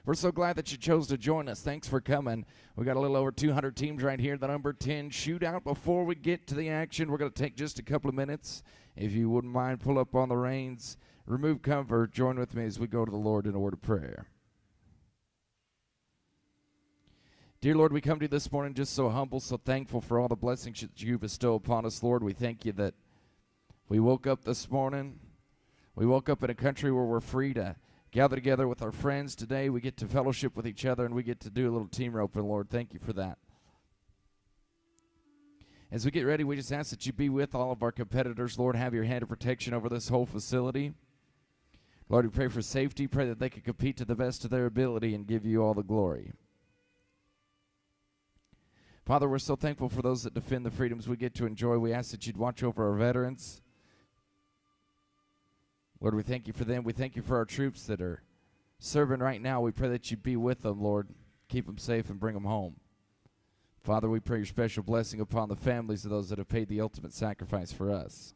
We're so glad that you chose to join us. Thanks for coming. We got a little over 200 teams right here. The number 10 shootout. Before we get to the action, we're going to take just a couple of minutes. If you wouldn't mind, pull up on the reins, remove comfort, join with me as we go to the Lord in a word of prayer. Dear Lord, we come to you this morning just so humble, so thankful for all the blessings that you bestow upon us, Lord. We thank you that we woke up this morning. We woke up in a country where we're free to gather together with our friends today. We get to fellowship with each other, and we get to do a little team roping, Lord. Thank you for that. As we get ready, we just ask that you be with all of our competitors. Lord, have your hand of protection over this whole facility. Lord, we pray for safety. Pray that they can compete to the best of their ability and give you all the glory. Father, we're so thankful for those that defend the freedoms we get to enjoy. We ask that you'd watch over our veterans. Lord, we thank you for them. We thank you for our troops that are serving right now. We pray that you'd be with them, Lord. Keep them safe and bring them home. Father, we pray your special blessing upon the families of those that have paid the ultimate sacrifice for us.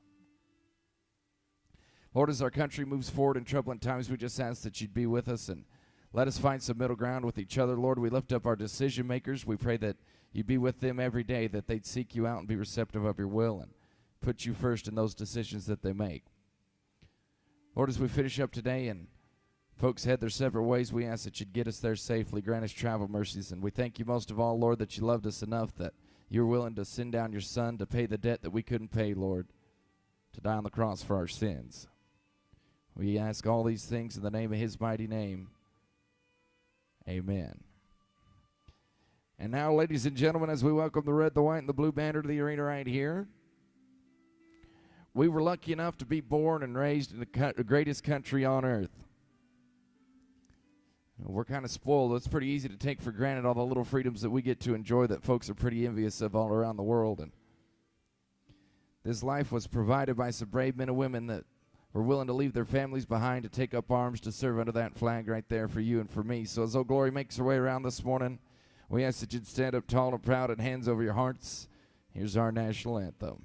Lord, as our country moves forward in troubling times, we just ask that you'd be with us and let us find some middle ground with each other. Lord, we lift up our decision makers. We pray that you'd be with them every day, that they'd seek you out and be receptive of your will and put you first in those decisions that they make. Lord, as we finish up today and folks head their separate ways, we ask that you'd get us there safely, grant us travel mercies, and we thank you most of all, Lord, that you loved us enough that you're willing to send down your Son to pay the debt that we couldn't pay, Lord, to die on the cross for our sins. We ask all these things in the name of his mighty name. Amen. And now, ladies and gentlemen, as we welcome the red, the white, and the blue banner to the arena right here, we were lucky enough to be born and raised in the greatest country on earth. We're kind of spoiled. It's pretty easy to take for granted all the little freedoms that we get to enjoy that folks are pretty envious of all around the world. And this life was provided by some brave men and women that were willing to leave their families behind to take up arms to serve under that flag right there for you and for me. So as Old Glory makes her way around this morning, we ask that you'd stand up tall and proud and hands over your hearts. Here's our national anthem.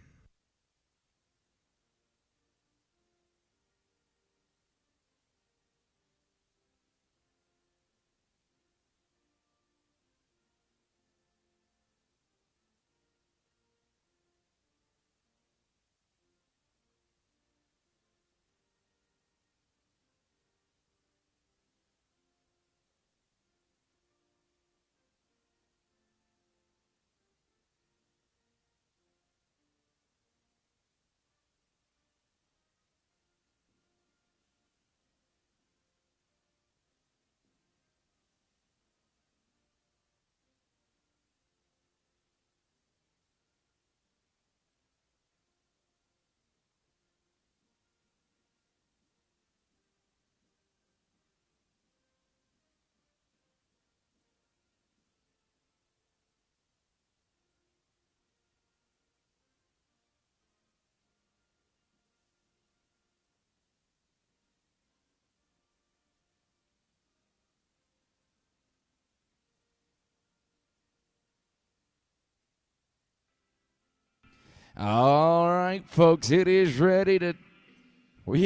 All right, folks, we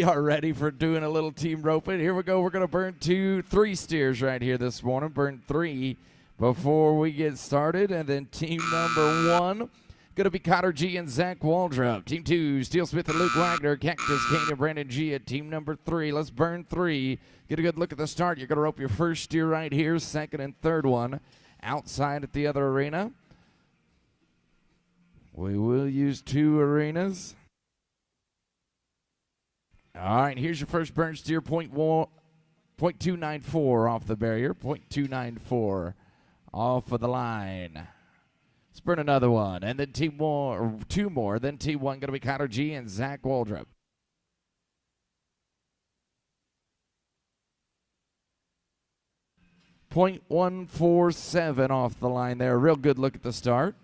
are ready for doing a little team roping. Here we go. We're going to burn 3 steers right here this morning. Burn 3 before we get started. And then team number 1, going to be Cotter G and Zach Waldrop. Team 2, Steel Smith and Luke Wagner, Cactus Kane and Brandon G at team number 3. Let's burn 3. Get a good look at the start. You're going to rope your first steer right here, second and third one outside at the other arena. We will use 2 arenas. All right, here's your first burn steer, 0.294 off the barrier, 0.294 off of the line. Let's burn another one, and then 2 more. Then team 1 going to be Cotter G and Zach Waldrop. .147 off the line there. Real good look at the start.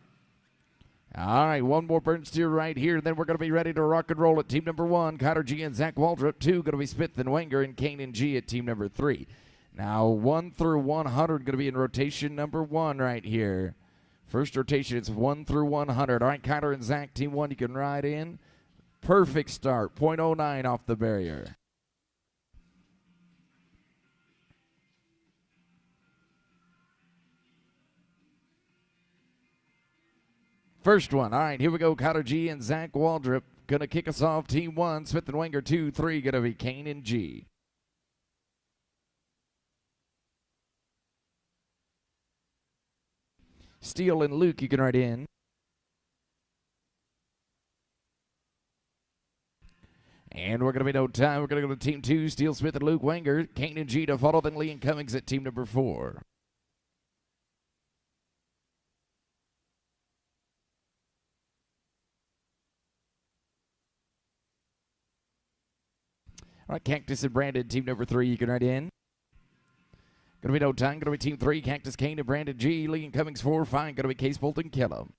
All right, 1 more burn steer right here. Then we're going to be ready to rock and roll at team number 1, Cotter G and Zach Waldrop. 2 going to be Smith and Wenger and Kane and G at team number 3. Now 1 through 100 going to be in rotation number 1 right here. First rotation, it's 1 through 100. All right, Cotter and Zach, team 1, you can ride in. Perfect start, 0.09 off the barrier. First one. All right, here we go. Cotter G and Zach Waldrop going to kick us off. Team 1, Smith and Wenger 2, 3, going to be Kane and G. Steele and Luke, you can write in. And we're going to be no time. We're going to go to Team 2, Steele, Smith, and Luke Wenger. Kane and G to follow, then Lee and Cummings at team number 4. All right, Cactus and Brandon, team number 3, you can write in. Going to be no time. Going to be Team 3, Cactus, Kane, and Brandon G. Lee and Cummings 4, 5. Going to be Case Bolton, Kellum.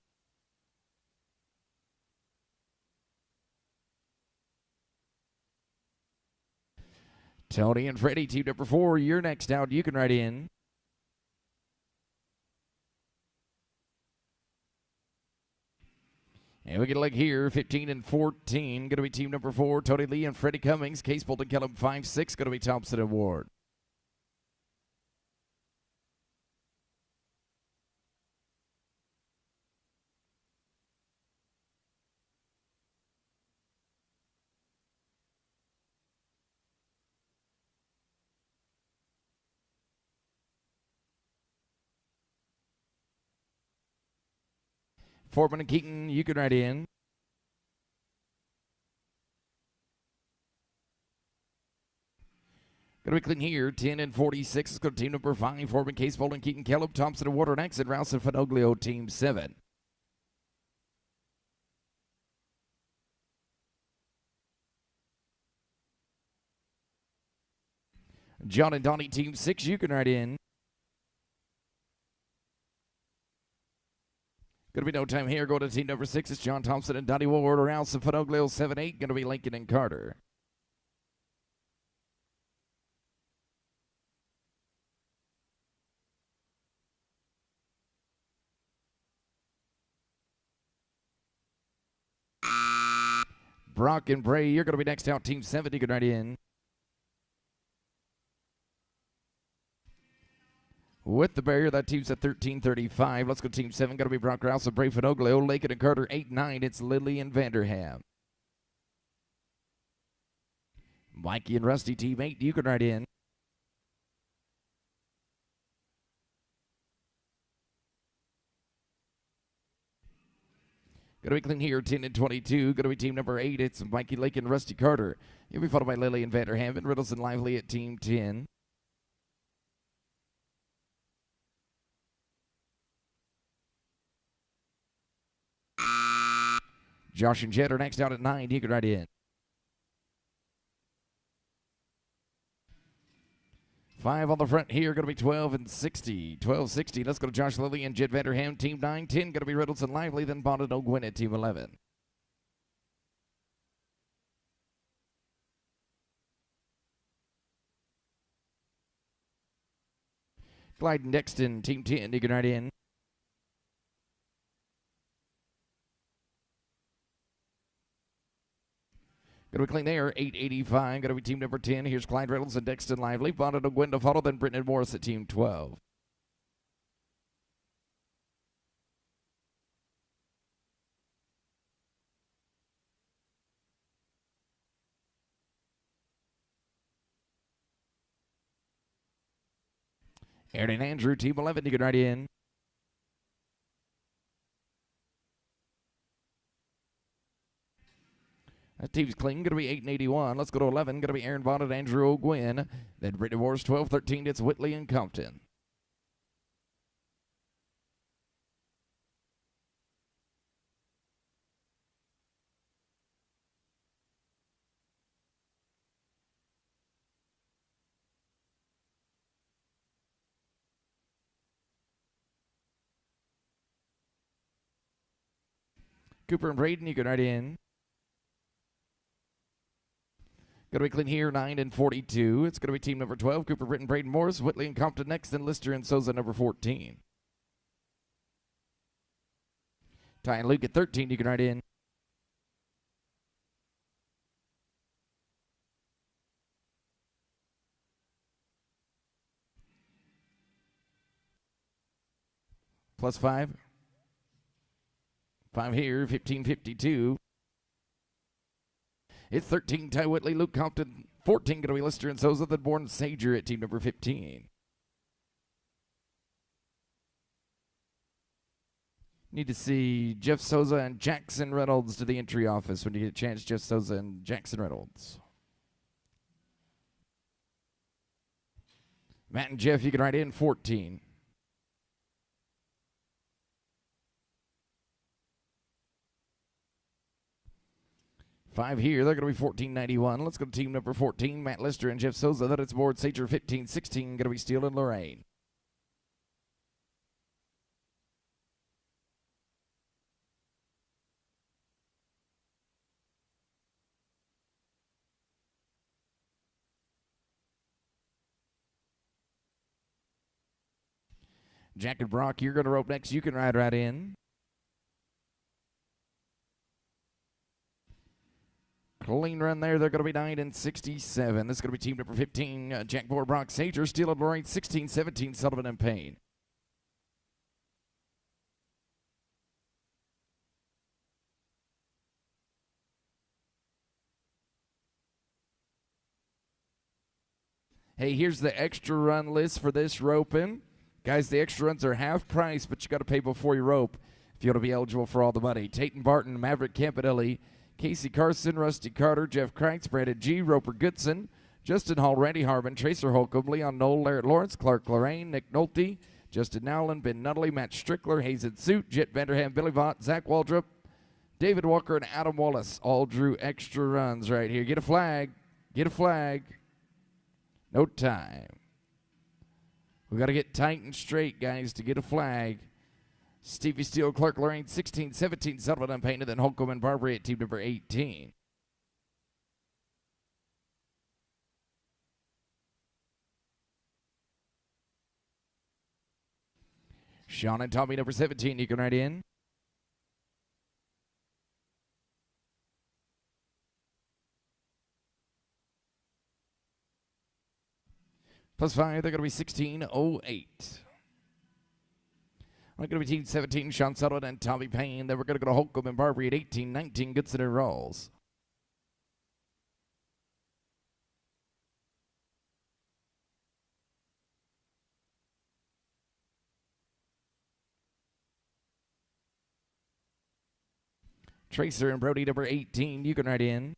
Tony and Freddie, team number 4, you're next out. You can write in. And we get a look here, 15 and 14. Going to be team number 4, Tony Lee and Freddie Cummings. Case Bolton, Kellum 5, 6. Going to be Thompson and Ward. Foreman and Keaton, you can write in. Going to be clean here, 10 and 46. Let's go to team number 5, Foreman, Case Bolton, Keaton, Kellum, Thompson, and Water next, and Rouse and Finoglio, team 7. John and Donnie, team 6, you can write in. Going to be no time here. Go to team number 6. It's John Thompson and Donnie Ward. Rouse and Finoglio, 7-8. Going to be Lincoln and Carter. Brock and Bray, you're going to be next out. Team 7, you can write in. With the barrier, that team's at 13:35. Let's go team 7. Going to be Brock Rouse and Bray Finoglio. Lincoln and Carter, 8-9. It's Lily and Vanderham. Mikey and Rusty, team 8, you can write in. Going to be clean here, 10 and 22. Going to be team number 8. It's Mikey Lake and Rusty Carter. He'll be followed by Lily and Vanderham and Riddles and Lively at team 10. Josh and Jed are next out at 9. You can write in. 5 on the front here, going to be 12 and 60. 12-60. Let's go to Josh Lilly and Jed Vanderham, team 9. 10 going to be Riddles and Lively, then Bond and O'Gwin at team 11. Clyde and Dexton, team 10. You can write in. Going to be clean there, 885. Going to be team number 10. Here's Clyde Reynolds and Dexton Lively. Bond and O'Gwin to follow, then Britton and Morris at team 12. Aaron and Andrew, team 11. You can write in. That team's clean. Going to be 8 and 81. Let's go to 11. Going to be Aaron Vaughn and Andrew O'Gwin. Then Brittany Wars 12-13. It's Whitley and Compton. Cooper and Braden, you can write in. Going to be clean here, 9 and 42. It's going to be team number 12, Cooper, Britton, Braden, Morris, Whitley, and Compton next, then Lister and Souza number 14. Ty and Luke at 13, you can write in. +5. 5 here, 15:52. It's 13, Ty Whitley, Luke Compton. 14 going to be Lister and Souza, then Born Sager at team number 15. Need to see Jeff Souza and Jackson Reynolds to the entry office when you get a chance. Jeff Souza and Jackson Reynolds. Matt and Jeff, you can write in 14. Five here. They're going to be 1491. Let's go to team number 14. Matt Lister and Jeff Souza. Then it's Board Sager 1516. Going to be Steele and Lorraine. Jack and Brock, you're going to rope next. You can ride right in. Clean run there. They're going to be 9 and 67. This is going to be team number 15. Jack Boer, Brock Sager, Steele and Lorraine, 16-17, Sullivan and Payne. Hey, here's the extra run list for this roping. Guys, the extra runs are half price, but you got to pay before you rope if you want to be eligible for all the money. Tatum Barton, Maverick Campanelli, Casey Carson, Rusty Carter, Jeff Kreitz, Brandon G., Roper Goodson, Justin Hall, Randy Harmon, Tracer Holcomb, Leon Knoll, Larry Lawrence, Clark Lorraine, Nick Nolte, Justin Nowlin, Ben Nutley, Matt Strickler, Hazen Suit, Jet Vanderham, Billy Vaught, Zach Waldrop, David Walker, and Adam Wallace all drew extra runs right here. Get a flag. Get a flag. No time. We got to get tight and straight, guys, to get a flag. Stevie Steele, Clark Lorraine, 16-17, Sullivan and Payne, then Holcomb and Barbary at team number 18. Sean and Tommy, number 17, you can write in. Plus 5, they're going to be 1608. We're going to be team 17, Sean Sullivan and Tommy Payne. Then we're going to go to Holcomb and Barbary at 18-19, Goodson and Rawls. Tracer and Brody, number 18, you can write in.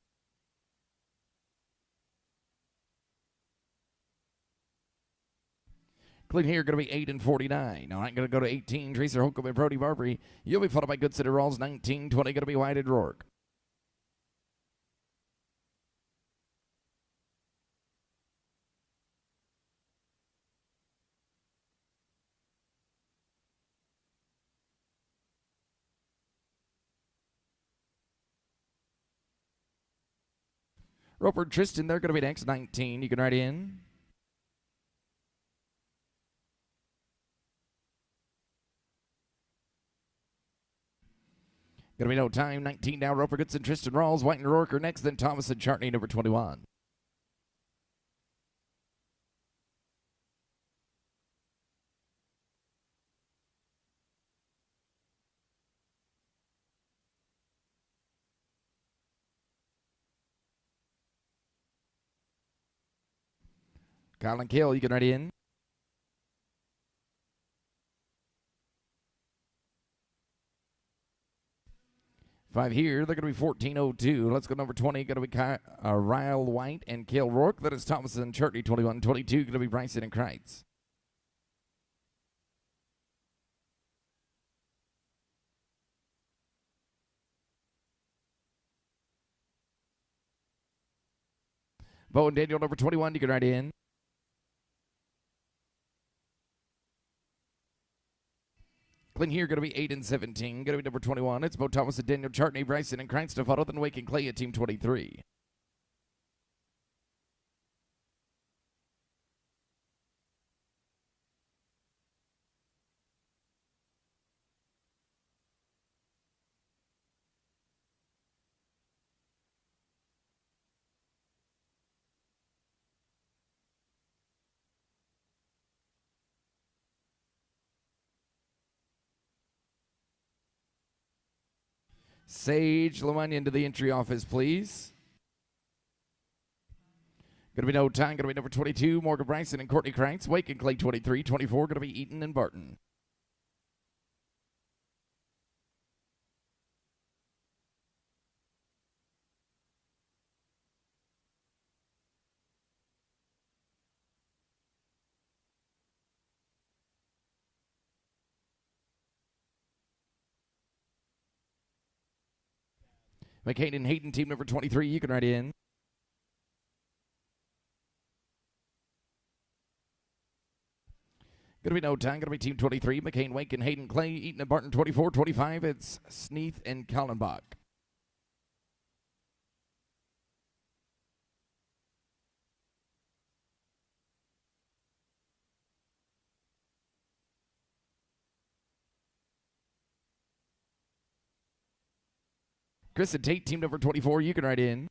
Clean here, going to be 8 and 49. Now I'm going to go to 18. Tracer, Holcomb, and Brody Barbary. You'll be followed by Goodson and Rawls, 19, 20. Going to be White and Rourke. Roper and Tristan, they're going to be next, 19. You can write in. Going to be no time. 19 now. Roper, Goodson, Tristan Rawls, White and Rourke are next. Then Thomas and Chartney, number 21. Colin Kill, you can write in. Five here. They're going to be 14:02. Let's go number 20. Going to be Ryle White and Cale Rourke. That is Thomas and Chartney, 21. 22 going to be Bryson and Kreitz. Bo and Daniel, number 21. You can write in. Clinton here going to be 8 and 17. Going to be number 21. It's Bo Thomas and Daniel Chartney, Bryson and Kreitz to follow. Then Wake and Clay at team 23. Sage Lemonian to the entry office, please. Going to be no time. Going to be number 22, Morgan Bryson and Courtney Cranks. Wake and Clay 23. 24, going to be Eaton and Barton. McCain and Hayden, team number 23. You can write in. Going to be no time. Going to be team 23. McCain, Wake, and Hayden Clay. Eaton and Barton 24. 25. It's Sneath and Kallenbach. Chris and Tate, team number 24. You can write in.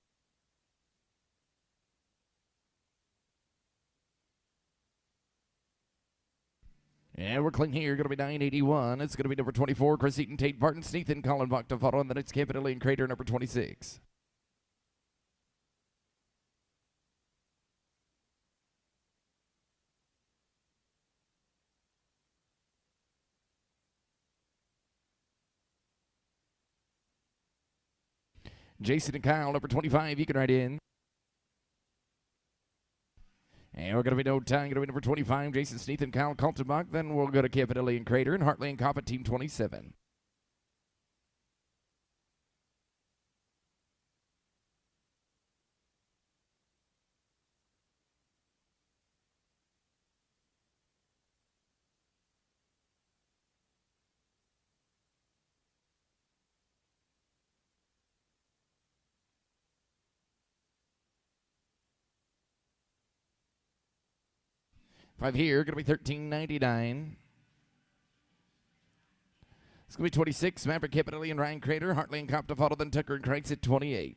And we're clean here. Going to be 981. It's going to be number 24, Chris Eaton, Tate Barton, Sneath, and Kallenbach to follow. And then it's Campanelli and Crater, number 26. Jason and Kyle, number 25. You can write in. And we're going to be no time. Going to be number 25, Jason Sneath and Kyle Kaltenbach. Then we'll go to Campanelli and Crater and Hartley and Coppet, team 27. Five here, going to be $13.99. It's going to be 26, Maverick Campanelli and Ryan Crater, Hartley and Copp to follow, then Tucker and Cranks at 28.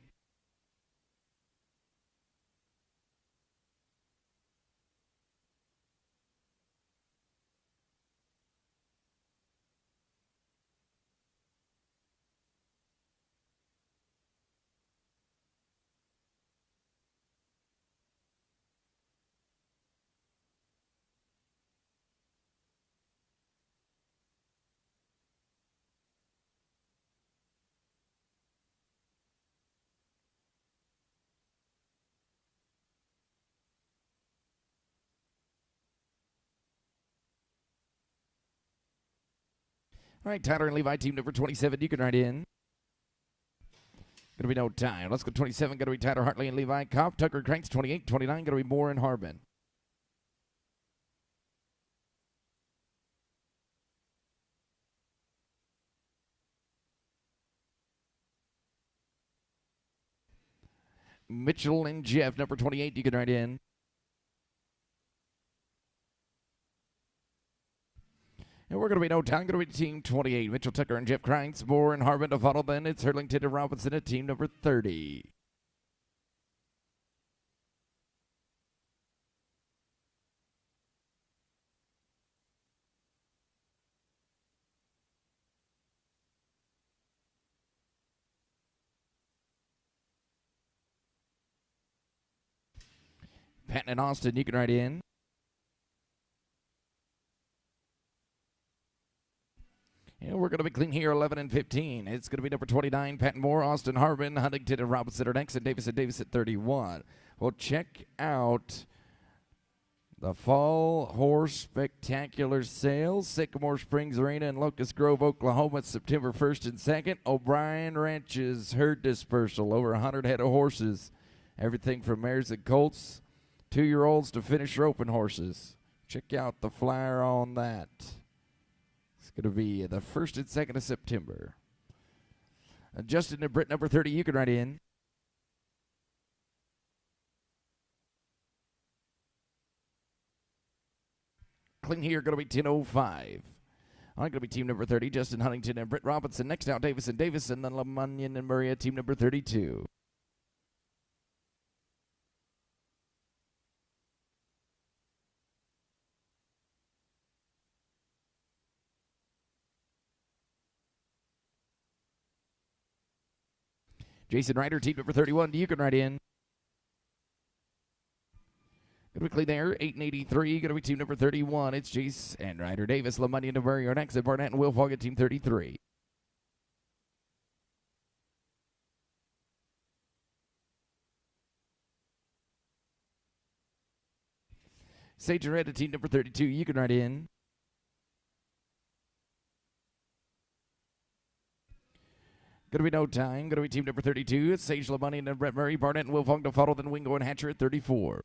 All right, Tyler and Levi, team number 27. You can write in. Going to be no time. Let's go 27. Going to be Tyler, Hartley, and Levi. Cobb, Tucker, Cranks, 28. 29. Going to be Moore and Harbin. Mitchell and Jeff, number 28. You can write in. And we're going to be no time. Going to be team 28. Mitchell, Tucker, and Jeff Cranks. Moore and Harbin to follow. Then it's Hurlington and Robinson at team number 30. Patton and Austin, you can write in. And we're going to be clean here, 11 and 15. It's going to be number 29, Patton Moore, Austin Harbin, Huntington and Robinson are next, and Davis at 31. Well, check out the Fall Horse Spectacular Sales, Sycamore Springs Arena in Locust Grove, Oklahoma, September 1st and 2nd. O'Brien Ranch's herd dispersal, over 100 head of horses. Everything from mares and colts, 2-year-olds to finish roping horses. Check out the flyer on that. It's going to be the 1st and 2nd of September. Justin and Britt, number 30, you can write in. Clean here, going to be 10:05. I'm going to be team number 30, Justin Huntington and Britt Robinson. Next out, Davis and Davison, then Lemunion and Maria, team number 32. Jason Ryder, team number 31. You can ride in. Good weekly there, 8 and 83. Going to be team number 31. It's Jace and Ryder Davis, LaMoney and DeMurray are next. And Barnett and Will Fogg at team 33. Sage Red at team number 32. You can ride in. Going to be no time. Going to be team number 32. It's Sage LaMoney and Brett Murray, Barnett and Will Fogg to follow. Then Wingo and Hatcher at 34.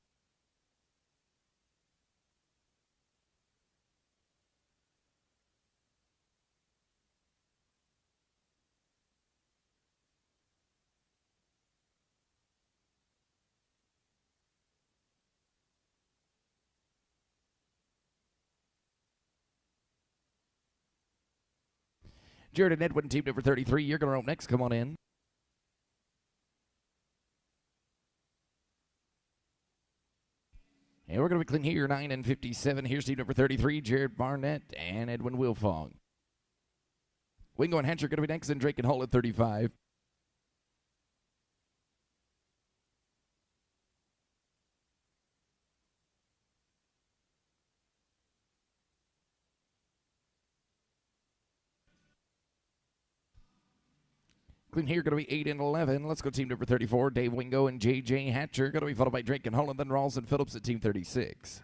Jared and Edwin, team number 33. You're going to rope next. Come on in. And we're going to be clean here, 9 and 57. Here's team number 33, Jared Barnett and Edwin Wilfong. Wingo and Hatcher going to be next, and Drake and Hull at 35. Clean here going to be 8 and 11. Let's go team number 34, Dave Wingo and J.J. Hatcher. Going to be followed by Drake and Hull, and then Rawls and Phillips at team 36.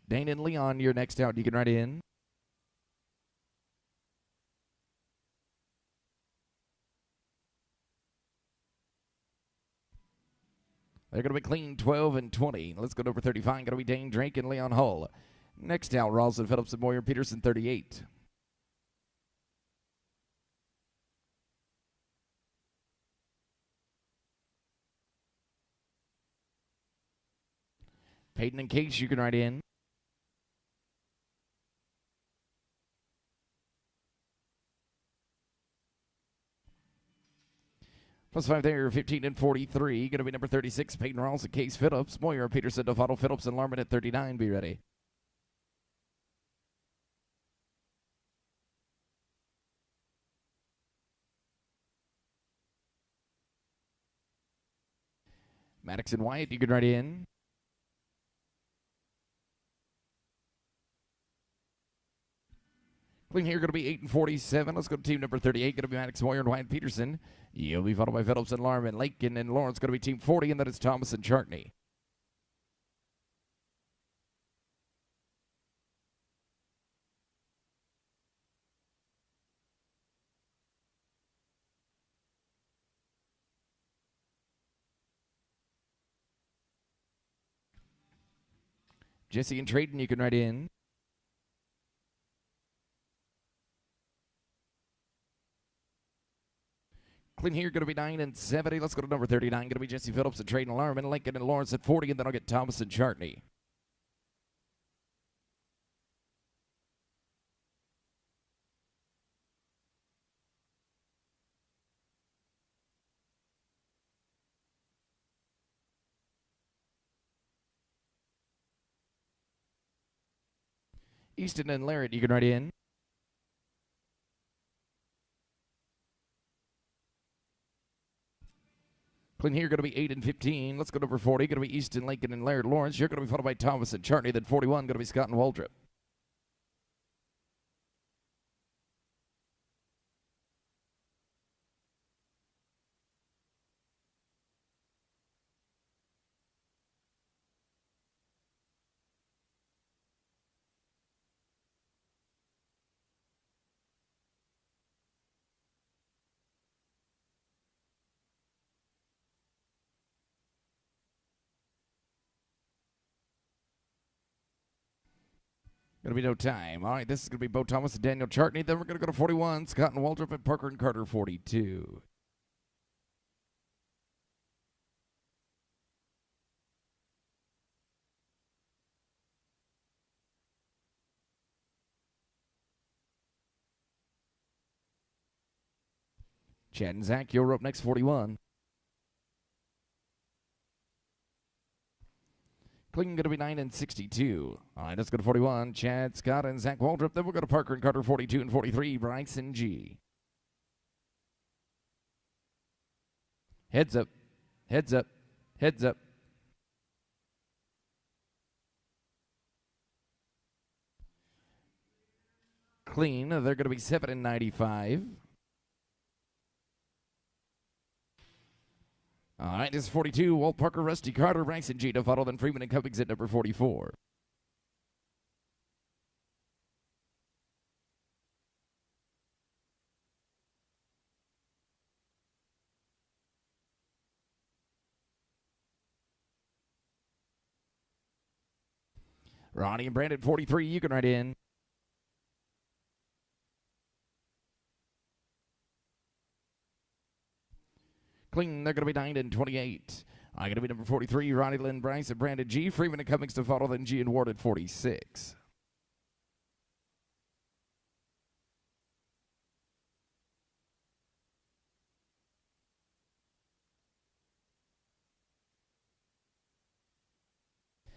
Dane and Leon, you're next out. You can ride in. They're going to be clean 12 and 20. Let's go to number 35. Going to be Dane Drake and Leon Hull. Next out, Rawls and Phillips and Moyer Peterson, 38. Peyton and Case, you can ride in. Plus 5 there, 15 and 43. Going to be number 36, Peyton Rawls and Case Phillips. Moyer, Peterson, Defato, Phillips, and Larman at 39. Be ready. Maddox and Wyatt, you can ride in. Clean here, going to be 8 and 47. Let's go to team number 38. Going to be Maddox, Moyer, and Wyatt Peterson. You'll be followed by Phillips and Larman. Lakin and Lawrence going to be team 40, and then it's Thomas and Chartney. Jesse and Trayton, you can ride in. Clean here, going to be 9 and 70. Let's go to number 39. Going to be Jesse Phillips and Trayton Larman. Lincoln and Lawrence at 40, and then I'll get Thomas and Chartney. Easton and Larrett, you can ride in. Clean here, going to be 8 and 15. Let's go to number 40. Going to be Easton, Lincoln, and Laird Lawrence. You're going to be followed by Thomas and Chartney. Then 41, going to be Scott and Waldrop. Going to be no time. All right, this is going to be Bo Thomas and Daniel Chartney. Then we're going to go to 41, Scott and Waldrop, and Parker and Carter, 42. Chad and Zach, you're up next, 41. Clean going to be 9 and 62. All right, let's go to 41. Chad Scott and Zach Waldrop. Then we'll go to Parker and Carter, 42 and 43. Bryson G. Heads up. Heads up. Heads up. Clean, they're going to be 7 and 95. All right, this is 42. Walt Parker, Rusty Carter, Bryson G. to follow, then Freeman and Cummings at number 44. Ronnie and Brandon, 43. You can write in. Clean, they're going to be 9 and 28. I'm going to be number 43, Ronnie, Lynn, Bryce, and Brandon G. Freeman and Cummings to follow, then G and Ward at 46.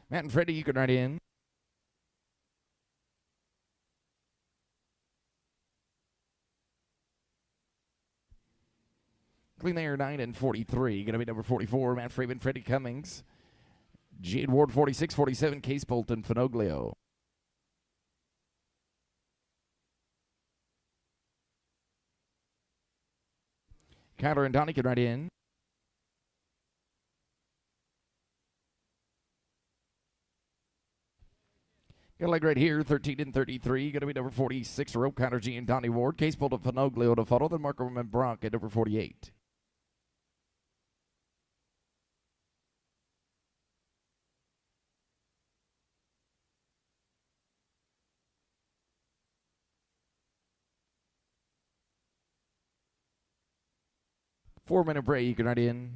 Matt and Freddie, you can write in. Clean there, 9 and 43. Going to be number 44, Matt Freeman, Freddie Cummings. G and Ward, 46, 47, Case Bolton, Finoglio. Kyler and Donnie can write in. Got a leg right here, 13 and 33. Going to be number 46, Rope Counter G and Donnie Ward. Case Bolton, Finoglio to follow, then Marco and Bronk at number 48. Four-minute break, you can write in.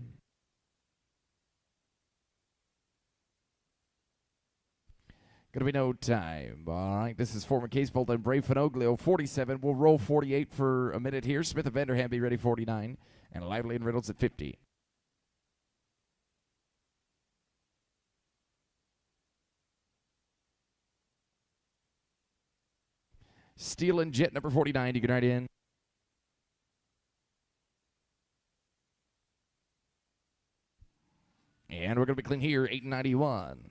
Going to be no time. All right, this is former Case Bolton, Brave Finoglio, 47. We'll roll 48 for a minute here. Smith and Vanderham be ready, 49. And Lively and Reynolds at 50. Steel and Jet, number 49, you can write in. And we're going to be clean here, 891.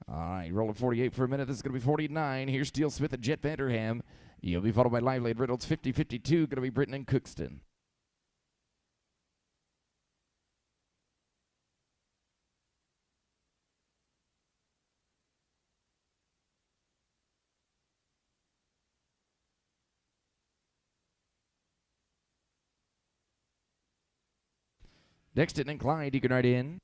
All right, rolling 48 for a minute. This is going to be 49. Here's Steele, Smith, and Jet Vanderham. You'll be followed by Lively and Reynolds, 50-52. Going to be Britton and Cookston. Dexton and Clyde, you can write in.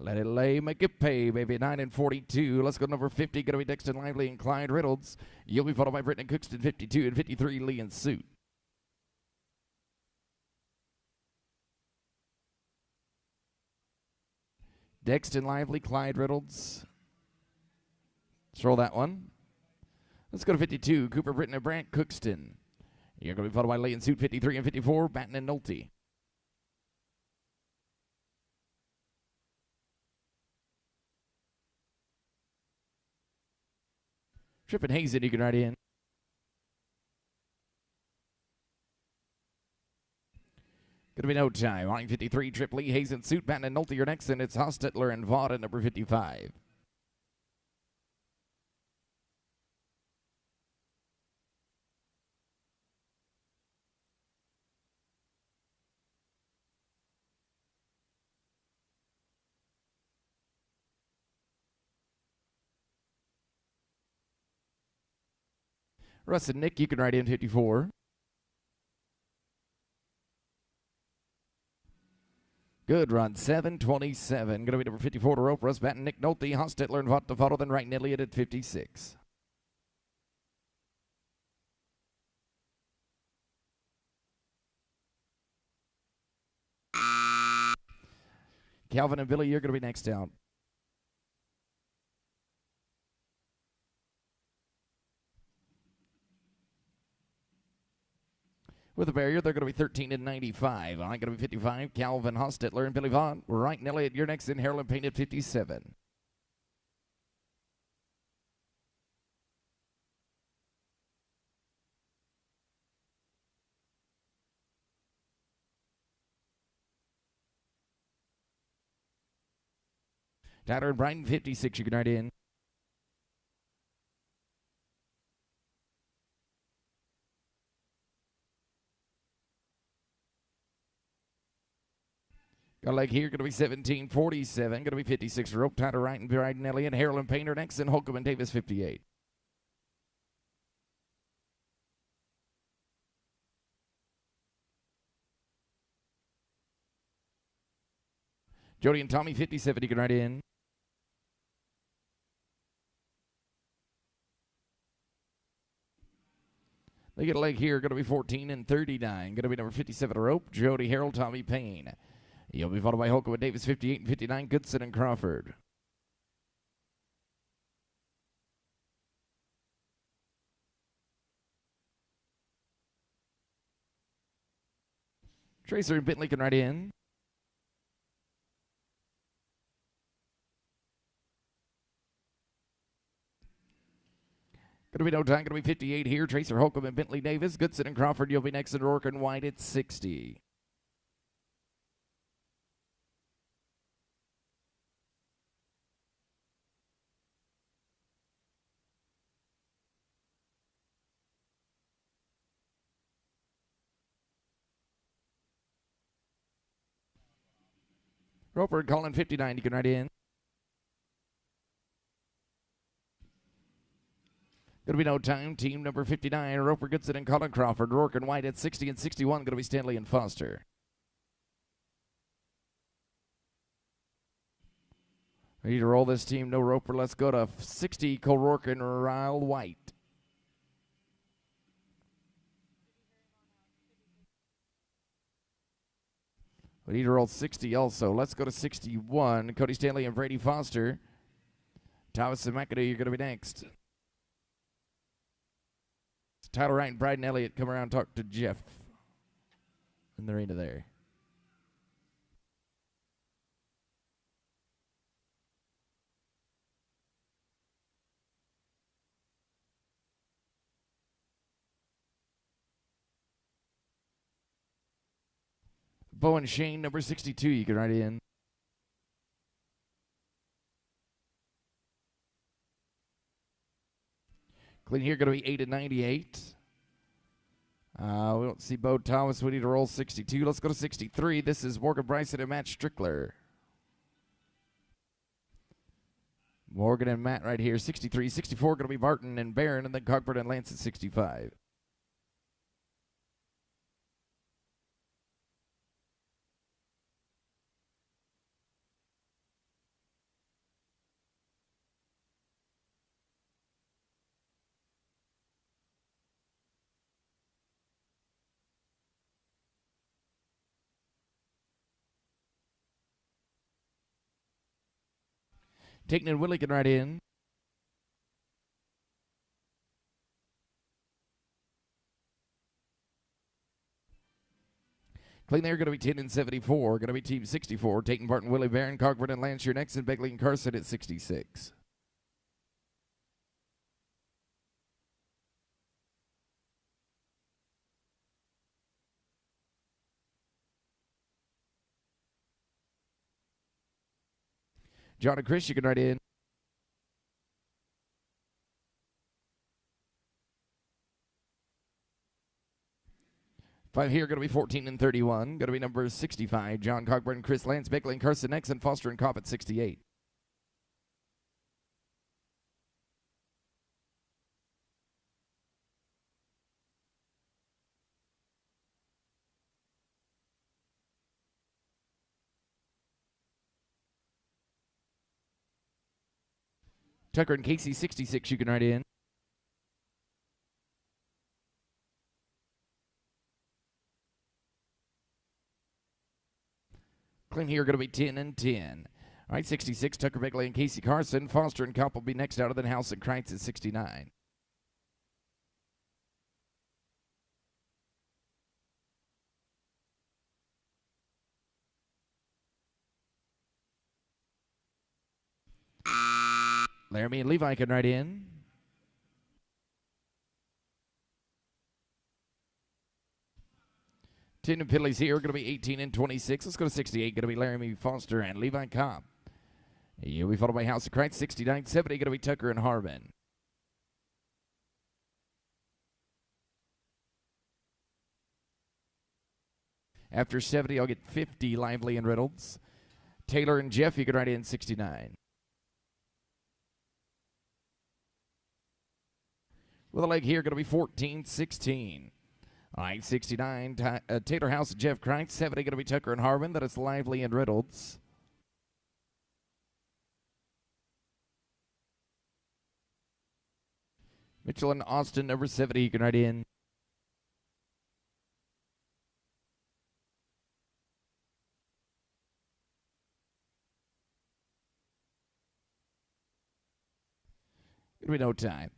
Let it lay, make it pay, baby. 9 and 42. Let's go to number 50. Going to be Dexton Lively and Clyde Reynolds. You'll be followed by Britton and Cookston, 52 and 53. Lee and Suit. Dexton Lively, Clyde Reynolds. Let's roll that one. Let's go to 52. Cooper, Britton, and Brant Cookston. You're going to be followed by Lee and Suit, 53 and 54. Batten and Nolte. Tripp and Hazen, you can write in. Going to be no time. Line 53, Tripp, Lee, Hazen, Suit, Batten, and Nolte. Your next, and it's Hostetler and Vaught at number 55. Russ and Nick, you can write in 54. Good run, 7:27. Going to be number 54 to rope. Russ, Batten, Nick Nolte, Hostetler, and Vaught to follow. Then Wright and Elliott at 56. Calvin and Billy, you're going to be next out. With a barrier, they're going to be 13 and 95. I'm going to be 55. Calvin Hostetler and Billy Vaughn. Wright and Elliott, you're next in. Harlan Payne at 57. Tyler and Brighton, 56. You can ride in. Got a leg here, going to be 17.47. Going to be 56 rope. Tyler Wright and Brighton Elliott. Harlan Payne next, and Holcomb and Davis, 58. Jody and Tommy, 57. You can ride in. They get a leg here, going to be 14 and 39. Going to be number 57 a rope. Jody, Harold, Tommy Payne. He'll be followed by Holcomb and Davis, 58 and 59. Goodson and Crawford. Tracer and Bentley can ride in. Going to be no time. Going to be 58 here. Tracer, Holcomb, and Bentley Davis. Goodson and Crawford. You'll be next in Rourke and White at 60. Roper and Colin, 59. You can ride in. Going to be no time. Team number 59, Roper, Goodson, and Colin Crawford. Rourke and White at 60 and 61. Going to be Stanley and Foster. Ready to roll this team. No Roper. Let's go to 60, Cole Rourke and Ryle White. We need to roll 60 also. Let's go to 61. Cody Stanley and Brady Foster. Thomas and McAdoo, you're going to be next. Tyler Wright and Bryden Elliott come around and talk to Jeff in the arena there. Bo and Shane, number 62, you can ride in. Clean here, going to be 8 and 98. We don't see Bo Thomas. We need to roll 62. Let's go to 63. This is Morgan Bryson and Matt Strickler. Morgan and Matt right here. 63. 64 going to be Martin and Barron, and then Cockburn and Lance at 65. Taking and Willie can ride in. Clean there, going to be 10 and 74. Going to be team 64. Taking Barton, Willie, Barron, Cockburn, and Lance. Your next, and Begley and Carson at 66. John and Chris, you can ride in. Five here, going to be 14 and 31. Going to be number 65. John Cockburn, Chris Lance, Beckley, and Carson next, and Foster and Cobb at 68. Tucker and Casey, 66, you can ride in. Clean here, going to be 10 and 10. All right, 66, Tucker Beckley and Casey Carson. Foster and Kopp will be next out of the House and Kreitz at 69. Laramie and Levi can right in. Tin and Piddly's here, going to be 18 and 26. Let's go to 68, going to be Laramie Foster and Levi Cobb. Here we followed by House of Christ, 69, 70, going to be Tucker and Harmon. After 70, I'll get 50, Lively and Reynolds. Taylor and Jeff, you can write in 69. With a leg here, going to be 14, 16. All right, 69, Taylor House and Jeff Christ. 70, going to be Tucker and Harmon. That is Lively and Reynolds. Mitchell and Austin, number 70, you can write in. Gonna be no time.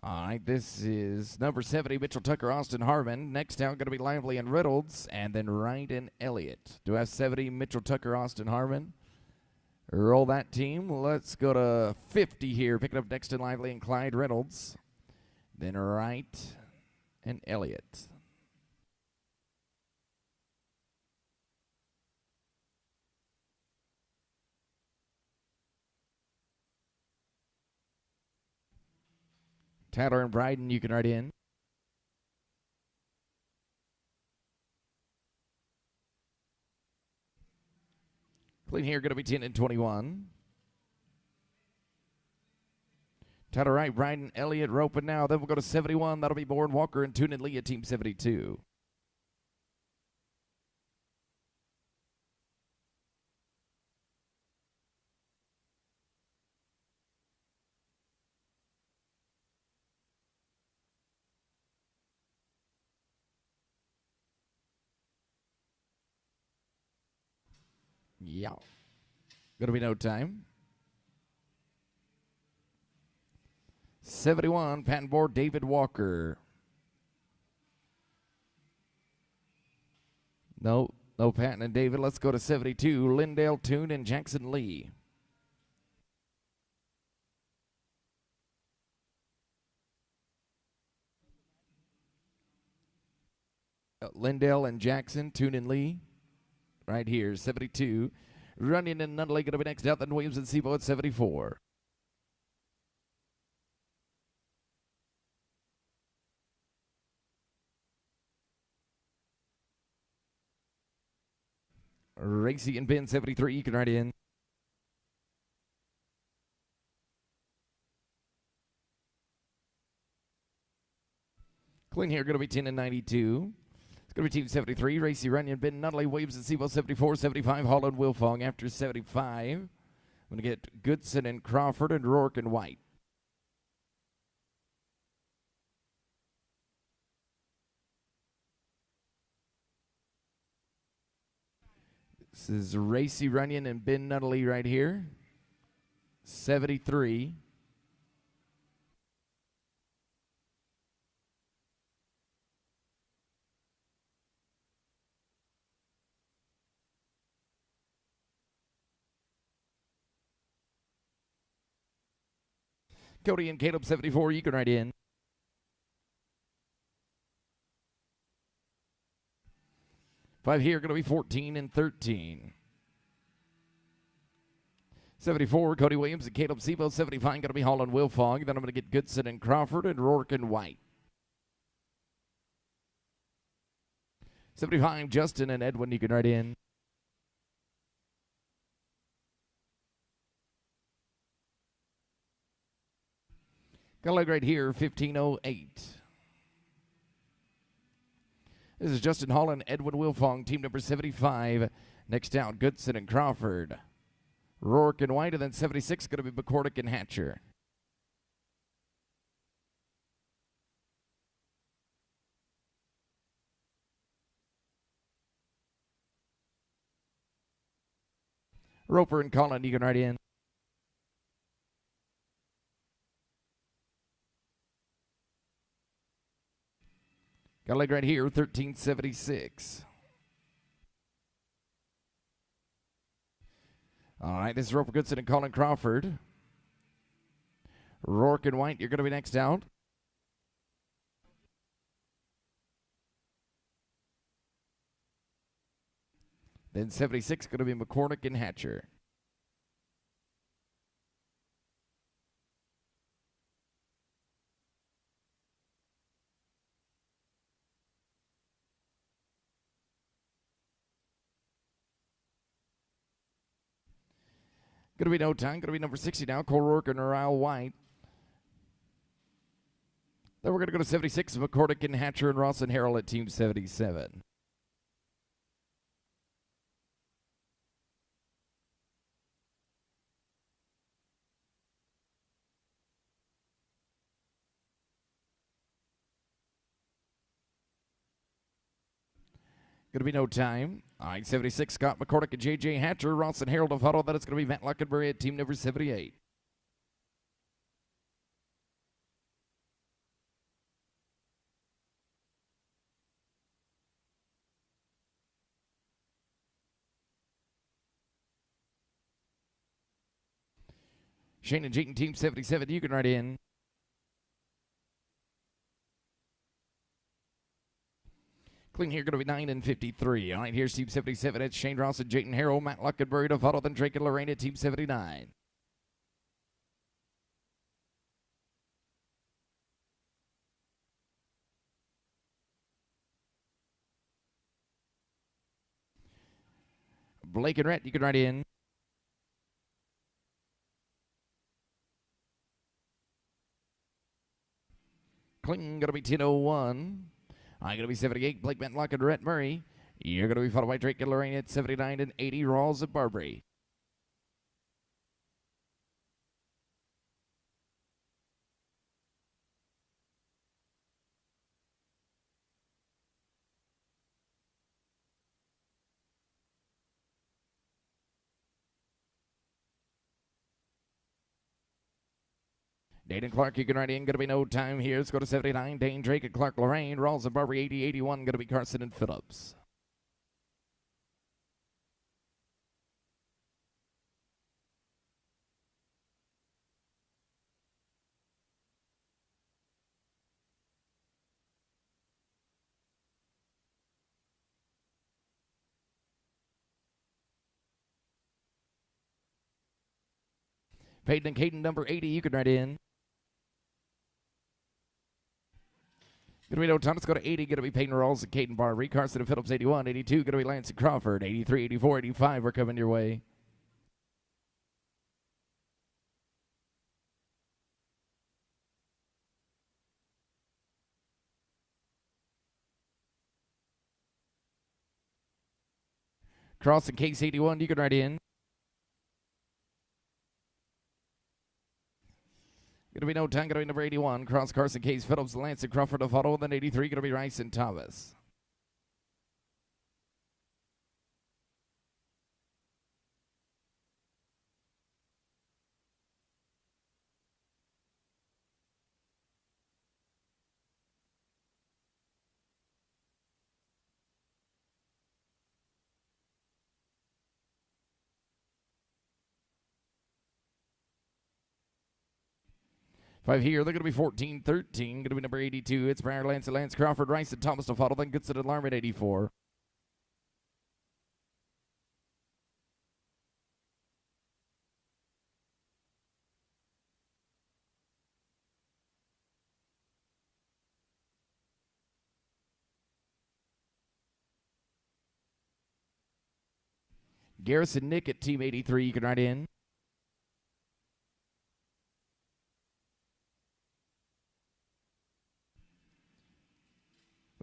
All right, this is number 70, Mitchell, Tucker, Austin, Harmon. Next out, going to be Lively and Reynolds, and then Wright and Elliott. Do I have 70, Mitchell, Tucker, Austin, Harmon? Roll that team. Let's go to 50 here. Picking up next to Lively and Clyde Reynolds. Then Wright and Elliott. Tyler and Bryden, you can write in. Clean here, going to be 10 and 21. Tyler Wright, Bryden, Elliott, Roping now. Then we'll go to 71. That'll be Bourne, Walker, and Toon and Lee at Team 72. Yeah. Going to be no time. 71, patent board, David Walker. No patent and David. Let's go to 72, Lindale, Toon, and Jackson Lee. Lindale and Jackson, Toon and Lee. Right here, 72. Runyon and Nunnally going to be next out, then Williams and Sebo at 74. Racy and Ben, 73. You can write in. Clean here, going to be 10 and 92. It's going to be Team 73. Racy, Runyon, Ben, Nunnally, Williams, and Sebo, 74, 75. Holland, Wilfong after 75. I'm going to get Goodson and Crawford and Rourke and White. This is Racy, Runyon, and Ben Nunnally right here. 73. Cody and Caleb, 74. You can write in. Five here, going to be 14 and 13. 74, Cody Williams and Caleb Sebo. 75, going to be Holland Wilfong. Then I'm going to get Goodson and Crawford and Rourke and White. 75, Justin and Edwin. You can write in. Got a leg right here, 1508. This is Justin Holland, Edwin Wilfong, team number 75. Next down, Goodson and Crawford. Rourke and White, and then 76 going to be McCordick and Hatcher. Roper and Collin, you can write in. Got a leg right here, 1376. All right, this is Roper Goodson and Colin Crawford. Rourke and White, you're going to be next out. Then 76 going to be McCormick and Hatcher. Going to be no time. Going to be number 60 now, Cole Rourke and Ryle White. Then we're going to go to 76, McCormick and Hatcher and Ross and Harrell at Team 77. Going to be no time. All right, 76, Scott McCormick and J.J. Hatcher, Ross and Harold to follow. Then it's going to be Matt Luckenberry at team number 78. Shane and Jayton, team 77, you can ride in. Clean here, going to be 9 and 53. All right, here's Team 77. It's Shane Ross and Jayton Harrell, Matt Luckenberry to follow, then Drake and Lorraine at Team 79. Blake and Rhett, you can ride in. Clean, going to be 10:01. I'm going to be 78, Blake Matlock and Rhett Murray. You're going to be followed by Drake and Lorraine at 79 and 80, Rawls at Barbary. Dane and Clark, you can ride in. Going to be no time here. Let's go to 79. Dane, Drake, and Clark, Lorraine. Rawls and Barbary, 80, 81. Going to be Carson and Phillips. Peyton and Caden, number 80. You can ride in. Going to be no time. Let's go to 80. Going to be Peyton Rawls and Caden Barbary. Carson and Phillips, 81. 82. Going to be Lance and Crawford. 83, 84, 85. We're coming your way. Cross and Case, 81. You can ride in. Going to be no time. Going to be number 81. Cross, Carson, Case, Phillips, Lance and Crawford to follow. Then 83. Going to be Rice and Thomas. Five here. They're going to be 14, 13. Going to be number 82. It's Briar, Lance, and Lance Crawford, Rice, and Thomas to follow. Then Goodson and Larm at 84. Garrison Nick at Team 83. You can ride in.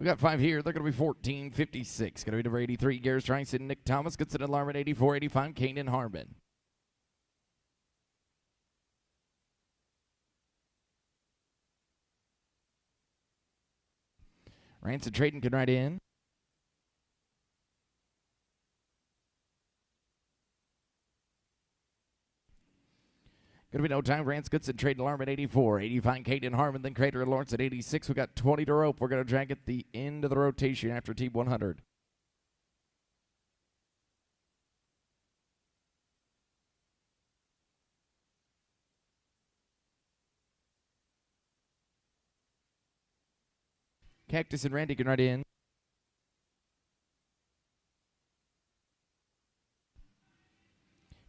We got five here. They're going to be 14, 56. Going to be number 83, Garrison Rice and Nick Thomas. Goodson and Larm at 84, 85, Kane and Harmon. Rance and Trayton can ride in. Going to be no time. Rance Goodson, Trayton Larm at 84. 85, Kate and Harmon. Then Crater and Lawrence at 86. We got 20 to rope. We're going to drag at the end of the rotation after Team 100. Cactus and Randy can right in.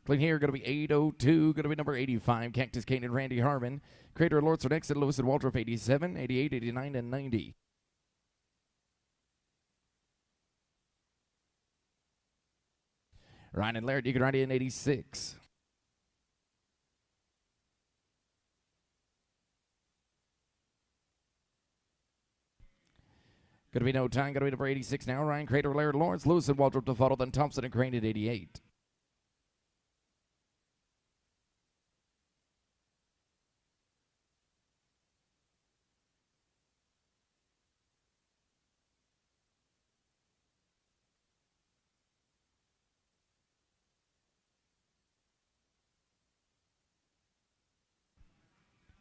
Clean here, going to be 802, going to be number 85, Cactus, Kane, and Randy Harmon. Crater and Lords are next, and Lewis and Waldrop, 87, 88, 89, and 90. Ryan and Laird, you can write in 86. Going to be no time, going to be number 86 now. Ryan, Crater, Laird, Lawrence, Lewis, and Waldrop to follow, then Thompson and Crane at 88.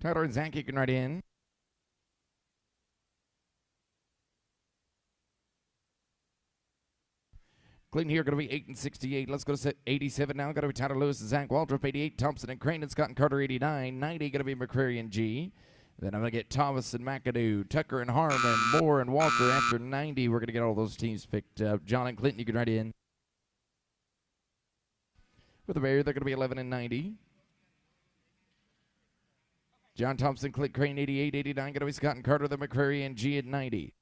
Tyler and Zach, you can write in. Clean here, going to be 8 and 68. Let's go to 87 now. Going to be Tyler Lewis and Zach Waldrop, 88. Thompson and Crane and Scott and Carter, 89. 90 going to be McCrary and G. Then I'm going to get Thomas and McAdoo, Tucker and Harmon, Moore and Walker. After 90, we're going to get all those teams picked up. John and Clinton, you can write in. With the Bear, they're going to be 11 and 90. John Thompson, Clint Crane, 88, 89. Going to be Scott and Carter, the McCrary and G at 90.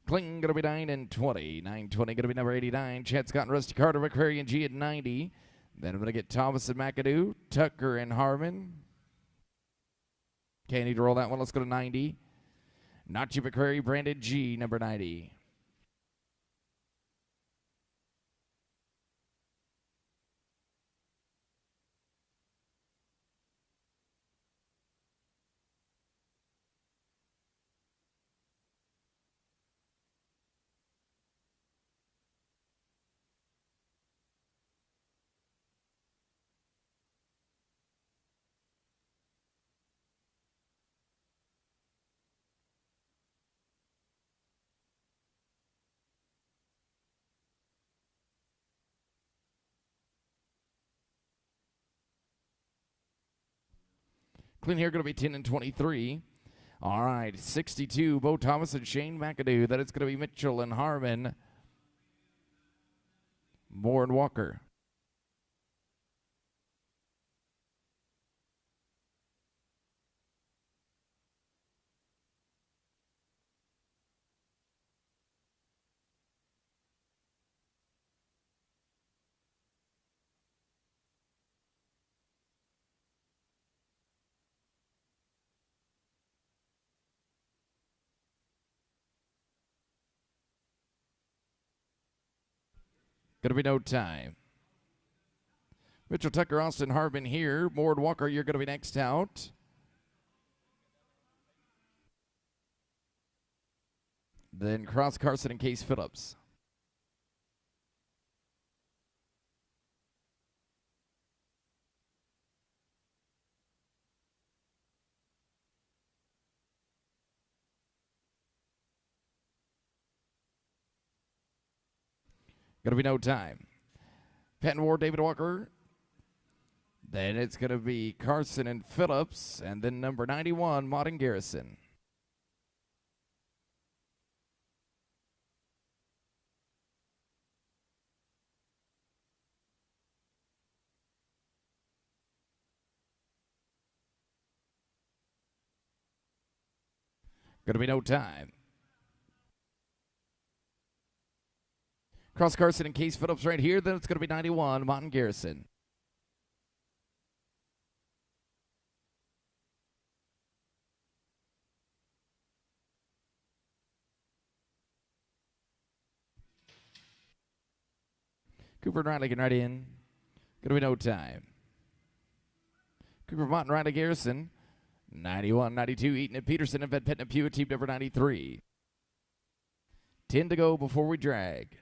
Clinton going to be 9 and 20. 9-20 going to be number 89. Chad Scott and Rusty Carter, McCrary and G at 90. Then I'm going to get Thomas and McAdoo, Tucker and Harmon. Okay, I need to roll that one. Let's go to 90. Nachi McCrary, Brandon G, number 90. Clean here going to be 10 and 23. All right, 62, Bo Thomas and Shane McAdoo. Then it's going to be Mitchell and Harmon, Moore and Walker. Going to be no time. Mitchell, Tucker, Austin, Harmon here. Moore and Walker, you're going to be next out. Then Cross, Carson, and Case Phillips. Going to be no time. Patton Ward, David Walker. Then it's going to be Carson and Phillips. And then number 91, Modern Garrison. Going to be no time. Cross Carson and Case Phillips right here. Then it's going to be 91, Modern Garrison. Cooper and Riley can right in. Going to be no time. Cooper, Mott, and Riley Garrison. 91, 92, Eaton and Peterson and Van Petten and Pew, team number 93. 10 to go before we drag.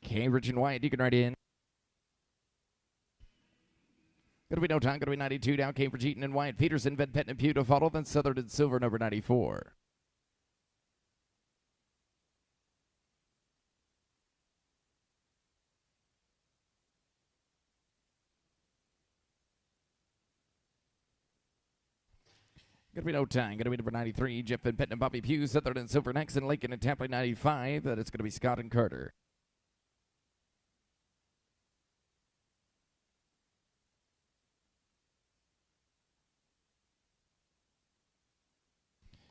Cambridge and White, you can ride in. Gonna be no time, gonna be 92 down. Cambridge, Eaton and White. Peterson, Van Petten and Pugh to follow. Then Southern and Silver, number 94. Gonna be no time. Gonna be number 93. Jeff Van Petten and Bobby Pugh. Southern and Silver next. And Lincoln and Tapley 95. That it's gonna be Scott and Carter.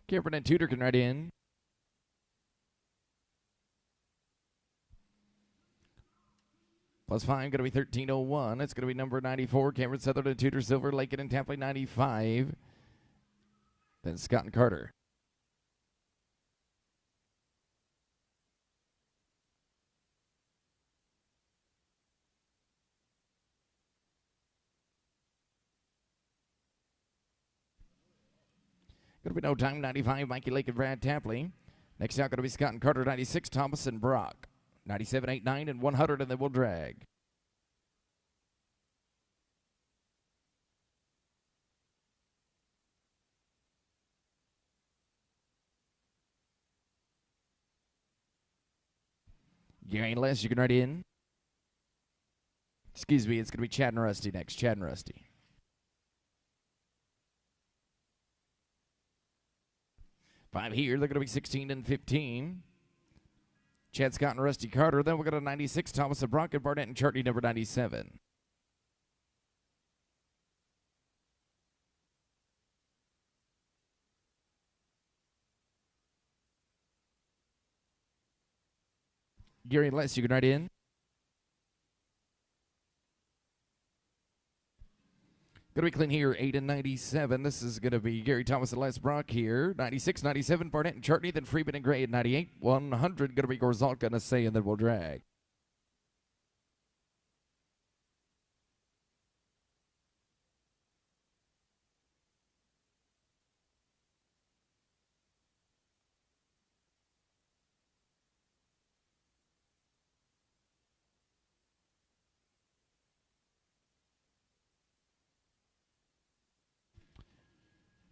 Cameron and Tudor can ride in. +5, going to be 13:01. It's going to be number 94, Cameron, Southern and Tudor, Silver, Lincoln and Tapley 95. Then Scott and Carter. Going to be no time, 95, Mikey Lake and Brad Tapley. Next out, going to be Scott and Carter, 96, Thomas and Brock. 97, 8, 9, and 100, and then we'll drag. Gary Les, you can ride in. Excuse me, it's going to be Chad and Rusty next. Chad and Rusty. 5 here. They're going to be 16 and 15. Chad Scott and Rusty Carter. Then we'll go to 96, Thomas and Brock and Barnett and Chartney, number 97. Gary Les, you can ride in. Going to be clean here, 8 and 97. This is going to be Gary Thomas and Les Brock here. 96, 97, Barnett and Chartney, then Freeman and Gray at 98. 100 going to be Gorzalka and Assay, and then we'll drag.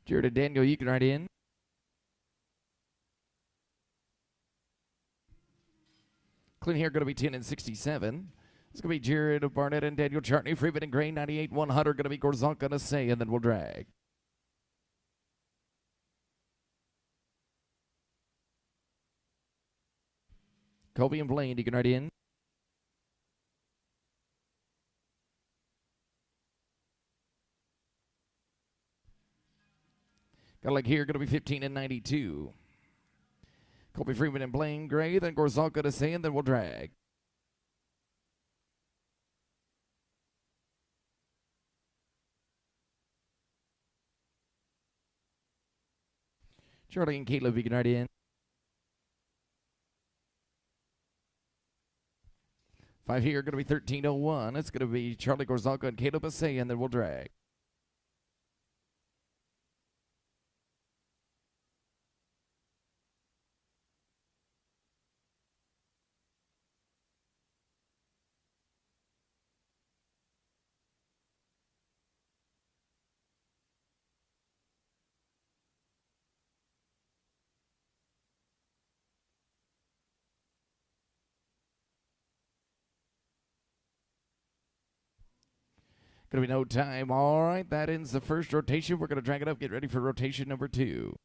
Jared and Daniel, you can ride in. Clean here, going to be 10 and 67. It's going to be Jared, Barnett, and Daniel Chartney. Freeman and Gray, 98, 100. Going to be Gorzalka and Assay, and then we'll drag. Colby and Blaine, you can ride in. Got a leg here, going to be 15 and 92. Colby Freeman and Blaine Gray, then Gorzalka to say, and then we'll drag. Charlie and Caleb, you can ride in. 5 here, going to be 13:01. It's going to be Charlie Gorzalka and Caleb Assay, and then we'll drag. Going to be no time. All right, that ends the first rotation. We're going to drag it up. Get ready for rotation number 2.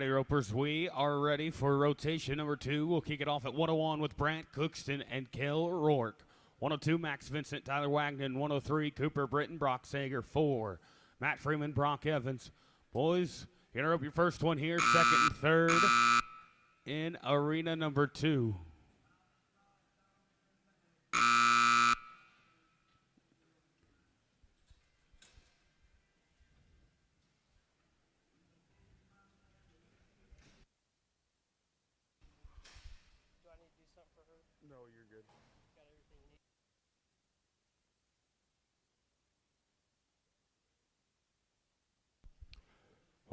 righty, ropers. We are ready for rotation number 2. We'll kick it off at 101 with Brant Cookston and Kel Rourke. 102, Max Vincent, Tyler Wagner. 103, Cooper Britton, Brock Sager. 4, Matt Freeman, Brock Evans. Boys, you're going to rope your first one here, second and third in arena number 2.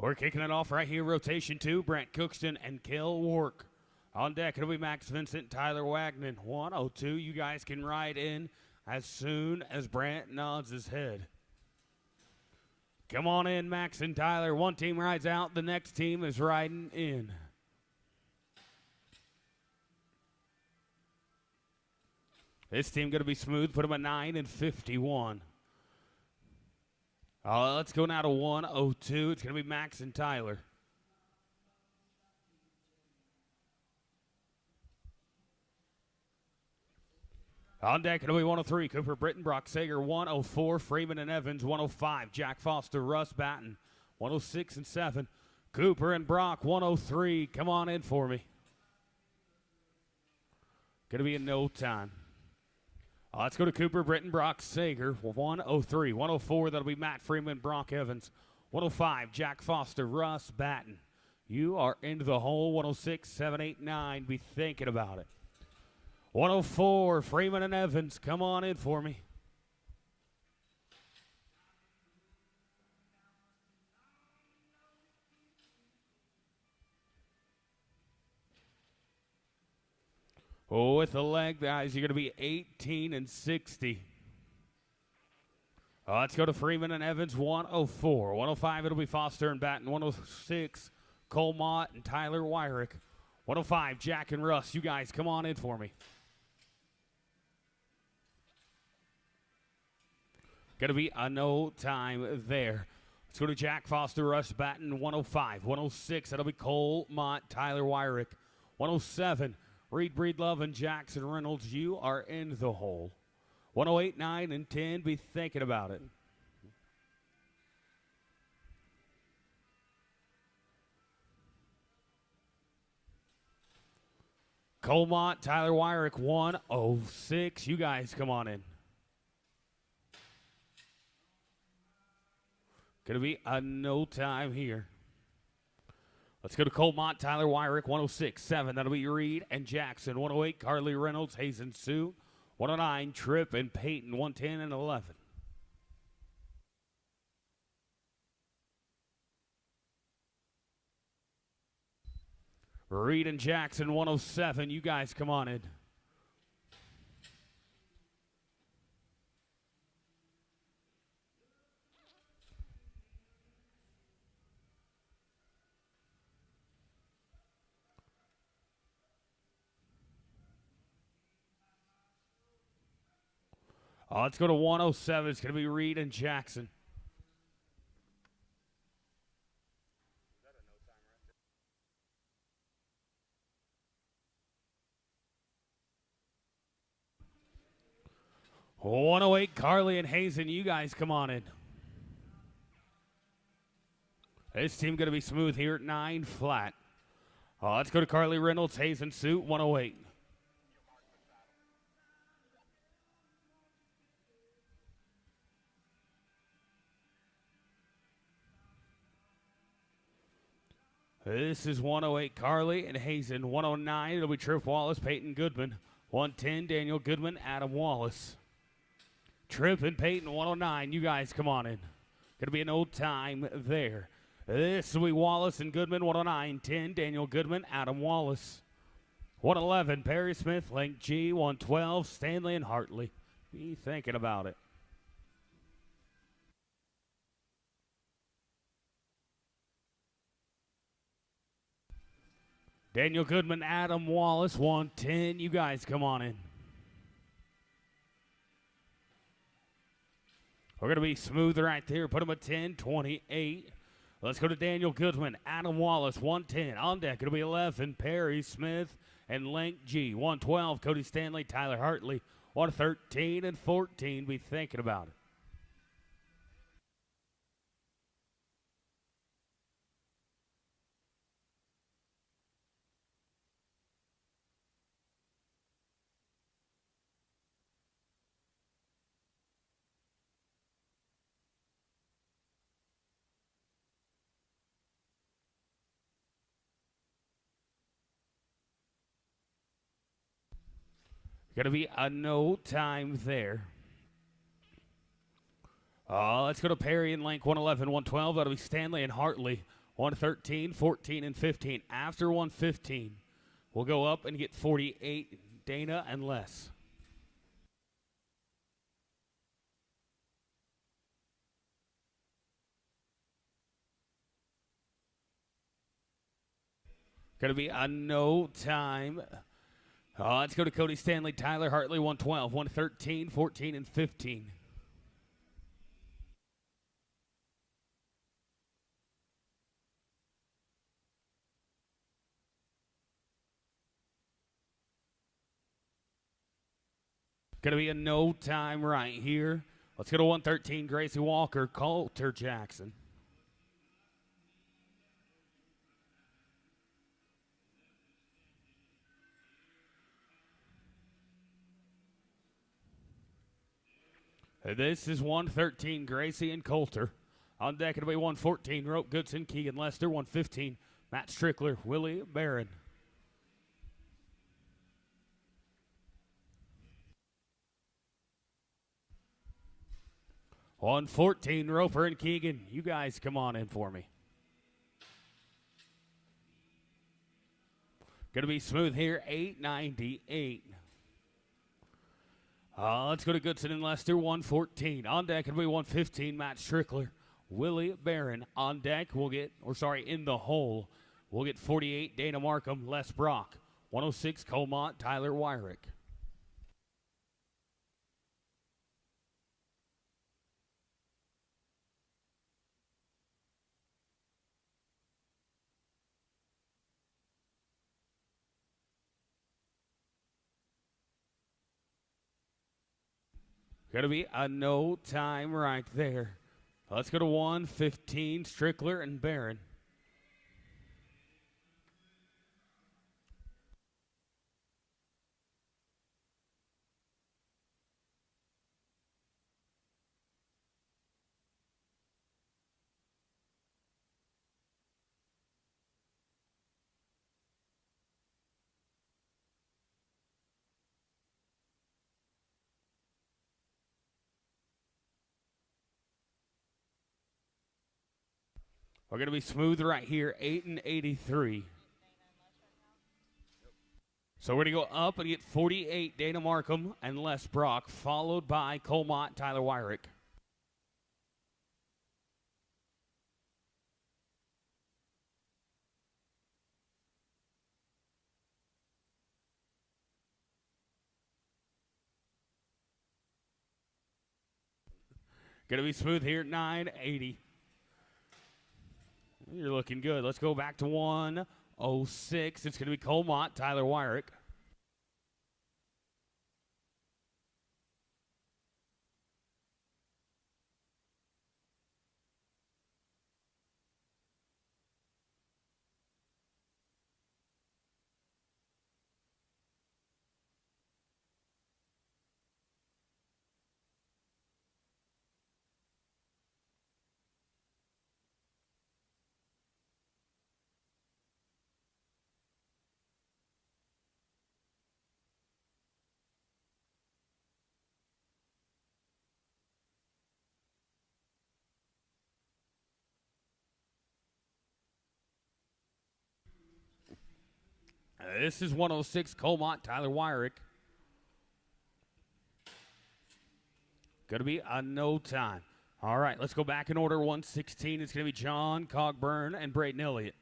We're kicking it off right here, rotation 2, Brant Cookston and Kel Rourke. On deck, it'll be Max Vincent, Tyler Wagner. 102, you guys can ride in as soon as Brant nods his head. Come on in, Max and Tyler. One team rides out, the next team is riding in. This team going to be smooth, put them at 9 and 51. Let's go now to 102. It's going to be Max and Tyler. On deck, it'll be 103, Cooper Britton, Brock Sager. 104, Freeman and Evans. 105, Jack Foster, Russ Batten. 106 and 7, Cooper and Brock. 103, come on in for me. Going to be in no time. Let's go to Cooper Britton, Brock Sager. 103. 104, that'll be Matt Freeman, Brock Evans. 105, Jack Foster, Russ Batten. You are into the hole. 106, 7, 8, 9. Be thinking about it. 104, Freeman and Evans. Come on in for me. Oh, with the leg, guys, you're going to be 18 and 60. Let's go to Freeman and Evans, 104. 105, it'll be Foster and Batten. 106, Cole Mott and Tyler Wyrick. 105, Jack and Russ. You guys, come on in for me. Going to be a no time there. Let's go to Jack Foster, Russ Batten, 105. 106, that'll be Cole Mott, Tyler Wyrick. 107, Reed Breedlove and Jackson Reynolds, you are in the hole. 108, 9, and 10, be thinking about it. Colmont, Tyler Wyrick, 106. You guys come on in. Going to be a no time here. Let's go to Colmont, Tyler Wyrick, 106, 7. That'll be Reed and Jackson. 108, Carly Reynolds, Hayes and Sue. 109, Tripp and Peyton, 110 and 11. Reed and Jackson, 107. You guys come on in. Let's go to 107. It's going to be Reed and Jackson. Is that a no time right there? 108, Carly and Hazen. You guys come on in. This team going to be smooth here at 9 flat. Let's go to Carly Reynolds, Hazen Suit, 108. This is 108, Carly and Hazen. 109, it'll be Tripp Wallace, Peyton Goodman. 110, Daniel Goodman, Adam Wallace. Tripp and Peyton, 109. You guys come on in. Going to be an old time there. This will be Wallace and Goodman, 109. 10, Daniel Goodman, Adam Wallace. 111, Perry Smith, Link G. 112, Stanley and Hartley. Be thinking about it. Daniel Goodman, Adam Wallace, 110. You guys come on in. We're going to be smooth right there. Put them at 10, 28. Let's go to Daniel Goodwin, Adam Wallace, 110. On deck, it'll be 11, Perry Smith and Link G. 112, Cody Stanley, Tyler Hartley. 113 and 14, be thinking about it. Going to be a no time there. Let's go to Perry and Link, 111, 112. That'll be Stanley and Hartley, 113, 14, and 15. After 115, we'll go up and get 48, Dana and Les. Going to be a no time. Let's go to Cody Stanley, Tyler Hartley, 112, 113, 14, and 15. Going to be a no time right here. Let's go to 113, Gracie Walker, Coulter Jackson. This is 113, Gracie and Coulter. On deck, it'll be 114, Rope Goodson, Keegan Lester. 115, Matt Strickler, Willie Barron. On 14, Roper and Keegan. You guys come on in for me. Going to be smooth here, 898. Let's go to Goodson and Lester, 114. On deck, it'll be 115, Matt Strickler, Willie Barron. On deck, in the hole, we'll get 48, Dana Markham, Les Brock. 106, Colmont, Tyler Wyrick. Going to be a no time right there. Let's go to 115, Strickler and Barron. We're going to be smooth right here, 883. So we're going to go up and get 48, Dana Markham and Les Brock, followed by Colmont, Tyler Wyrick. Going to be smooth here, 980. You're looking good. Let's go back to 106. It's going to be Colmont, Tyler Wyrick. This is 106, Colmont, Tyler Wyrick. Going to be a no time. All right, let's go back in order. 116, it's going to be John Cogburn and Braden Elliott.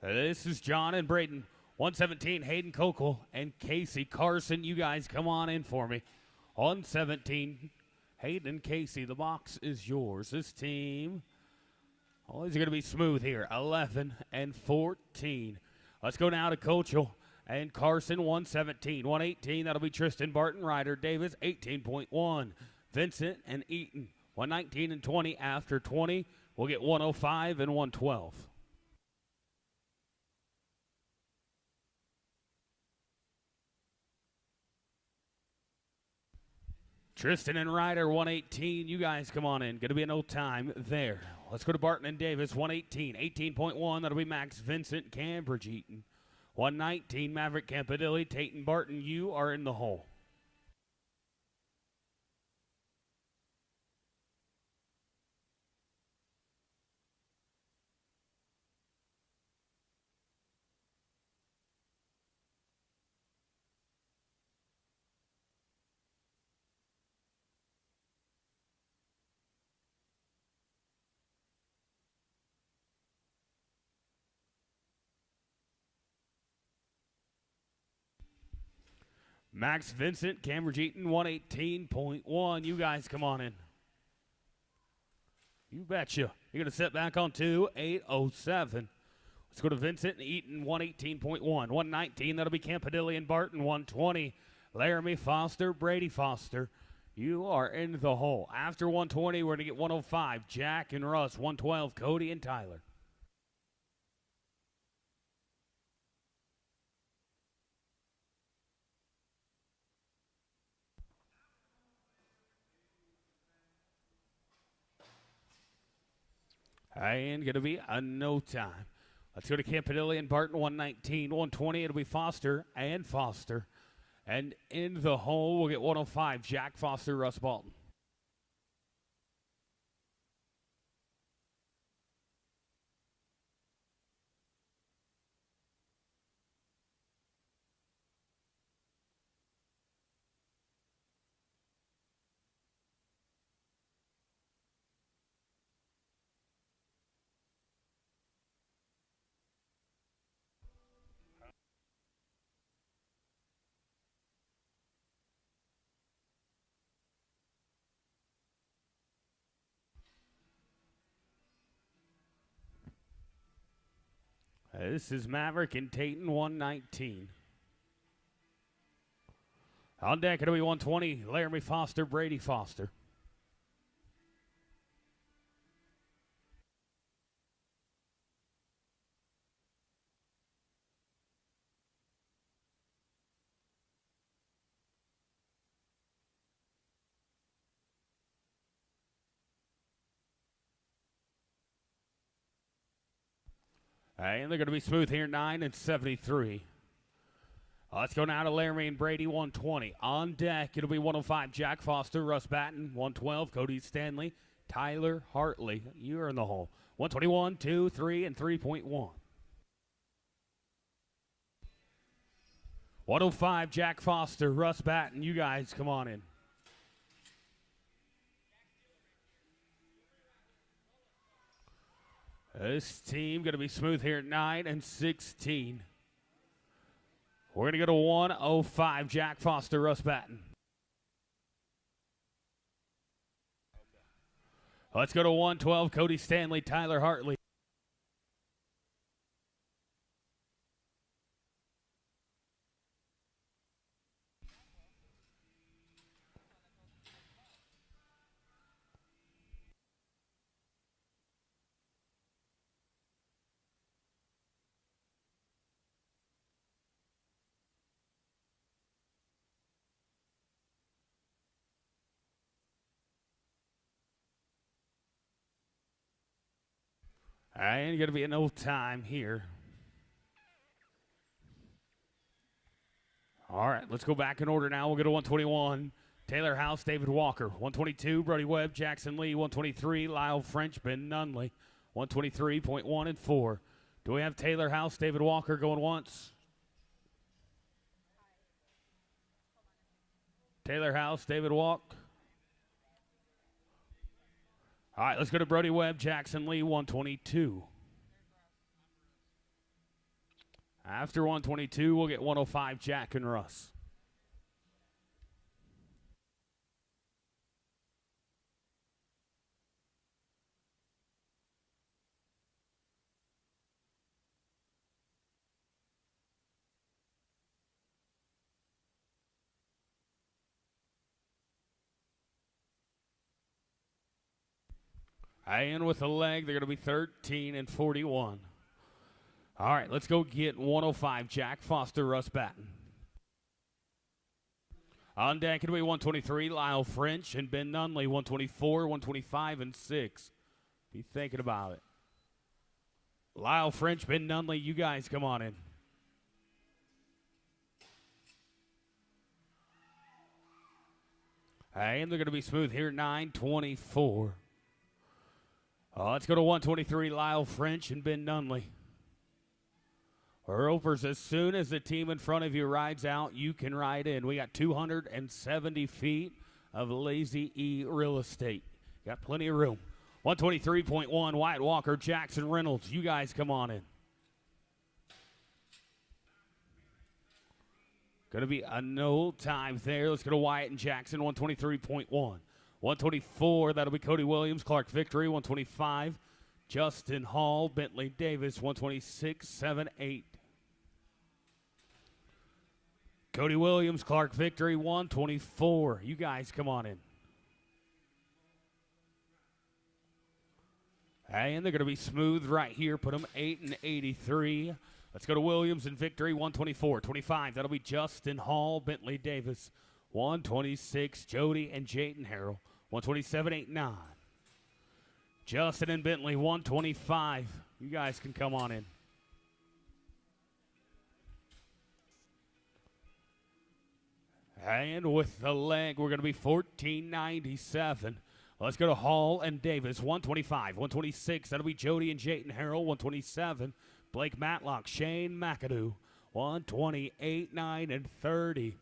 This is John and Braden. 117, Hayden Kokel and Casey Carson. You guys come on in for me. 117, Hayden and Casey, the box is yours. This team, these are going to be smooth here. 11 and 14. Let's go now to Kochel and Carson. 117, 118. That'll be Tristan Barton, Ryder Davis, 18.1. Vincent and Eaton, 119 and 20. After 20, we'll get 105 and 112. Tristan and Ryder, 118. You guys come on in. Going to be no time there. Let's go to Barton and Davis, 118. 18.1. That'll be Max Vincent, Cambridge Eaton. 119, Maverick Campadilli, Tayton Barton. You are in the hole. Max Vincent, Cambridge Eaton, 118.1. You guys come on in. You betcha. You're going to sit back on 807. Let's go to Vincent and Eaton, 118.1. 119, that'll be Campadilli and Barton, 120. Laramie Foster, Brady Foster. You are in the hole. After 120, we're going to get 105. Jack and Russ, 112. Cody and Tyler. And going to be a no time. Let's go to Campanelli and Barton, 119. 120, it'll be Foster and Foster. And in the hole, we'll get 105, Jack Foster, Russ Bolton. This is Maverick and Tayton, 119. On deck, it'll be 120, Laramie Foster, Brady Foster. And they're going to be smooth here, 9 and 73. Let's go now to Laramie and Brady, 120. On deck, it'll be 105, Jack Foster, Russ Batten, 112, Cody Stanley, Tyler Hartley. You're in the hole. 121, 2, 3, and 3.1. 105, Jack Foster, Russ Batten. You guys come on in. This team going to be smooth here at 9 and 16. We're going to go to 105, Jack Foster, Russ Batten. Let's go to 112, Cody Stanley, Tyler Hartley. And going to be an old time here. All right, let's go back in order now. We'll go to 121. Taylor House, David Walker. 122, Brody Webb, Jackson Lee. 123, Lyle French, Ben Nunley. 123.1 and 4. Do we have Taylor House, David Walker going once? Taylor House, David Walk. All right, let's go to Brody Webb, Jackson Lee, 122. After 122, we'll get 105, Jack and Russ. And with the leg, they're going to be 13 and 41. All right, let's go get 105, Jack Foster, Russ Batten. On deck, it'll be 123, Lyle French and Ben Nunley, 124, 125, and 6. Be thinking about it. Lyle French, Ben Nunley, you guys come on in. And they're going to be smooth here, 9:24. Let's go to 123, Lyle French and Ben Nunley. Ropers, as soon as the team in front of you rides out, you can ride in. We got 270 feet of Lazy E real estate. Got plenty of room. 123.1, Wyatt Walker, Jackson Reynolds. You guys come on in. Going to be a no time there. Let's go to Wyatt and Jackson, 123.1. 124, that'll be Cody Williams, Clark Victory, 125. Justin Hall, Bentley Davis, 126, 7, 8. Cody Williams, Clark Victory, 124. You guys come on in. And they're going to be smooth right here. Put them 8 and 83. Let's go to Williams and Victory, 124. 25, that'll be Justin Hall, Bentley Davis. 126, Jody and Jayden Harrell. 127, 8, 9. Justin and Bentley, 125. You guys can come on in. And with the leg, we're going to be 1497. Let's go to Hall and Davis, 125. 126, that'll be Jody and Jayden Harrell. 127, Blake Matlock, Shane McAdoo. 128, 9, and 30.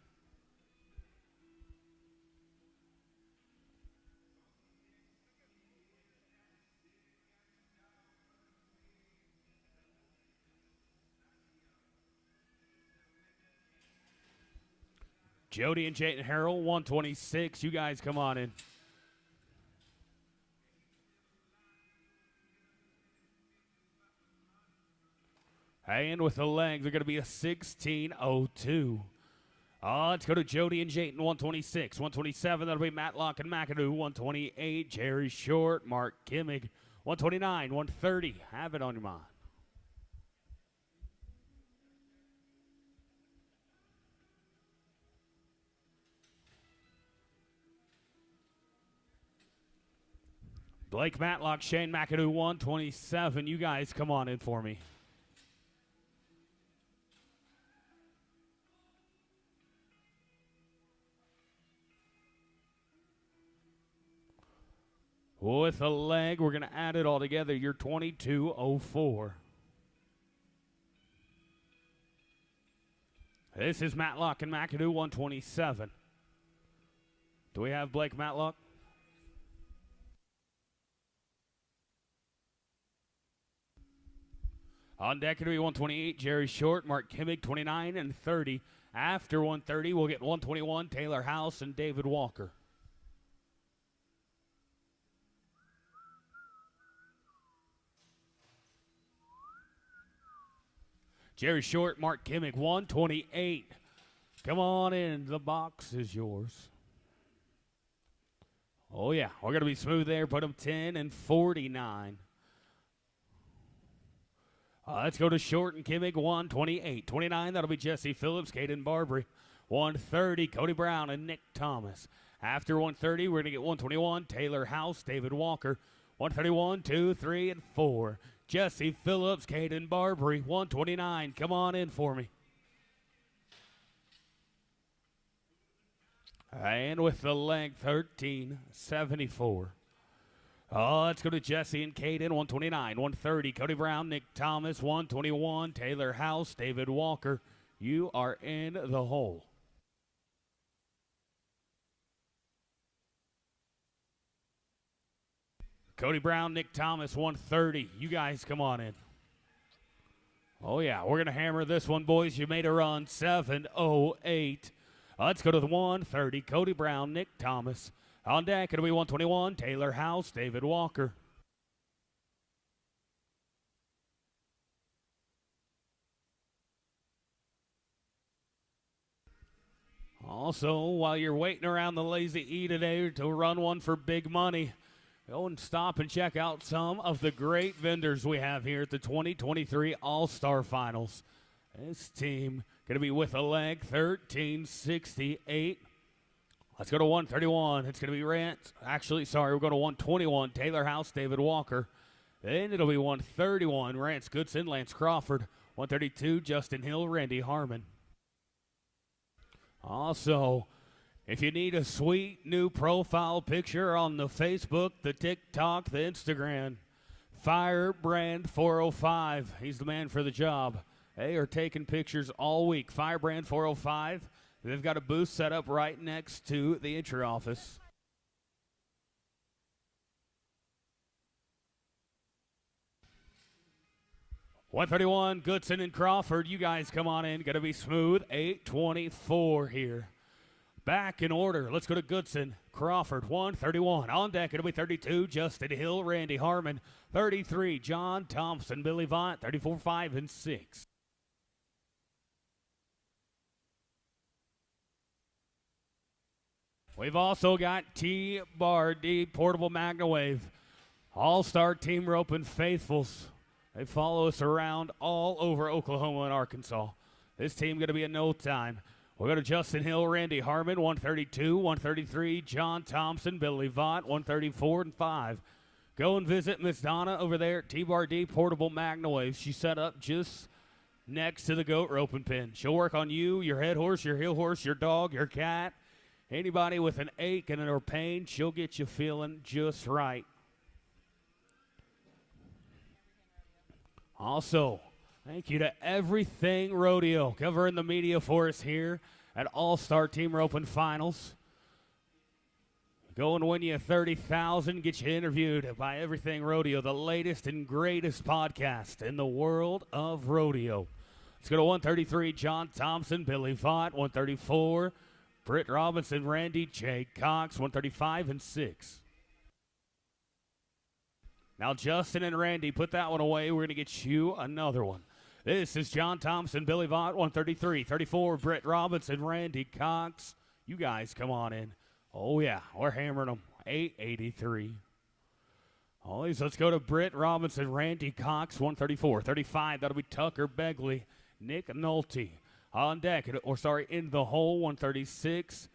Jody and Jayden Harrell, 126. You guys come on in. And with the leg, they're going to be a 16:02. Let's go to Jody and Jayden, 126. 127, that'll be Matlock and McAdoo. 128, Jerry Short, Mark Kimmig. 129, 130. Have it on your mind. Blake Matlock, Shane McAdoo, 127. You guys come on in for me. With a leg, we're going to add it all together. You're 22:04. This is Matlock and McAdoo, 127. Do we have Blake Matlock? On deck, it'll be 128, Jerry Short, Mark Kimmig, 29 and 30. After 130, we'll get 121, Taylor House and David Walker. Jerry Short, Mark Kimmig, 128. Come on in. The box is yours. Oh, yeah. We're going to be smooth there. Put them 10 and 49. Let's go to Short and Kimmig, 128. 29, that'll be Jesse Phillips, Caden Barbary. 130, Cody Brown and Nick Thomas. After 130, we're going to get 121, Taylor House, David Walker. 131, 2, 3, and 4. Jesse Phillips, Caden Barbary, 129. Come on in for me. And with the leg, 1374. Let's go to Jesse and Caden, 129. 130, Cody Brown, Nick Thomas. 121, Taylor House, David Walker. You are in the hole. Cody Brown, Nick Thomas, 130. You guys come on in. Oh, yeah, we're going to hammer this one, boys. You made a run, 7:08. Let's go to the 130. Cody Brown, Nick Thomas. On deck, it'll be 121. Taylor House, David Walker. Also, while you're waiting around the Lazy E today to run one for big money, go and stop and check out some of the great vendors we have here at the 2023 All-Star Finals. This team going to be with a leg, 1368. Let's go to 131. It's going to be we're going to 121. Taylor House, David Walker. Then it'll be 131. Rance Goodson, Lance Crawford. 132, Justin Hill, Randy Harmon. Also, if you need a sweet new profile picture on the Facebook, the TikTok, the Instagram, Firebrand 405. He's the man for the job. They are taking pictures all week. Firebrand 405. They've got a booth set up right next to the entry office. $131, Goodson and Crawford. You guys come on in. Going to be smooth. 8:24 here. Back in order. Let's go to Goodson. Crawford, 131. On deck, it'll be 32. Justin Hill, Randy Harmon. 33, John Thompson, Billy Vaught. 34, 5, and 6. We've also got T-Bar D, Portable Magnawave. All-Star Team Rope and Faithfuls. They follow us around all over Oklahoma and Arkansas. This team going to be in no time. We'll go to Justin Hill, Randy Harmon, 132, 133, John Thompson, Billy Vaught, 134 and 5. Go and visit Miss Donna over there at T-Bar D Portable Magnawave. She's set up just next to the goat roping pin. She'll work on you, your head horse, your heel horse, your dog, your cat. Anybody with an ache and or pain, she'll get you feeling just right. Also, thank you to Everything Rodeo covering the media for us here at All-Star Team Roping Finals. Go and win you $30,000, get you interviewed by Everything Rodeo, the latest and greatest podcast in the world of rodeo. Let's go to 133, John Thompson, Billy Vaught, 134, Britt Robinson, Randy J. Cox, 135 and 6. Now, Justin and Randy, put that one away. We're going to get you another one. This is John Thompson, Billy Vaught, 133, 34, Britt Robinson, Randy Cox. You guys come on in. Oh, yeah, we're hammering them. 883. Always, let's go to Britt Robinson, Randy Cox, 134, 35. That'll be Tucker Begley, Nick Nolte. On deck, in the hole, 136.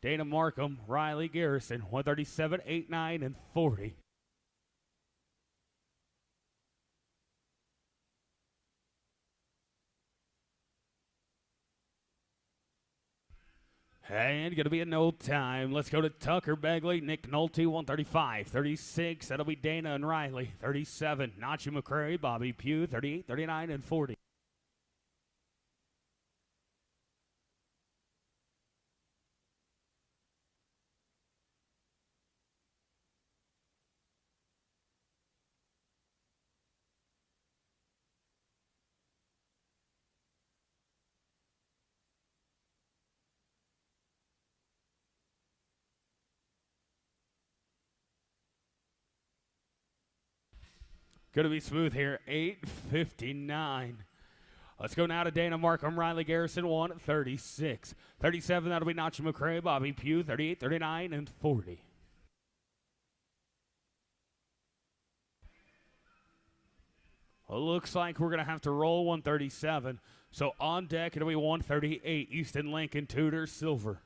Dana Markham, Riley Garrison, 137, 8, 9, and 40. And going to be in no time. Let's go to Tucker Begley, Nick Nolte, 135, 36. That'll be Dana and Riley, 37. Nachi McCrary, Bobby Pugh, 38, 39, and 40. Going to be smooth here, 8:59. Let's go now to Dana Markham, Riley Garrison, 136. 37, that'll be Nachi McCray, Bobby Pugh, 38, 39, and 40. Well, looks like we're going to have to roll 137. So on deck, it'll be 138, Easton Lincoln, Tudor, Silver.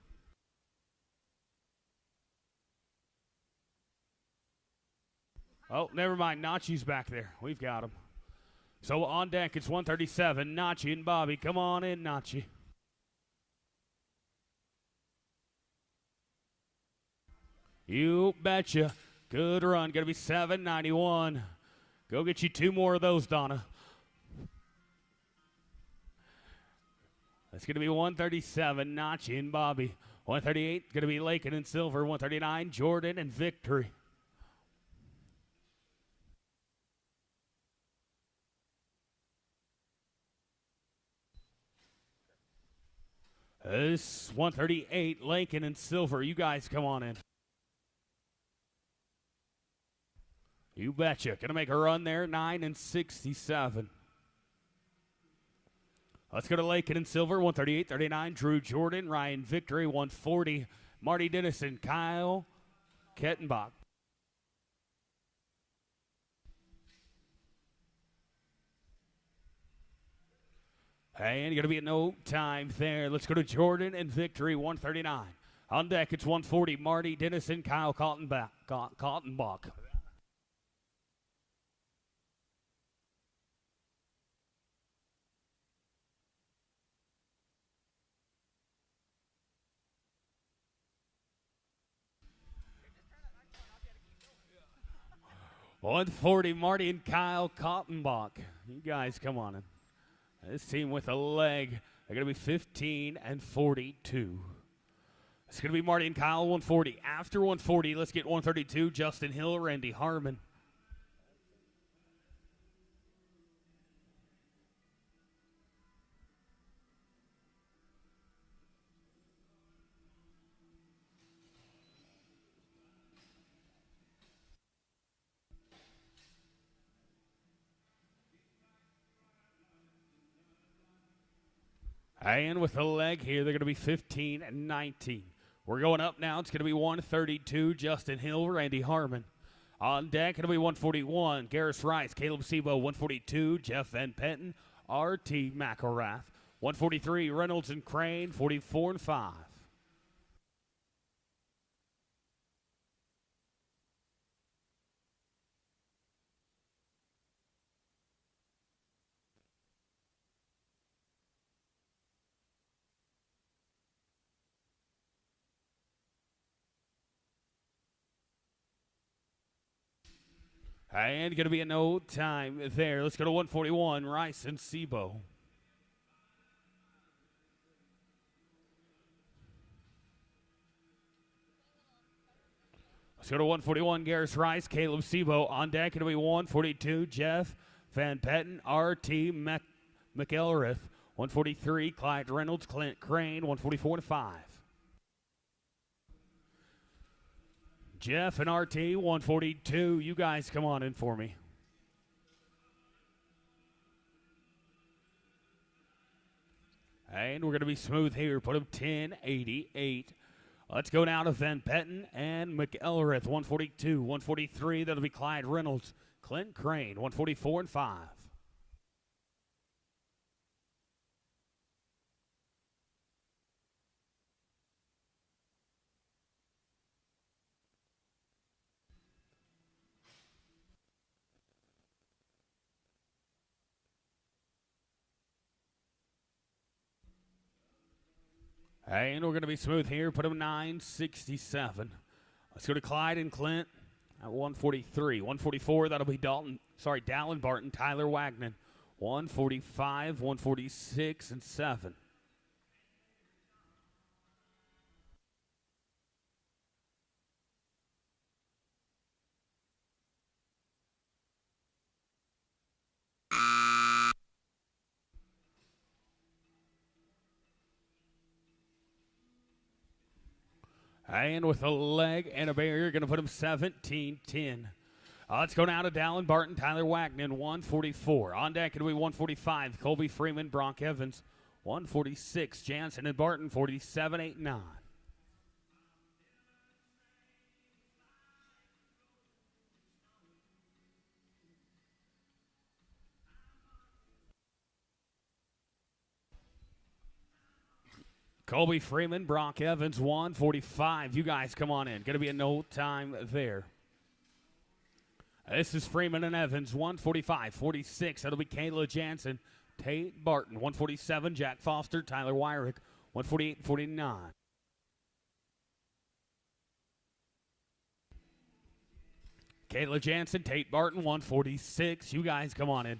Oh, never mind. Nachi's back there. We've got him. So on deck, it's 137. Nachi and Bobby. Come on in, Nachi. You betcha. Good run. Going to be 791. Go get you two more of those, Donna. That's going to be 137. Nachi and Bobby. 138. Going to be Lakin and Silver. 139. Jordan and Victory. This 138, Lincoln and Silver. You guys come on in. You betcha. Going to make a run there, 9 and 67. Let's go to Lincoln and Silver, 138-39. Drew Jordan, Ryan Victory, 140. Marty Dennison, Kyle Kettenbach. And going to be a no time there. Let's go to Jordan and Victory, 139. On deck, it's 140. Marty Dennison, Kyle Cottonbach. Cottonbach. $140, Marty and Kyle Cottonbach. You guys come on in. This team with a leg, they're going to be 15 and 42. It's going to be Marty and Kyle, 140. After 140, let's get 132, Justin Hill, Randy Harmon. And with the leg here, they're going to be 15 and 19. We're going up now. It's going to be 132, Justin Hill, Randy Harmon. On deck, it'll be 141, Garris Rice, Caleb Sebo, 142, Jeff Van Petten, R.T. McElrath, 143, Reynolds and Crane, 44 and 5. And going to be a no time there. Let's go to 141, Rice and Sebo. Let's go to 141, Garris Rice, Caleb Sebo. On deck, it'll be 142, Jeff Van Petten, R.T. McElrath. 143, Clyde Reynolds, Clint Crane, 144 and 5. Jeff and RT, 142. You guys come on in for me. And we're going to be smooth here. Put him 10-88. Let's go now to Van Petten and McElrath, 142. 143, that'll be Clyde Reynolds. Clint Crane, 144 and 5. And we're going to be smooth here. Put him 967. Let's go to Clyde and Clint at 143. 144, that'll be Dallin Barton, Tyler Wagner. 145, 146, and 7. And with a leg and a barrier, going to put him 17-10. Let's go now to Dallin Barton, Tyler Wagner, 144. On deck, it'll be 145, Colby Freeman, Brock Evans, 146, Jansen and Barton, 47, 8, 9. Colby Freeman, Brock Evans, 145. You guys come on in. Going to be a no time there. This is Freeman and Evans, 145, 46. That'll be Kayla Jansen, Tate Barton, 147. Jack Foster, Tyler Wyrick, 148, 49. Kayla Jansen, Tate Barton, 146. You guys come on in.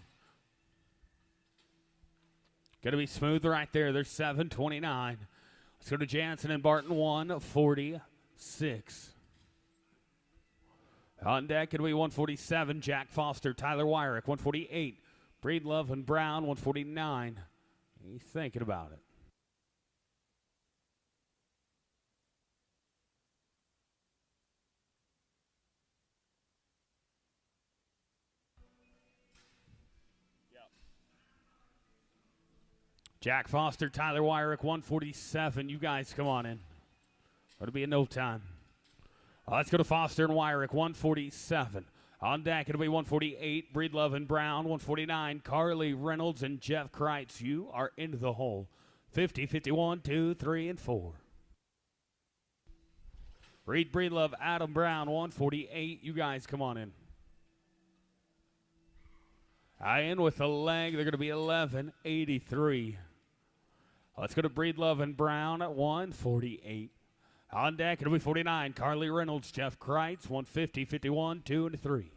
Going to be smooth right there. There's 729. Let's go to Jansen and Barton, 146. On deck, it'll be 147, Jack Foster, Tyler Wyrick, 148. Breedlove and Brown, 149. He's thinking about it. Jack Foster, Tyler Wyrick, 147. You guys come on in. It'll be in no time. Let's go to Foster and Wyrick, 147. On deck, it'll be 148. Breedlove and Brown, 149. Carly Reynolds and Jeff Kreitz, you are into the hole. 50, 51, 2, 3, and 4. Reed Breedlove, Adam Brown, 148. You guys come on in. In with the leg, they're going to be 11.83. Let's go to Breedlove and Brown at 148. On deck, it'll be 49. Carly Reynolds, Jeff Kreitz, 150, 51, 2, and 3.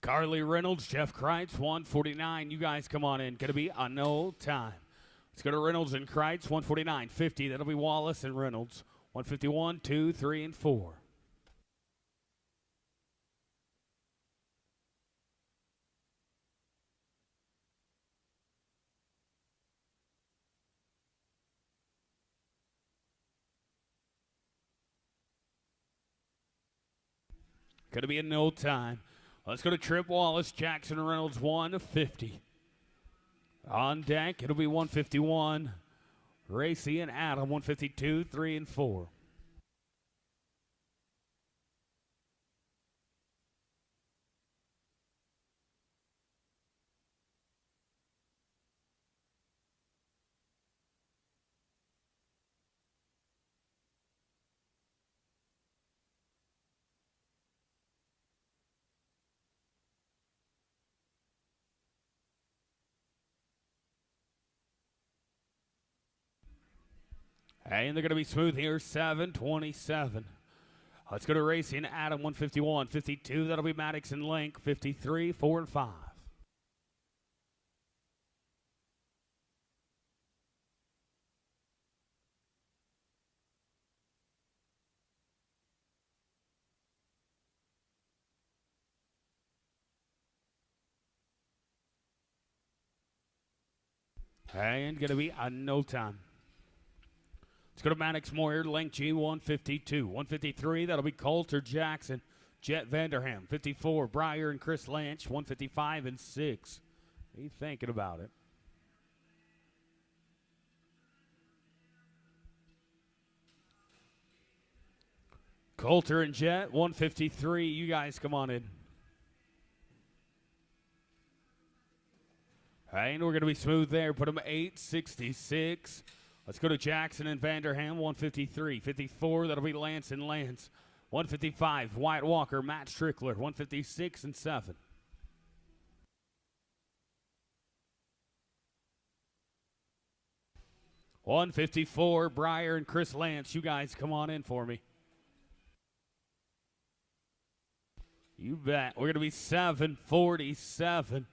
Carly Reynolds, Jeff Kreitz, 149. You guys come on in. Going to be a no time. Let's go to Reynolds and Kreitz, 149. 50, that'll be Wallace and Reynolds. 151, 2, 3, and 4. Going to be in no time. Let's go to Trip Wallace, Jackson Reynolds, 150. On deck, it'll be 151. Racy and Adam, 152, 3, and 4. And they're going to be smooth here, 7:27. Let's go to Racy and Adam, 151. 52, that'll be Maddox and Link. 53, 4, and 5. And going to be a no time. Let's go to Maddox Moyer, Link G, 152. 153, that'll be Coulter Jackson, Jet Vanderham. 54, Breyer and Chris Lynch, 155 and 6. Are you thinking about it? Coulter and Jet, 153. You guys come on in. And we're going to be smooth there. Put them 866. Let's go to Jackson and Vanderham, 153. 54, that'll be Lance and Lance. 155, Wyatt Walker, Matt Strickler, 156 and 7. $154, Breyer and Chris Lance. You guys come on in for me. You bet. We're going to be 747.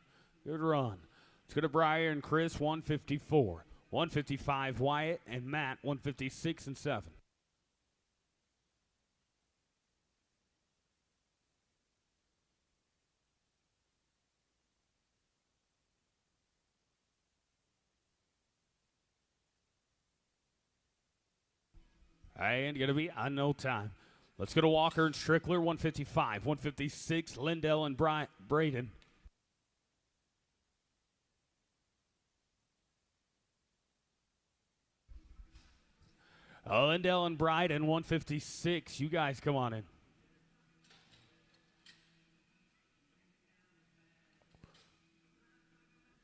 Good run. Let's go to Breyer and Chris, 154. 155, Wyatt and Matt, 156 and 7. And going to be on no time. Let's go to Walker and Strickler, 155. 156, Lindell and Braden. Lindell and Bryden, 156. You guys come on in.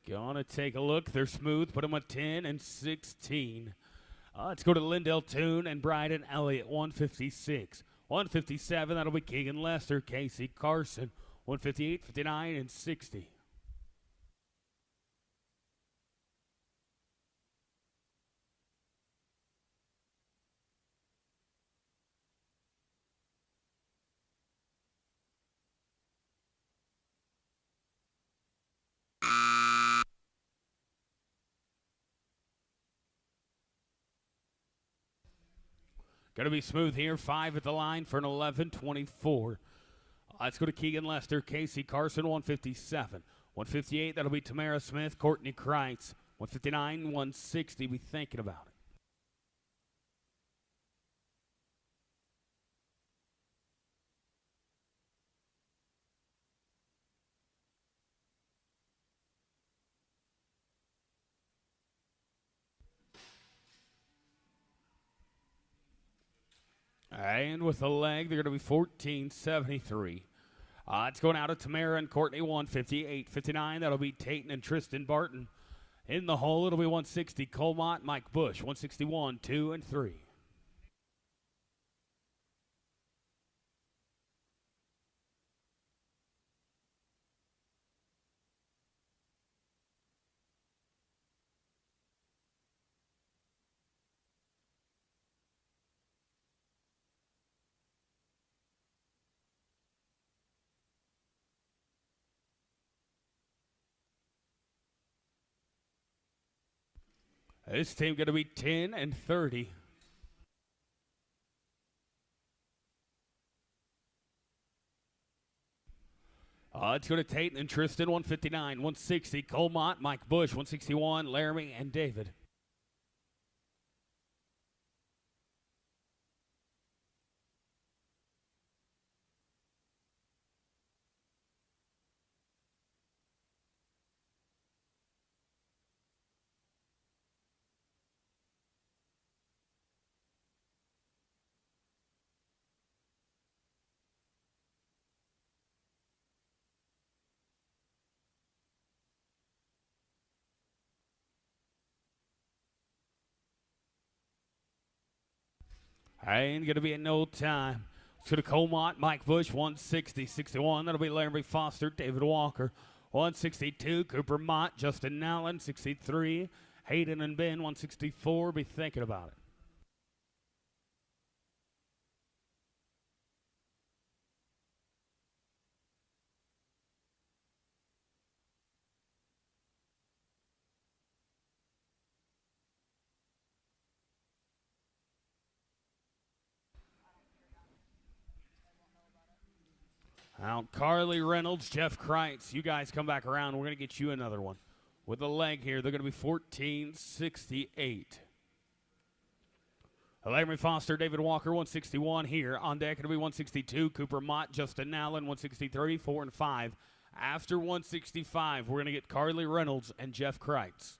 Gonna take a look. They're smooth. Put them at 10 and 16. Let's go to Lindell Toon and Bryden Elliott, 156. 157, that'll be Keegan Lester, Casey Carson, 158, 59, and 60. Going to be smooth here. 5 at the line for an 11:24. Let's go to Keegan Lester, Casey Carson, 157. 158, that'll be Tamara Smith, Courtney Kreitz. 159, 160. Be thinking about it. And with the leg, they're going to be 1473. It's going out to Tamara and Courtney, 158, 59. That'll be Tayton and Tristan Barton. In the hole, it'll be 160. Colmont, Mike Bush, 161, 2 and 3. This team going to be 10 and 30. It's going to Tayton and Tristan, 159, 160. Colmont, Mike Bush, 161. Laramie and David. Ain't going to be in no time. It's going to Colmont, Mike Bush, 160, 61. That'll be Laramie Foster, David Walker, 162. Cooper Mott, Justin Nowlin, 63. Hayden and Ben, 164. Be thinking about it. Out Carly Reynolds, Jeff Kreitz. You guys come back around. We're going to get you another one. With the leg here, they're going to be 1468. Laramie Foster, David Walker, 161 here. On deck, it'll be 162. Cooper Mott, Justin Nowlin, 163, 4 and 5. After 165, we're going to get Carly Reynolds and Jeff Kreitz.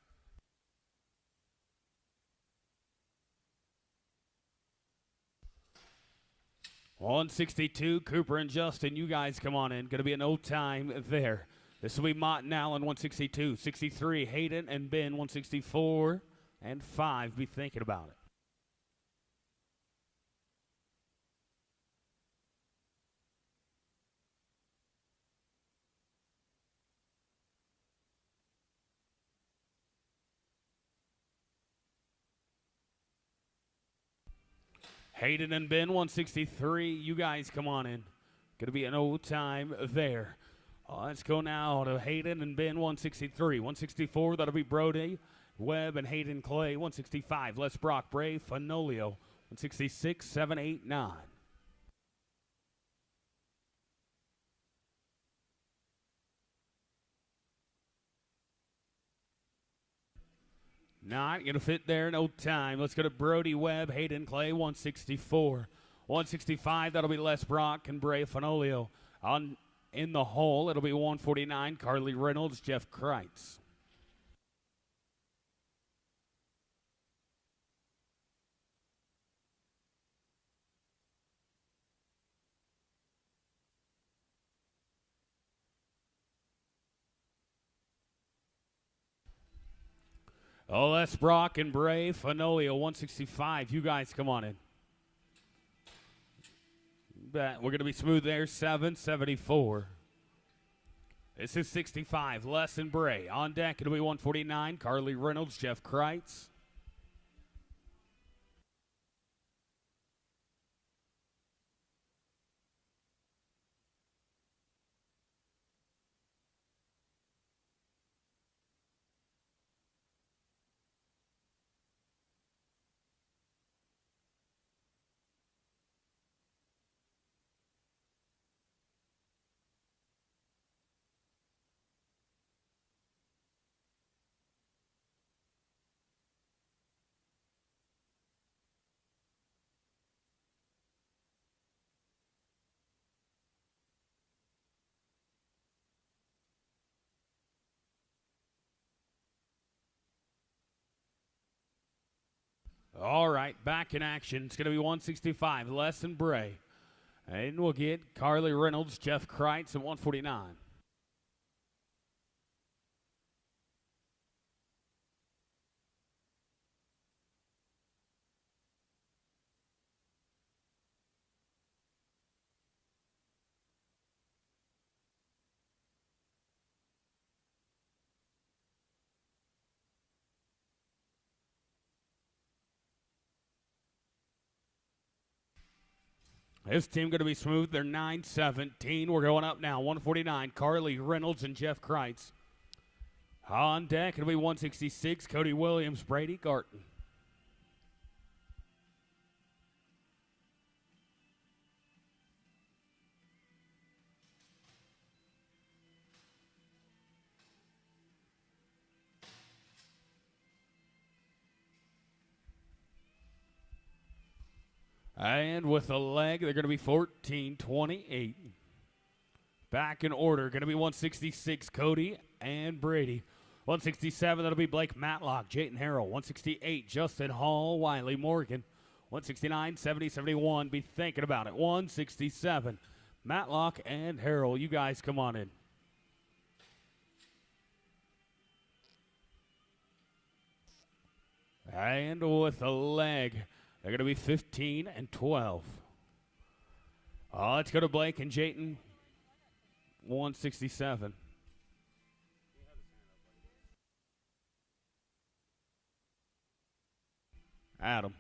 $162, Cooper and Justin, you guys come on in. Going to be an old time there. This will be Mott and Allen, 162. 63, Hayden and Ben, 164 and 5. Be thinking about it. Hayden and Ben, 163. You guys come on in. Going to be an old time there. Let's go now to Hayden and Ben, 163. 164, that'll be Brody, Webb, and Hayden Clay. 165, Les Brock, Bray, Fanolio. 166, 7, 8, 9. Not going to fit there, no time. Let's go to Brody, Webb, Hayden Clay, 164. 165, that'll be Les Brock and Bray Fanolio. In the hole, it'll be 149, Carly Reynolds, Jeff Kreitz. Les Brock and Bray Fanolio, 165. You guys come on in. We're going to be smooth there, 774. This is 65, Les and Bray. On deck, it'll be 149, Carly Reynolds, Jeff Kreitz. All right, back in action. It's going to be 165, Lesson Bray. And we'll get Carly Reynolds, Jeff Kreitz at 149. This team going to be smooth. They're 9-17. We're going up now. 149, Carly Reynolds and Jeff Kreitz. On deck, it'll be 166, Cody Williams, Brady Garton. And with a leg, they're going to be 14-28. Back in order, going to be 166, Cody and Brady. 167, that'll be Blake Matlock, Jayton Harrell. 168, Justin Hall, Wiley Morgan. 169, 70, 71, be thinking about it. 167, Matlock and Harrell. You guys come on in. And with a leg, they're going to be 15-12. Let's go to Blake and Jayton. 167. Adam.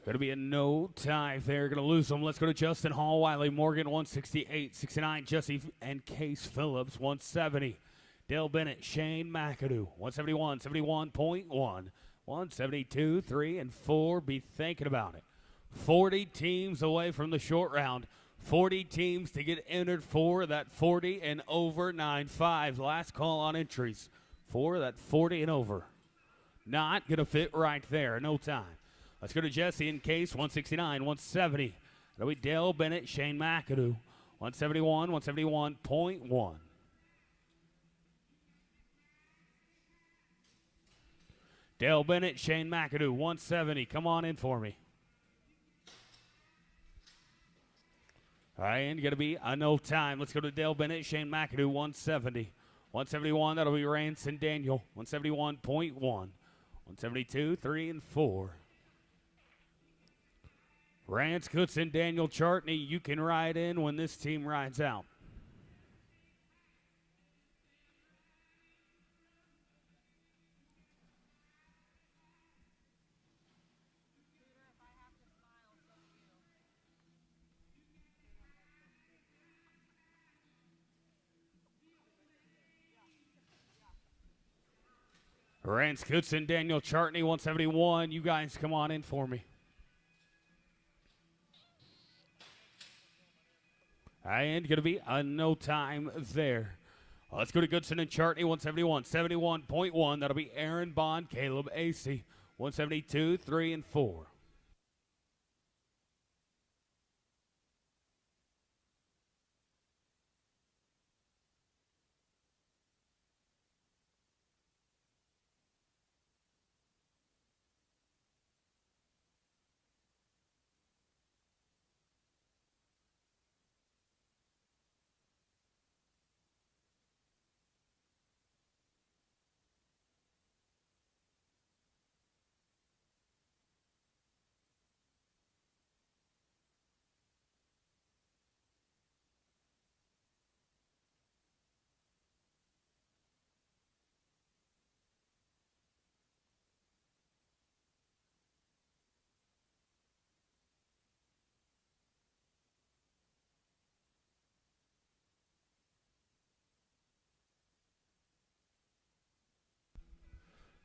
Going to be a no tie there. Going to lose them. Let's go to Justin Hall, Wiley Morgan, 168, 69, Jesse and Case Phillips, 170. Dale Bennett, Shane McAdoo, 171, 71.1, 172, 3, and 4. Be thinking about it. 40 teams away from the short round. 40 teams to get entered for that 40 and over 9-5. Last call on entries for that 40 and over. Not going to fit right there. No time. Let's go to Jesse and Case, 169, 170. That'll be Dale Bennett, Shane McAdoo, 171, 171.1. Dale Bennett, Shane McAdoo, 170. Come on in for me. All right, and going to be a no time. Let's go to Dale Bennett, Shane McAdoo, 170. 171, that'll be Ranson Daniel, 171.1. 172, 3, and 4. Rance Goodson, Daniel Chartney, you can ride in when this team rides out. Rance Goodson, Daniel Chartney, 171. You guys come on in for me. And going to be a no time there. Let's go to Goodson and Chartney, 171, 71.1. That'll be Aaron Bond, Caleb Acey, 172, 3, and 4.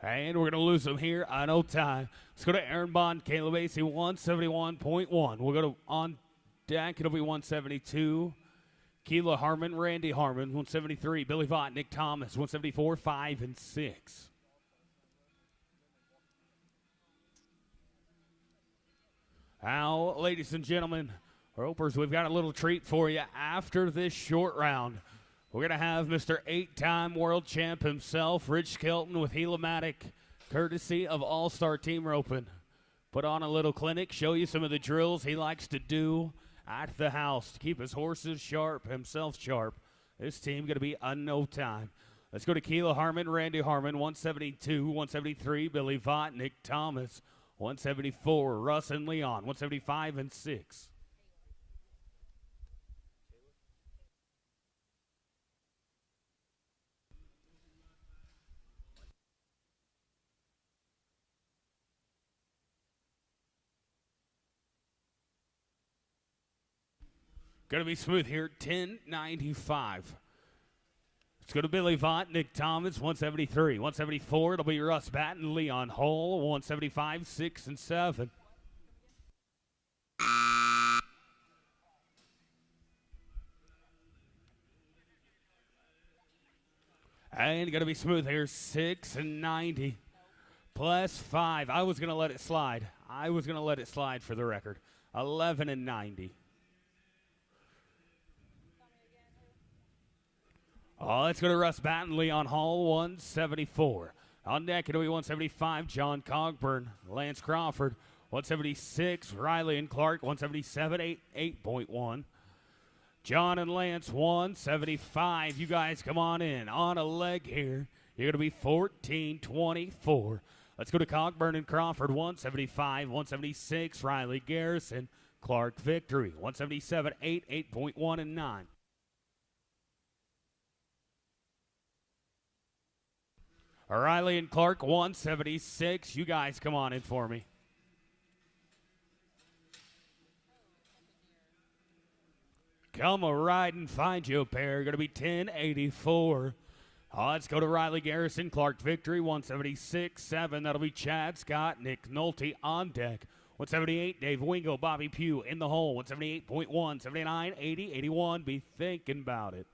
And we're going to lose them here on no time. Let's go to Aaron Bond, Caleb Acey, 171.1. We'll go to on deck. It'll be 172. Keela Harmon, Randy Harmon, 173. Billy Vaught, Nick Thomas, 174, 5, and 6. Now, ladies and gentlemen, ropers, we've got a little treat for you after this short round. We're going to have Mr. 8-time world champ himself, Rich Skelton, with Heliomatic, courtesy of All-Star Team Roping. Put on a little clinic, show you some of the drills he likes to do at the house to keep his horses sharp, himself sharp. This team going to be on no time. Let's go to Keela Harmon, Randy Harmon, 172, 173, Billy Vaught, Nick Thomas, 174, Russ and Leon, 175 and 6. Going to be smooth here, 1095. Let's go to Billy Vaught, Nick Thomas, 173. 174, it'll be Russ Batten, Leon Hull, 175, 6 and 7. And going to be smooth here, 6 and 90. Plus 5. I was going to let it slide. I was going to let it slide for the record. 11 and 90. Oh, let's go to Russ Batten, Leon Hall, 174. On deck, it'll be 175, John Cogburn, Lance Crawford, 176, Riley and Clark, 177, 8.1. John and Lance, 175. You guys come on in. On a leg here, you're going to be 14-24. Let's go to Cogburn and Crawford, 175, 176, Riley Garrison, Clark Victory, 177, 8.1 and 9. Riley and Clark, 176. You guys come on in for me. Come a ride and find you a pair. Going to be 1084. Let's go to Riley Garrison, Clark Victory, 176, 7. That'll be Chad Scott, Nick Nolte on deck. 178, Dave Wingo, Bobby Pugh in the hole. 178.1, 79, 80, 81. Be thinking about it.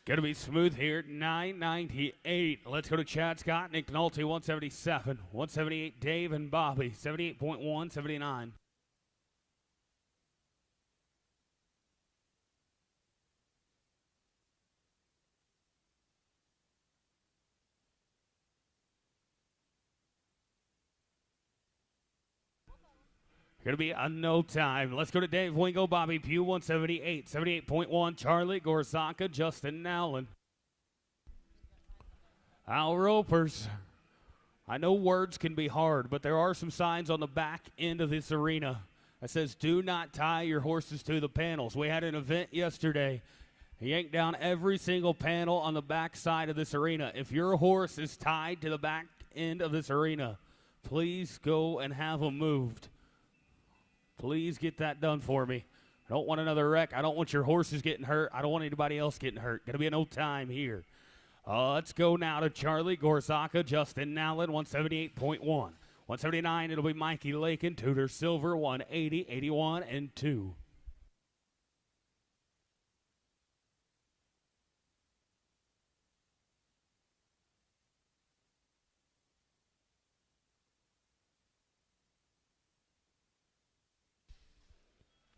Going to be smooth here, 998. Let's go to Chad Scott, Nick Nolte, 177. 178, Dave and Bobby, 78.1, 79. Going to be a no time. Let's go to Dave Wingo, Bobby Pugh, 178. 78.1, Charlie Gorzaka, Justin Nowlin. Al Ropers. I know words can be hard, but there are some signs on the back end of this arena that says, do not tie your horses to the panels. We had an event yesterday. He yanked down every single panel on the back side of this arena. If your horse is tied to the back end of this arena, please go and have them moved. Please get that done for me. I don't want another wreck. I don't want your horses getting hurt. I don't want anybody else getting hurt. Going to be no time here. Let's go now to Charlie Gorzaka, Justin Nowlin, 178.1. 179, it'll be Mikey Lakin, Tudor Silver, 180, 81, and 2.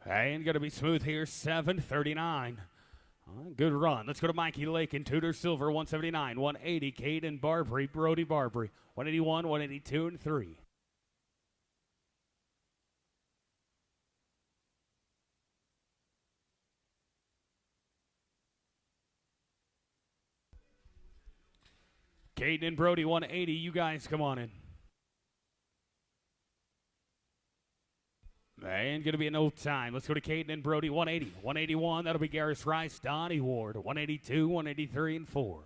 And going to be smooth here, 739. Good run. Let's go to Mikey Lake and Tudor Silver, 179, 180, Caden Barbary, Brody Barbary, 181, 182, and 3. Caden and Brody, 180. You guys come on in. And going to be a no time. Let's go to Caden and Brody, 180. 181, that'll be Garris Rice, Donnie Ward, 182, 183, and 4.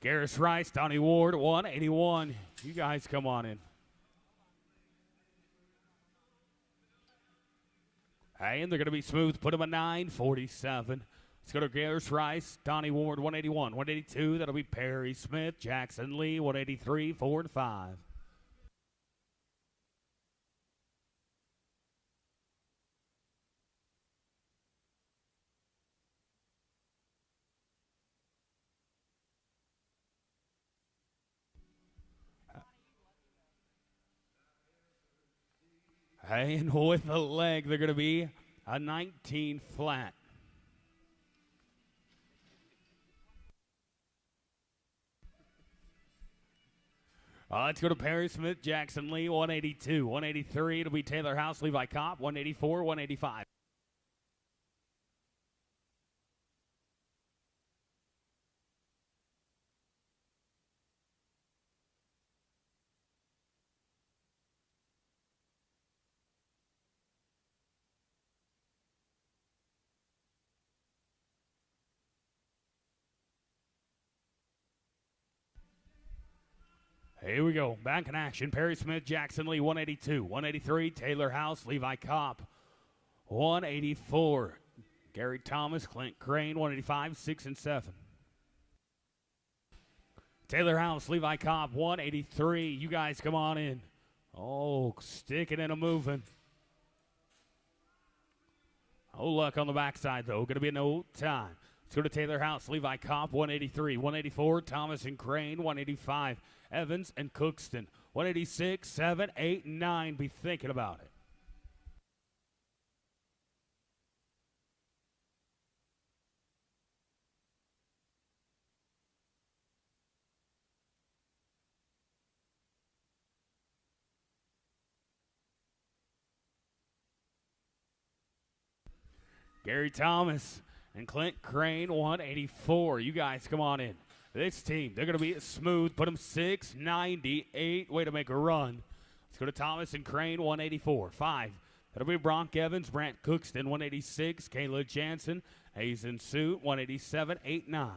Garris Rice, Donnie Ward, 181. You guys come on in. And they're going to be smooth. Put them at 9:47. Let's go to Garris Rice, Donnie Ward, 181. 182, that'll be Perry Smith, Jackson Lee, 183, 4 and 5. And with the leg, they're going to be a 19 flat. Let's go to Perry Smith, Jackson Lee, 182. 183, it'll be Taylor House, Levi Kopp, 184, 185. Here we go. Back in action. Perry Smith, Jackson Lee, 182. 183, Taylor House, Levi Kopp, 184. Gary Thomas, Clint Crane, 185, 6 and 7. Taylor House, Levi Kopp, 183. You guys come on in. Oh, sticking and a moving. No luck on the backside, though. Going to be no time. Let's go to Taylor House, Levi Kopp, 183. 184, Thomas and Crane, 185. Evans and Cookston, 186, 7, 8, and 9. Be thinking about it. Gary Thomas and Clint Crane, 184. You guys come on in. This team, they're going to be smooth. Put them 698. Way to make a run. Let's go to Thomas and Crane, 184. 5. That'll be Bronk Evans, Brant Cookston, 186. Kayla Jansen, Hazen Suit, 187, 8, 9.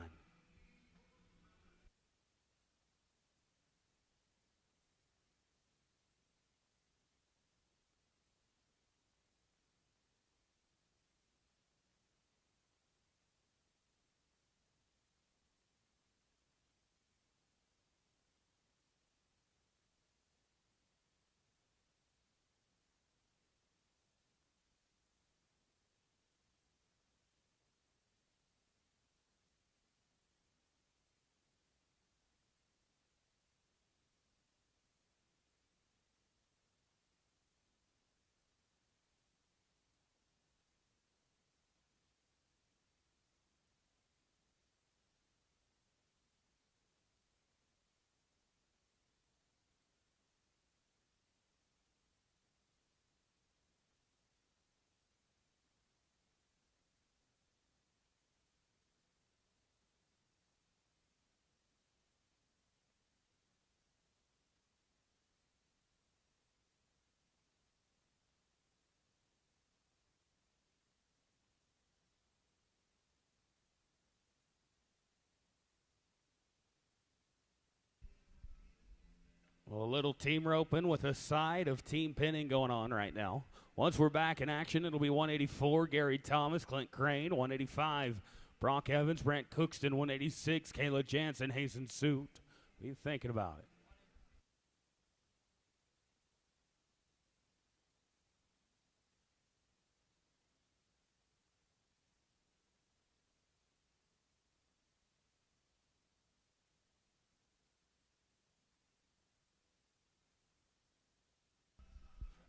Well, a little team roping with a side of team pinning going on right now. Once we're back in action, it'll be 184, Gary Thomas, Clint Crane, 185, Brock Evans, Brent Cookston, 186, Kayla Jansen, Hazen Suit. What are you thinking about it?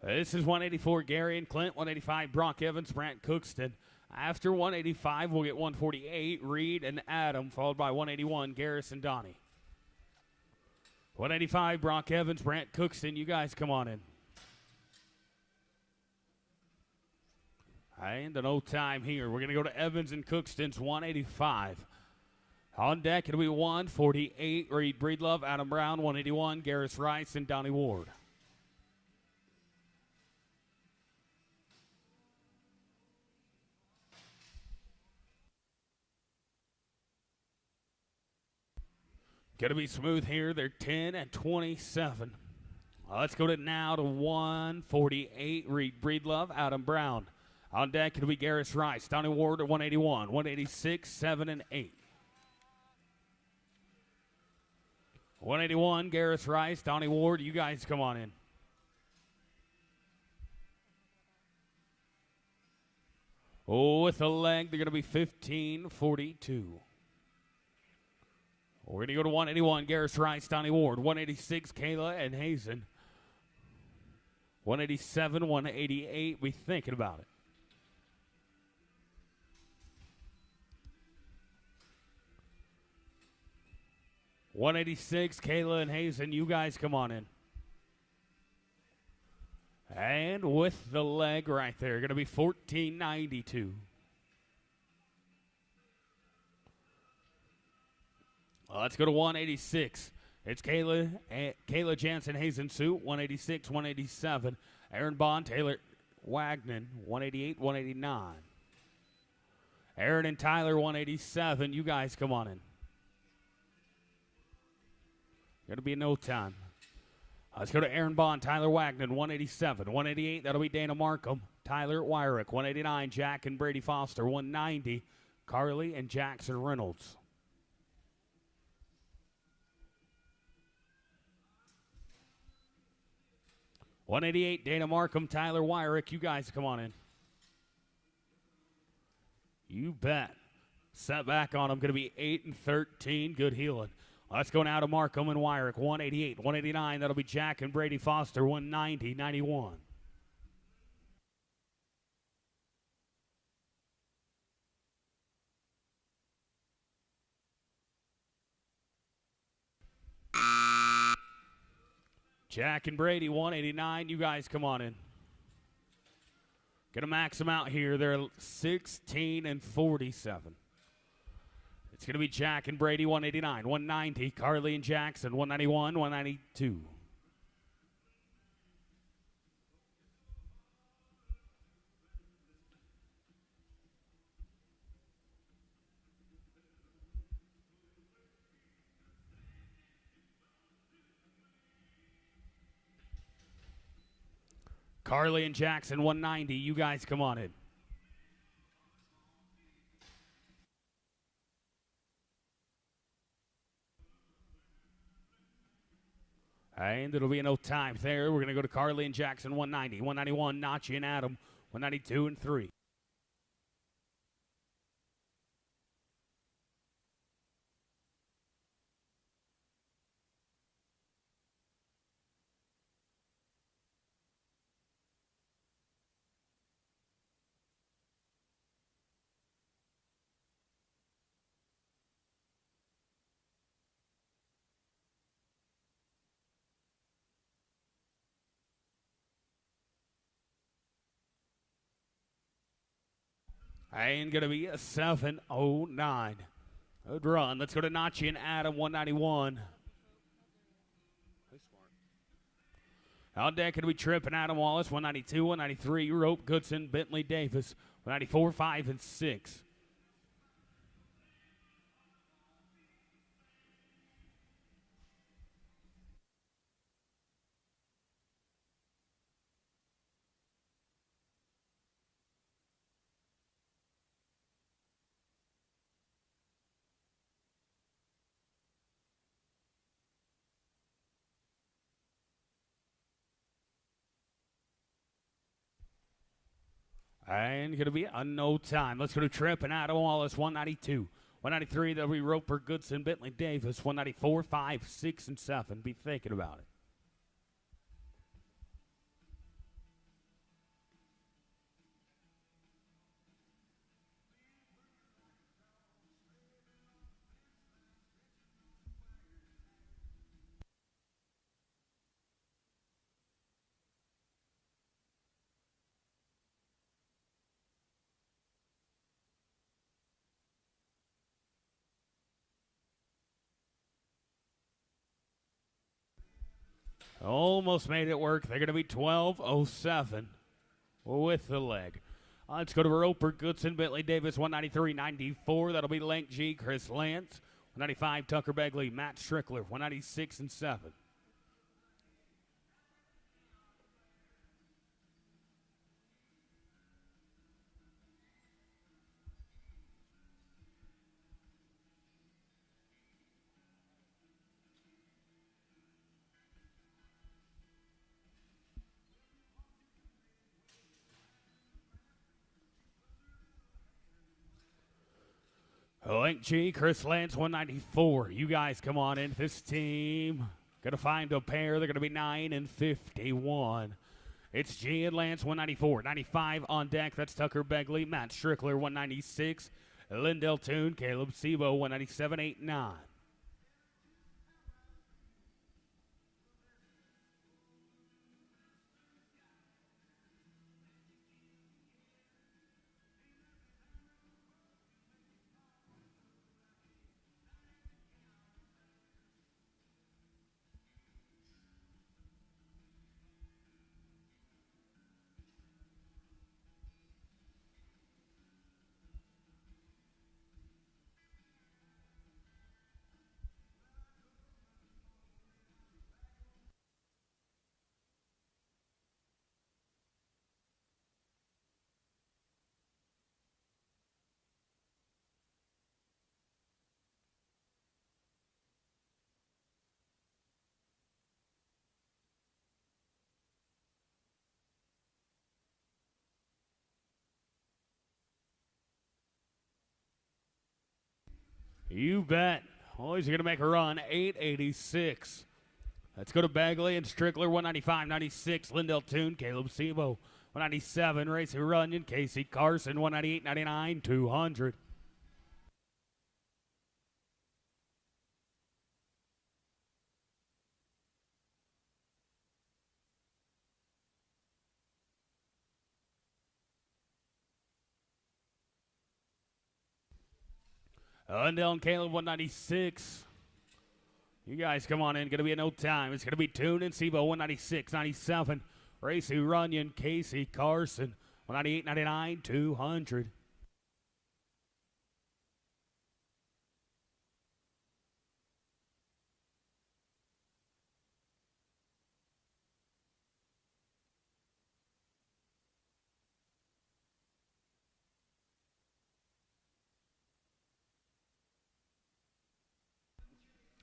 This is 184, Gary and Clint. 185, Brock Evans, Brant Cookston. After 185, we'll get 148, Reed and Adam, followed by 181, Garris and Donnie. 185, Brock Evans, Brant Cookston. You guys come on in. And no time here. We're going to go to Evans and Cookston's 185. On deck, it'll be 148, Reed Breedlove, Adam Brown, 181, Garris Rice, and Donnie Ward. Going to be smooth here. They're 10 and 27. Let's go to now to 148. Reed Breedlove, Adam Brown. On deck, it'll be Garris Rice, Donnie Ward at 181, 186, 7, and 8. 181, Garris Rice, Donnie Ward, you guys come on in. Oh, with the leg, they're going to be 15-42. We're going to go to 181, Garris Rice, Donnie Ward, 186, Kayla and Hazen. 187, 188, we thinking about it. $186, Kayla and Hazen, you guys come on in. And with the leg right there, going to be 14.92. Let's go to 186. It's Kayla Jansen, Hazen Suit, 186, 187. Aaron Bond, Taylor Wagner, 188, 189. Aaron and Tyler, 187. You guys come on in. Going to be no time. Let's go to Aaron Bond, Tyler Wagner, 187. 188, that'll be Dana Markham. Tyler Wyrick, 189. Jack and Brady Foster, 190. Carly and Jackson Reynolds. $188, Dana Markham, Tyler Wyrick. You guys come on in. You bet. Set back on them. Going to be 8 and 13. Good healing. Let's go now to Markham and Wyrick. 188, 189. That'll be Jack and Brady Foster. 190, 91. Jack and Brady, 189. You guys come on in. Gonna max them out here. They're 16 and 47. It's gonna be Jack and Brady, 189. 190. Carly and Jackson, 191, 192. Carly and Jackson, 190. You guys come on in. And it'll be no time there. We're going to go to Carly and Jackson, 190. 191, Nachi and Adam, 192 and 3. And going to be a 7:09. Good run. Let's go to Nachi and Adam, 191. On deck, going to be Tripp and Adam Wallace, 192, 193. Rope, Goodson, Bentley Davis, 194, 5, and 6. And going to be a no time. Let's go to Tripp and Adam Wallace, 192. 193, that'll be Roper, Goodson, Bentley Davis, 194, 5, 6, and 7. Be thinking about it. Almost made it work. They're going to be 12:07 with the leg. Let's go to Roper, Goodson, Bentley Davis, 193, 94. That'll be Lank G, Chris Lance. 195, Tucker Begley, Matt Strickler, 196 and 7. Link G, Chris Lance, 194. You guys come on in. This team going to find a pair. They're going to be 9 and 51. It's G and Lance, 194. 95 on deck. That's Tucker Begley, Matt Strickler, 196. Lindell Toon, Caleb Sebo, 197, 8, 9. You bet. Always going to make a run. 886. Let's go to Bagley and Strickler, 195, 96. Lindell Toon, Caleb Sebo, 197. Racy Runyon, Casey Carson, 198, 99, 200. Lindell and Caleb, 196. You guys come on in. Going to be in no time. It's going to be Toon and Sebo, 196, 97. Racy Runyon, Casey Carson, 198, 99, 200.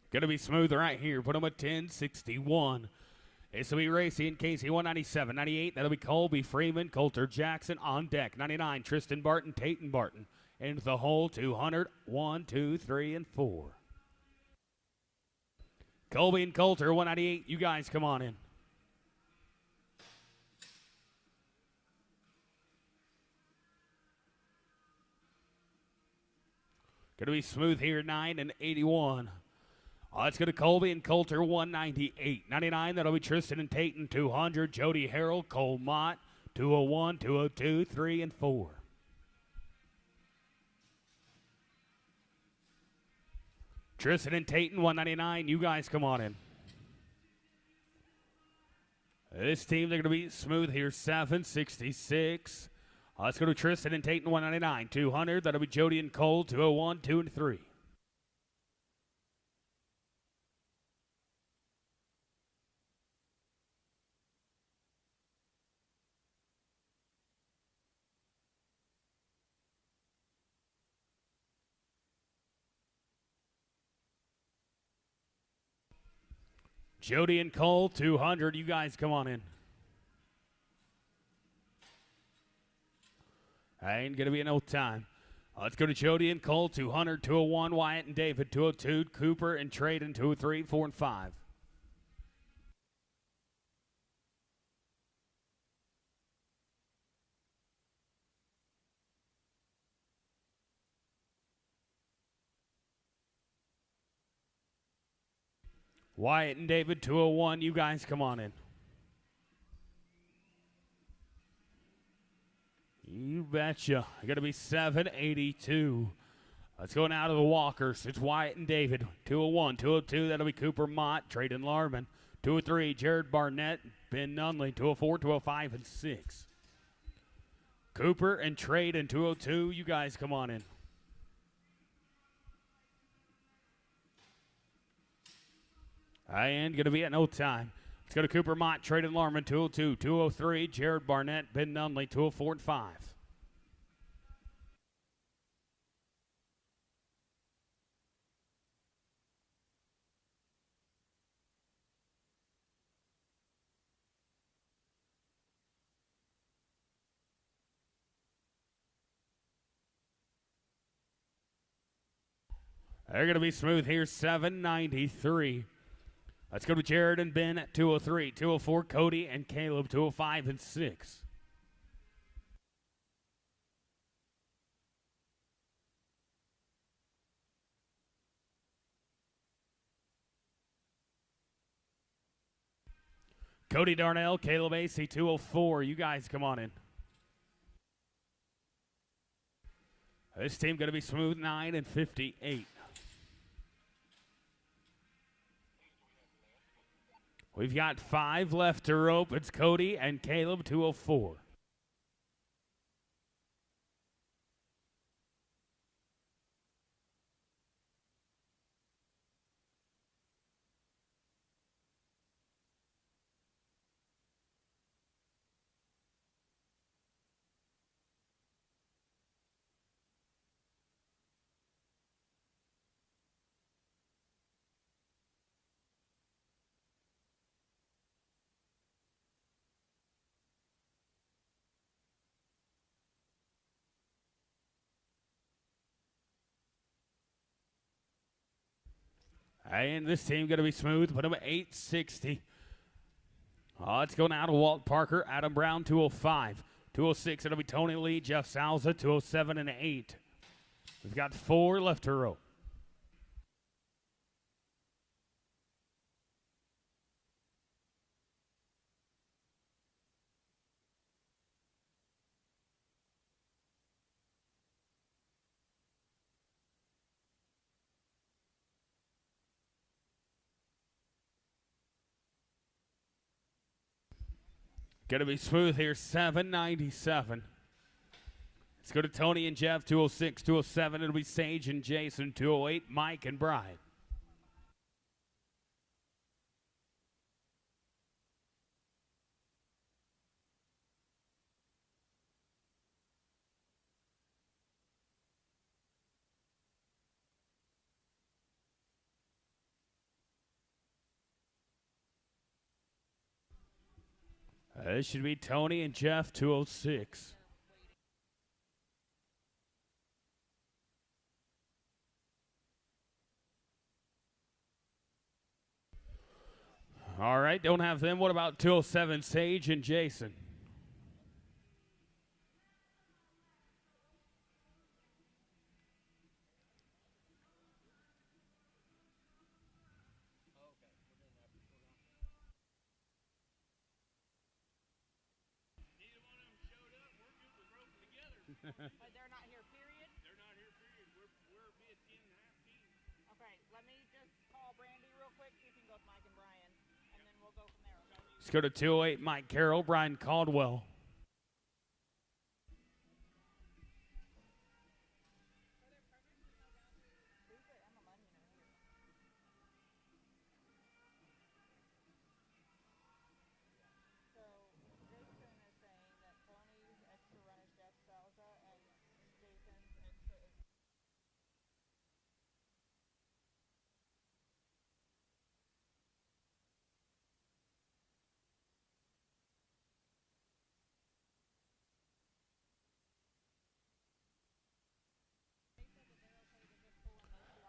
Going to be smooth right here. Put them at 1061. This will be Racy and Casey, 197. 98, that'll be Colby Freeman, Coulter Jackson on deck. 99, Tristan Barton, Tayton Barton. Into the hole, 200. 1, 2, 3, and 4. Colby and Coulter, 198. You guys come on in. Going to be smooth here, 9 and 81. Let's go to Colby and Coulter, 198. 99, that'll be Tristan and Tayton, 200. Jody Harrell, Cole Mott, 201, 202, 3, and 4. Tristan and Tayton, 199. You guys come on in. This team, they're going to be smooth here, 766. Let's go to Tristan and Tayton, 199. 200, that'll be Jody and Cole, 201, 2, and 3. Jody and Cole, 200. You guys come on in. Ain't going to be no time. Let's go to Jody and Cole, 200, 201. Wyatt and David, 202. Cooper and Traden, 203, 4, and 5. Wyatt and David, 201. You guys come on in. You betcha. Going to be 782. Let's go now to the walkers. It's Wyatt and David, 201. 202, that'll be Cooper Mott, Traden Larman. 203, Jared Barnett, Ben Nunley. 204, 205, and 6. Cooper and Traden, 202. You guys come on in. And going to be at no time. Let's go to Cooper Mott, Traden Larman, 202, 203, Jared Barnett, Ben Nunley, 204, and 5. They're going to be smooth here, 793. Let's go to Jared and Ben at 203. 204, Cody and Caleb, 205 and 6. Cody Darnell, Caleb AC, 204. You guys come on in. This team going to be smooth, 9 and 58. We've got 5 left to rope. It's Cody and Caleb, 204. And this team going to be smooth, but number 860. Let's go now to Walt Parker, Adam Brown, 205. 206, it'll be Tony Lee, Jeff Salza, 207 and 8. We've got 4 left to row. Going to be smooth here, 797. Let's go to Tony and Jeff, 206, 207. It'll be Sage and Jason, 208, Mike and Brian. This should be Tony and Jeff, 206. All right, don't have them. What about 207, Sage and Jason? But they're not here, period? They're not here, period. We're be a 10.5 team. Okay, let me just call Brandy real quick, see if he can go with Mike and Brian, and then we'll go from there. Okay? Let's go to 208, Mike Carroll, Brian Caldwell.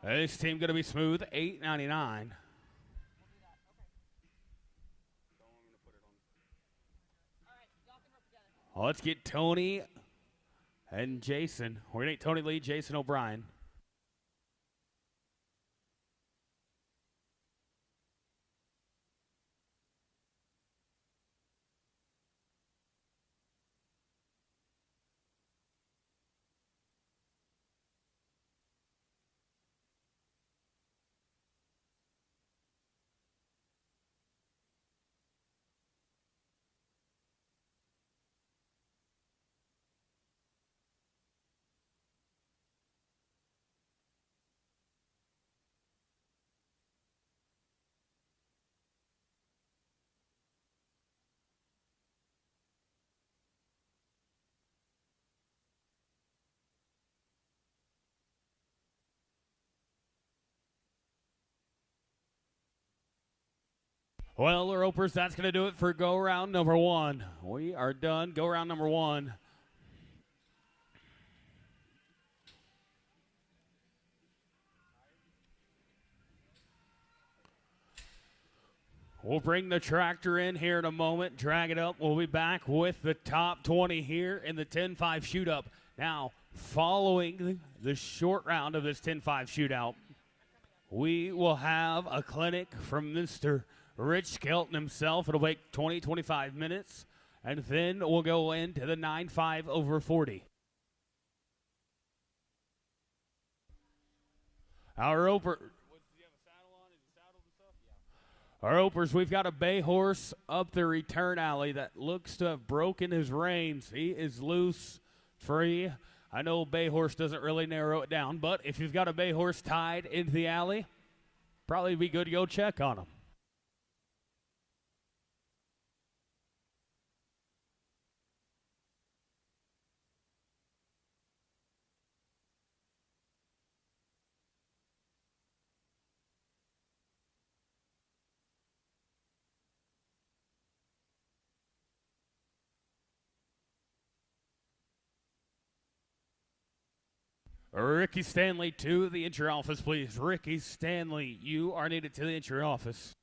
This team going to be smooth, 899. Let's get Tony and Jason. We're going to get Tony Lee, Jason O'Brien. Well, the ropers, that's going to do it for go round number 1. We are done. Go round number 1. We'll bring the tractor in here in a moment, drag it up. We'll be back with the top 20 here in the 10-5 shoot-up. Now, following the short round of this 10-5 shootout, we will have a clinic from Mr. Rich Skelton himself. It'll take 20, 25 minutes, and then we'll go into the 9-5 over 40. Our roper. Our ropers, we've got a bay horse up the return alley that looks to have broken his reins. He is loose, free. I know bay horse doesn't really narrow it down, but if you've got a bay horse tied into the alley, probably be good to go check on him. Ricky Stanley to the entry office, please. Ricky Stanley, you are needed to the entry office.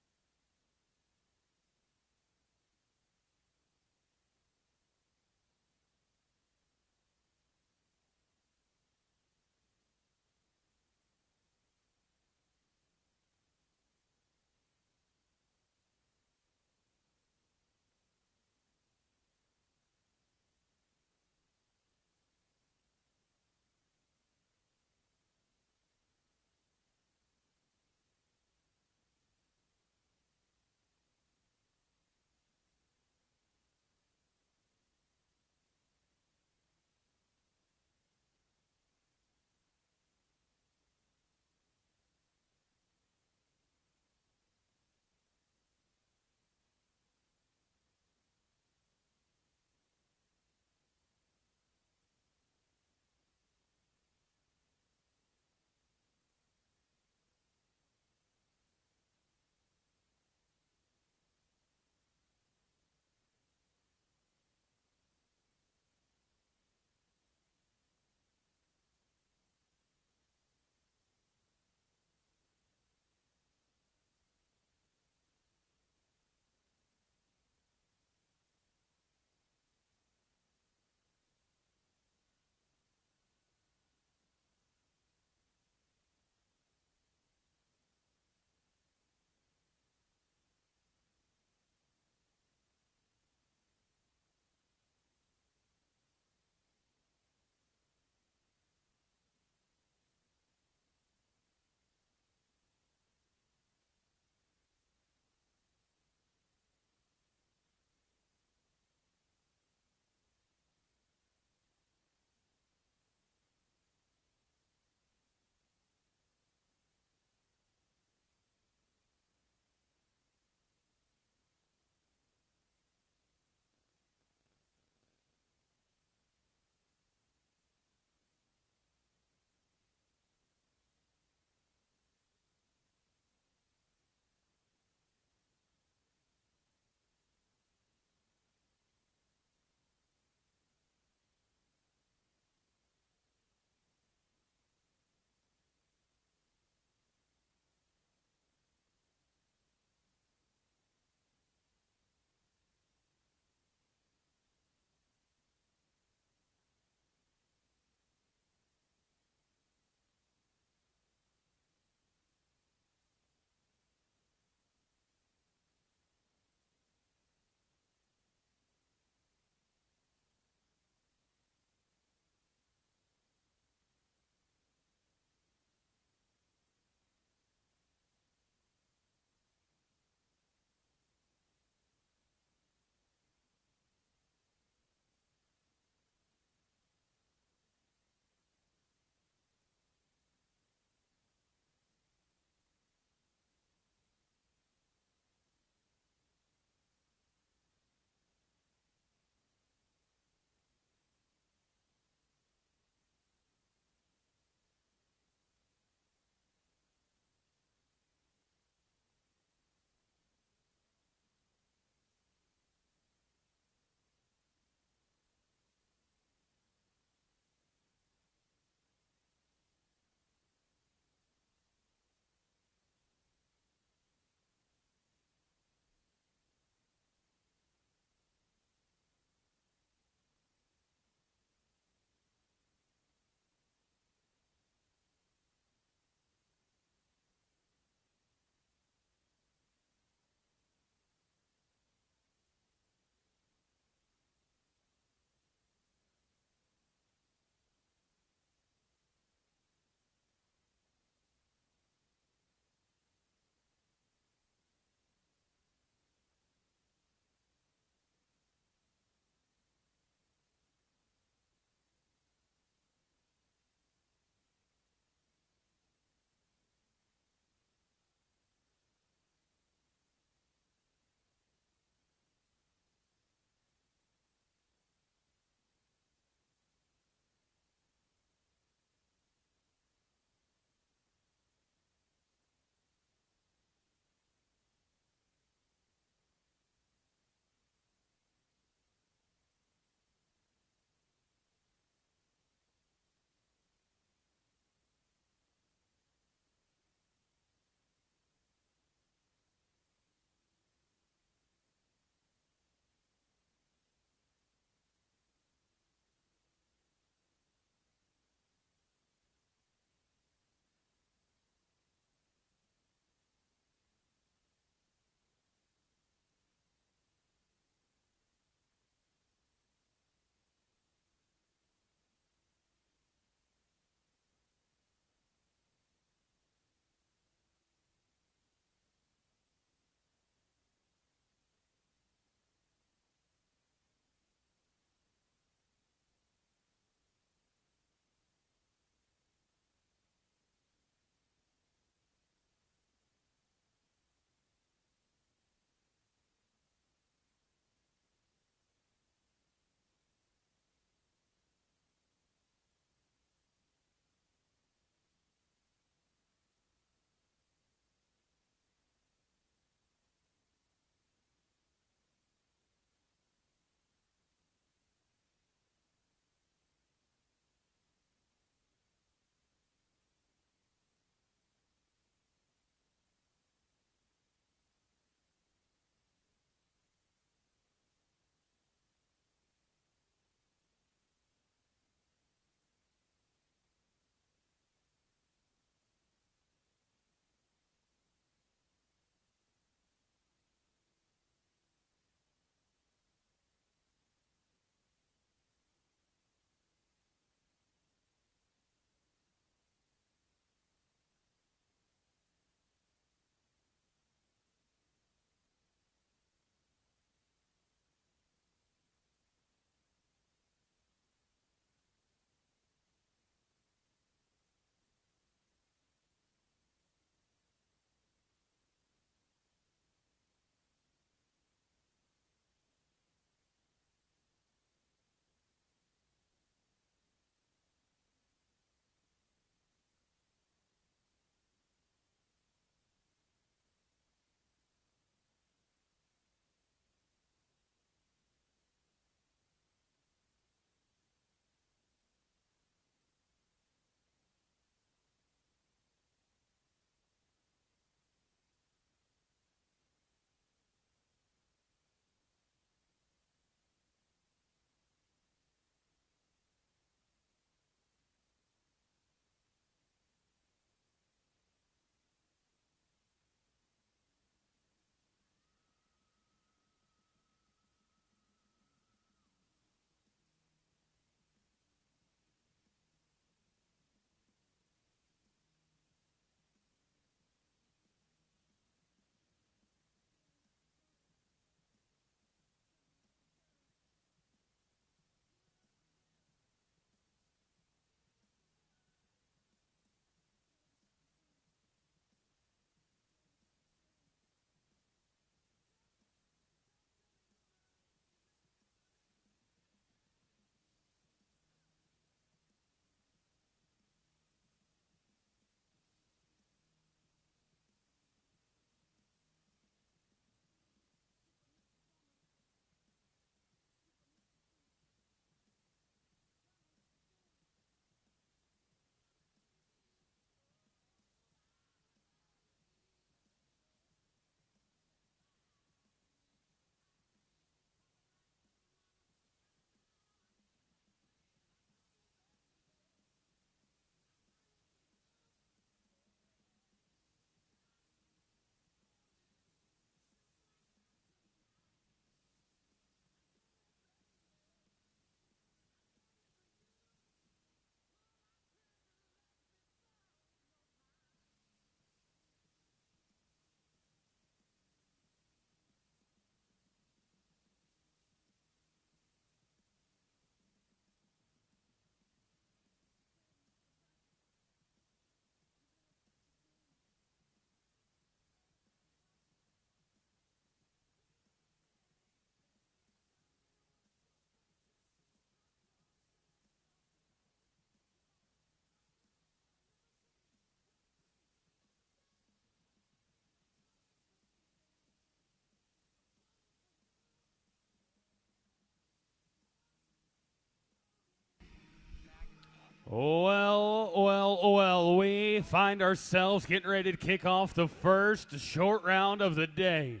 Well, we find ourselves getting ready to kick off the first short round of the day.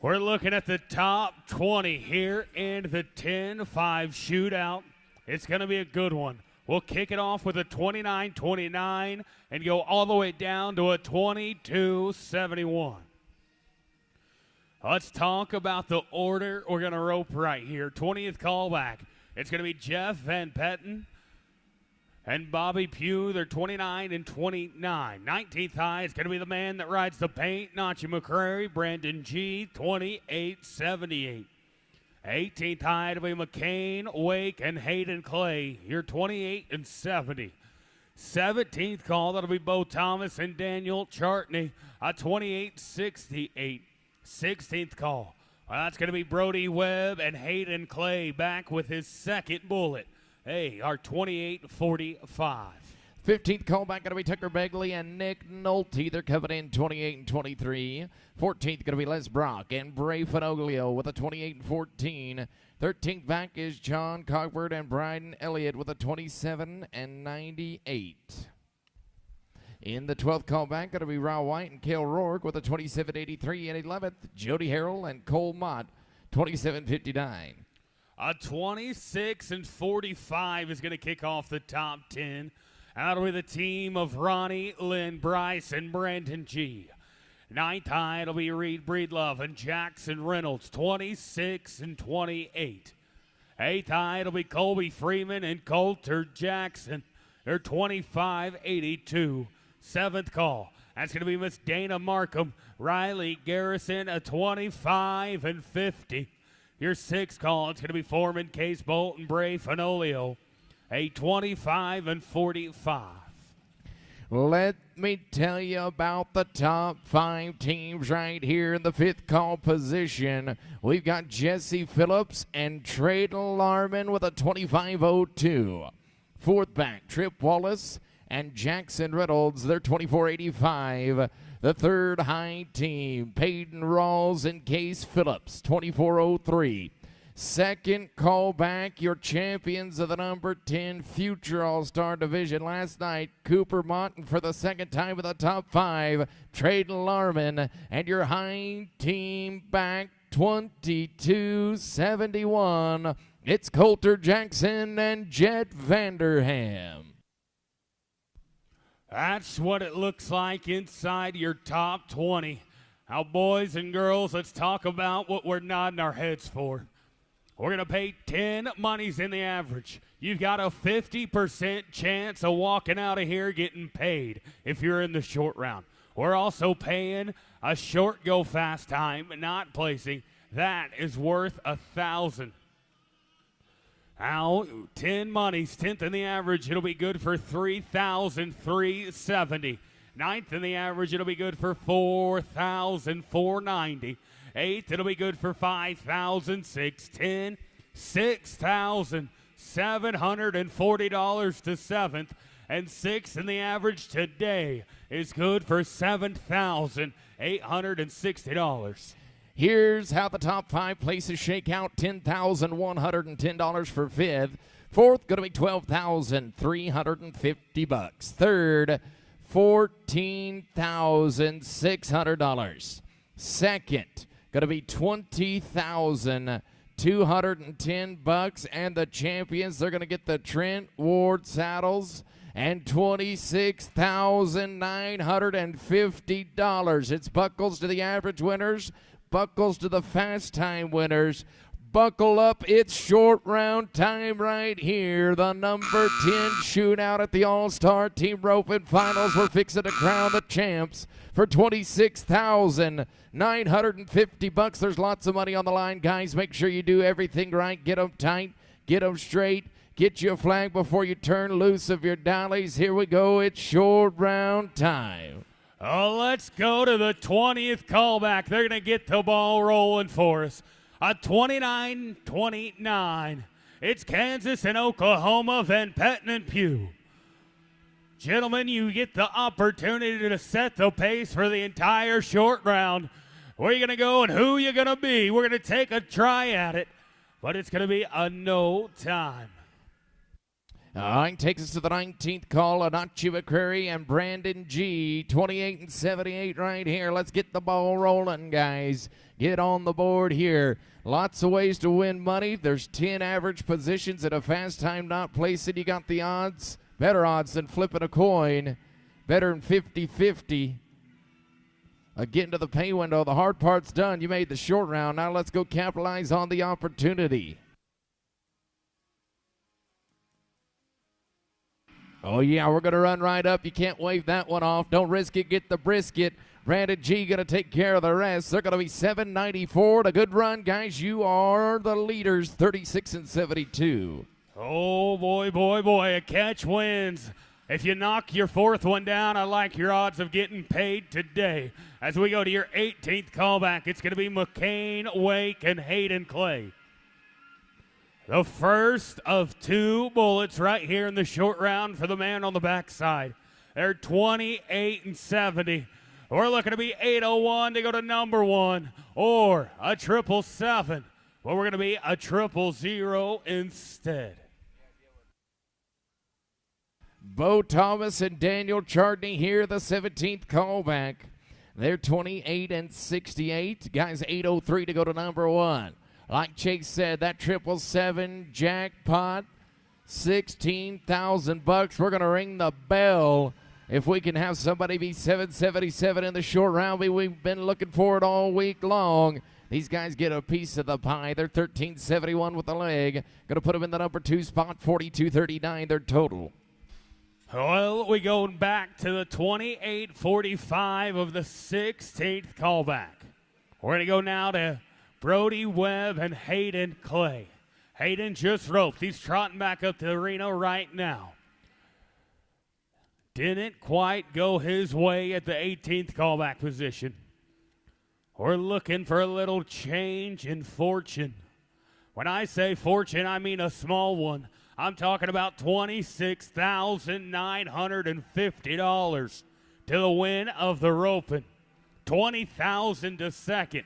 We're looking at the top 20 here in the 10-5 shootout. It's going to be a good one. We'll kick it off with a 29-29 and go all the way down to a 22-71. Let's talk about the order we're going to rope right here. 20th callback. It's going to be Jeff Van Petten and Bobby Pugh. They're 29 and 29. 19th high is going to be the man that rides the paint, Nachi McCrary, Brandon G, 28-78. 18th high to be McCain, Wake, and Hayden Clay. You're 28 and 70. 17th call, that'll be Bo Thomas and Daniel Chartney, a 28-68. 16th call, that's going to be Brody Webb and Hayden Clay back with his second bullet. Hey, our 28-45. 15th callback going to be Tucker Begley and Nick Nolte. They're coming in 28 and 23. 14th going to be Les Brock and Bray Fanoglio with a 28 and 14. 13th back is John Cogbert and Bryden Elliott with a 27 and 98. In the 12th callback going to be Ra White and Cale Rourke with a 27-83. And 11th, Jody Harrell and Cole Mott, 27-59. A 26 and 45 is going to kick off the top 10. That'll be the team of Ronnie, Lynn, Bryce, and Brandon G. 9th high, it'll be Reed Breedlove and Jackson Reynolds, 26 and 28. 8th high, it'll be Colby Freeman and Coulter Jackson. They're 25-82. 7th call, that's going to be Miss Dana Markham, Riley Garrison, a 25 and 50. Your 6th call, it's going to be Foreman, Case Bolton, Bray Fanolio, a 25 and 45. Let me tell you about the top 5 teams right here in the 5th call position. We've got Jesse Phillips and Tradle Larman with a 25-02. 4th back, Trip Wallace and Jackson Reynolds, they're 24-85. The 3rd high team, Peyton Rawls and Case Phillips, 24-03. 2nd callback, your champions of the number 10 future All-Star Division last night, Cooper Monton for the 2nd time with the top 5, Traden Larman, and your high team back 22-71. It's Coulter Jackson and Jet Vanderham. That's what it looks like inside your top 20. Now, boys and girls, let's talk about what we're nodding our heads for. We're going to pay 10 monies in the average. You've got a 50% chance of walking out of here getting paid if you're in the short round. We're also paying a short go fast time, not placing. That is worth $1,000. Now, 10 monies, 10th in the average, it'll be good for $3,370. 9th in the average, it'll be good for $4,490. 8th, it'll be good for $5,610. $6,740 to 7th. And 6th in the average today is good for $7,860. Here's how the top 5 places shake out. $10,110 for 5th. 4th, going to be $12,350. 3rd, $14,600. 2nd, going to be $20,210. And the champions, they're going to get the Trent Ward saddles and $26,950. It's buckles to the average winners, buckles to the fast time winners. Buckle up, it's short round time right here. The number 10 shootout at the All-Star Team Roping Finals. We're fixing to crown the champs for $26,950. There's lots of money on the line, guys. Make sure you do everything right. Get them tight, get them straight. Get you a flag before you turn loose of your dollies. Here we go, it's short round time. Oh, let's go to the 20th callback. They're going to get the ball rolling for us. A 29-29. It's Kansas and Oklahoma, Van Petten and Pugh. Gentlemen, you get the opportunity to set the pace for the entire short round. Where you going to go and who you going to be? We're going to take a try at it, but it's going to be a no time. All right, takes us to the 19th call. Anachi McCrary and Brandon G. 28 and 78 right here. Let's get the ball rolling, guys. Get on the board here. Lots of ways to win money. There's 10 average positions at a fast time not placing. You got the odds. Better odds than flipping a coin. Better than 50-50. Getting to the pay window. The hard part's done. You made the short round. Now let's go capitalize on the opportunity. Oh, yeah, we're going to run right up. You can't wave that one off. Don't risk it. Get the brisket. Brandon G going to take care of the rest. They're going to be $7.94. A good run, guys. You are the leaders, 36 and 72. Oh, boy, boy, boy. A catch wins. If you knock your fourth one down, I like your odds of getting paid today. As we go to your 18th callback, it's going to be McCain, Wake, and Hayden Clay. The first of two bullets right here in the short round for the man on the backside. They're 28 and 70. We're looking to be 801 to go to number one, or a 777. Well, we're going to be a 000 instead. Bo Thomas and Daniel Chardney here, the 17th callback. They're 28 and 68. Guys, 803 to go to number one. Like Chase said, that 777 jackpot, $16,000. We're going to ring the bell if we can have somebody be 777 in the short round. We've been looking for it all week long. These guys get a piece of the pie. They're 1371 with the leg. Going to put them in the number two spot, 4239 their total. Well, we go back to the 28:45 of the 16th callback. We're going to go now to Brody Webb and Hayden Clay. Hayden just roped. He's trotting back up to the arena right now. Didn't quite go his way at the 18th callback position. We're looking for a little change in fortune. When I say fortune, I mean a small one. I'm talking about $26,950 to the win of the roping. $20,000 to second.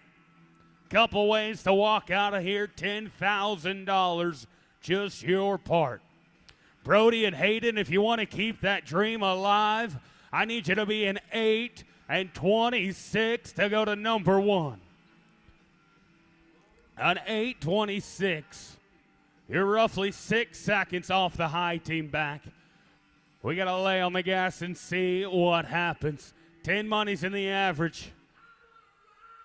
Couple ways to walk out of here, $10,000, just your part. Brody and Hayden, if you want to keep that dream alive, I need you to be an 8 and 26 to go to number one. An 8:26. You're roughly 6 seconds off the high team back. We got to lay on the gas and see what happens. 10 money's in the average.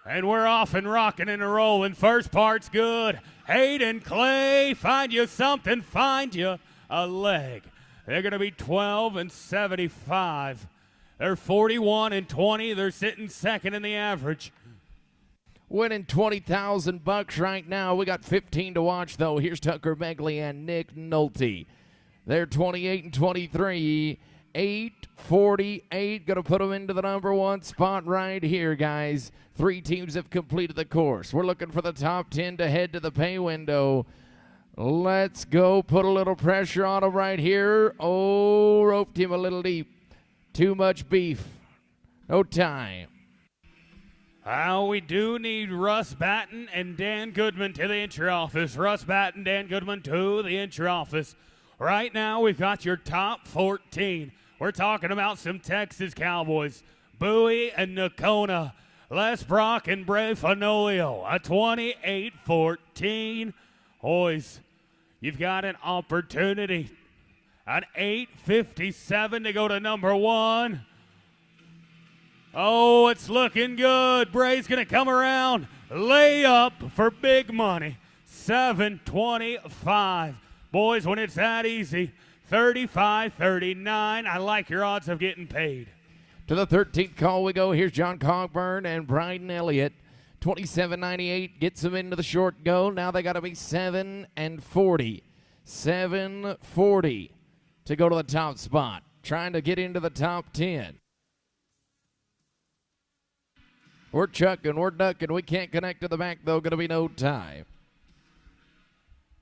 And we're off and rocking and rolling. First part's good. Hayden Clay, find you something, find you a leg. They're going to be 12 and 75. They're 41 and 20. They're sitting second in the average. Winning $20,000 right now. We got 15 to watch, though. Here's Tucker Begley and Nick Nolte. They're 28 and 23. 8:48. Going to put them into the number one spot right here, guys. 3 teams have completed the course. We're looking for the top 10 to head to the pay window. Let's go. Put a little pressure on them right here. Oh, roped him a little deep. Too much beef. No time. We do need Russ Batten and Dan Goodman to the entry office. Russ Batten, Dan Goodman to the entry office. Right now, we've got your top 14. We're talking about some Texas Cowboys. Bowie and Nakona. Les Brock and Bray Fanolio. A 28-14. Boys, you've got an opportunity. An 8:57 to go to number one. Oh, it's looking good. Bray's going to come around. Lay up for big money. 7:25. Boys, when it's that easy, 35-39. I like your odds of getting paid. To the 13th call we go. Here's John Cogburn and Bryden Elliott. 27.98 gets them into the short go. Now they got to be 7 and 40. 7:40 to go to the top spot. Trying to get into the top 10. We're chucking, we're ducking. We can't connect to the back, though. Going to be no time.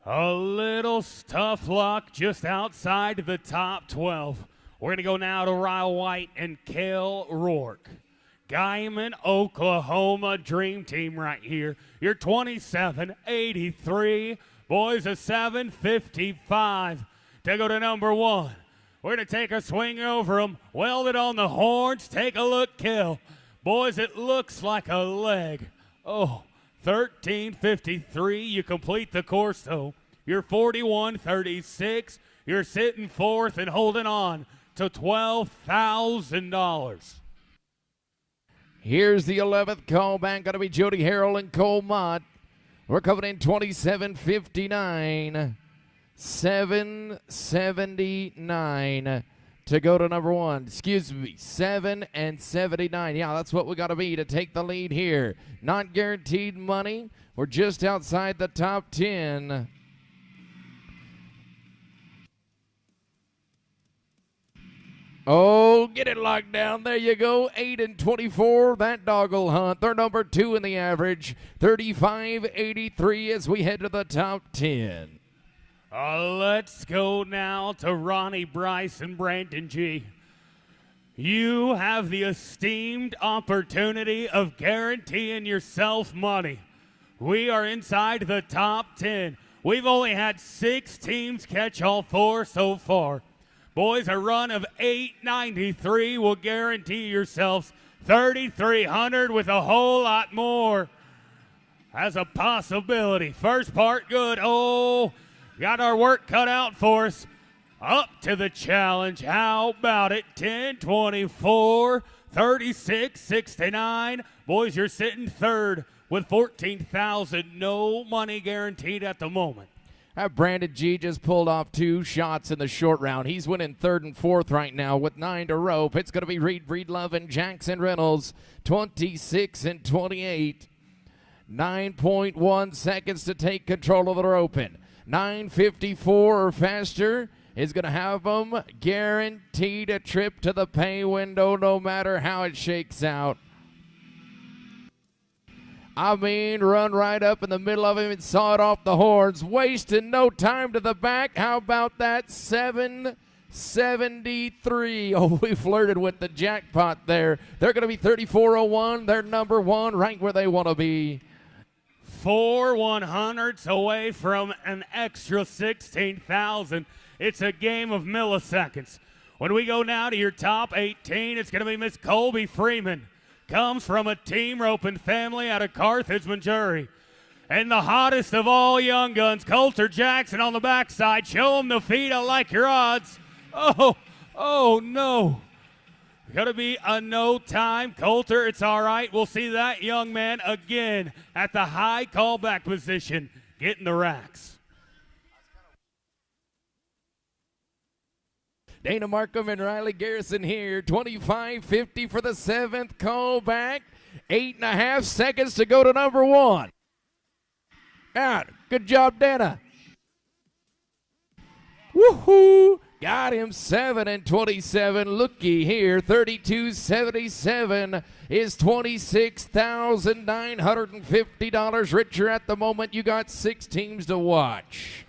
A little tough luck just outside the top 12. We're going to go now to Ryle White and Cale Rourke. Guyman, Oklahoma Dream Team right here. You're 27-83. Boys, a 7:55. to go to number 1. We're going to take a swing over them, weld it on the horns. Take a look, Kel. Boys, it looks like a leg. Oh, 13:53. You complete the course, though. You're 41:36. You're sitting 4th and holding on to $12,000. Here's the 11th callback. Going to be Jody Harrell and Cole Mott. We're coming in 27:59. 7:79 to go to number 1. Excuse me, 7:79. Yeah, that's what we got to be to take the lead here. Not guaranteed money. We're just outside the top 10. Oh, get it locked down. There you go. 8-24. That dog will hunt. They're number 2 in the average. 35.83 as we head to the top 10. Let's go now to Ronnie, Bryce, and Brandon G. You have the esteemed opportunity of guaranteeing yourself money. We are inside the top 10. We've only had 6 teams catch all 4 so far. Boys, a run of 893 will guarantee yourselves $3,300 with a whole lot more as a possibility. First part good. Oh, got our work cut out for us. Up to the challenge. How about it? 10-24, 36-69. Boys, you're sitting 3rd with $14,000. No money guaranteed at the moment. Brandon G just pulled off 2 shots in the short round. He's winning 3rd and 4th right now with 9 to rope. It's going to be Reed Breedlove and Jackson Reynolds, 26-28. 9.1 seconds to take control of the roping. 9:54 or faster is going to have them guaranteed a trip to the pay window no matter how it shakes out. I mean, run right up in the middle of him and saw it off the horns, wasting no time to the back. How about that? 7:73. Oh, we flirted with the jackpot there. They're going to be 34.01. They're number 1, right where they want to be. 4 100ths away from an extra 16,000. It's a game of milliseconds. When we go now to your top 18, it's going to be Miss Colby Freeman. Comes from a team roping family out of Carthage, Missouri. And the hottest of all young guns, Coulter Jackson on the backside. Show him the feet. I like your odds. Oh, no. Going to be a no time. Coulter, it's all right. We'll see that young man again at the high callback position, getting the racks. Dana Markham and Riley Garrison here. 25:50 for the 7th callback. 8.5 seconds to go to number 1. Out. Good job, Dana. Woohoo! Got him. 7-27. Looky here. 32.77 is $26,950 richer at the moment. You got 6 teams to watch.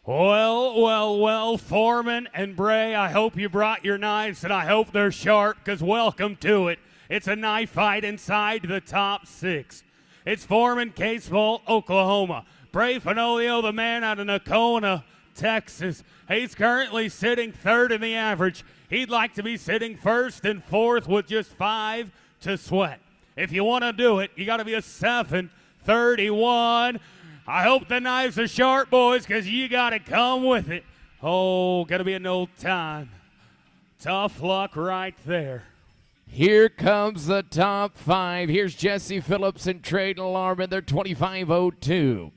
Well, Foreman and Bray, I hope you brought your knives, and I hope they're sharp, because welcome to it. It's a knife fight inside the top 6. It's Foreman, Case Vault, Oklahoma. Bray Finolio, the man out of Nocona, Texas. He's currently sitting 3rd in the average. He'd like to be sitting 1st and 4th with just 5 to sweat. If you want to do it, you got to be a 7:31. I hope the knives are sharp, boys, because you got to come with it. Oh, going to be a no time. Tough luck right there. Here comes the top 5. Here's Jesse Phillips and Trayden Larman. They're 25.02.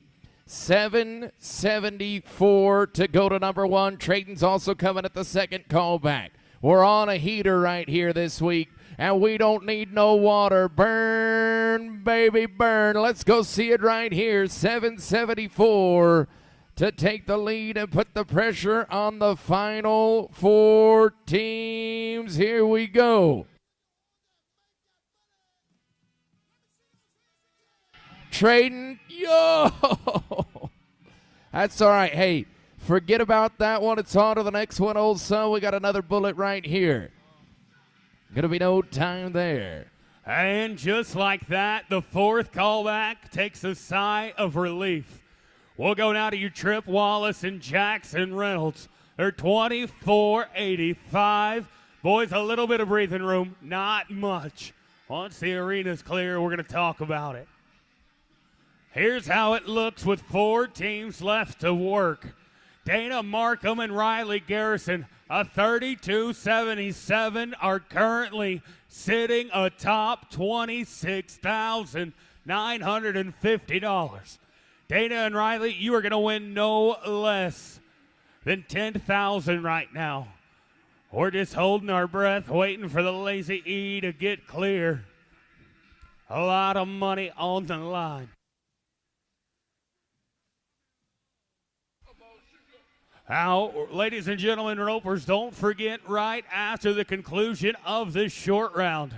7:74 to go to number 1. Trayden's also coming at the 2nd callback. We're on a heater right here this week, and we don't need no water. Burn, baby, burn. Let's go see it right here. 7:74 to take the lead and put the pressure on the final 4 teams. Here we go. Trayden, yo! That's all right. Hey, forget about that one. It's on to the next one, old son. We got another bullet right here. Gonna be no time there. And just like that, the 4th callback takes a sigh of relief. We'll go now to you, Trip Wallace and Jackson Reynolds. They're 24.85. Boys, a little bit of breathing room, not much. Once the arena's clear, we're going to talk about it. Here's how it looks with 4 teams left to work. Dana Markham and Riley Garrison, a 32.77, are currently sitting atop $26,950. Dana and Riley, you are going to win no less than $10,000 right now. We're just holding our breath, waiting for the Lazy E to get clear. A lot of money on the line. Now, ladies and gentlemen, ropers, don't forget right after the conclusion of this short round,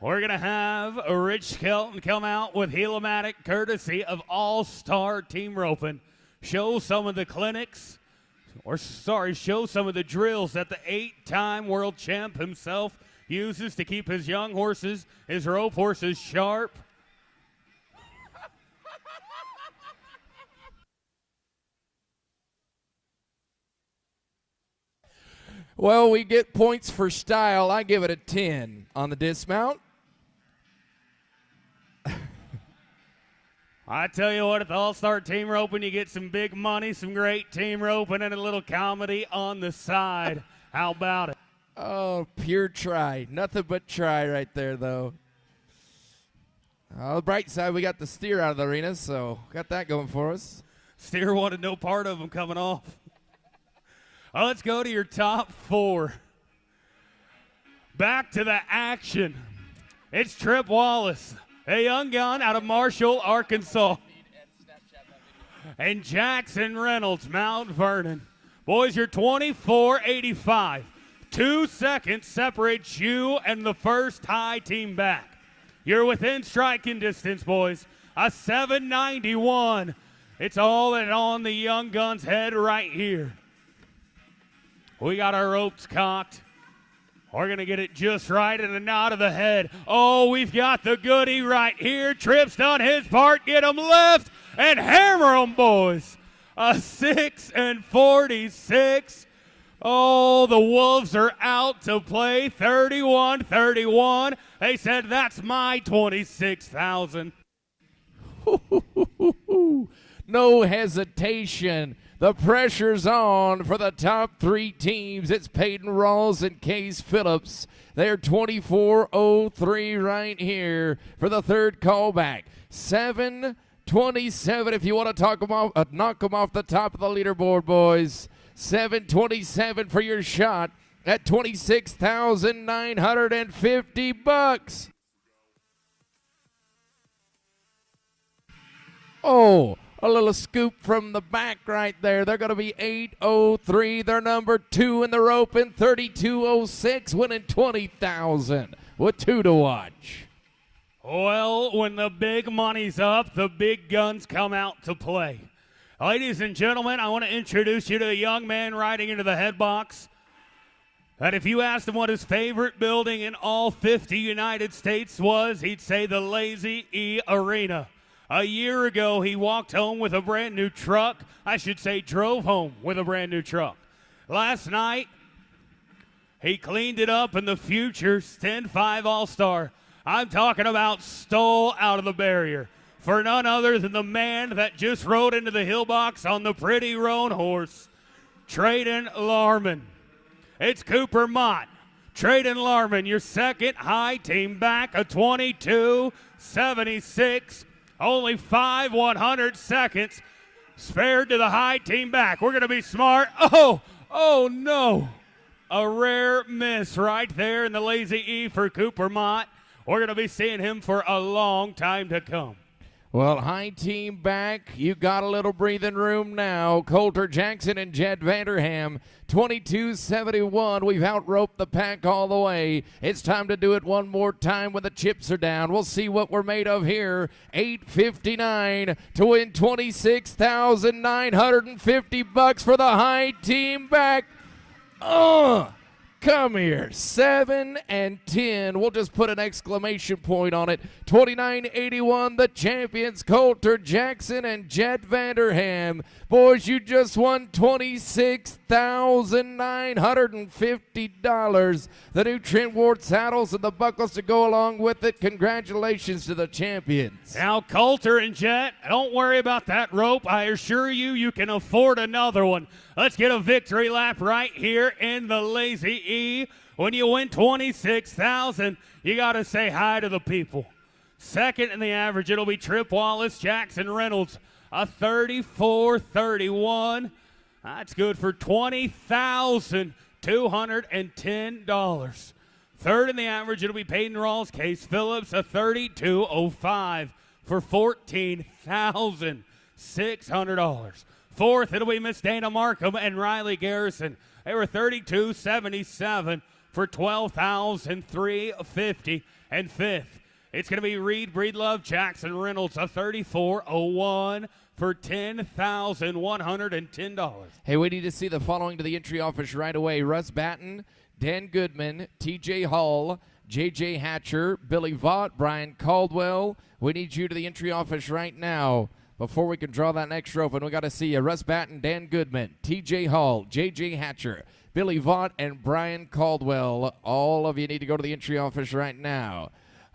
we're going to have Rich Skelton come out with Helomatic, courtesy of All-Star Team Roping. Show some of the clinics, show some of the drills that the 8-time world champ himself uses to keep his young horses, his rope horses, sharp. Well, we get points for style. I give it a 10 on the dismount. I tell you what, at the All-Star Team Roping, you get some big money, some great team roping, and a little comedy on the side. How about it? Oh, pure try. Nothing but try right there, though. On the bright side, we got the steer out of the arena, so got that going for us. Steer wanted no part of him coming off. Let's go to your top 4. Back to the action. It's Trip Wallace, a young gun out of Marshall, Arkansas, and Jackson Reynolds, Mount Vernon. Boys, you're 24.85. 2 seconds separates you and the first high team back. You're within striking distance, boys. A 791. It's all on the young gun's head right here. We got our ropes cocked. We're going to get it just right and a nod of the head. Oh, we've got the goodie right here. Tripp's done his part. Get him left and hammer them, boys. A 6.46. Oh, the Wolves are out to play 31-31. They said, that's my 26,000. No hesitation. The pressure's on for the top 3 teams. It's Peyton Rawls and Case Phillips. They're 24.03 right here for the third callback. 7.27 if you want to knock them off the top of the leaderboard, boys. 7.27 for your shot at $26,950. Oh, a little scoop from the back right there. They're going to be 8.03. They're number 2 in the rope in 32.06, winning $20,000 with 2 to watch. Well, when the big money's up, the big guns come out to play. Ladies and gentlemen, I want to introduce you to a young man riding into the head box that if you asked him what his favorite building in all 50 United States was, he'd say the Lazy E Arena. A year ago, he walked home with a brand new truck. I should say drove home with a brand new truck. Last night, he cleaned it up in the future 10-5 All-Star. I'm talking about stole out of the barrier for none other than the man that just rode into the hill box on the pretty roan horse, Traden Larman. It's Cooper Mott. Traden Larman, your second high team back, a 22.76. Only 5/100 seconds spared to the high team back. We're going to be smart. Oh no. A rare miss right there in the Lazy E for Cooper Mott. We're going to be seeing him for a long time to come. Well, high team back. You got a little breathing room now. Coulter Jackson and Jed Vanderham, 22.71. We've out-roped the pack all the way. It's time to do it one more time when the chips are down. We'll see what we're made of here. 8.59 to win $26,950 for the high team back. Come here. 7 and 10. We'll just put an exclamation point on it. 29-81, the champions, Coulter Jackson and Jet Vanderham. Boys, you just won $26,950. The new Trent Ward saddles and the buckles to go along with it. Congratulations to the champions. Now, Coulter and Jet, don't worry about that rope. I assure you, you can afford another one. Let's get a victory lap right here in the Lazy E. When you win $26,000, you got to say hi to the people. Second in the average, it'll be Trip Wallace, Jackson Reynolds, a 34-31. That's good for $20,210. Third in the average, it'll be Peyton Rawls, Case Phillips, a 32.05 for $14,600. Fourth, it'll be Miss Dana Markham and Riley Garrison. They were 32.77 for $12,350. And fifth, it's going to be Reed Breedlove, Jackson Reynolds, a 34.01 for $10,110. Hey, we need to see the following to the entry office right away. Russ Batten, Dan Goodman, TJ Hall, JJ Hatcher, Billy Vaught, Brian Caldwell. We need you to the entry office right now. Before we can draw that next rope, and we got to see you. Russ Batten, Dan Goodman, TJ Hall, JJ Hatcher, Billy Vaught, and Brian Caldwell. All of you need to go to the entry office right now.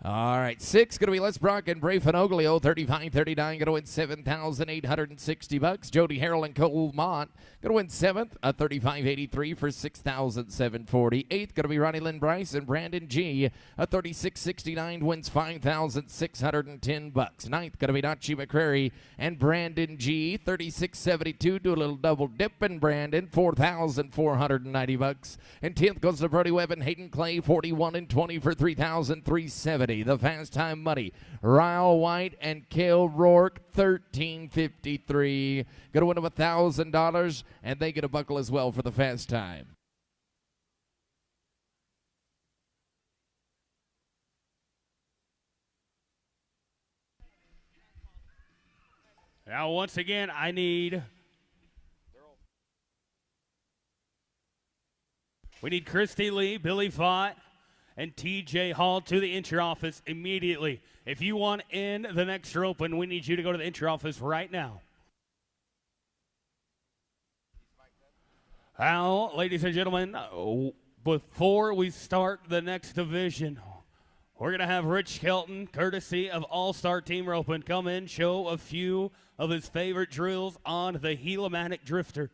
All right, 6 going to be Les Brock and Bray Fanoglio, 35-39, going to win $7,860. Jody Harrell and Cole Mott going to win 7th, a 35-83 for $6,740. 8th going to be Ronnie Lynn Bryce and Brandon G, a 36-69 wins $5,610. 9th going to be Nachi McCrary and Brandon G, 36-72, do a little double dip, and Brandon, $4,490. And 10th goes to Brody Webb and Hayden Clay, 41-20 for $3,370. The fast time money, Ryle White and Cale Rourke, $1,353. Going to win them $1,000, and they get a buckle as well for the fast time. Now, once again, we need Christy Lee, Billy Vaught, and TJ Hall to the entry office immediately. If you want in the next open, we need you to go to the entry office right now. Now, ladies and gentlemen, before we start the next division, we're going to have Rich Kelton, courtesy of All-Star Team Roping, come in, show a few of his favorite drills on the Helimatic Drifter.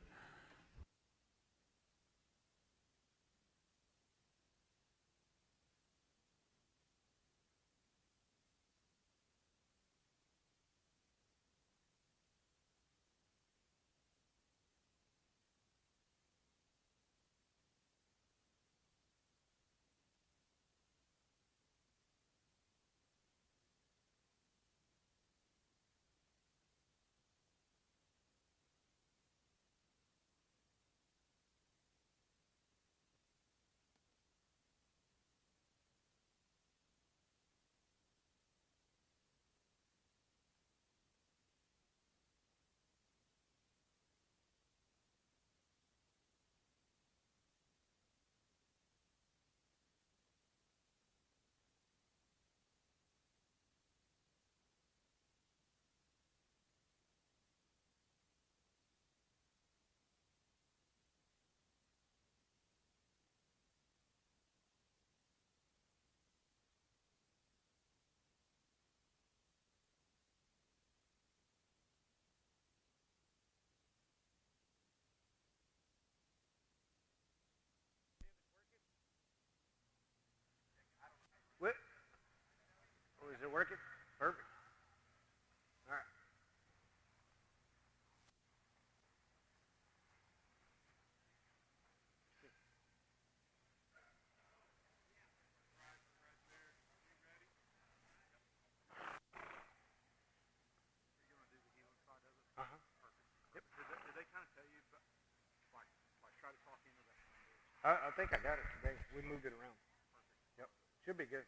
Is it working? Perfect. All right. Yep. Did they kind of tell you, like try to talk into that? I think I got it today. We moved it around. Yep. Should be good.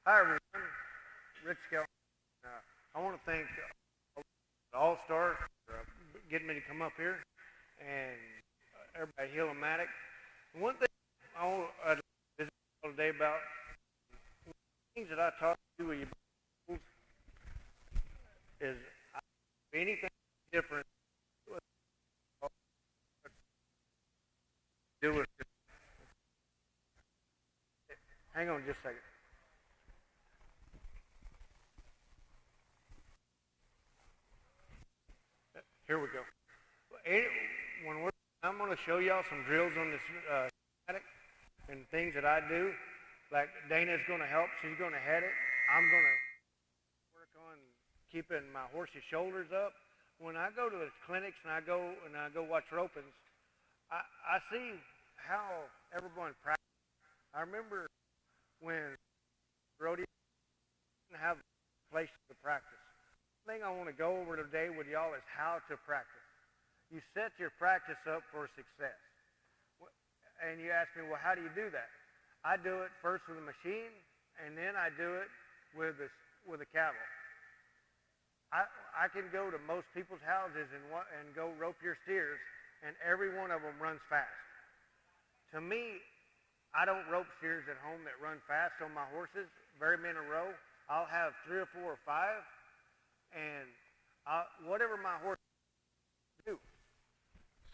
Hi, everyone. Rich Skelton. I want to thank the All-Stars for getting me to come up here, and everybody at Hillmatic. One thing I'd like to visit today about things that I talk to you about is anything different do with. Hang on just a second. Here we go. I'm going to show y'all some drills on this attic and things that I do. Like Dana's going to help. She's going to head it. I'm going to work on keeping my horse's shoulders up. When I go to the clinics and I go watch ropings, I see how everyone practices. I remember when rodeo didn't have a place to practice. The thing I want to go over today with y'all is how to practice. You set your practice up for success. And you ask me, well, how do you do that? I do it first with a machine, and then I do it with a cattle. I can go to most people's houses and go rope your steers, and every one of them runs fast. To me, I don't rope steers at home that run fast on my horses, very many in a row. I'll have 3 or 4 or 5, and whatever my horse do.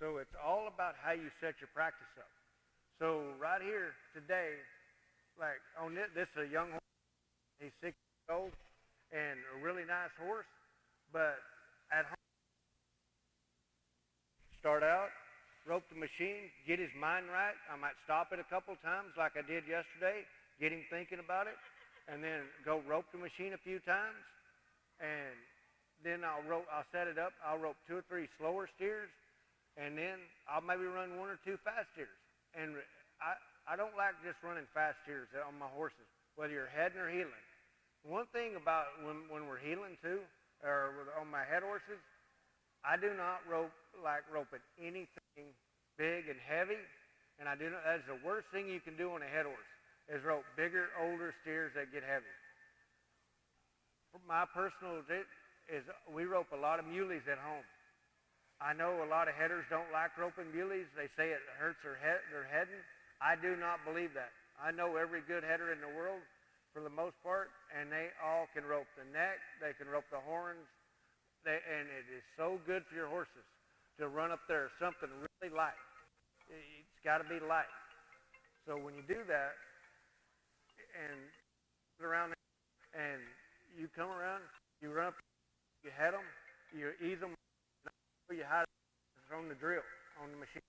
So it's all about how you set your practice up. So right here today, like on this is a young horse. He's 6 years old and a really nice horse. But at home, start out, rope the machine, get his mind right. I might stop it a couple times like I did yesterday, get him thinking about it, and then go rope the machine a few times. And then I'll set it up. I'll rope 2 or 3 slower steers, and then I'll maybe run 1 or 2 fast steers. And I don't like just running fast steers on my horses, whether you're heading or heeling. One thing about when we're heeling too, or on my head horses, I do not like roping anything big and heavy, and that is the worst thing you can do on a head horse, is rope bigger, older steers that get heavy. My personal is we rope a lot of muleys at home. I know a lot of headers don't like roping muleys. They say it hurts their heading. I do not believe that. I know every good header in the world, for the most part, and they all can rope the neck, they can rope the horns, and it is so good for your horses to run up there something really light. It's got to be light. So when you do that, and put around and you come around, you run up, you head them, you ease them, show you how to throw the drill on the machine.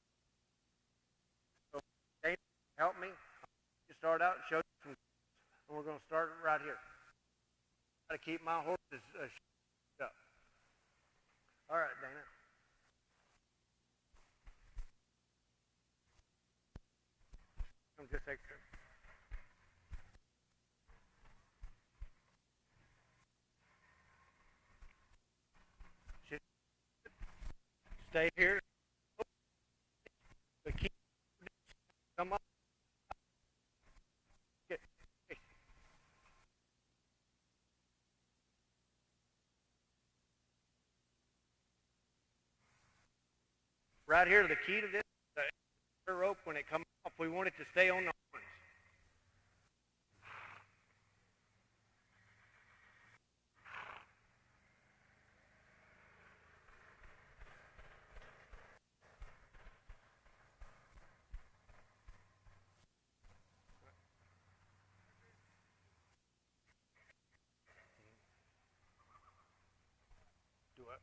So Dana, help me. You start out and show you some. And we're going to start right here. Got to keep my horses up. All right, Dana. Come just extra. Stay here. The key. Come up. Right here, the key to this, the rope, when it comes off, we want it to stay on the horns. Do what?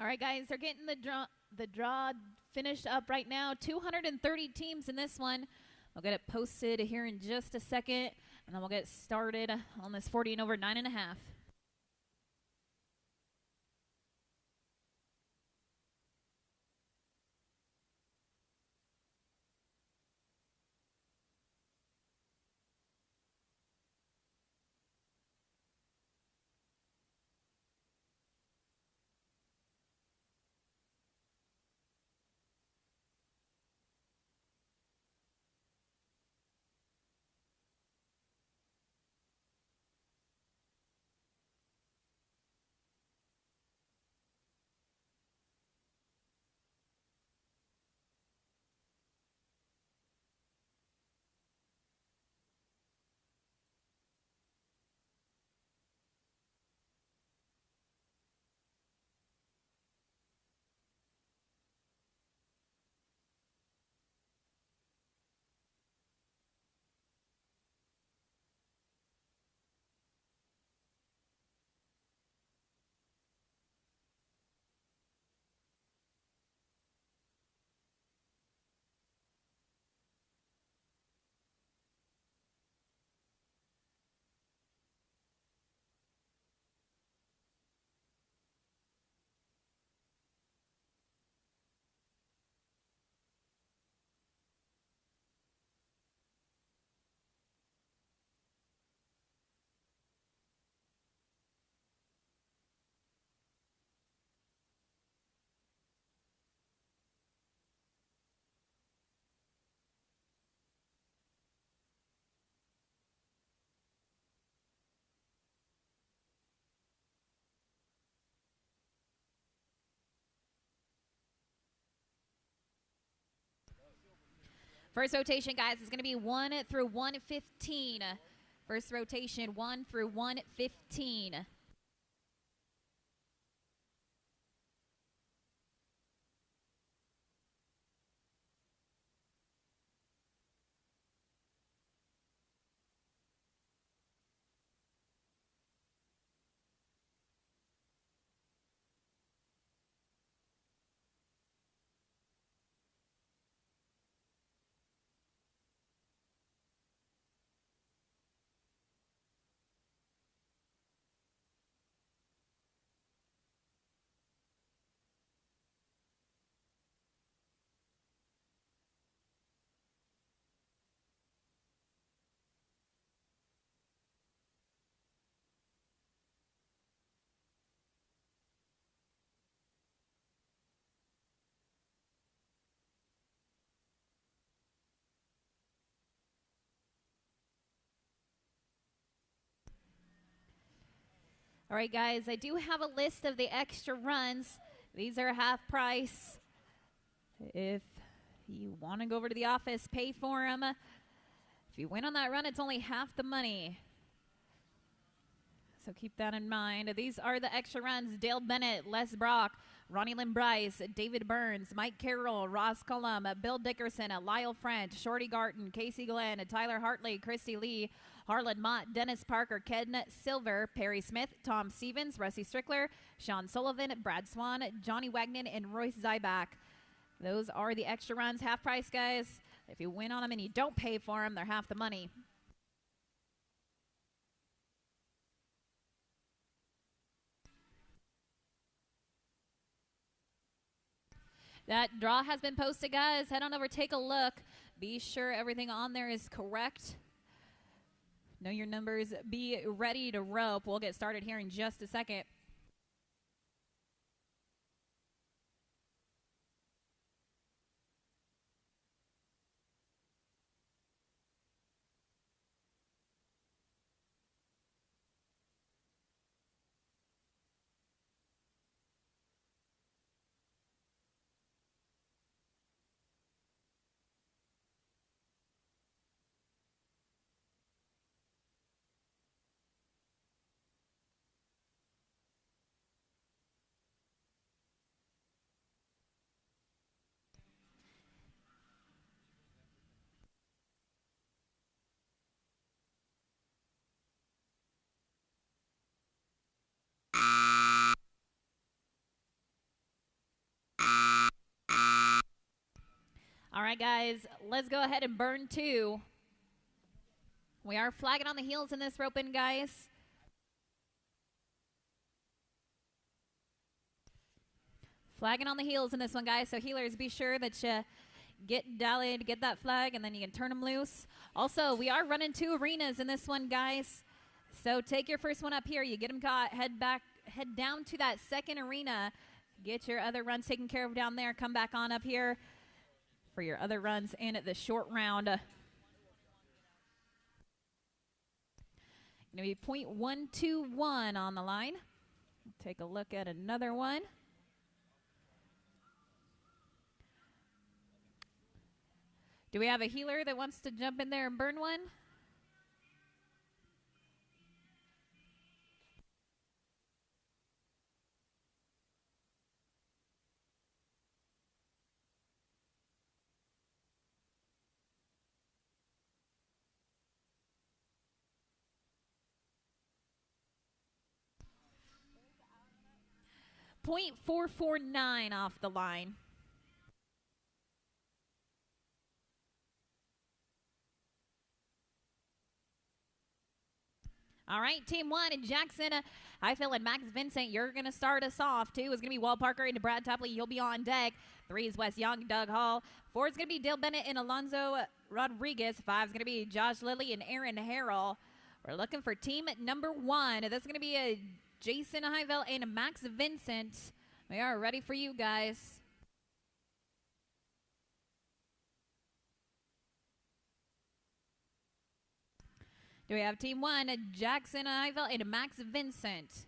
All right, guys, they're getting the draw finished up right now. 230 teams in this one. We'll get it posted here in just a second, and then we'll get started on this 40 and over 9.5. First rotation, guys, is going to be 1 through 115. First rotation, 1 through 115. All right, guys, I do have a list of the extra runs. These are half price. If you want to go over to the office, pay for them. If you win on that run, it's only half the money. So keep that in mind. These are the extra runs. Dale Bennett, Les Brock, Ronnie Lynn Bryce, David Burns, Mike Carroll, Ross Cullum, Bill Dickerson, Lyle French, Shorty Garton, Casey Glenn, Tyler Hartley, Christy Lee, Harlan Mott, Dennis Parker, Ken Silver, Perry Smith, Tom Stevens, Rusty Strickler, Sean Sullivan, Brad Swan, Johnny Wagnon, and Royce Zyback. Those are the extra runs, half price, guys. If you win on them and you don't pay for them, they're half the money. That draw has been posted, guys. Head on over, take a look. Be sure everything on there is correct. Know your numbers. Be ready to rope. We'll get started here in just a second. right, guys, let's go ahead and burn 2. We are flagging on the heels in this roping, guys. Flagging on the heels in this one, guys. So healers, be sure that you get dallied, get that flag, and then you can turn them loose. Also, we are running 2 arenas in this one, guys. So take your first one up here. You get them caught, head down to that second arena. Get your other runs taken care of down there. Come back on up here for your other runs in the short round. Going to be .121 on the line. Take a look at another one. Do we have a healer that wants to jump in there and burn one? .449 off the line. All right, Team 1 and Jackson, Highfield and Max Vincent, you're going to start us off. 2 is going to be Walt Parker and Brad Topley. You'll be on deck. 3 is Wes Young, Doug Hall. 4 is going to be Dale Bennett and Alonzo Rodriguez. 5 is going to be Josh Lilly and Aaron Harrell. We're looking for team number 1. That's going to be Jason Highfield and Max Vincent. We are ready for you guys. Do we have Team 1, Jackson Highfield and Max Vincent?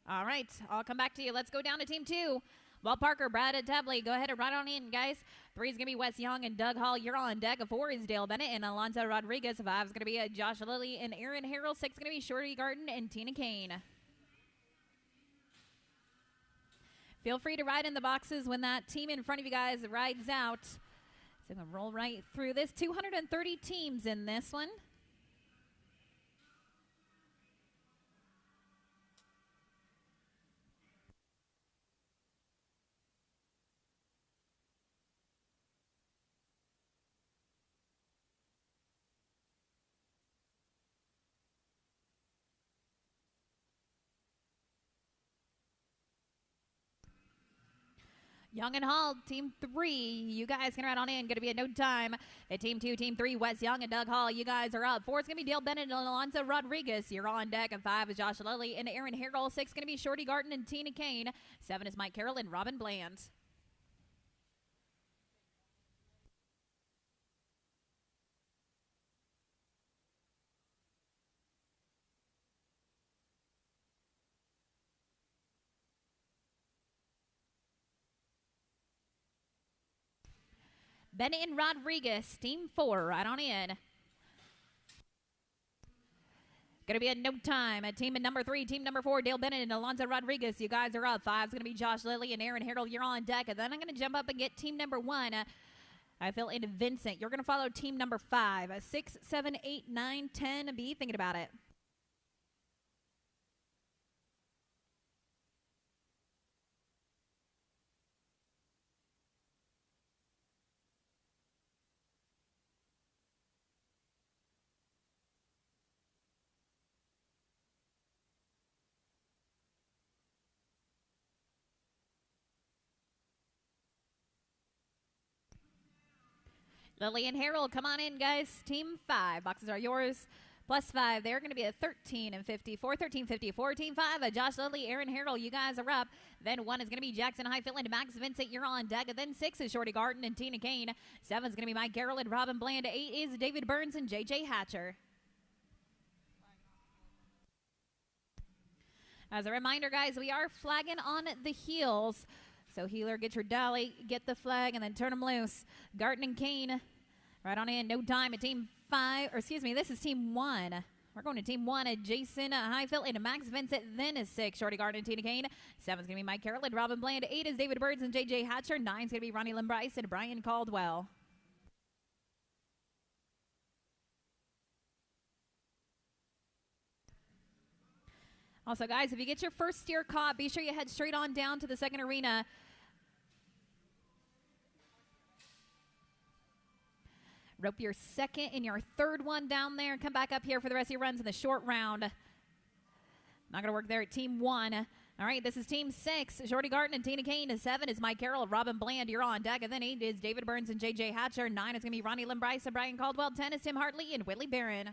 All right, I'll come back to you. Let's go down to Team 2. Walt Parker, Brad Tabley, go ahead and run on in, guys. 3 is going to be Wes Young and Doug Hall. You're on deck. 4 is Dale Bennett and Alonzo Rodriguez. 5 is going to be Josh Lilly and Aaron Harrell. 6 is going to be Shorty Garden and Tina Kane. Feel free to ride in the boxes when that team in front of you guys rides out. So I'm going to roll right through this. 230 teams in this one. Young and Hall, Team 3, you guys can ride on in. Going to be at no time. At Team 2, Team 3, Wes Young and Doug Hall, you guys are up. 4 is going to be Dale Bennett and Alonzo Rodriguez. You're on deck. And 5 is Josh Lilly and Aaron Harrell. 6 is going to be Shorty Garden and Tina Kane. 7 is Mike Carroll and Robin Bland. Bennett and Rodriguez, Team 4, right on in. Going to be at no time. At team number 3, team number 4, Dale Bennett and Alonzo Rodriguez. You guys are up. 5 is going to be Josh Lilly and Aaron Harrell. You're on deck. And then I'm going to jump up and get team number 1. I feel into Vincent. You're going to follow team number 5. 6, 7, 8, 9, 10. Be thinking about it. Lilly and Harrell, come on in, guys. Team 5. Boxes are yours. +5. They're going to be at 13 and 54. 13.54. Team 5. Josh Lilly, Aaron Harrell. You guys are up. Then 1 is going to be Jackson Highfield and Max Vincent. You're on deck. And then 6 is Shorty Garden and Tina Kane. 7 is going to be Mike Carroll and Robin Bland. 8 is David Burns and JJ Hatcher. As a reminder, guys, we are flagging on the heels. So healer, get your dolly, get the flag, and then turn them loose. Garden and Kane, right on in. No time at team 5, or excuse me, this is team 1. We're going to team 1 at Jason Highfield and Max Vincent. Then is 6, Shorty Garden and Tina Kane. 7 is going to be Mike Carroll and Robin Bland. 8 is David Birds and JJ Hatcher. 9 is going to be Ronnie Lynn Bryce and Brian Caldwell. Also, guys, if you get your first steer caught, be sure you head straight on down to the second arena. Rope your second and your third one down there. Come back up here for the rest of your runs in the short round. Not going to work there at team 1. All right, this is team 6. Shorty Garten and Tina Kane. 7 is Mike Carroll. Robin Bland, you're on deck. And then 8 is David Burns and J.J. Hatcher. 9 is going to be Ronnie Lynn Bryce and Brian Caldwell. 10 is Tim Hartley and Whitley Barron.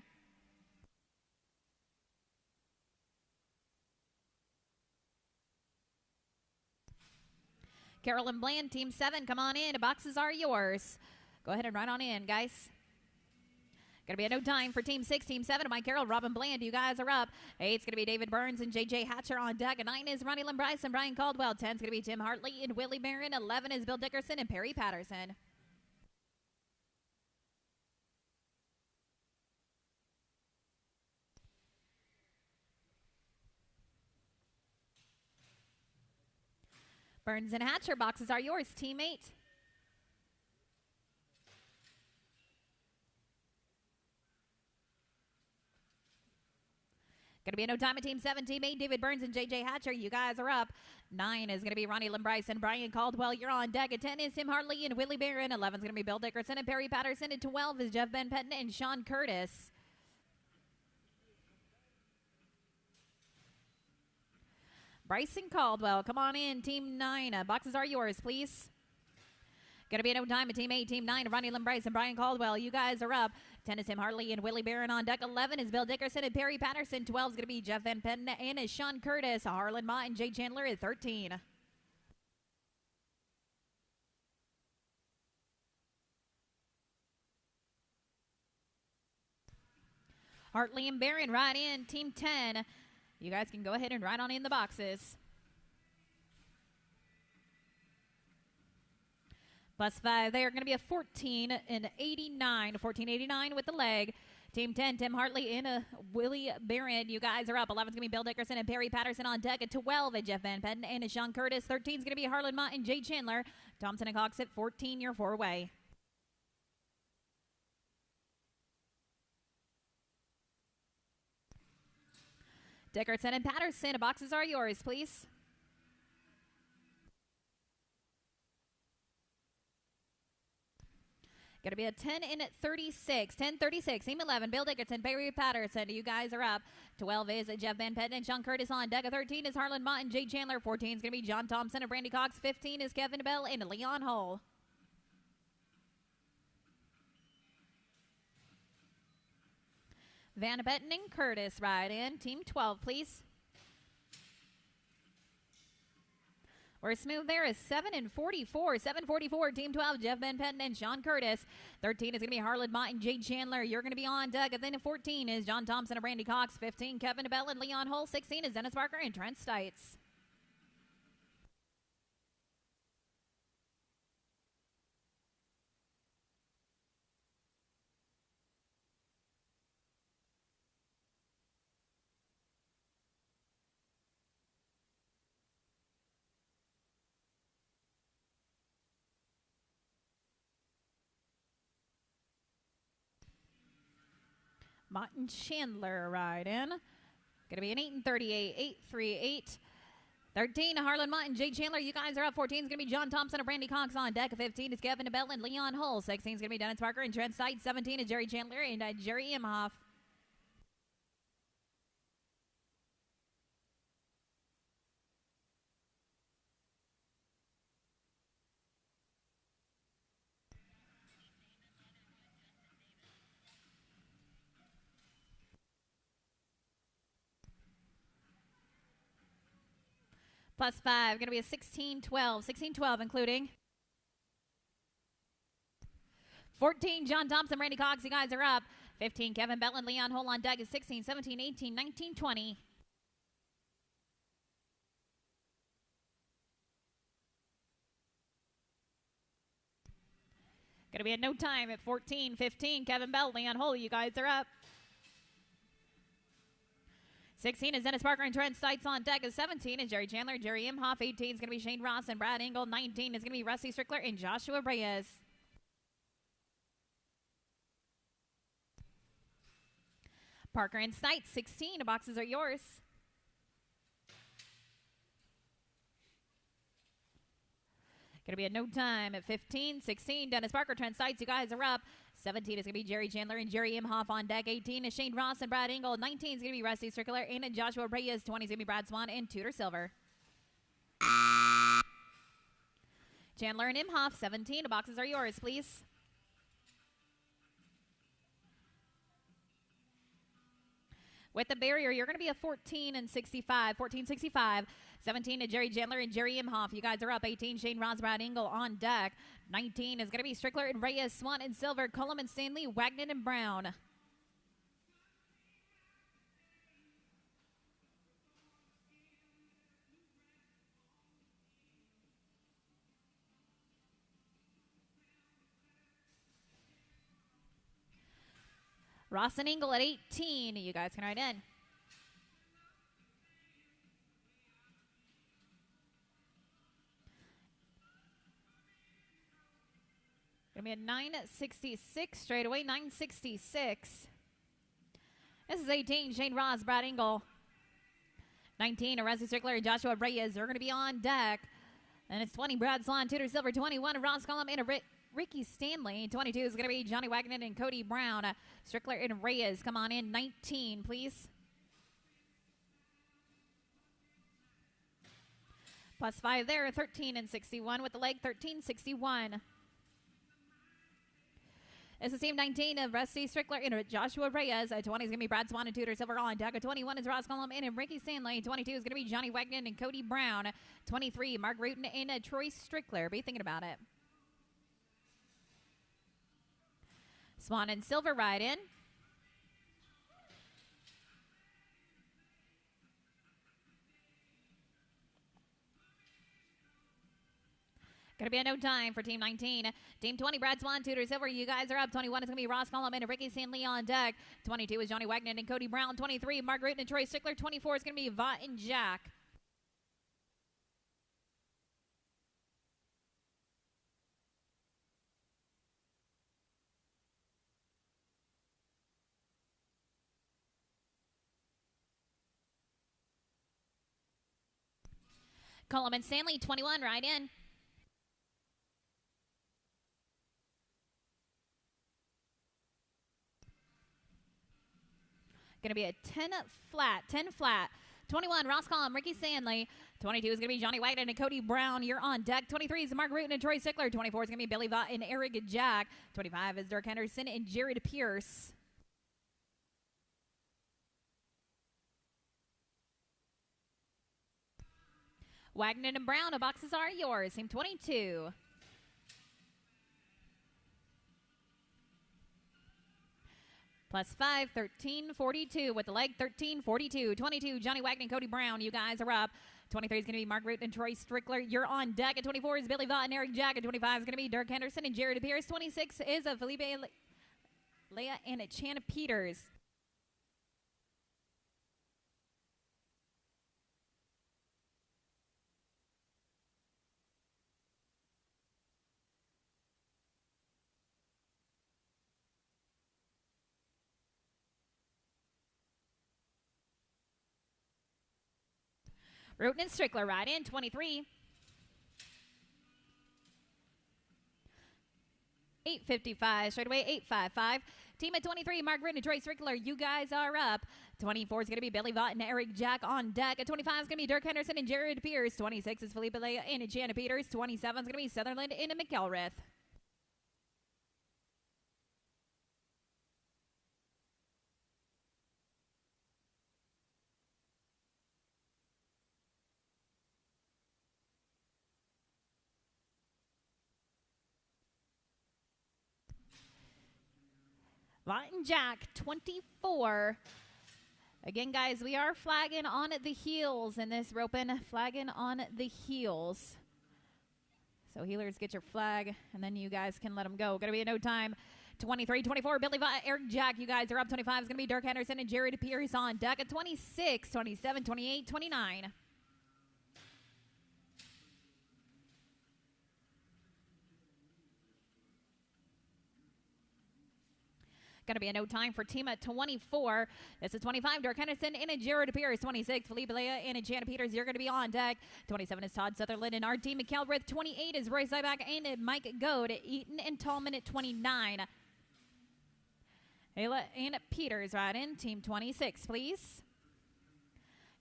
Carolyn Bland, team 7, come on in. The boxes are yours. Go ahead and run on in, guys. Gonna be a no time for team 6, team 7. Mike Carroll, Robin Bland, you guys are up. 8's gonna be David Burns and J.J. Hatcher on deck. 9 is Ronnie Lynn Bryce and Brian Caldwell. 10's gonna be Tim Hartley and Whitley Barron. 11 is Bill Dickerson and Perry Patterson. Burns and Hatcher, boxes are yours, team 8. Going to be a no time at team 7, team 8, David Burns and J.J. Hatcher. You guys are up. 9 is going to be Ronnie Lynn Bryce and Brian Caldwell. You're on deck. At 10 is Tim Hartley and Whitley Barron. 11 is going to be Bill Dickerson and Perry Patterson. At 12 is Jeff Ben Pettin and Sean Curtis. Bryson Caldwell, come on in, team 9. Boxes are yours, please. Going to be a no time at team 8, team 9, Ronnie Lynn Bryce and Brian Caldwell. You guys are up. 10 is Tim Hartley and Whitley Barron on deck. 11 is Bill Dickerson and Perry Patterson. 12 is going to be Jeff Van Penn and is Sean Curtis. Harlan Mott and Jay Chandler at 13. Hartley and Barron right in, team 10. You guys can go ahead and ride on in the boxes. +5, they are going to be a 14 and 89, 14.89 with the leg. Team 10, Tim Hartley and Willie Barron. You guys are up. 11 is going to be Bill Dickerson and Perry Patterson on deck. At 12, Jeff Van Penn and Sean Curtis. 13 is going to be Harlan Mott and Jay Chandler. Thompson and Cox at 14, your 4-way. Dickerson and Patterson, the boxes are yours, please. Going to be a 10 and 36. 10-36. Team 11, Bill Dickerson, Barry Patterson. You guys are up. 12 is Jeff Van Penn and Sean Curtis on deck. 13 is Harlan Mott and Jay Chandler. 14 is going to be John Thompson and Brandy Cox. 15 is Kevin Bell and Leon Hull. Van Betten and Curtis ride in. Team 12, please. We're smooth there is 7 and 44. 7:44. Team 12, Jeff Van Penn and Sean Curtis. 13 is going to be Harlan Mott and Jay Chandler. You're going to be on deck. And then 14 is John Thompson and Brandy Cox. 15, Kevin Bell and Leon Hull. 16 is Dennis Barker and Trent Stites. Mott and Chandler ride in. Going to be an 8 and 38. 8-3-8. 13, Harlan Mott and Jay Chandler. You guys are up. 14 is going to be John Thompson and Brandy Cox on deck. 15 is Kevin Bell and Leon Hull. 16 is going to be Dennis Parker and Trent Stites. 17 is Jerry Chandler and Jerry Imhoff. +5, going to be a 16-12. 16-12, including 14, John Thompson, Randy Cox. You guys are up. 15, Kevin Bell and Leon Hull on deck is 16, 17, 18, 19, 20. Going to be a no time at 14, 15, Kevin Bell, Leon Hull. You guys are up. 16 is Dennis Parker and Trent Stites on deck. 17 is Jerry Chandler, Jerry Imhoff. 18 is going to be Shane Ross and Brad Engel. 19 is going to be Rusty Strickler and Joshua Reyes. Parker and Stites, 16. The boxes are yours. Going to be a no time at 15, 16. Dennis Parker, Trent Stites. You guys are up. 17 is going to be Jerry Chandler and Jerry Imhoff on deck. 18 is Shane Ross and Brad Engel. 19 is going to be Rusty Strickler and Joshua Reyes. 20 is going to be Brad Swan and Tudor Silver. Chandler and Imhoff, 17. The boxes are yours, please. With the barrier, you're going to be a 14 and 65. 14-65. 17 to Jerry Chandler and Jerry Imhoff. You guys are up. 18, Shane Ross, Brad Engel on deck. 19 is going to be Strickler and Reyes, Swan and Silver, Cullum and Stanley, Wagner and Brown. Ross and Engel at 18. You guys can write in. Going to be a 966 straight away. 966. This is 18. Shane Ross, Brad Engel. 19, Rusty Strickler and Joshua Reyes. They're going to be on deck. And it's 20, Brad Swan, Tudor Silver. 21, Ross Cullum and Ricky Stanley. 22 is going to be Johnny Wagner and Cody Brown. Strickler and Reyes, come on in. 19, please. Plus 5 there, 13 and 61 with the leg, 13-61. It's the same 19 of Rusty Strickler and Joshua Reyes. 20 is going to be Brad Swan and Tudor Silver on deck. 21 is Ross Cullum and Ricky Stanley. 22 is going to be Johnny Wagner and Cody Brown. 23, Mark Rutan and Troy Strickler. Be thinking about it. Swan and Silver ride in. Going to be a no time for Team 19. Team 20, Brad Swan, Tudor Silver. You guys are up. 21 is going to be Ross Cullum and Ricky Stanley on deck. 22 is Johnny Wagner and Cody Brown. 23, Mark Rutan and Troy Stickler. 24 is going to be Vaught and Jack. Cullum and Stanley, 21, right in. Going to be a 10 flat. 21, Ross Cullum, Ricky Stanley. 22 is going to be Johnny White and Cody Brown. You're on deck. 23 is Mark Rutan and Troy Stickler. 24 is going to be Billy Vaught and Eric Jack. 25 is Dirk Henderson and Jared Pierce. Wagner and Brown, the boxes are yours. Team 22. Plus 5, 13-42 with the leg, 13-42. 22, Johnny Wagner and Cody Brown. You guys are up. 23 is going to be Mark Rutan and Troy Strickler. You're on deck. At 24 is Billy Vaught and Eric Jack. At 25 is going to be Dirk Henderson and Jared Pierce. 26 is Felipe Leah and Chana Peters. Rutan and Strickler right in, 23. 855, straight away, 855. Team at 23, Mark Rutan and Troy Strickler, you guys are up. 24 is going to be Billy Vaught and Eric Jack on deck. At 25 is going to be Dirk Henderson and Jared Pierce. 26 is Felipe Leah and Jana Peters. 27 is going to be Sutherland and McElrath. Vaught and Jack, 24. Again, guys, we are flagging on the heels in this roping, flagging on the heels. So healers, get your flag, and then you guys can let them go. Going to be a no time. 23, 24, Billy Vaught, Eric Jack, you guys are up. 25 is going to be Dirk Henderson and Jared Pierce on deck. At 26, 27, 28, 29. Going to be a no time for team at 24. This is 25, Dirk Henderson and Jared Pierce. 26, Felipe Leah and Jana Peters. You're going to be on deck. 27 is Todd Sutherland and R.D. McElrath. 28 is Royce Ryback and Mike Goad. Eaton and Tallman at 29. Ayla and Peters right in. Team 26, please.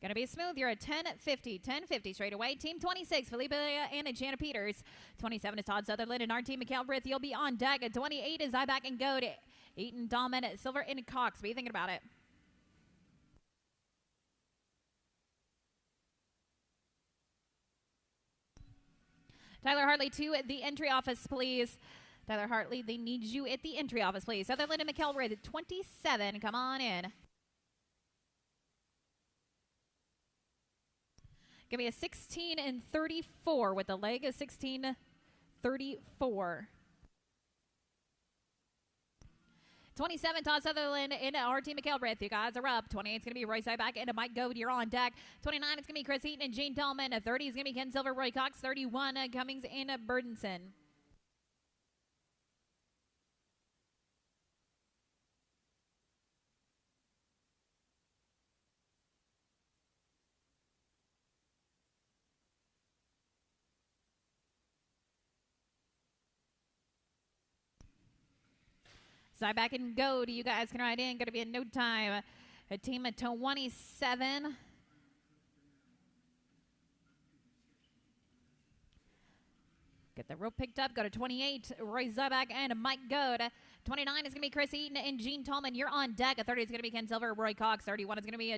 Going to be smooth. You're at 10:50. 10:50 straight away. Team 26, Felipe and Jana Peters. 27 is Todd Sutherland and RT McElbreth. You'll be on deck. At 28 is Iback and Goad. Eaton, Dahlman, Silver, and Cox. What are you thinking about it? Tyler Hartley to the entry office, please. Tyler Hartley, they need you at the entry office, please. Sutherland and McElbreth at 27. Come on in. Give me a 16 and 34 with the leg of 16-34. 27, Todd Sutherland and RT McElbreth. You guys are up. 28 is going to be Royce Iback and Mike Goad. You're on deck. 29 is going to be Chris Eaton and Gene Dahlman. 30 is going to be Ken Silver, Roy Cox. 31, Cummings and Burdenson. Iback and Goad, you guys can ride in. Going to be in no time. A team of 27. Get the rope picked up. Go to 28. Roy Zuback and Mike Goad. 29 is going to be Chris Eaton and Gene Tallman. You're on deck. 30 is going to be Ken Silver, Roy Cox. 31 is going to be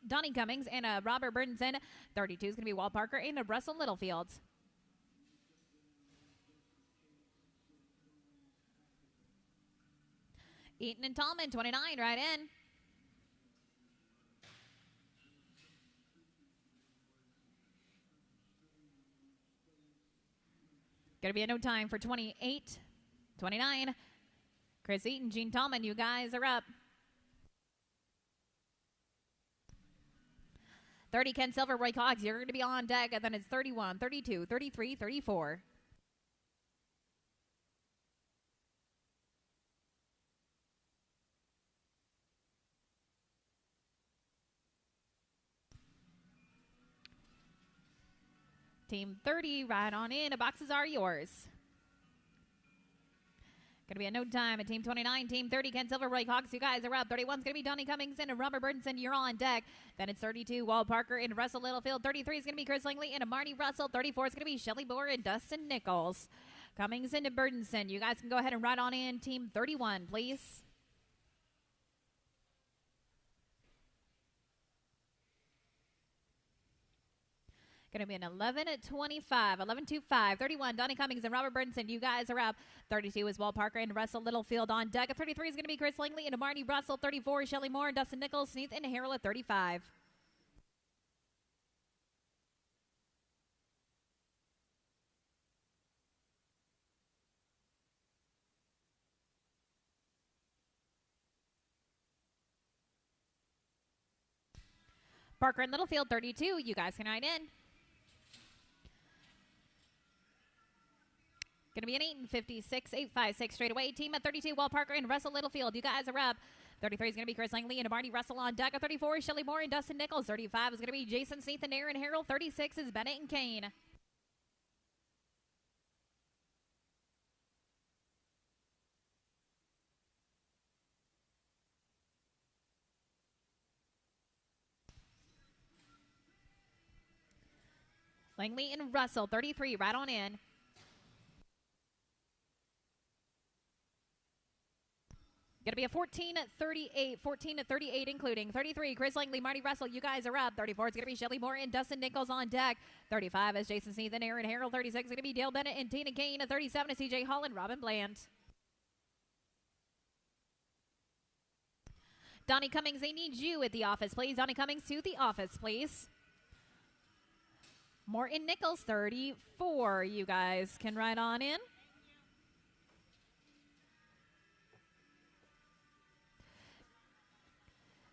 Donnie Cummings and Robert Burdenson. 32 is going to be Walt Parker and Russell Littlefield. Eaton and Tallman, 29, right in. Going to be a no time for 28, 29. Chris Eaton, Gene Tallman, you guys are up. 30, Ken Silver, Roy Cox, you're going to be on deck. And then it's 31, 32, 33, 34. Team 30, right on in. The boxes are yours. Going to be a no time at Team 29. Team 30, Ken Silver, Roy Cox. You guys are up. 31 is going to be Donnie Cummings and Robert Burdenson. You're on deck. Then it's 32, Walt Parker and Russell Littlefield. 33 is going to be Chris Langley and Marty Russell. 34 is going to be Shelly Boer and Dustin Nichols. Cummings into Burdenson. You guys can go ahead and ride on in. Team 31, please. Going to be an 11-25, 11-25, 31, Donnie Cummings and Robert Burdenson. You guys are up. 32 is Walt Parker and Russell Littlefield on deck. 33 is going to be Chris Langley and Marty Russell. 34 is Shelly Moore and Dustin Nichols. Sneath and Harold at 35. Parker and Littlefield, 32. You guys can ride in. Going to be an 8-56, 8-5-6 straight away. Team at 32, Walt Parker and Russell Littlefield. You guys are up. 33 is going to be Chris Langley and Marty Russell on deck. 34 is Shelly Moore and Dustin Nichols. 35 is going to be Jason Sneath and Aaron Harrell. 36 is Bennett and Kane. Langley and Russell, 33, right on in. Going to be a 14-38, 14-38 including 33, Chris Langley, Marty Russell, you guys are up. 34 is going to be Shelly Moore and Dustin Nichols on deck. 35 is Jason Sneath and Aaron Harrell. 36 is going to be Dale Bennett and Tina Kane. 37 is TJ Hall and Robin Bland. Donnie Cummings, they need you at the office, please. Donnie Cummings to the office, please. Morton Nichols, 34. You guys can ride on in.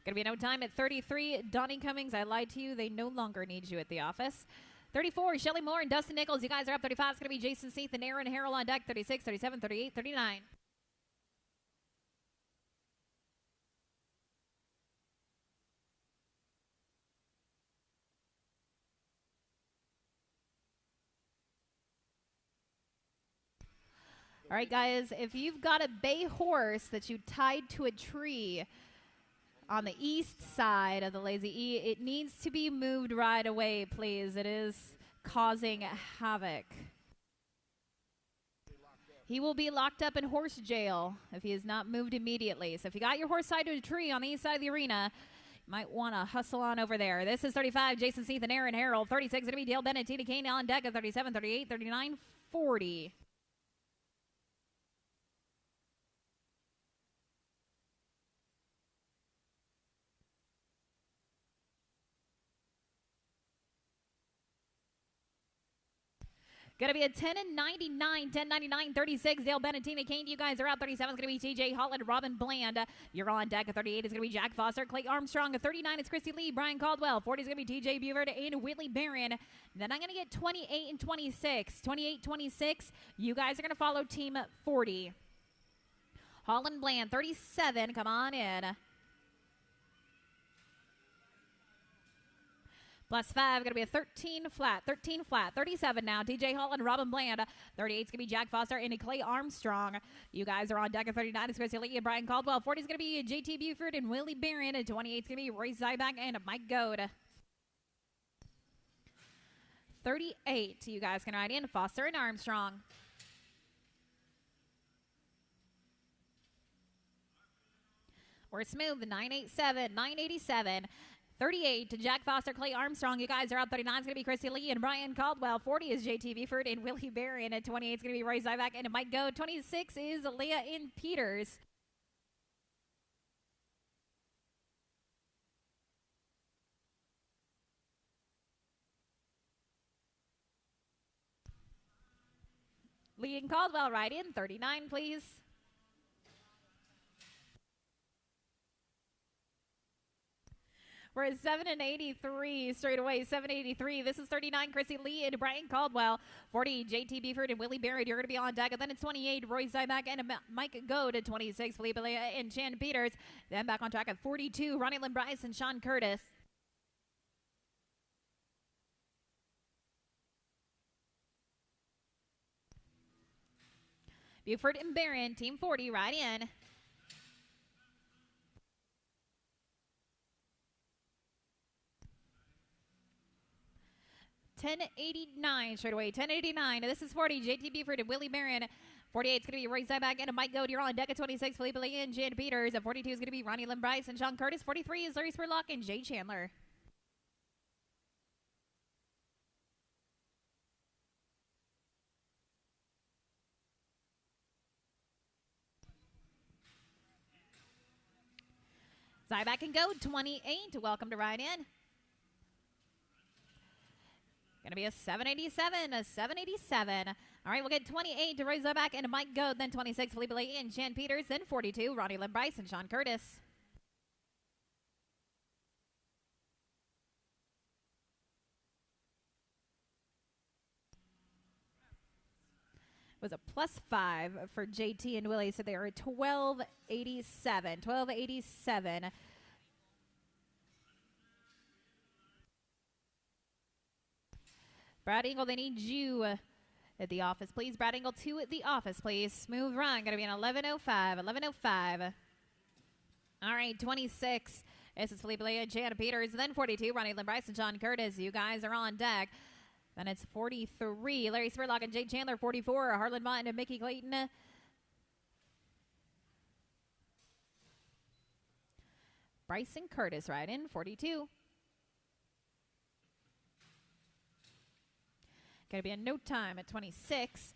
Going to be no time at 33. Donnie Cummings, I lied to you. They no longer need you at the office. 34, Shelly Moore and Dustin Nichols. You guys are up. 35 is going to be Jason Sneath and Aaron Harrell on deck. 36, 37, 38, 39. All All right, guys, if you've got a bay horse that you tied to a tree on the east side of the Lazy E, it needs to be moved right away, please. It is causing havoc. He will be locked up in horse jail if he is not moved immediately. So if you got your horse tied to a tree on the east side of the arena, you might want to hustle on over there. This is 35, Jason Seath and Aaron Harrell. 36, going to be Dale Bennett, Tina Kane, Alan Deck at 37, 38, 39, 40. Going to be a 10 and 99, 10, 99, 36. Dale Bennett, Tina Kane, you guys are out. 37 is going to be TJ Holland, Robin Bland. You're on deck. At 38 is going to be Jack Foster, Clay Armstrong. At 39 is Christy Lee, Brian Caldwell. 40 is going to be TJ Buford and Whitley Barron. Then I'm going to get 28 and 26. 28, 26. You guys are going to follow team 40. Holland Bland, 37. Come on in. Plus 5, going to be a 13 flat, 37 now. DJ Holland, Robin Bland. 38 is going to be Jack Foster and Clay Armstrong. You guys are on deck. At 39 is Christy Lee and Brian Caldwell. 40 is going to be JT Buford and Willie Barron. And 28 is going to be Roy Zyback and Mike Goad. 38, you guys can ride in Foster and Armstrong. We're smooth, 987, 987. 38 to Jack Foster, Clay Armstrong. You guys are out. 39 is going to be Christy Lee and Brian Caldwell. 40 is JT Buford and Willie Barron. At 28 is going to be Roy Zyvac and Mike Go. 26 is Leah and Peters. Lee and Caldwell right in. 39, please. We're at 7 and 83 straight away. 783. This is 39. Chrissy Lee and Brian Caldwell. 40. JT Buford and Willie Barrett. You're going to be on deck. And then it's 28. Roy Zyback and Mike Go to 26. Felipe Leah and Chan Peters. Then back on track at 42. Ronnie Lynn Bryce and Sean Curtis. Buford and Barron, team 40, right in. $10.89 straight away. $10.89. This is 40. JT Buford and Willie Barron. 48 is going to be Roy Zyback and Mike Goad. You're on deck at 26. Felipe Lee and Jan Peters. At 42 is going to be Ronnie Lynn Bryce and Sean Curtis. 43 is Larry Spurlock and Jay Chandler. Zyback and Goad, 28. Welcome to ride in. Going to be a 787, a 787. All right, we'll get 28 to Roy Zyback and Mike Goad, then 26, Felipe Lee and Chan Peters, then 42, Ronnie Lynn Bryce and Sean Curtis. Was a +5 for JT and Willie, so they are 1287. 1287. Brad Engel, they need you at the office, please. Brad Engel, 2 at the office, please. Smooth run. Going to be an 1105. 1105. All right, 26. This is Felipe Leah and Jana Peters. Then 42, Ronnie Lynn Bryce and John Curtis. You guys are on deck. Then it's 43, Larry Spurlock and Jake Chandler. 44, Harlan Mott and Mickey Clayton. Bryson Curtis right in, 42. Going to be a no time at 26.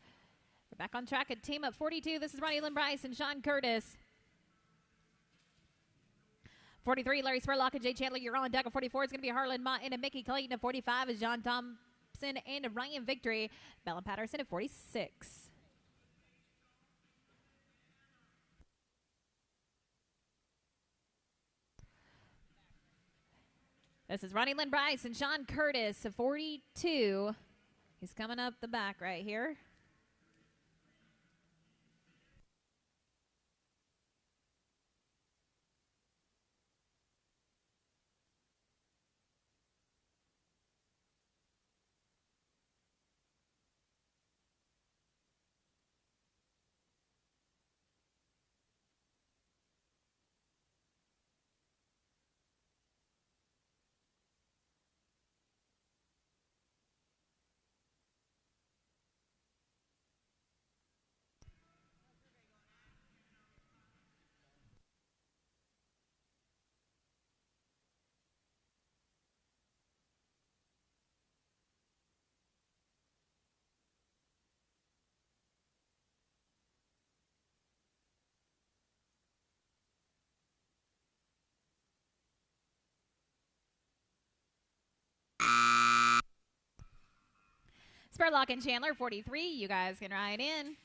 We're back on track at team up 42. This is Ronnie Lynn Bryce and Sean Curtis. 43, Larry Spurlock and Jay Chandler. You're on deck. At 44 is going to be Harlan Mott and Mickey Clayton. At 45 is John Thompson and Ryan Victory. Bella Patterson at 46. This is Ronnie Lynn Bryce and Sean Curtis at 42. He's coming up the back right here. Spurlock and Chandler, 43. You guys can ride in.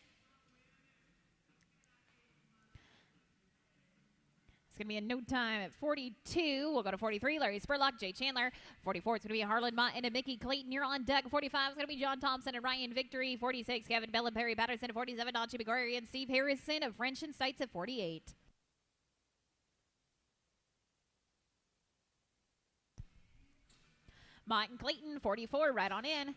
It's going to be a no time at 42. We'll go to 43. Larry Spurlock, Jay Chandler. 44, it's going to be Harlan Mott and Mickey Clayton. You're on deck. 45 is going to be John Thompson and Ryan Victory. 46, Kevin Bell and Perry Patterson. 47, Nachi McGuire and Steve Harrison of French and Sights at 48. Mott and Clayton, 44, right on in.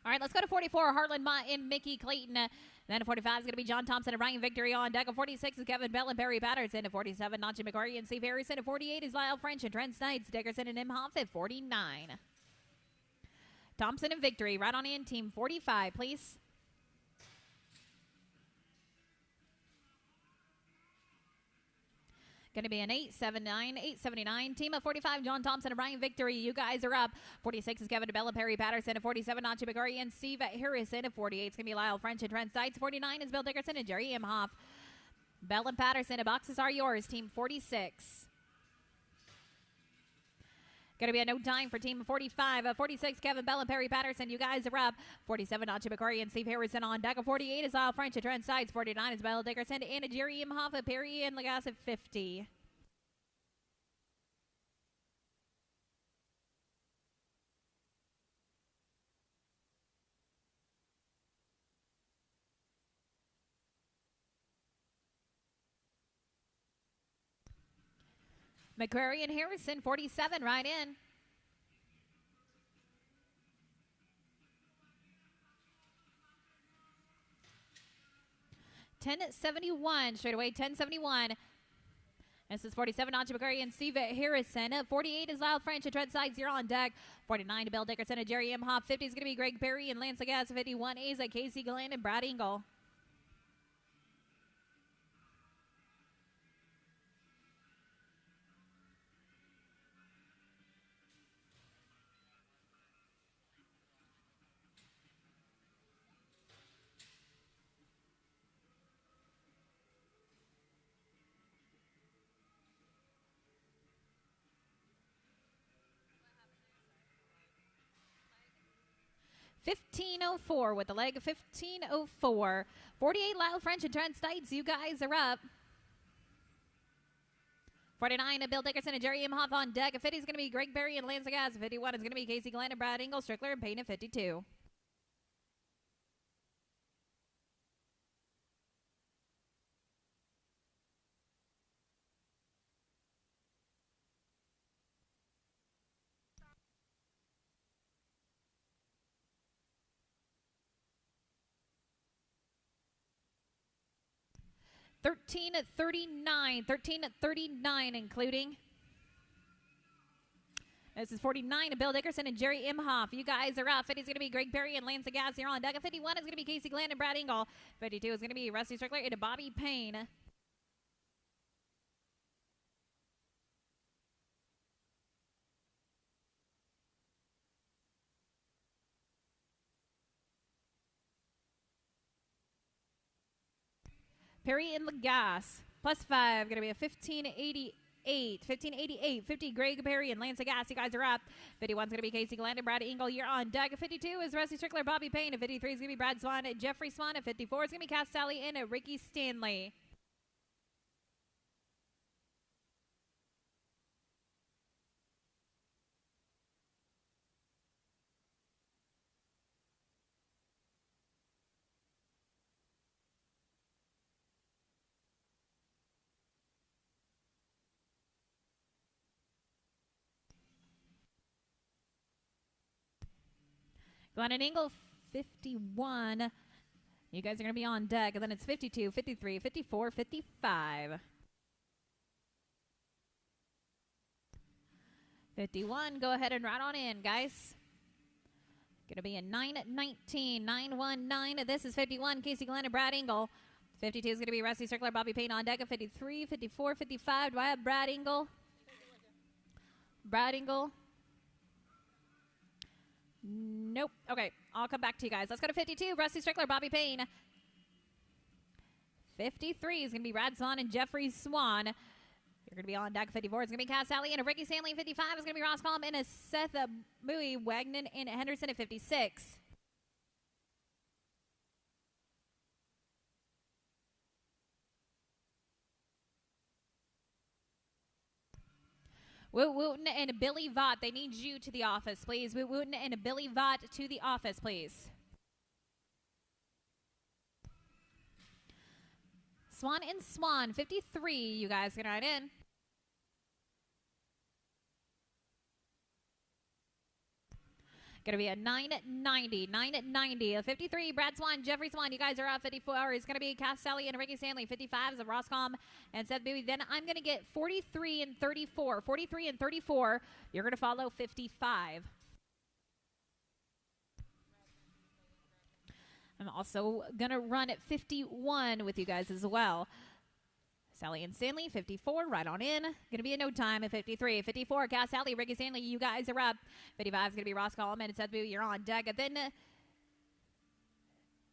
All right, let's go to 44, Harlan Mott and Mickey Clayton. Then 45 is going to be John Thompson and Ryan Victory on deck. 46 is Kevin Bell and Barry Patterson. 47, Nachi McGuire and Steve Harrison. 48 is Lyle French and Trent Snides, Dickerson and Imhoff at 49. Thompson and Victory, right on in, team 45, please. Going to be an 879. Team of 45, John Thompson and Ryan Victory. You guys are up. 46 is Kevin Bell, Perry Patterson. At 47, Nachi McGuire and Steve Harrison. At 48, it's going to be Lyle French and Trent Seitz. 49 is Bill Dickerson and Jerry Imhoff. Bell and Patterson, the boxes are yours. Team 46. Going to be a no time for team 45. 46, Kevin Bell and Perry Patterson. You guys are up. 47, Nachi McGuire and Steve Harrison on deck. 48 is Lyle French and Trent Sides. 49 is Bell Dickerson and Jerry Imhoff. Perry and Lagasse at 50. McQuarrie and Harrison, 47, right in. $10.71 straight away. $10.71. This is 47, Nachi McQuarrie and Steve Harrison. 48 is Lyle French and Trent Sides. You're on deck. 49 to Bill Dickerson and Jerry Imhoff. 50 is going to be Greg Perry and Lance Lagasse. 51 is Casey Glenn and Brad Engel. $15.04 with the leg. $15.04. 48 Lyle French and Trent Stites. You guys are up. 49 Bill Dickerson and Jerry Imhoff on deck. 50 is going to be Greg Berry and Lance Lagasse. 51 is going to be Casey Glenn and Brad Engel. Strickler and Payne at 52. $13.39 including. This is 49 Bill Dickerson and Jerry Imhoff. You guys are up. 50 is going to be Greg Perry and Lance Lagasse. You're on deck. 51 is going to be Casey Glenn and Brad Engel. 52 is going to be Rusty Strickler and Bobby Payne. Perry and Lagasse. +5, going to be a 1588. 50, Greg Perry and Lance Lagasse. You guys are up. 51 is going to be Casey Glenn and Brad Engel. You're on deck. 52 is Rusty Strickler, Bobby Payne. 53 is going to be Brad Swan and Jeffrey Swan. 54 is going to be Cass Sally and Ricky Stanley. Glenn and Engel, 51. You guys are going to be on deck. And then it's 52, 53, 54, 55. 51, go ahead and ride on in, guys. Going to be a 919, 919. This is 51, Casey Glenn and Brad Engel. 52 is going to be Rusty Strickler, Bobby Payne on deck. 53, 54, 55. Do I have Brad Engel? Brad Engel. Nope. Okay, I'll come back to you guys. Let's go to 52. Rusty Strickler, Bobby Payne. 53 is going to be Brad Swan and Jeffrey Swan. You're going to be on deck. 54 is going to be Cass Sally and Ricky Stanley. 55 is going to be Ross Collum and a Seth Bowie, Wagner and Henderson at 56. Woot Wooten and Billy Vaught, they need you to the office, please. Woot Wooten and Billy Vaught to the office, please. Swan and Swan, 53, you guys can ride in. Going to be a 990, 990, a 53, Brad Swan, Jeffrey Swan, you guys are up. 54 is going to be Cass Sally and Ricky Stanley. 55 is Ross Collum and Seth Bowie. Then I'm going to get 43 and 34. 43 and 34, you're going to follow 55. I'm also going to run at 51 with you guys as well. Sally and Stanley, 54, right on in. Going to be a no time at 53. 54, Cass Sally, Ricky Stanley, you guys are up. 55 is going to be Ross Collum and Seth Bowie, you're on deck. And then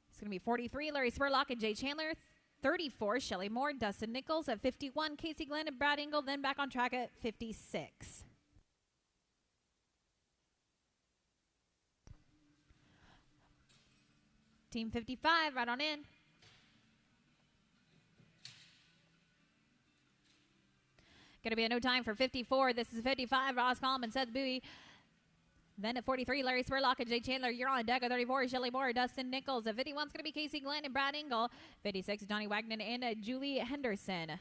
it's going to be 43, Larry Spurlock and Jay Chandler. 34, Shelly Moore, Dustin Nichols. At 51, Casey Glenn and Brad Engel. Then back on track at 56. Team 55, right on in. Going to be a no time for 54. This is 55, Ross Collum and Seth Bowie. Then at 43, Larry Spurlock and Jay Chandler. You're on deck. At 34, Shelly Moore, Dustin Nichols. At 51 is going to be Casey Glenn and Brad Engel. 56, Johnny Wagner and Julie Henderson.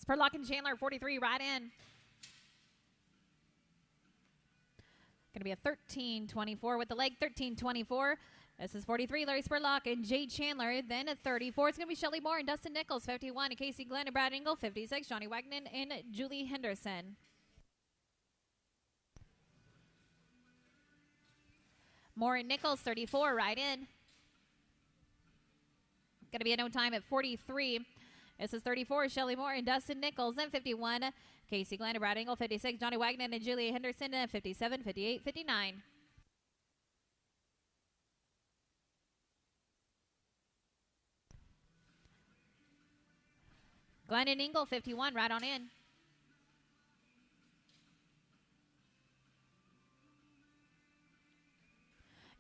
Spurlock and Chandler, 43, right in. Going to be a 13-24 with the leg, 13-24. This is 43, Larry Spurlock and Jay Chandler. Then at 34, it's going to be Shelly Moore and Dustin Nichols. 51, Casey Glenn and Brad Engel. 56, Johnny Wagner and Julie Henderson. Moore and Nichols, 34, right in. Going to be a no time at 43. This is 34, Shelly Moore and Dustin Nichols. Then 51, Casey Glenn and Brad Engel. 56, Johnny Wagner and Julia Henderson. 57, 58, 59. Glenn and Engel, 51, right on in.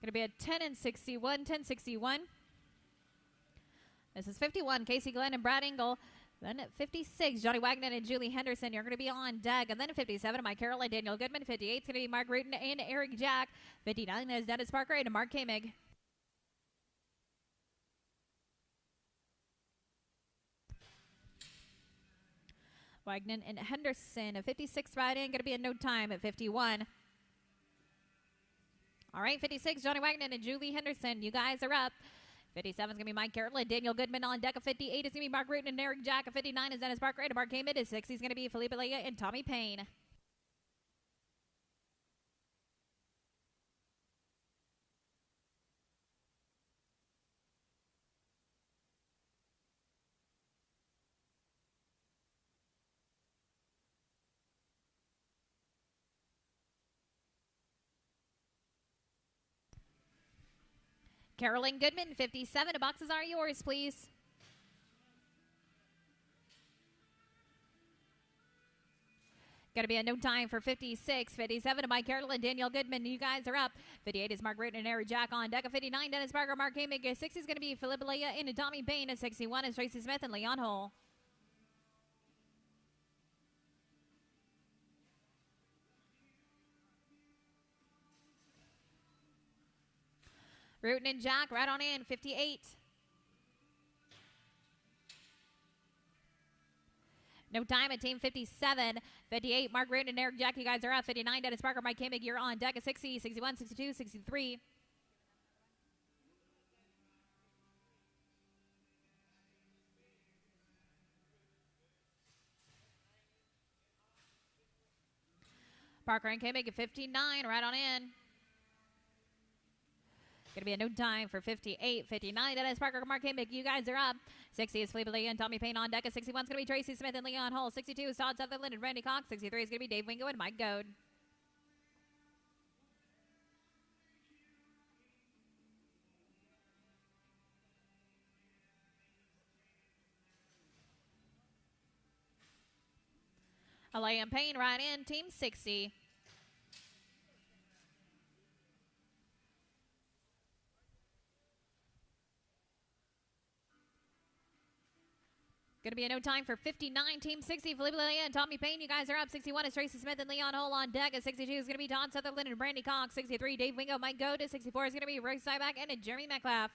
Going to be a 10-61, 10-61. This is 51, Casey Glenn and Brad Engel. Then at 56, Johnny Wagner and Julie Henderson. You're going to be on deck. And then at 57, Mike Carroll and Daniel Goodman. 58 is going to be Mark Rutan and Eric Jack. 59 is Dennis Parker and Mark Kamig. Wagner and Henderson. A 56 right in. Going to be a no time at 51. All right, 56, Johnny Wagner and Julie Henderson. You guys are up. 57 is going to be Mike Carroll and Daniel Goodman on deck. Of 58 is going to be Mark Rutan and Eric Jack. Of 59 is Dennis Parker and Mark Kamid. 60 is going to be Felipe Leia and Tommy Payne. Carolyn Goodman, 57. The boxes are yours, please. Going to be a no time for 56. 57 to Mike Carroll and Danielle Goodman. You guys are up. 58 is Mark Rutan and Eric Jack on deck. Of 59, Dennis Barker, Mark Kamig. 60 is going to be Philip Leia and Tommy Payne. 61 is Tracy Smith and Leon Hull. Rutan and Jack right on in, 58. No time at team 57. 58, Mark Rutan and Eric Jack, you guys are up. 59, Dennis Parker, Mike Kamig, you're on deck. Of 60, 61, 62, 63. Parker and Kamig at 59, right on in. Going to be a new time for 58, 59. Dennis Parker, Mark Hamick, you guys are up. 60 is Felipe Lee and Tommy Payne on deck. 61 is going to be Tracy Smith and Leon Hull. 62 is Todd Sutherland and Randy Cox. 63 is going to be Dave Wingo and Mike Goad. Liam Payne right in, team 60. Going to be a no time for 59, team 60. Felipe Lee and Tommy Payne, you guys are up. 61 is Tracy Smith and Leon Hull on deck. At 62 is going to be Todd Sutherland and Brandy Cox. 63, Dave Wingo, Mike Goad. At 64 is going to be Rick Syback and Jeremy Metcalf.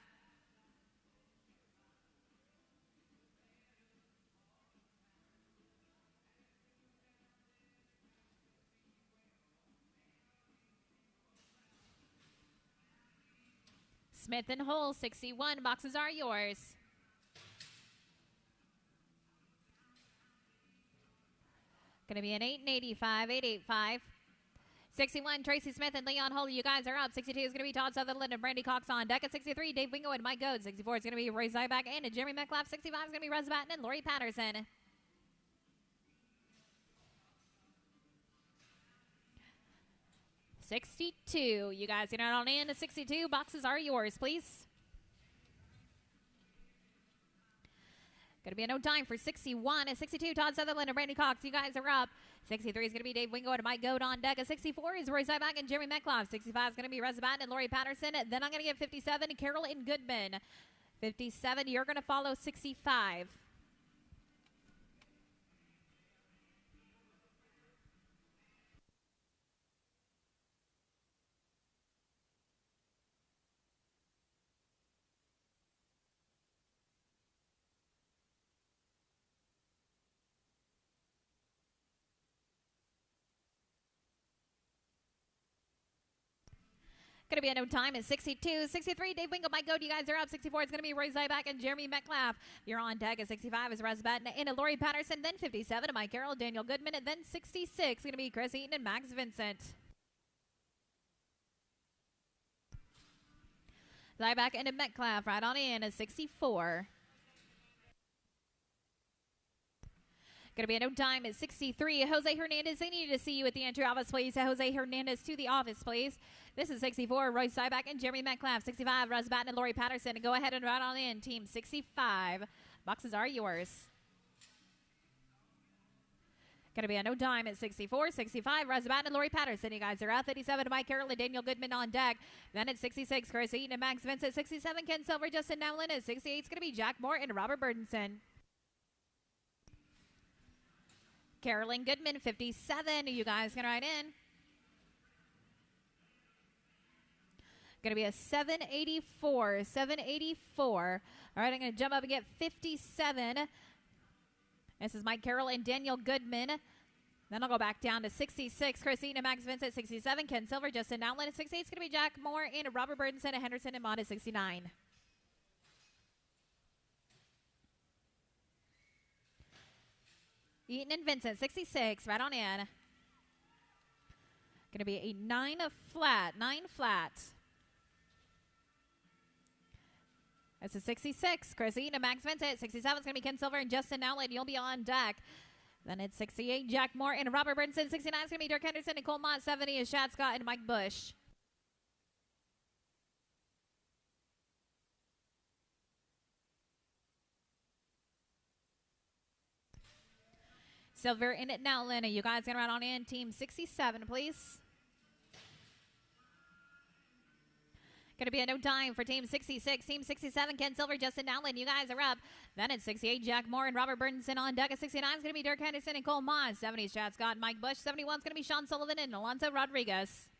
Smith and Hull, 61. Boxes are yours. Going to be an 8 and 85, 885. 61, Tracy Smith and Leon Hull, you guys are up. 62 is going to be Todd Sutherland and Brandy Cox on deck. At 63, Dave Wingo and Mike Goad. 64 is going to be Roy Zyback and Jeremy Metcalf. 65 is going to be Russ Batten and Lori Patterson. $62. You guys get on in to 62. Boxes are yours, please. Going to be a no time for 61. At 62, Todd Sutherland and Randy Cox. You guys are up. 63 is going to be Dave Wingo and Mike Goad on deck. At 64 is Roy Zyback and Jeremy Metcalf. 65 is going to be Russ Batten and Lori Patterson. Then I'm going to get 57, Carol and Goodman. 57, you're going to follow 65. Going to be a no time at 62. 63, Dave Wingo, Mike Goad, you guys are up. 64 is going to be Roy Zyback and Jeremy Metcalf. You're on deck. At 65 is Russ Batten and Lori Patterson. Then 57, Mike Carroll, Daniel Goodman. And then 66 going to be Chris Eaton and Max Vincent. Zyback and Metcalf right on in at 64. Going to be a no time at 63. Jose Hernandez, they need to see you at the entry office, please. Jose Hernandez to the office, please. This is 64, Roy Syback and Jeremy Metcalf. 65, Russ Batten and Lori Patterson. Go ahead and run on in, team 65. Boxes are yours. Going to be a no time at 64, 65, Russ Batten and Lori Patterson. You guys are out. 57, Mike Carroll and Daniel Goodman on deck. Then at 66, Chris Eaton and Max Vincent. 67, Ken Silver, Justin Nowlin. At 68, it's going to be Jack Moore and Robert Burdenson. Carolyn Goodman, 57. You guys can write in. Going to be a 784. 784. All right, I'm going to jump up and get 57. This is Mike Carroll and Daniel Goodman. Then I'll go back down to 66. Chris Eaton and Max Vincent, 67. Ken Silver, Justin Nowlin at 68. It's going to be Jack Moore and Robert Burdenson at Henderson and Mott at 69. Eaton and Vincent, 66, right on in. Going to be a 9 flat, 9 flat. This is 66, Chris Eaton and Max Vincent. 67 is going to be Ken Silver and Justin Nowlin. You'll be on deck. Then it's 68, Jack Moore and Robert Burnson. 69 is going to be Dirk Henderson and Cole Mott. 70 is Shad Scott and Mike Bush. Silver in it now, Lena. You guys going to run on in. Team 67, please. Going to be a no time for Team 66. Team 67, Ken Silver, Justin Nowlin. You guys are up. Then it's 68, Jack Moore and Robert Burdenson on deck. At 69 is going to be Dirk Henderson and Cole Moss. 70 is Chad Scott and Mike Bush. 71 is going to be Sean Sullivan and Alonso Rodriguez.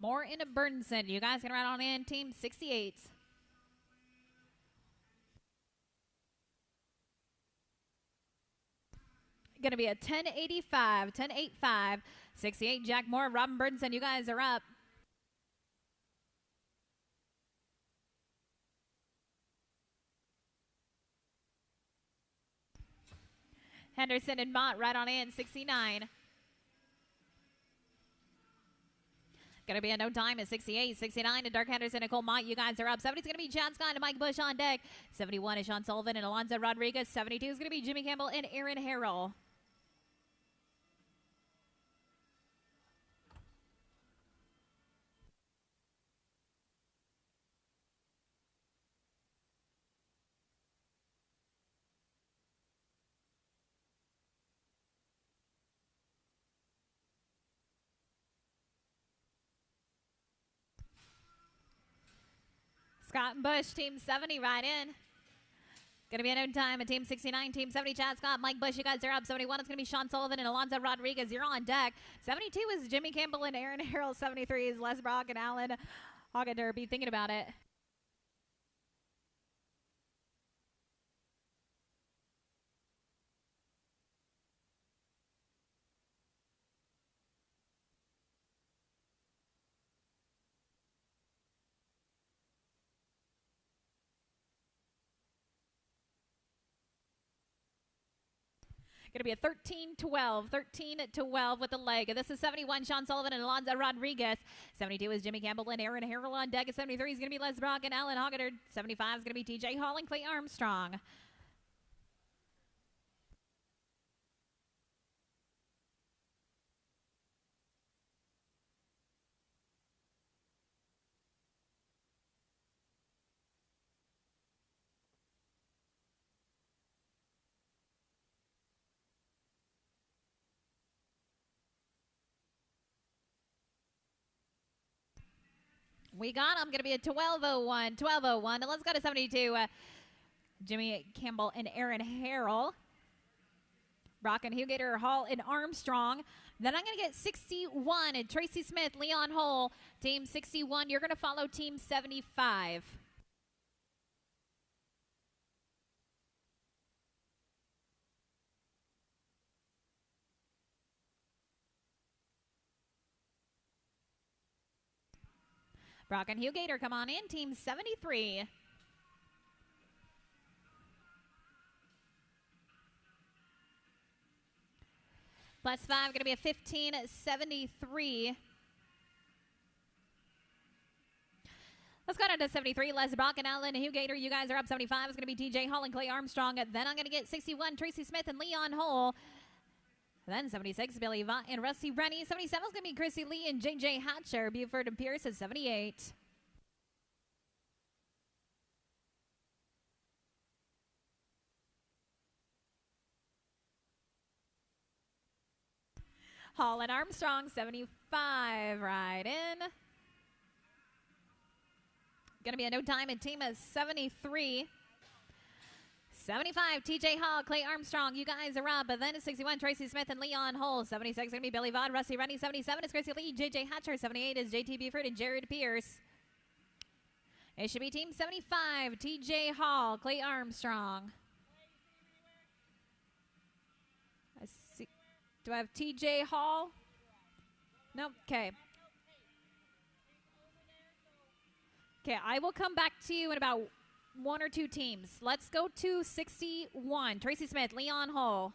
Moore into Burdenson. You guys going to run on in. Team 68. Going to be a 1085, 1085, 68, Jack Moore, Robin Burdenson. You guys are up. Henderson and Mott right on in, 69. Going to be a no time at 68, 69 to Dark Henderson and Cole Mott. You guys are up. 70 is going to be Chad Scott and Mike Bush on deck. 71 is Sean Sullivan and Alonzo Rodriguez. 72 is going to be Jimmy Campbell and Aaron Harrell. Scott and Bush, Team 70, right in. Going to be a no time at Team 69, Team 70, Chad Scott, Mike Bush, you guys are up. 71, it's going to be Sean Sullivan and Alonzo Rodriguez. You're on deck. 72 is Jimmy Campbell and Aaron Harrell. 73 is Les Brock and Alan Hogader. Be thinking about it. Going to be a 13-12, 13-12 with the leg. This is 71, Sean Sullivan and Alonzo Rodriguez. 72 is Jimmy Campbell and Aaron Harrell on deck. At 73 is going to be Les Brock and Alan Hogader. 75 is going to be TJ Hall and Clay Armstrong. We got them. Going to be a 12:01, 12:01. And let's go to 72. Jimmy Campbell and Aaron Harrell. Brock and Hugater, Hall and Armstrong. Then I'm going to get 61 and Tracy Smith, Leon Hull. Team 61, you're going to follow Team 75. Brock and Hugater, come on in, Team 73. +5, going to be a 15-73. Let's go down to 73. Les Brock and Alan Hugater, you guys are up. 75 is going to be TJ Hall and Clay Armstrong. Then I'm going to get 61, Tracy Smith and Leon Hull. Then 76, Billy Vaught and Rusty Rennie. 77 is going to be Chrissy Lee and JJ Hatcher. Buford and Pierce at 78. Hall and Armstrong, 75, right in. Going to be a no time in Team 73. 75, TJ Hall, Clay Armstrong, you guys are up. But then it's 61, Tracy Smith and Leon Hull. 76 is going to be Billy Vaught, Rusty Rennie. 77 is Chrissy Lee, JJ Hatcher. 78 is JT Buford and Jared Pierce. It should be Team 75, TJ Hall, Clay Armstrong. I see. Do I have TJ Hall? Nope. Okay. Okay, I will come back to you in about 1 or 2 teams. Let's go to 61. Tracy Smith, Leon Hull.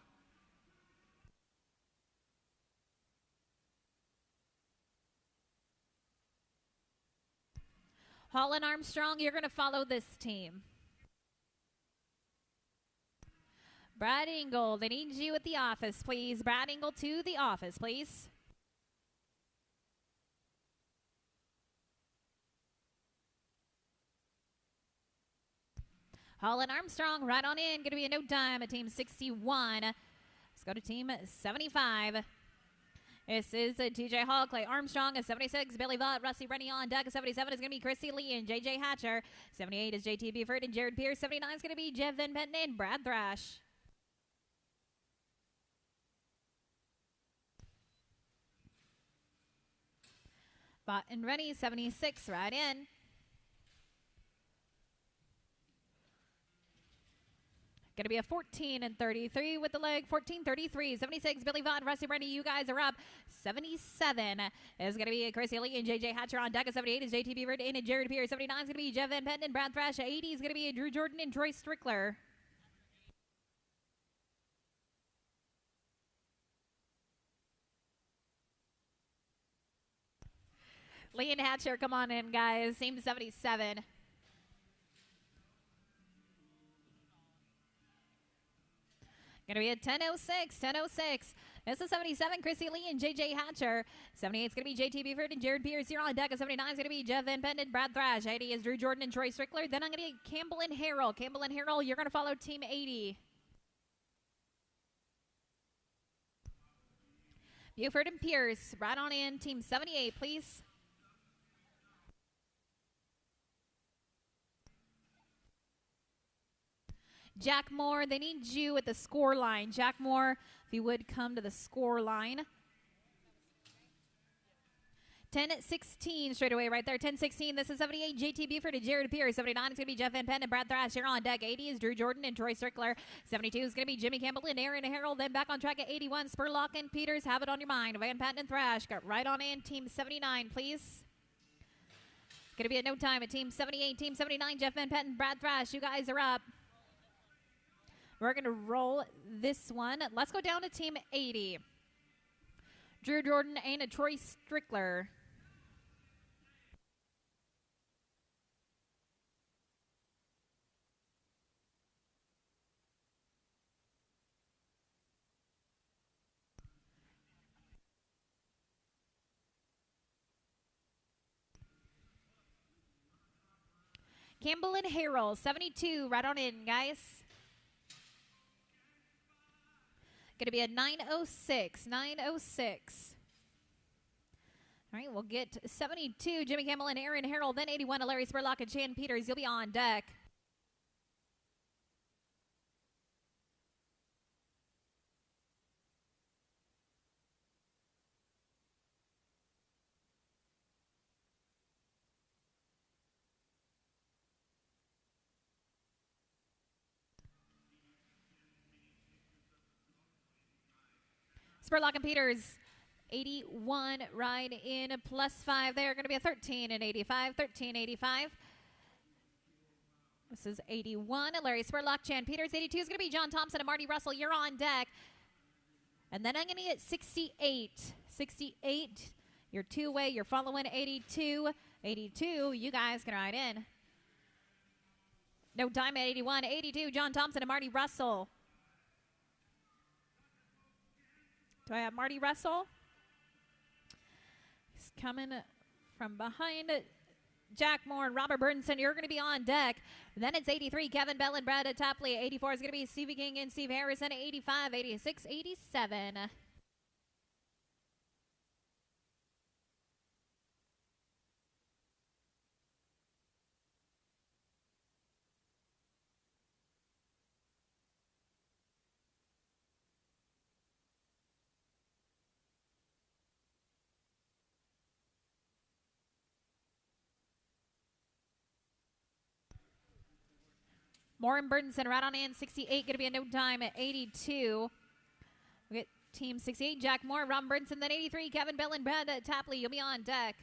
Hall and Armstrong, you're going to follow this team. Brad Engel, they need you at the office, please. Brad Engel to the office, please. Hall and Armstrong right on in. Going to be a no time at Team 61. Let's go to Team 75. This is TJ Hall, Clay Armstrong. At 76, Billy Vaught, Rusty Rennie on deck. At 77 is going to be Chrissy Lee and JJ Hatcher. 78 is JT Buford and Jared Pierce. 79 is going to be Jeff Van Penton and Brad Thrash. Vaught and Rennie, 76 right in. Going to be a 14-33 with the leg. 14-33. 76, Billy Vaught, Rusty Rennie, you guys are up. 77 is going to be Chrissy Lee and JJ Hatcher on deck. At 78 is JT Beaver and Jared Pierce. 79 is going to be Jeff Van Penton and Brad Thrash. 80 is going to be Drew Jordan and Troy Strickler. Lee and Hatcher, come on in, guys. Team 77. Going to be a 10:06. This is 77, Chrissy Lee and JJ Hatcher. 78 is going to be JT Beeford and Jared Pierce here on deck. 79 is going to be Jeff Van Penn and Brad Thrash. 80 is Drew Jordan and Troy Strickler. Then I'm going to get Campbell and Harrell. Campbell and Harrell, you're going to follow Team 80. Buford and Pierce, right on in. Team 78, please. Jack Moore, they need you at the score line. Jack Moore, if you would come to the score line. 10:16 straight away right there. 10:16. This is 78, JT Buford and Jared Pierce. 79 is going to be Jeff Van Penn and Brad Thrash here on deck. 80 is Drew Jordan and Troy Strickler. 72 is going to be Jimmy Campbell and Aaron Harrell. Then back on track at 81, Spurlock and Peters. Have it on your mind. Van Patten and Thrash got right on in. Team 79, please. Going to be at no time at Team 78. Team 79, Jeff Van Patten, Brad Thrash. You guys are up. We're going to roll this one. Let's go down to Team 80. Drew Jordan and Troy Strickler. Campbell and Harrell, 72, right on in, guys. Going to be a 9:06. All right, we'll get 72, Jimmy Campbell and Aaron Harrell, then 81 to Larry Spurlock and Chan Peters. You'll be on deck. Spurlock and Peters, 81 right in, +5 there. Going to be a 13:85. This is 81. Larry Spurlock, Chan Peters. 82 is going to be John Thompson and Marty Russell. You're on deck. And then I'm going to get 68. 68, you're two-way. You're following 82. 82, you guys can ride in. No time at 81. 82, John Thompson and Marty Russell. Do I have Marty Russell? He's coming from behind. Jack Moore and Robert Burtonson, you're going to be on deck. Then it's 83, Kevin Bell and Brad Topley. 84 is going to be Stevie King and Steve Harrison. 85, 86, 87. Moore and Burtonson right on in. 68 going to be a no time at 82. We get Team 68, Jack Moore, Ron Burtonson. Then 83, Kevin Bell and Brad Tapley. You'll be on deck.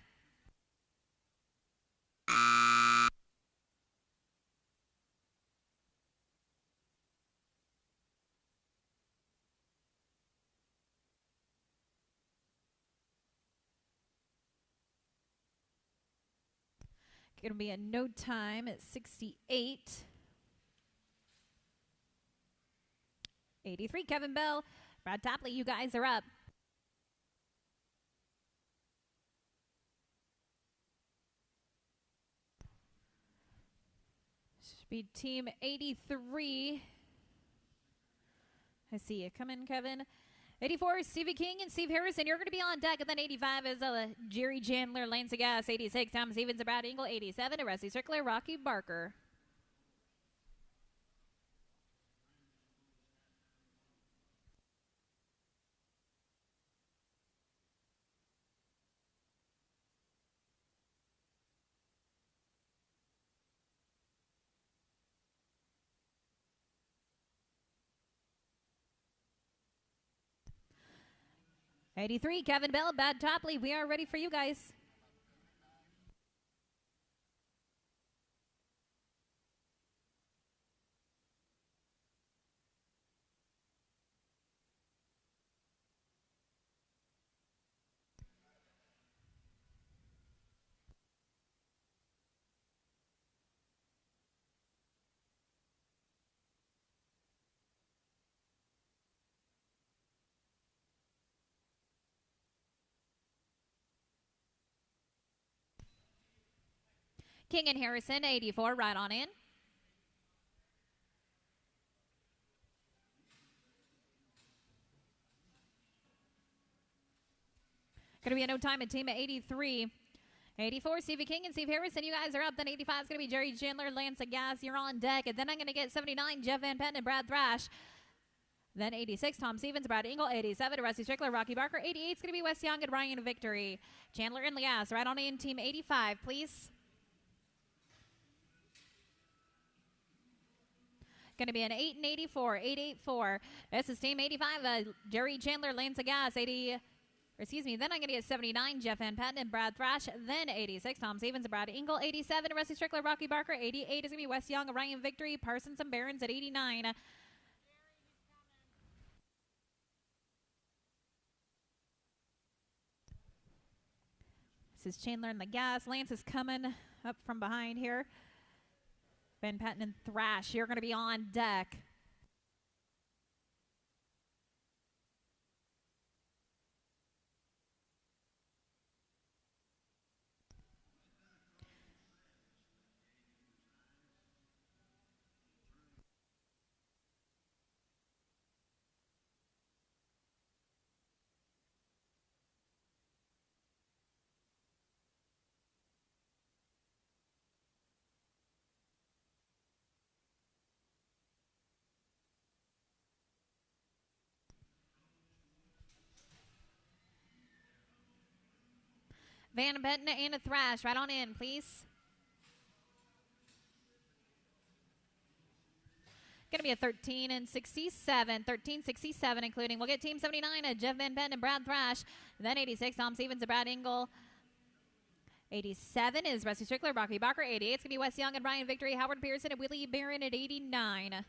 Going to be a no time at 68. 83, Kevin Bell, Brad Tapley, you guys are up. Should be Team 83. I see you coming, Kevin. 84 is Stevie King and Steve Harrison. You're going to be on deck. And then 85 is Jerry Chandler, Lance Agas. 86, Tom Stevens, Brad Engel. 87, Rusty Strickler, Rocky Barker. '83, Kevin Bell, Brad Topley. We are ready for you guys. King and Harrison, 84, right on in. Going to be a no time at team at 83. 84, Stevie King and Steve Harrison, you guys are up. Then 85 is going to be Jerry Chandler, Lance Agas, you're on deck. And then I'm going to get 79, Jeff Van Patten and Brad Thrash. Then 86, Tom Stevens, Brad Engel. 87, Rusty Strickler, Rocky Barker. 88 is going to be Wes Young and Ryan Victory. Chandler and Lias, right on in, team 85, please. Going to be an 8 and 84, 884. This is team 85, Jerry Chandler, Lance Agas, then I'm going to get 79, Jeff Van Patten and Brad Thrash. Then 86, Tom Stevens and Brad Engel. 87, Rusty Strickler, Rocky Barker. 88 is going to be Wes Young, Ryan Victory, Parsons and Barons at 89. This is Chandler and the gas. Lance is coming up from behind here. Van Patten and Thrash, you're going to be on deck. Van Patten and a Thrash, right on in, please. Going to be a 13 and 67, 1367 including. We'll get team 79, Jeff Van Patten and Brad Thrash. Then 86, Tom Stevens and Brad Engel. 87 is Rusty Strickler, Rocky Barker. 88 is going to be Wes Young and Ryan Victory, Howard Pearson and Willie Barron at 89.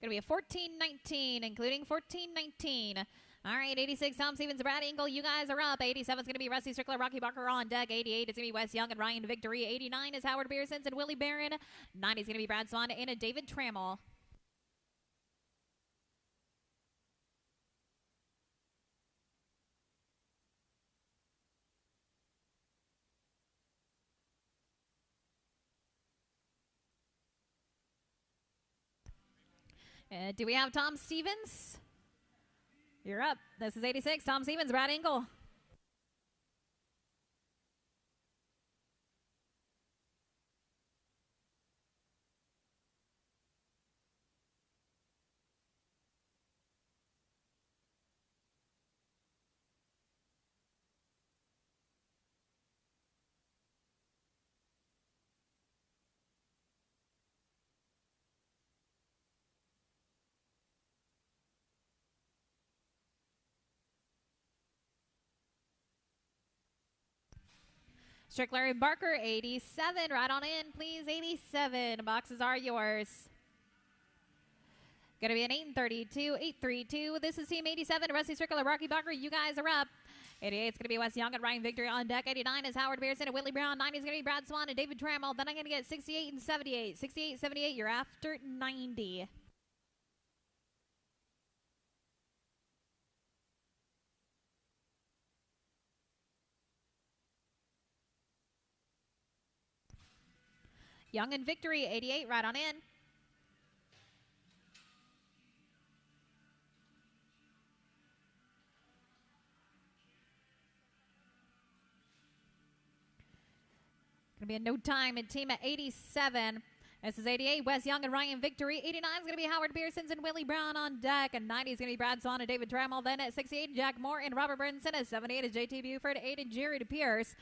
Going to be a 14-19, including 14-19. All right, 86, Tom Stevens, Brad Engel, you guys are up. 87 is going to be Rusty Strickler, Rocky Barker on deck. 88 is going to be Wes Young and Ryan Victory. 89 is Howard Pearsons and Willie Barron. 90 is going to be Brad Swan and a David Trammell. Do we have Tom Stevens? You're up. This is 86. Tom Stevens, Brad Engel. Strickler and Barker, 87. Right on in, please. 87. Boxes are yours. Going to be an 832, 832. This is team 87. Rusty Strickler, Rocky Barker. You guys are up. 88 is going to be Wes Young and Ryan Victory on deck. 89 is Howard Pearson and Willie Brown. 90 is going to be Brad Swan and David Trammell. Then I'm going to get 68 and 78. 68, 78. You're after 90. Young and Victory, 88, right on in. Going to be a no time in team at 87. This is 88, Wes Young and Ryan Victory. 89 is going to be Howard Pearsons and Willie Brown on deck. And 90 is going to be Brad Swan and David Trammell. Then at 68, Jack Moore and Robert Brinson. At 78 is JT Buford. 8 and Jared Pierce.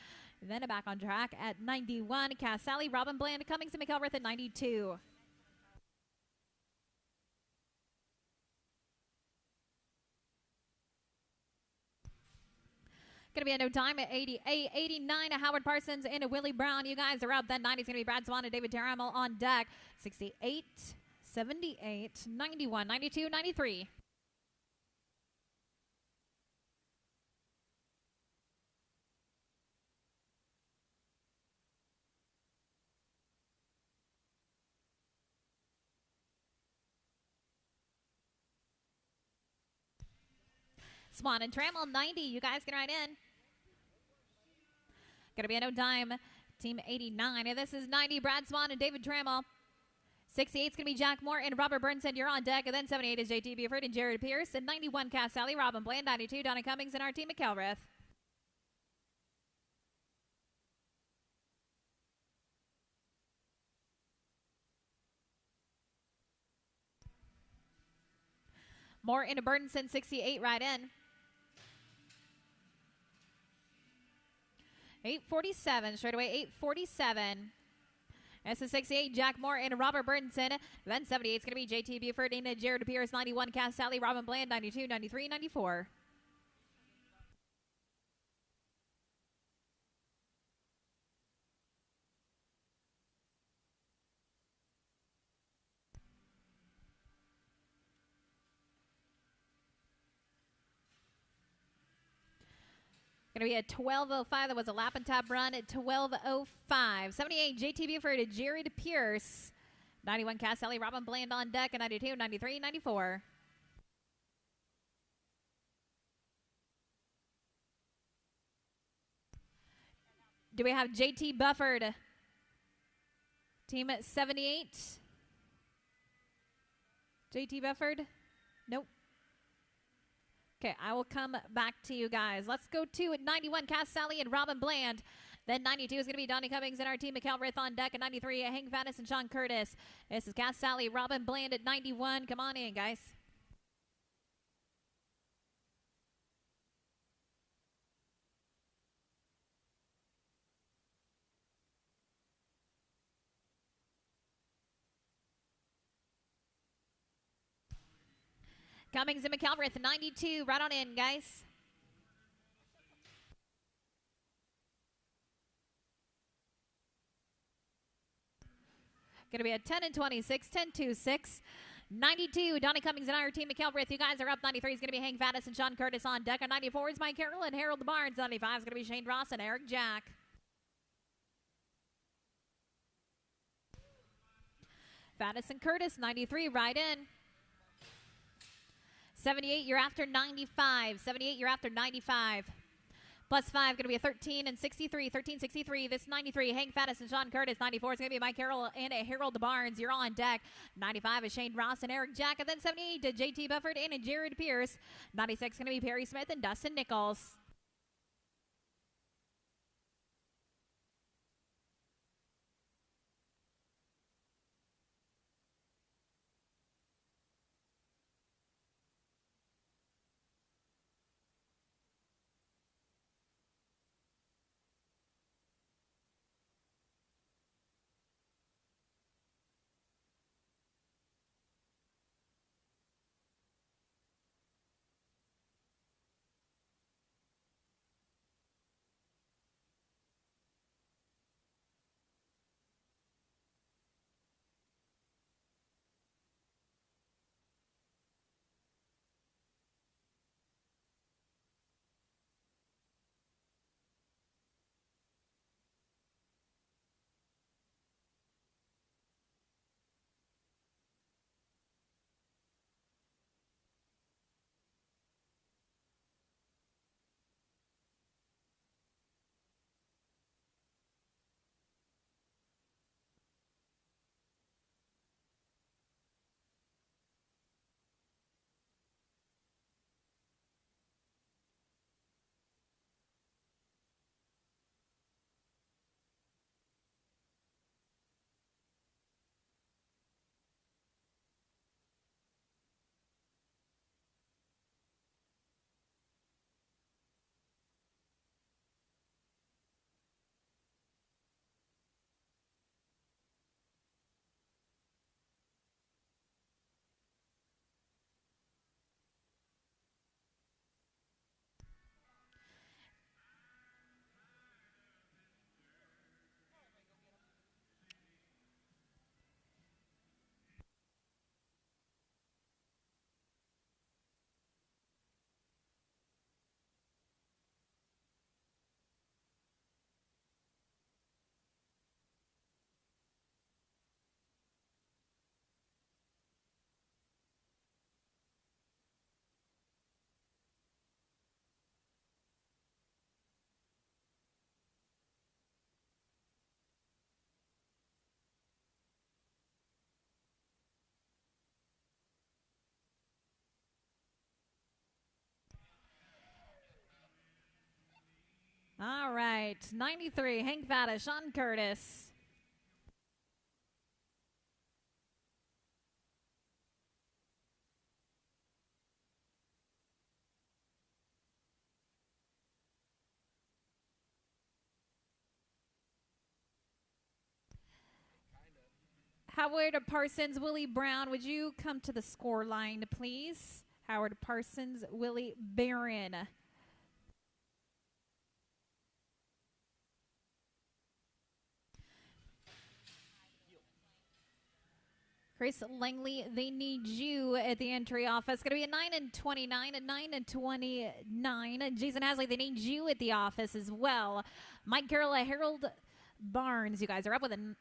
Then back on track at 91, Cass Sally, Robin Bland, Cummings and McElrath at 92. Going to be a no time at 88, 89, Howard Parsons and Willie Brown. You guys are up. Then 90 is going to be Brad Swan and David Trammell on deck. 68, 78, 91, 92, 93. Swan and Trammell, 90. You guys can ride in. Going to be a no dime. Team 89. And this is 90, Brad Swan and David Trammell. 68 is going to be Jack Moore and Robert Burnson. You're on deck. And then 78 is JT Buford and Jared Pierce. And 91, Cass Sally, Robin Bland. 92, Donna Cummings and our team McElrath. Moore into Burnson, 68, right in. 847, straight away, 847. This is 68, Jack Moore and Robert Burnson. Then 78 is going to be JT Buford and Jared Pierce, 91, Cass Sally, Robin Bland, 92, 93, 94. Going to be a 12:05. That was a lap and tap run at 12:05. 78, JT Buford, Jared Pierce. 91, Cass Sally, Robin Bland on deck. And 92, 93, 94. Do we have JT Bufford? Team at 78. JT Bufford? Nope. Okay, I will come back to you guys. Let's go to 91, Cass Sally and Robin Bland. Then 92 is going to be Donnie Cummings and our team McElrath on deck. And 93, Hank Faddis and Sean Curtis. This is Cass Sally, Robin Bland at 91. Come on in, guys. Cummings and McElrath, 92. Right on in, guys. Going to be a 10 and 26, 10-2-6. 92, Donnie Cummings and our team McElrath. You guys are up. 93 is going to be Hank Faddis and Sean Curtis on deck. On 94 is Mike Carroll and Harold Barnes. 95 is going to be Shane Ross and Eric Jack. Faddis and Curtis, 93, right in. 78, you're after 95. 78, you're after 95. Plus 5, going to be a 13 and 63. 13-63. This 93, Hank Faddis and Sean Curtis. 94 is going to be Mike Carroll and a Harold Barnes. You're on deck. 95 is Shane Ross and Eric Jack. And then 78 to JT Bufford and a Jared Pierce. 96 going to be Perry Smith and Dustin Nichols. All right, 93, Hank Vada, Sean Curtis. Howard Parsons, Willie Brown, would you come to the score line, please? Howard Parsons, Willie Barron. Chris Langley, they need you at the entry office. Going to be a 9 and 29, a 9 and 29. Jason Hasley, they need you at the office as well. Mike Carroll, Harold Barnes, you guys are up with a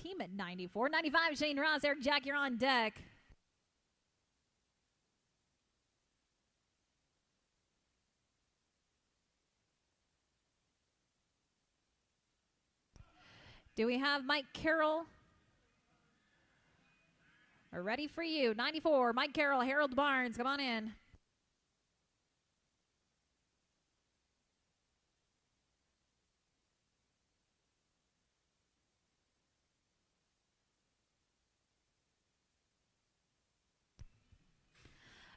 team at 94. 95, Shane Ross, Eric Jack, you're on deck. Do we have Mike Carroll? We're ready for you. 94, Mike Carroll, Harold Barnes, come on in.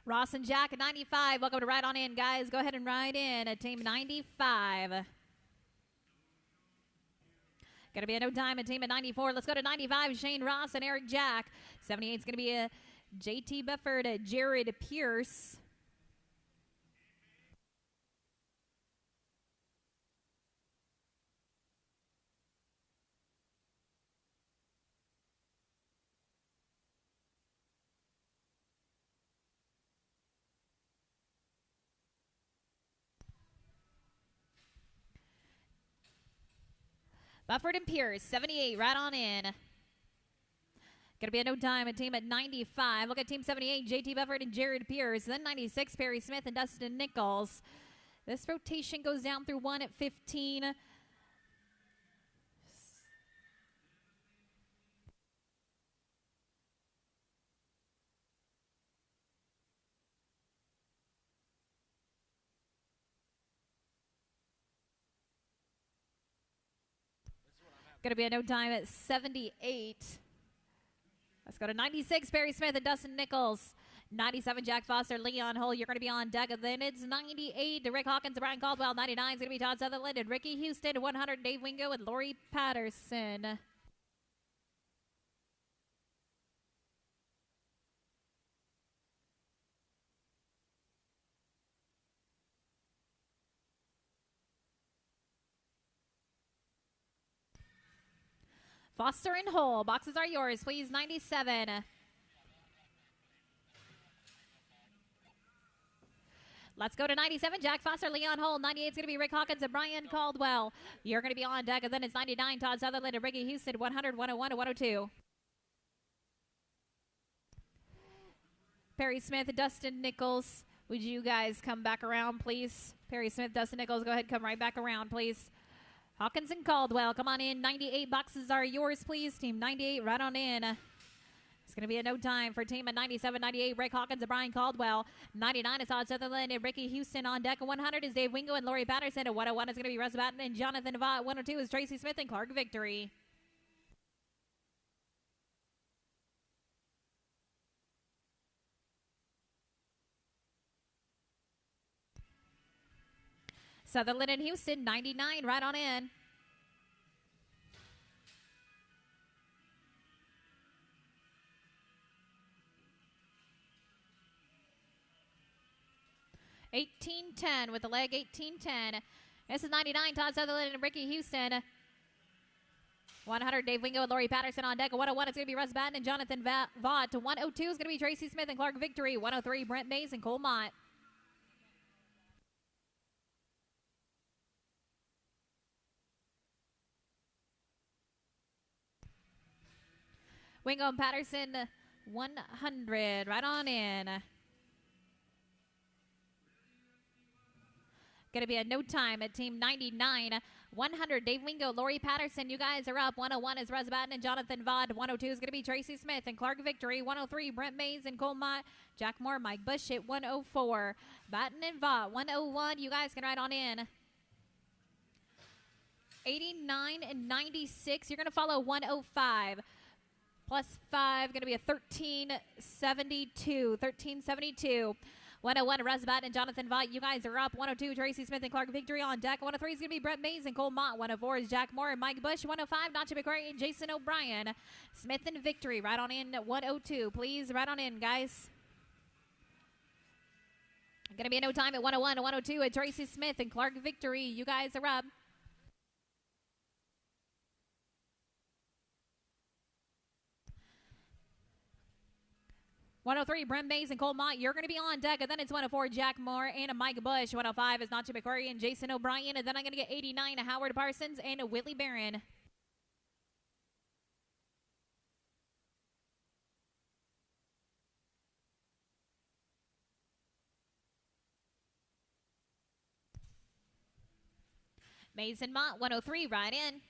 Ross and Jack at 95. Welcome to Ride On In, guys. Go ahead and ride in at team 95. Going to be a no time at team at 94. Let's go to 95, Shane Ross and Eric Jack. 78 is going to be a JT Bufford, Jared Pierce. Bufford and Pierce, 78, right on in. Going to be a no time at team at 95. Look at team 78, JT Bufford and Jared Pierce. Then 96, Perry Smith and Dustin Nichols. This rotation goes down through 1 at 15. Going to be a no time at 78. Let's go to 96, Perry Smith and Dustin Nichols. 97, Jack Foster, Leon Hull. You're going to be on deck. Then it's 98, Rick Hawkins, Brian Caldwell. 99 is going to be Todd Sutherland and Ricky Houston. 100, Dave Wingo and Lori Patterson. Foster and Hull. Boxes are yours, please. 97. Let's go to 97. Jack Foster, Leon Hull. 98 is going to be Rick Hawkins and Brian Caldwell. You're going to be on deck. And then it's 99. Todd Sutherland and Ricky Houston. 100, 101, and 102. Perry Smith and Dustin Nichols. Would you guys come back around, please? Perry Smith, Dustin Nichols, go ahead. Come right back around, please. Hawkins and Caldwell, come on in. 98 boxes are yours, please. Team 98, right on in. It's going to be a no time for team at 97, 98, Rick Hawkins and Brian Caldwell. 99 is Todd Sutherland and Ricky Houston on deck. 100 is Dave Wingo and Lori Patterson. 101 is going to be Russ Batten and Jonathan Vaught. 102 is Tracy Smith and Clark Victory. Sutherland and Houston, 99, right on in. $18.10 with the leg, $18.10. This is 99, Todd Sutherland and Ricky Houston. 100, Dave Wingo and Lori Patterson on deck. 101 is going to be Russ Batten and Jonathan Vaught. 102 is going to be Tracy Smith and Clark Victory. 103, Brent Mays and Cole Mott. Wingo and Patterson, 100, right on in. Going to be a no time at team 99. 100, Dave Wingo, Lori Patterson, you guys are up. 101 is Russ Batten and Jonathan Vaught. 102 is going to be Tracy Smith and Clark Victory. 103, Brent Mays and Cole Mott. Jack Moore, Mike Bush at 104. Batten and Vaught, 101, you guys can ride on in. 89 and 96. You're going to follow 105. Plus 5, going to be a 1372. 1372. 101, Rusbat and Jonathan Vaught. You guys are up. 102, Tracy Smith and Clark Victory on deck. 103 is going to be Brett Mays and Cole Mott. 104 is Jack Moore and Mike Bush. 105, Nacho McQuarrie and Jason O'Brien. Smith and Victory right on in 102. Please, right on in, guys. Going to be a no time at 101 and 102 at Tracy Smith and Clark Victory. You guys are up. .103, Brent Mays and Cole Mott. You're going to be on deck. And then it's 104, Jack Moore and Mike Bush. 105 is Nacho McQuarrie and Jason O'Brien. And then I'm going to get 89, Howard Parsons and Whitley Barron. Mays and Mott, 103, right in.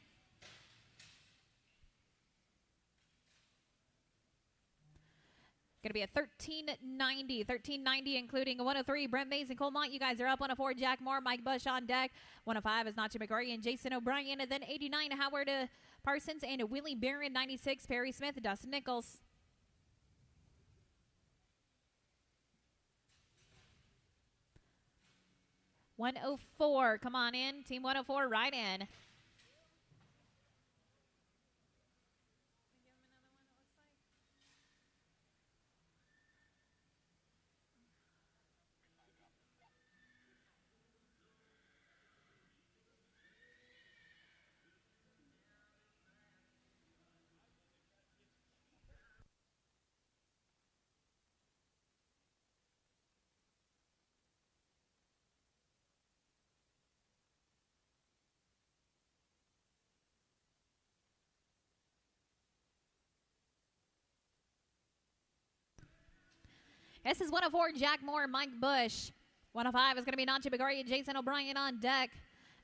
Going to be a 1390, 1390, including a 103, Brent Mays and Cole Mott. You guys are up. 104, Jack Moore, Mike Bush on deck. 105 is Nacho McQuarrie and Jason O'Brien. And then 89, Howard Parsons and Willie Barron. 96, Perry Smith, Dustin Nichols. .104, come on in. Team 104, right in. This is 104, Jack Moore, Mike Bush. 105 is going to be Nacho McQuarrie and Jason O'Brien on deck.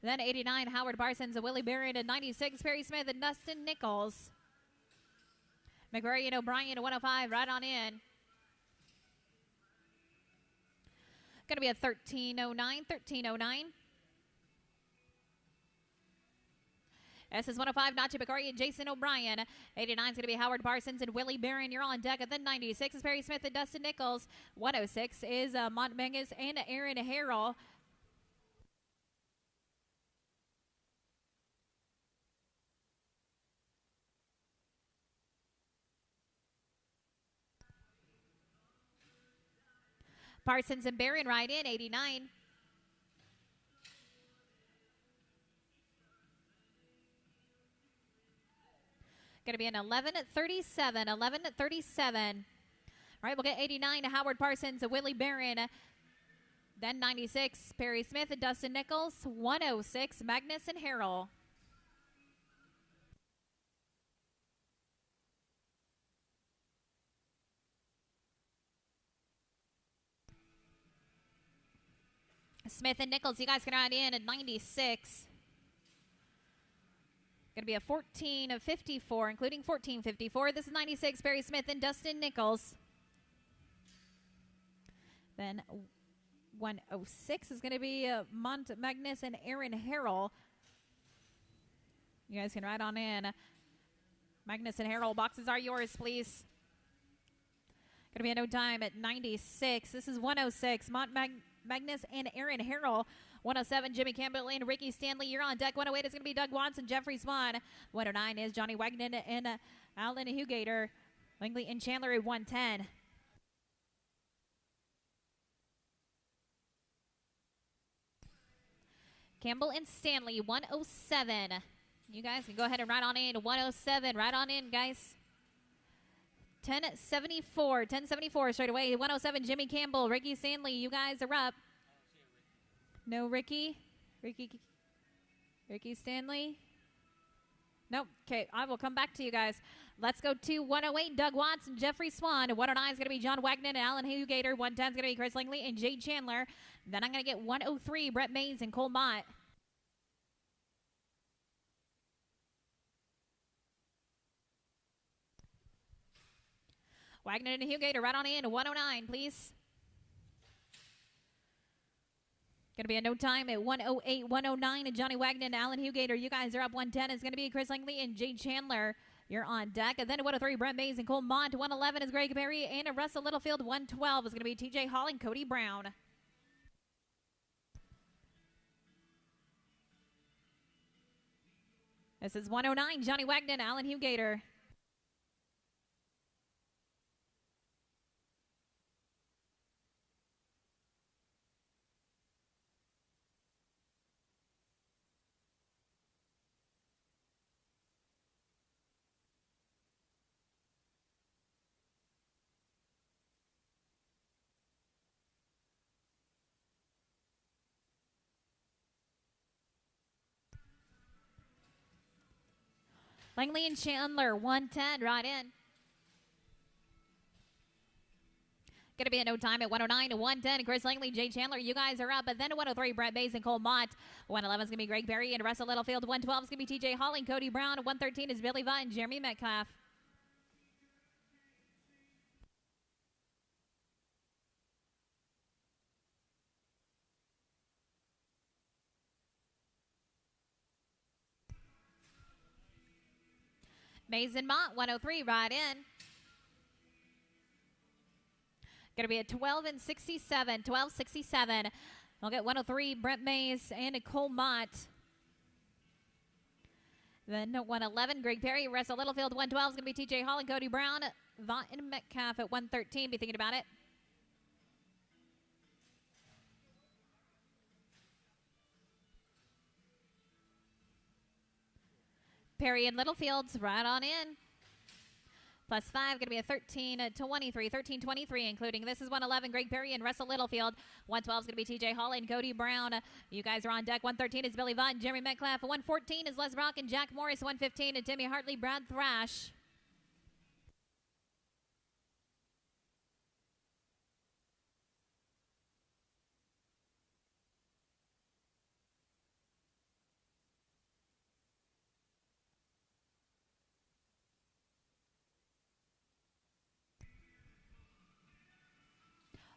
Then 89, Howard Parsons and Willie Barron. And 96, Perry Smith and Dustin Nichols. McQuarrie and O'Brien, 105, right on in. Going to be a 1309, 1309. This is 105, Nacho McQuarrie and Jason O'Brien. 89 is going to be Howard Parsons and Willie Barron. You're on deck. And then 96 is Perry Smith and Dustin Nichols. 106 is Montmegas and Aaron Harrell. Parsons and Barron right in, 89. Going to be an 11 at 37. 11 at 37. All right, we'll get 89 to Howard Parsons, Willie Barron. Then 96, Perry Smith and Dustin Nichols. 106, Magnus and Harrell. Smith and Nichols, you guys can ride in at 96. Going to be a 14 of 54, including 1454. This is 96, Perry Smith and Dustin Nichols. Then 106 is going to be Mont Magnus and Aaron Harrell. You guys can ride on in. Magnus and Harrell, boxes are yours, please. Going to be a no time at 96. This is 106, Magnus and Aaron Harrell. 107, Jimmy Campbell and Ricky Stanley. You're on deck. 108 is going to be Doug Watson, Jeffrey Swan. 109 is Johnny Wagner and Alan Hugator. Langley and Chandler at 110. Campbell and Stanley, 107. You guys can go ahead and ride on in. 107, right on in, guys. 1074, 1074 straight away. 107, Jimmy Campbell, Ricky Stanley. You guys are up. No Ricky? Ricky Stanley? Nope. Okay, I will come back to you guys. Let's go to 108, Doug Watson, Jeffrey Swan. 109 is going to be John Wagner and Alan Hugator. 110 is going to be Chris Langley and Jade Chandler. Then I'm going to get 103, Brett Mays and Cole Mott. Wagner and Hugator right on in. 109, please. Going to be a no time at 1:08, 1:09. And Johnny Wagner and Alan Hugater, you guys are up 1:10. It's going to be Chris Langley and Jay Chandler. You're on deck. And then at 1:03, Brent Mays and Cole Mont. 1:11 is Greg Perry and Russell Littlefield. 1:12 is going to be TJ Hall and Cody Brown. This is 1:09, Johnny Wagner and Alan Hugater. Langley and Chandler, 1:10, right in. Going to be a no time at 1:09 to 1:10. Chris Langley, Jay Chandler, you guys are up. And then at 1:03, Brett Bays and Cole Mott. 1:11 is going to be Greg Berry and Russell Littlefield. 1:12 is going to be TJ Hall and Cody Brown. 1:13 is Billy Vaught and Jeremy Metcalf. Mays and Mott, 1:03, right in. Going to be a 12:67, 12:67. We'll get 1:03, Brent Mays and Nicole Mott. Then 1:11, Greg Perry, Russell Littlefield. 1:12 is going to be TJ Hall and Cody Brown. Vaught and Metcalf at 1:13. Be thinking about it. Perry and Littlefield's right on in. +5, going to be a 13:23, 13:23, including this is 1:11, Greg Perry and Russell Littlefield. 1:12 is going to be TJ Hall and Cody Brown. You guys are on deck. 1:13 is Billy Vaught and Jeremy Metcalf. 1:14 is Les Brock and Jack Morris. 1:15 and Timmy Hartley, Brad Thrash.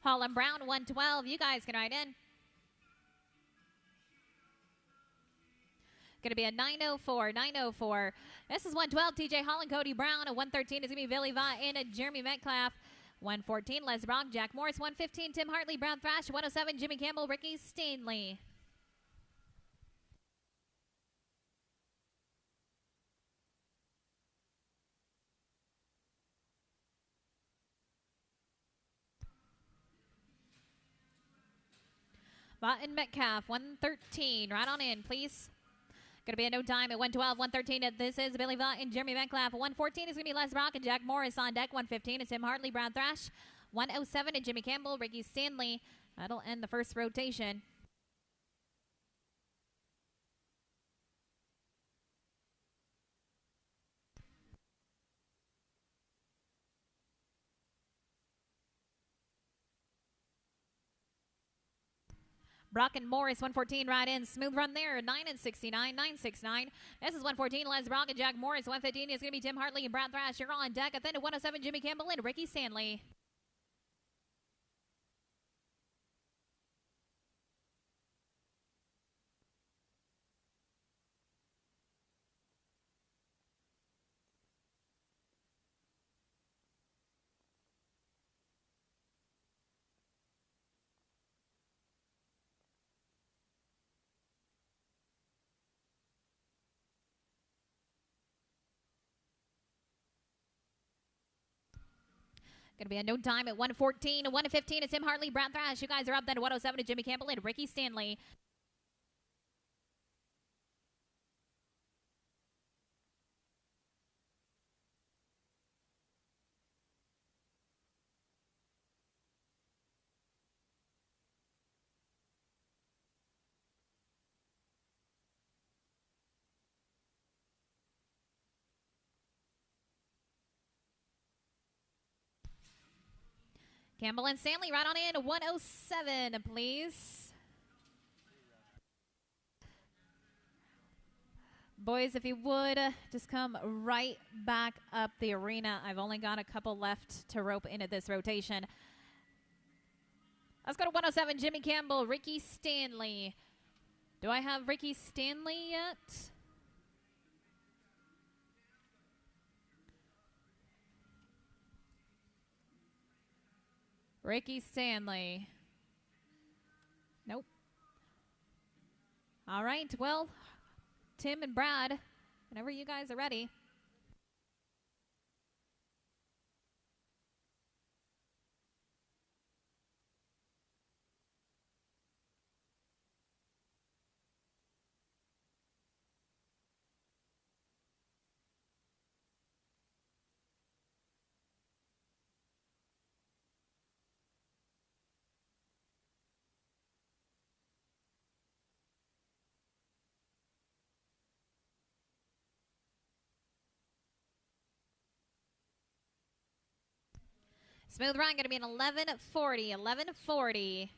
Hall and Brown, 1:12. You guys can ride in. Going to be a 9:04, 9:04. This is 1:12, TJ Hall and Cody Brown. A 1:13 is going to be Billy Vaught and Jeremy Metcalf. 1:14, Les Brock, Jack Morris. 1:15, Tim Hartley, Brad Thrash. 1:07, Jimmy Campbell, Ricky Stanley. Vaught and Metcalf, 1:13. Right on in, please. Going to be a no time at 1:12, 1:13. This is Billy Vaught and Jeremy Metcalf. 1:14 is going to be Les Brock and Jack Morris on deck. 1:15 is Tim Hartley, Brad Thrash. 1:07 and Jimmy Campbell, Ricky Stanley. That'll end the first rotation. Brock and Morris, 1:14, right in. Smooth run there, 9:69, 9:69. This is 1:14, Les Brock and Jack Morris. 1:15 is going to be Tim Hartley and Brad Thrash. You're on deck. At then at 1:07, Jimmy Campbell and Ricky Stanley. Going to be a no time at 1:14. 1:15 is Tim Hartley, Brad Thrash. You guys are up then at 1:07 to Jimmy Campbell and Ricky Stanley. Campbell and Stanley right on in. 1:07, please. Boys, if you would, just come right back up the arena. I've only got a couple left to rope into this rotation. Let's go to 107, Jimmy Campbell, Ricky Stanley. Do I have Ricky Stanley yet? Ricky Stanley. Nope. All right, well, Tim and Brad, whenever you guys are ready. Smooth run going to be an 11:40. 11:40.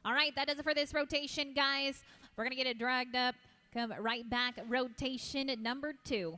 All right, that does it for this rotation, guys. We're going to get it dragged up. Come right back. Rotation number 2.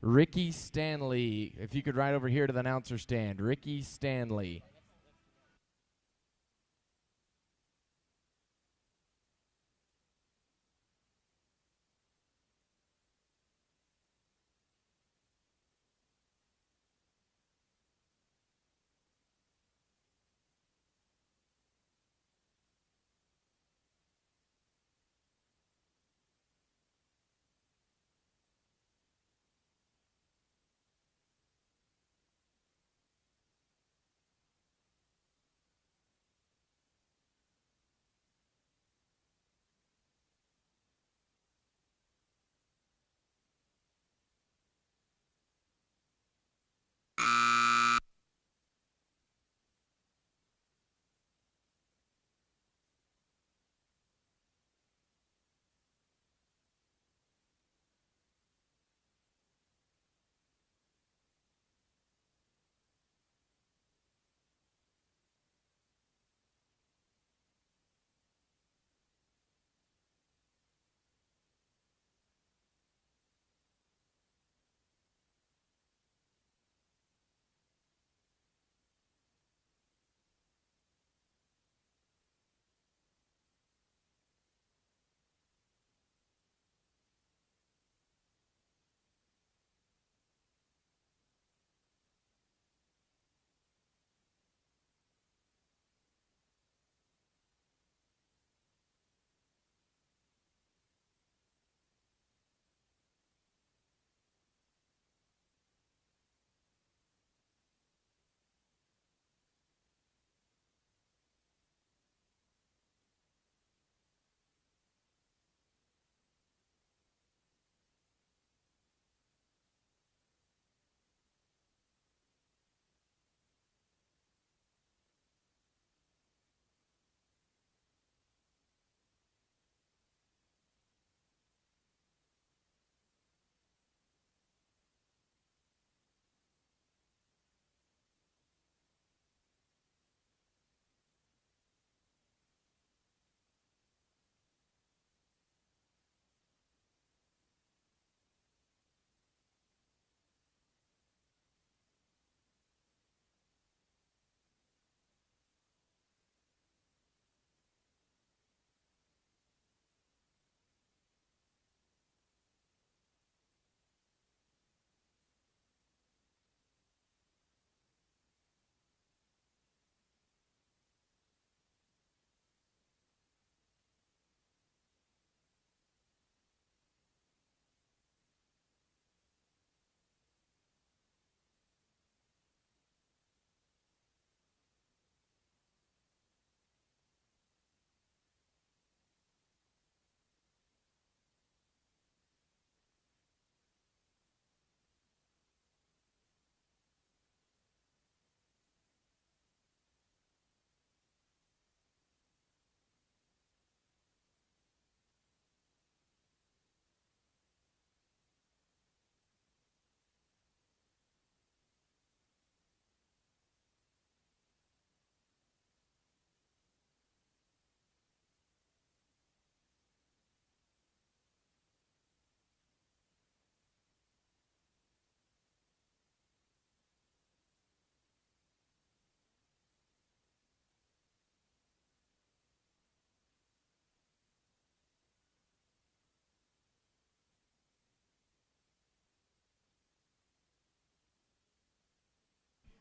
Ricky Stanley. If you could ride over here to the announcer stand. Ricky Stanley.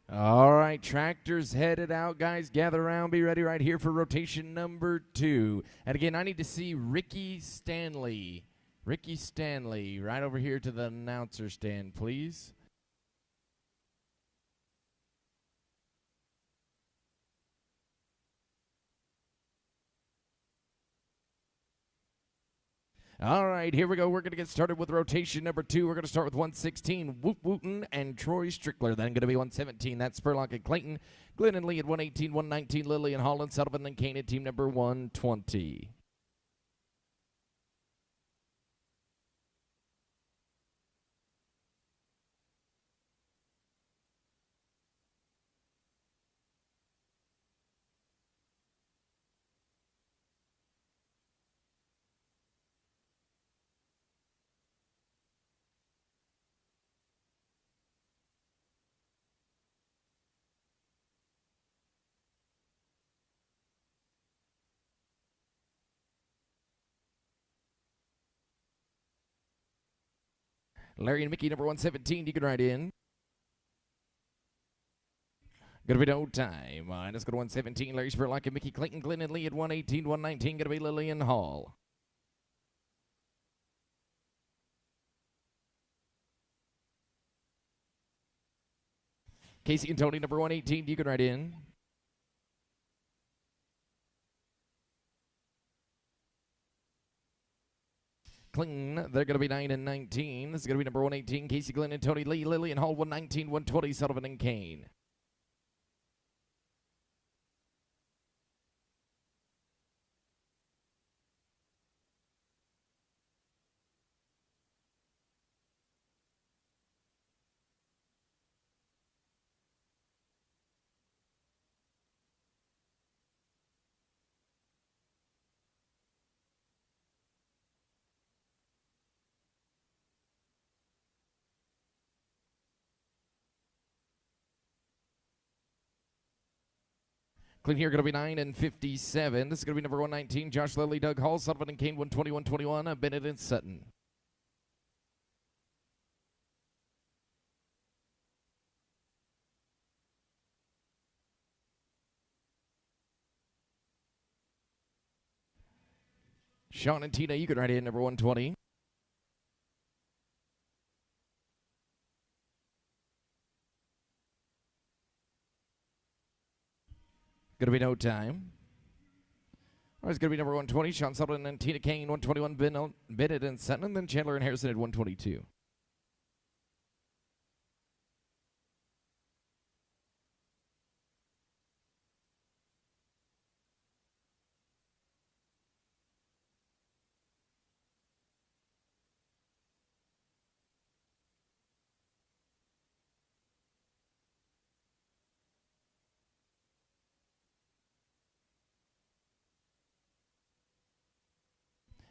All right, tractors headed out, guys. Gather around, be ready right here for rotation number 2. And again, I need to see Ricky Stanley. Ricky Stanley, right over here to the announcer stand, please. All right, here we go. We're going to get started with rotation number 2. We're going to start with 116, Woot Wooten and Troy Strickler. Then going to be 117, that's Spurlock and Clayton. Glenn and Lee at 118, 119, Lilly and Holland, Sullivan and Kane at team number 120. Larry and Mickey, number 117, you can ride in. Gonna be no time. Let's go to 117. Larry Spurlock and Mickey Clayton, Glenn and Lee at 118, 119. Gonna be Lillian Hall. Casey and Tony, number 118, you can ride in. Clinton, they're going to be 9 and 19. This is going to be number 118, Casey, Glenn, and Tony Lee, Lillian Hall, 119, 120, Sullivan and Kane. Clean here going to be 9 and 57. This is going to be number 119, Josh Lilly, Doug Hall, Sullivan and Kane, 120, 121, Bennett and Sutton. Sean and Tina, you can ride in number 120. Going to be no time. All right, it's going to be number 120, Sean Sullivan and Tina Kane, 121, Bennett and Sutton, and then Chandler and Harrison at 122.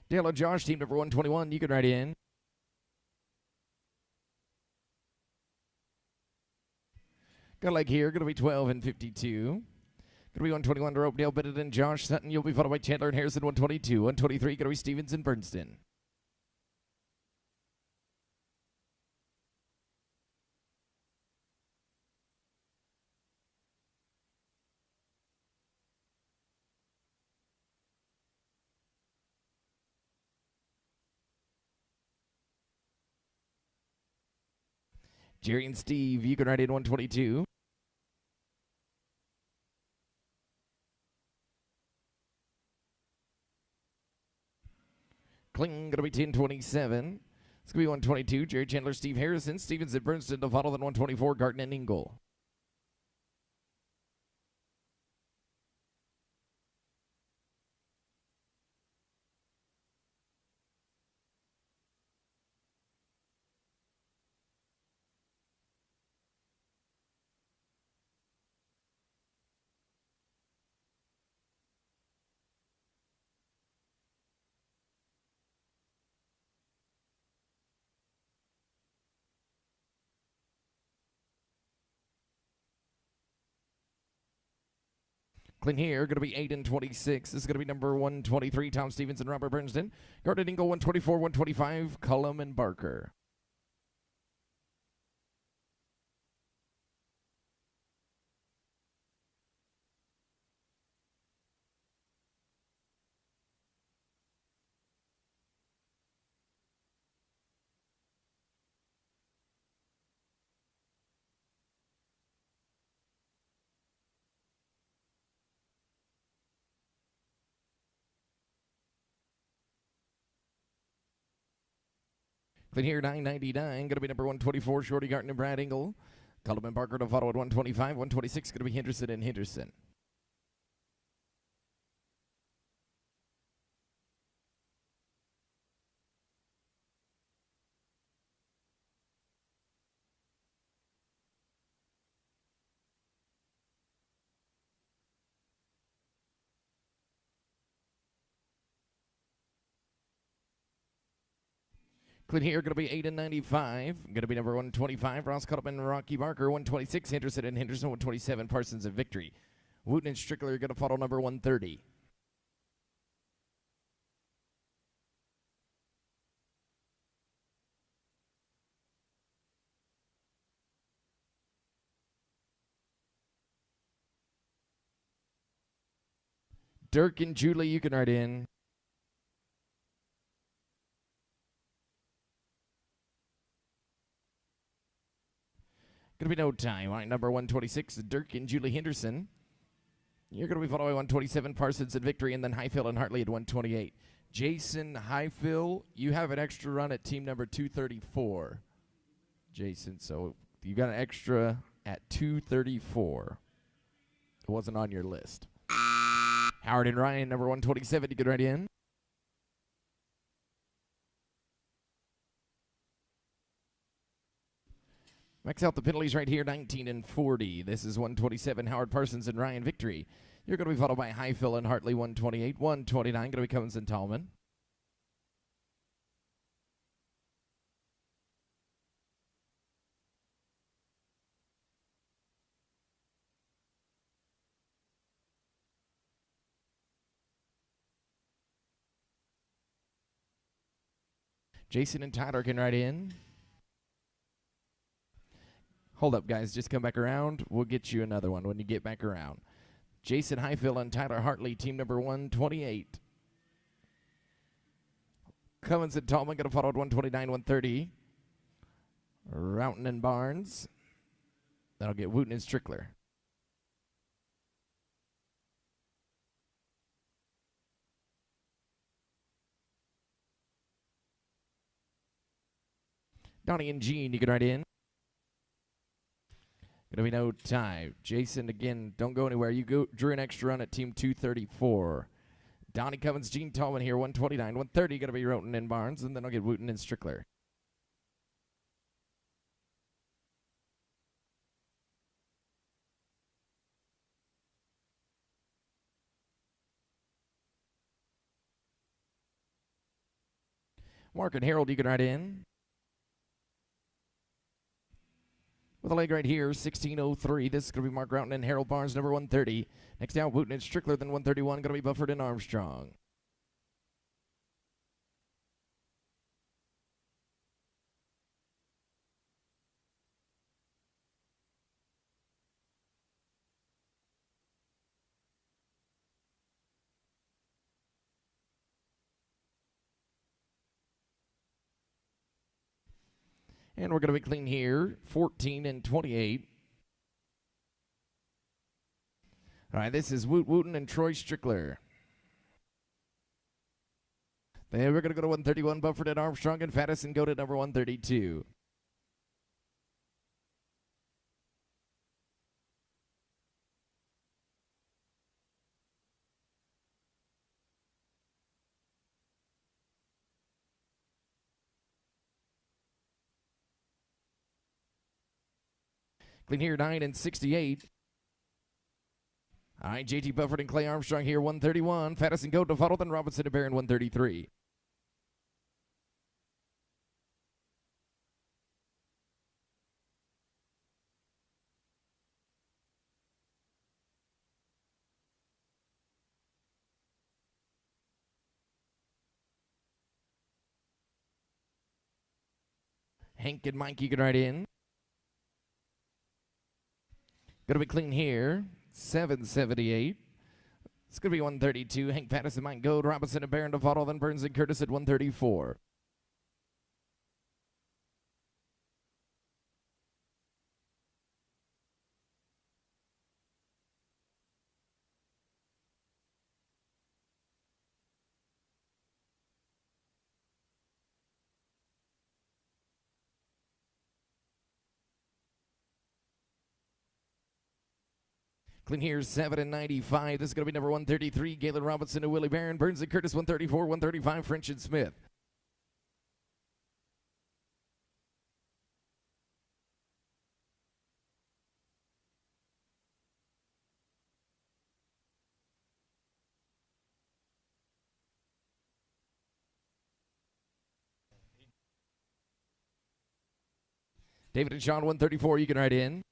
Dale and Josh, team number 121, you can ride in. Got a leg here, going to be 12 and 52. Going to be 121 to rope, Dale Bennett and Josh Sutton. You'll be followed by Chandler and Harrison, 122. 123, going to be Stevens and Bernston. Jerry and Steve, you can ride in 122. Kling, going to be 1027. It's going to be 122. Jerry Chandler, Steve Harrison, Stevens and Bernston to follow, then 124, Garten and Ingle. Clean here, going to be 8 and 26. This is going to be number 123, Tom Stevens and Robert Bernston. Garden Ingle, 124, 125, Cullum and Barker. Clean here, 999. Going to be number 124, Shorty Garten and Brad Ingle. Cullum and Barker to follow at 125. 126 going to be Henderson and Henderson. Clean here, going to be 8 and 95. Going to be number 125, Ross Cullum and Rocky Barker. 126, Henderson and Henderson. 127, Parsons and Victory. Wooten and Strickler are going to follow number 130. Dirk and Julie, you can write in. Going to be no time. All right, number 126, Dirk and Julie Henderson. You're going to be followed by 127, Parsons and Victory, and then Highfield and Hartley at 128. Jason Highfield, you have an extra run at team number 234. Jason, so you got an extra at 234. It wasn't on your list. Howard and Ryan, number 127, you get right in. Max out the penalties right here, 19 and 40. This is 127, Howard Parsons and Ryan Victory. You're going to be followed by Highfield and Hartley, 128. 129, going to be Cummins and Tallman. Jason and Tyler can ride in. Hold up, guys. Just come back around. We'll get you another one when you get back around. Jason Highfield and Tyler Hartley, team number 128. Cummins and Tallman going to follow at 129, 130. Roughton and Barnes. That'll get Wooten and Strickler. Donnie and Gene, you can ride in. Going to be no time. Jason, again, don't go anywhere. You drew an extra run at team 234. Donnie Cummins, Gene Tallman here, 129. 130 going to be Roughton and Barnes, and then I'll get Wooten and Strickler. Mark and Harold, you can ride in. With a leg right here, 16:03. This is going to be Mark Roughton and Harold Barnes, number 130. Next down, Wooten and Strickler, then 131. Going to be Bufford and Armstrong. And we're going to be clean here, 14 and 28. All right, this is Wooten and Troy Strickler. Then we're going to go to 131, Bufford and Armstrong, and Faddison go to number 132. Clean here, 9 and 68. All right, JT Bufford and Clay Armstrong here, 131. Faddison go to follow, then Robinson and Barron, 133. Hank and Mike, you can ride in. Going to be clean here, 778. It's going to be 132. Hank Patterson, Mike Gold, Robinson and Barron to follow, then Burns and Curtis at 134. Clean here, 7 and 95. This is going to be number 133. Galen Robinson and Willie Barron. Burns and Curtis, 134. 135, French and Smith. David and Sean, 134. You can ride in.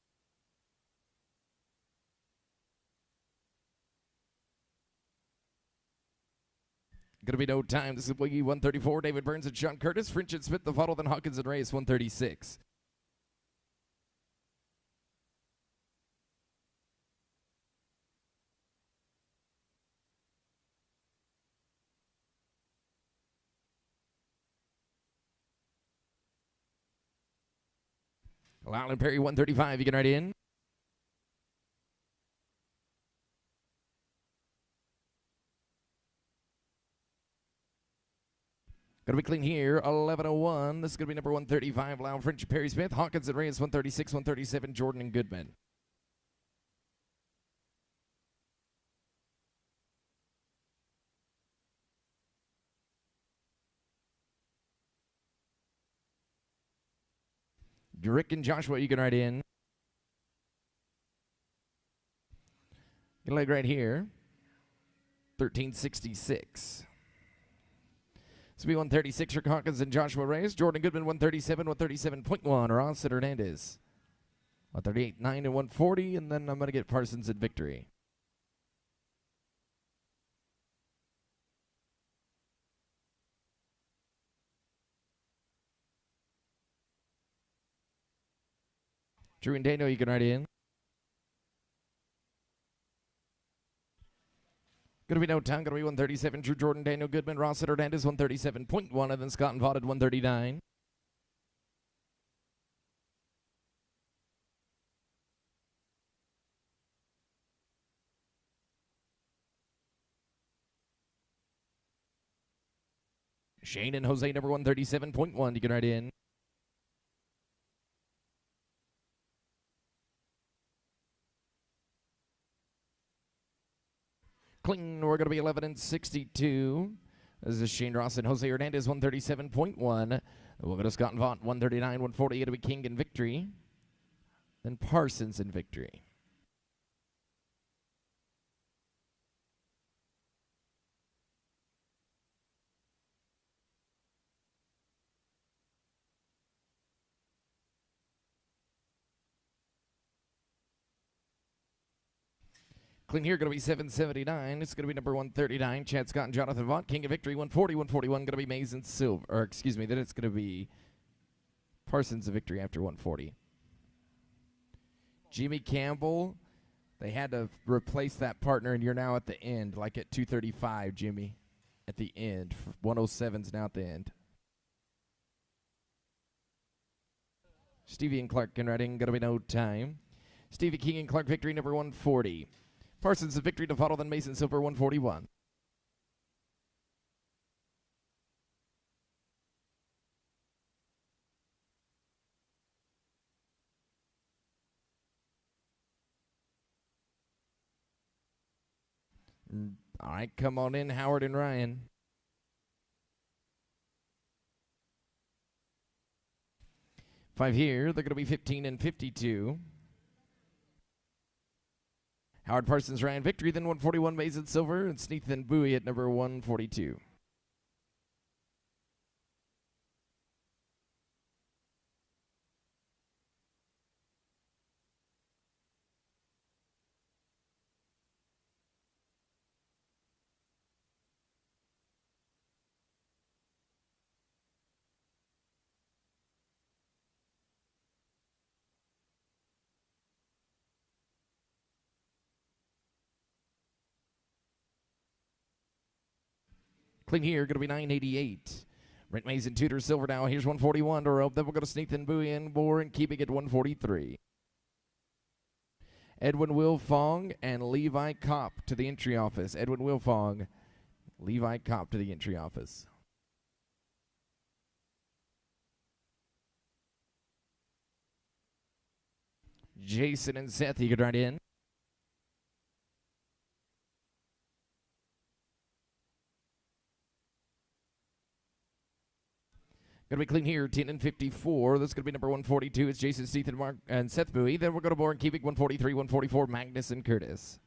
Going to be no time. This is Wiggy 134. David Burns and Sean Curtis. French and Smith the follow, then Hawkins and Reyes 136. Loudon Perry 135. You can right in. Going to be clean here, 11:01. This is going to be number 135, Loud French, Perry Smith. Hawkins and Reyes, 136, 137, Jordan and Goodman. Rick and Joshua, you can ride in. Your leg right here, 1366. This will be 136 Rick Hawkins and Joshua Reyes. Jordan Goodman, 137, 137.1. Ross Hernandez, 138, 9, and 140. And then I'm going to get Parsons in victory. Drew and Daniel, you can ride in. Going to be no time. Going to be 137. Drew, Jordan, Daniel, Goodman, Ross Hernandez, 137.1. And then Scott and Vaught at 139. Shane and Jose, number 137.1. You can ride in. Clean, we're going to be 11 and 62. This is Shane Ross and Jose Hernandez, 137.1. We'll go to Scott and Vaught, 139, 140. It'll be King in victory. Then Parsons in victory. Clean here, going to be 779. It's going to be number 139. Chad Scott and Jonathan Vaught. King of victory, 140, 141. Going to be Mays and Silver. Or excuse me, then it's going to be Parsons of victory after 140. Jimmy Campbell, they had to replace that partner, and you're now at the end, like at 235, Jimmy. At the end. 107's now at the end. Stevie and Clark can ride in. Going to be no time. Stevie King and Clark victory, number 140. Parsons of victory to follow, then Mason Silver, 141. All right, come on in, Howard and Ryan. Five here. They're going to be 15 and 52. Howard, Parsons, Ryan, victory, then 141, Mason Silver, and Sneath and Bowie at number 142. Clean here, going to be 988. Brent Mason, Tudor, Silver now. Here's 141 to rope. Then we'll go to Sneath and Bowie and Bohr and keeping it 143. Edwin Wilfong and Levi Kopp to the entry office. Edwin Wilfong, Levi Kopp to the entry office. Jason and Seth, you can ride in. Going to be clean here, 10 and 54. This is going to be number 142. It's Jason, Sneath, and Mark and Seth Bowie. Then we're going to Bohr and keeping 143, 144, Magnus and Curtis.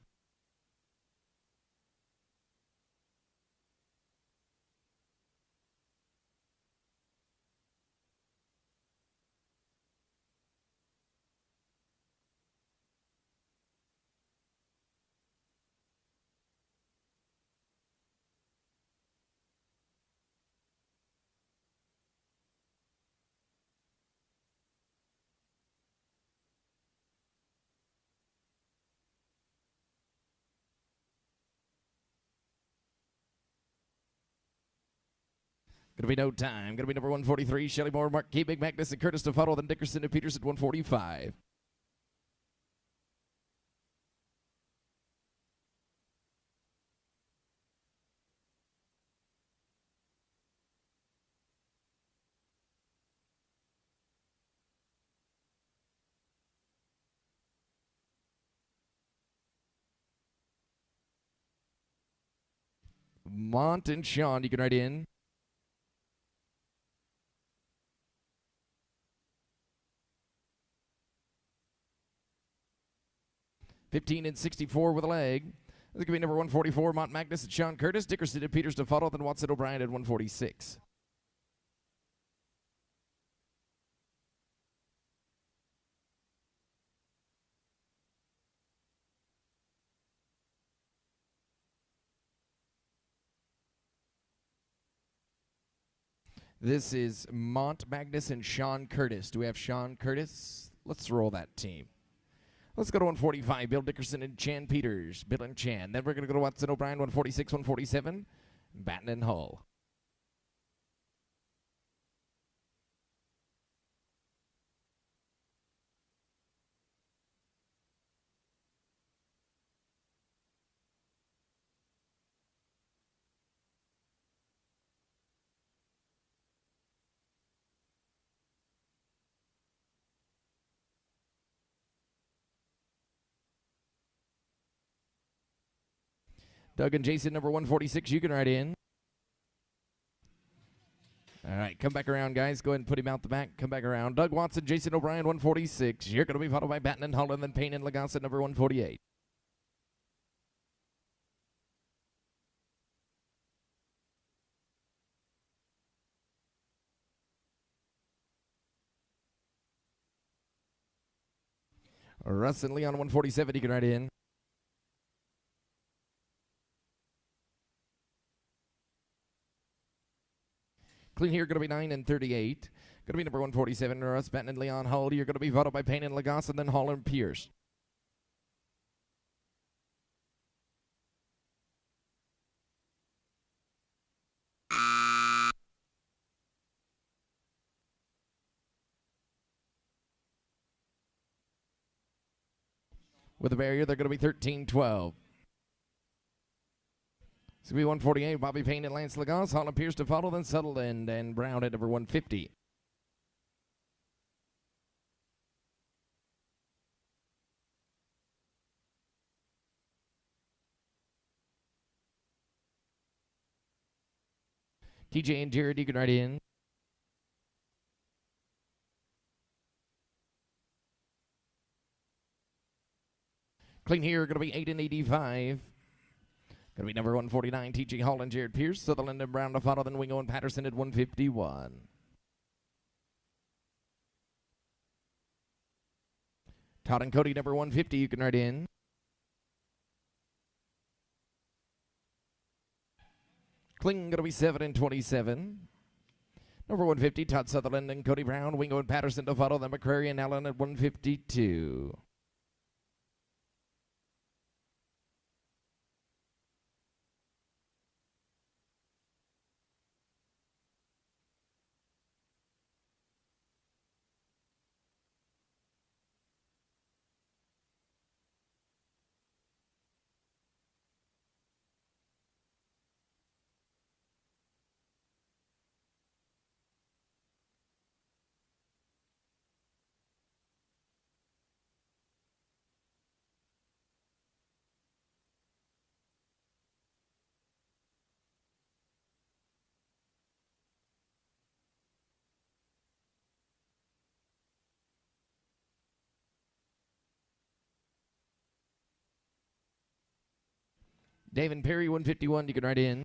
Gonna be no time. Gonna be number 143, Shelley Moore, Mark K, Big Magnus, and Curtis to follow, then Dickerson and Peters at 145. Mont and Sean, you can write in. $15 and 64 with a leg. This could be number 144, Mont Magnus and Sean Curtis. Dickerson and Peters to follow, then Watson O'Brien at 146. This is Mont Magnus and Sean Curtis. Do we have Sean Curtis? Let's roll that team. Let's go to 145, Bill Dickerson and Chan Peters. Bill and Chan. Then we're going to go to Watson O'Brien, 146, 147, Batten and Hull. Doug and Jason, number 146, you can write in. All right, come back around, guys. Go ahead and put him out the back. Come back around. Doug Watson, Jason O'Brien, 146. You're going to be followed by Batten and Hull, and then Payne and Lagasa, number 148. Russ and Leon, 147, you can write in. Clean here, going to be 9 and 38. Going to be number 147, Russ, Batten and Leon Hull. You're going to be followed by Payne and Lagasa, and then Hall and Pierce. With a barrier, they're going to be 13-12. It's going to be 148, Bobby Payne and Lance Lagos. Hall and Pierce to follow, then Sutherland and Brown at number 150. TJ and Jared, you can write in. Clean here, going to be 8 and 85. Going to be number 149, TJ Hall and Jared Pierce. Sutherland and Brown to follow, then Wingo and Patterson at 151. Todd and Cody, number 150, you can write in. Kling going to be 7 and 27. Number 150, Todd Sutherland and Cody Brown. Wingo and Patterson to follow, then McCrary and Allen at 152. Dave and Perry, 151, you can write in.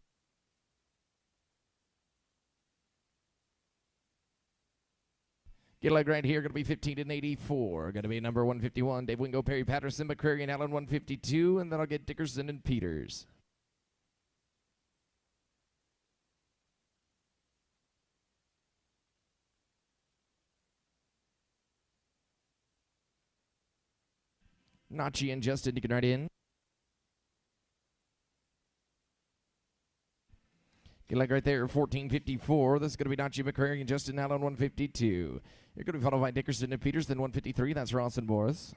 Get a leg right here, going to be 15 and 84. Going to be number 151, Dave Wingo, Perry Patterson, McCrary, and Allen, 152. And then I'll get Dickerson and Peters. Nachi and Justin, you can write in. Get like right there, 14:54. This is going to be Nachi McCrary and Justin Allen, 152. You're going to be followed by Dickerson and Peters, then 153. That's Ross and Morris.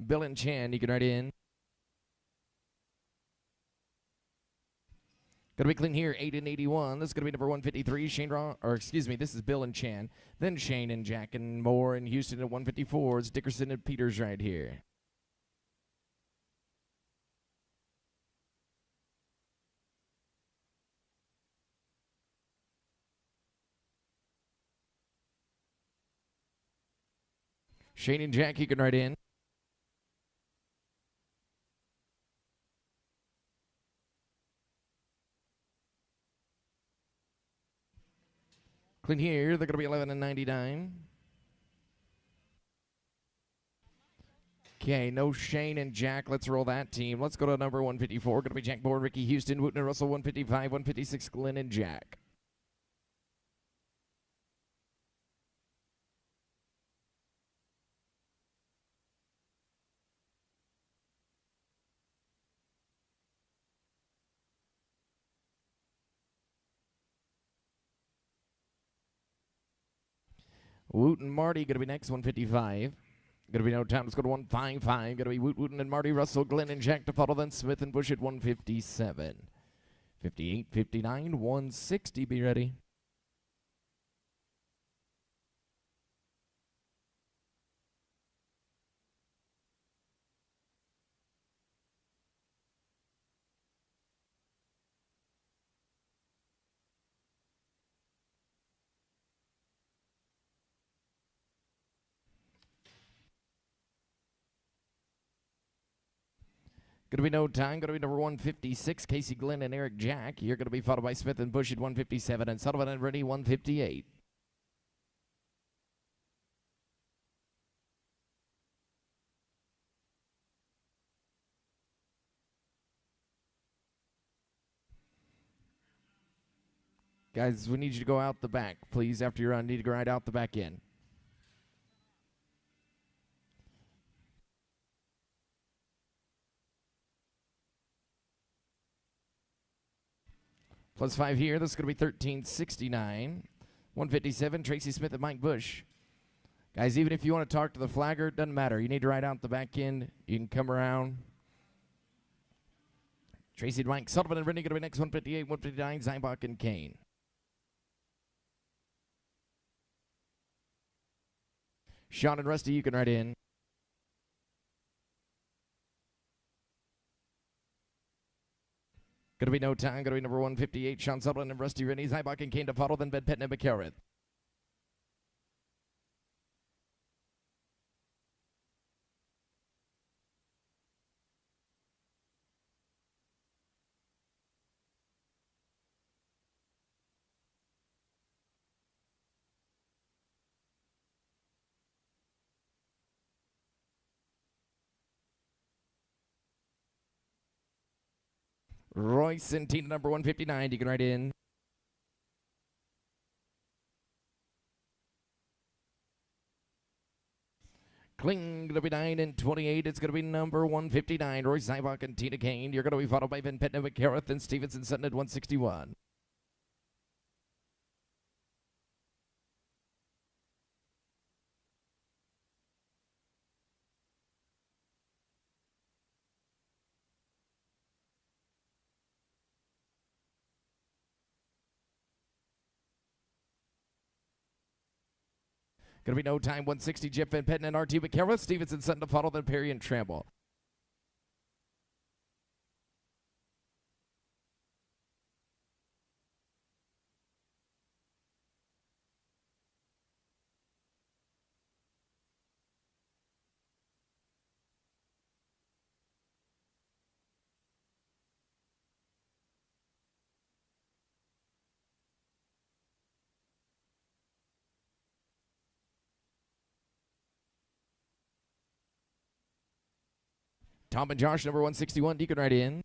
Bill and Chan, you can write in. Going to be clean here, 8 and 81. This is going to be number 153, this is Bill and Chan. Then Shane and Jack and Moore and Houston at 154. It's Dickerson and Peters right here. Shane and Jack, you can write in. Clean here, they're going to be 11 and 99. Okay, no Shane and Jack. Let's roll that team. Let's go to number 154. Going to be Jack Moore, Ricky Houston, Wooten and Russell, 155, 156, Glenn and Jack. Wooten Marty going to be next, 155. Going to be no time. Let's go to 155. Going to be Wooten and Marty, Russell, Glenn, and Jack to follow. Then Smith and Bush at 157. 58, 59, 160. Be ready. Going to be no time. Going to be number 156, Casey Glenn and Eric Jack. You're going to be followed by Smith and Bush at 157 and Sullivan and Rennie 158. Guys, we need you to go out the back, please. After your run, need to go right out the back in. Plus 5 here. This is going to be 1369. 157, Tracy Smith and Mike Bush. Guys, even if you want to talk to the flagger, it doesn't matter. You need to ride out the back end. You can come around. Tracy and Mike Sullivan and Rennie going to be next, 158, 159, Zybach and Kane. Sean and Rusty, you can ride in. Going to be no time. Going to be number 158, Sean Sullivan and Rusty Rennie, Zybach and Kane to follow, then Ben Pettin and McCarran. Royce and Tina, number 159. You can write in. Kling to be 9 and 28. It's going to be number 159. Royce Zybach and Tina Kane. You're going to be followed by Ben Pettin, McCarrath, and Stevenson Sutton at 161. Going to be no time, 160, Jeff Van Petten and RT McCarroll, Stevenson Sutton to follow, then Perry and Tramble. Tom and Josh, number 161, Deacon right in.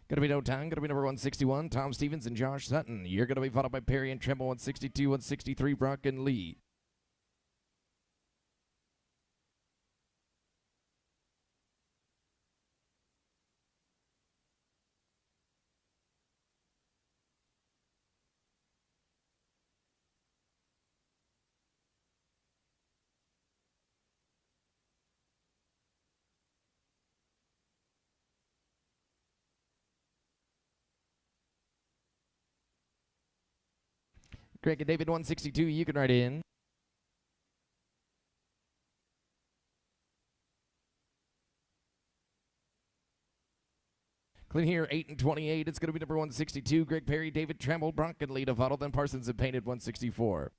Going to be no time. Going to be number 161, Tom Stevens and Josh Sutton. You're going to be followed by Perry and Trimble, 162, 163, Brock and Lee. Greg and David, 162, you can write in. Clean here, 8 and 28. It's going to be number 162, Greg Perry, David Tremble, Bronk and Lee to follow, then Parsons and Painted, 164.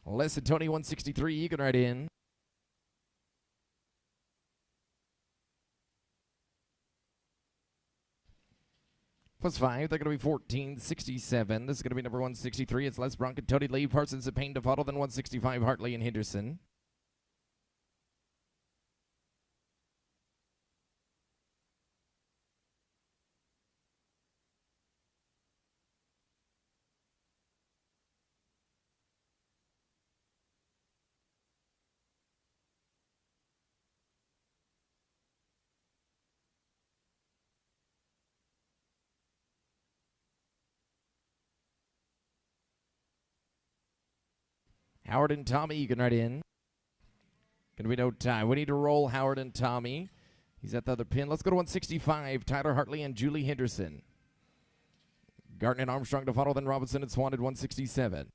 Les and Tony, 163, you can write in. Plus 5, they're going to be 1467. This is going to be number 163. It's Les, Bronk, and Tony Lee, Parsons and Payne to follow, then 165, Hartley and Henderson. Howard and Tommy, you can write in. Going to be no time. We need to roll Howard and Tommy. He's at the other pin. Let's go to 165. Tyler Hartley and Julie Henderson. Garton and Armstrong to follow, then Robinson and Swan at 167.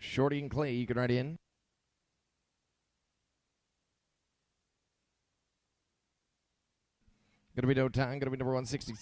Shorty and Clay, you can write in. Going to be no time. Going to be number 160.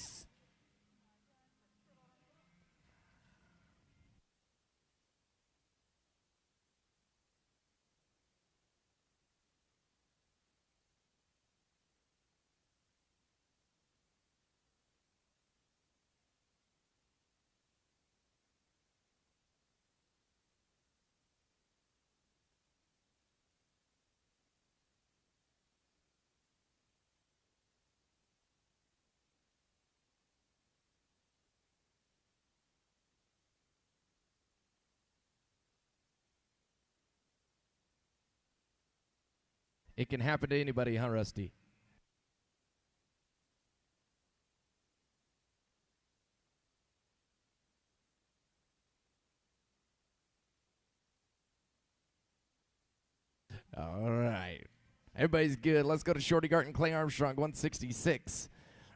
It can happen to anybody, huh, Rusty? All right. Everybody's good. Let's go to Shorty Garton, Clay Armstrong, 166.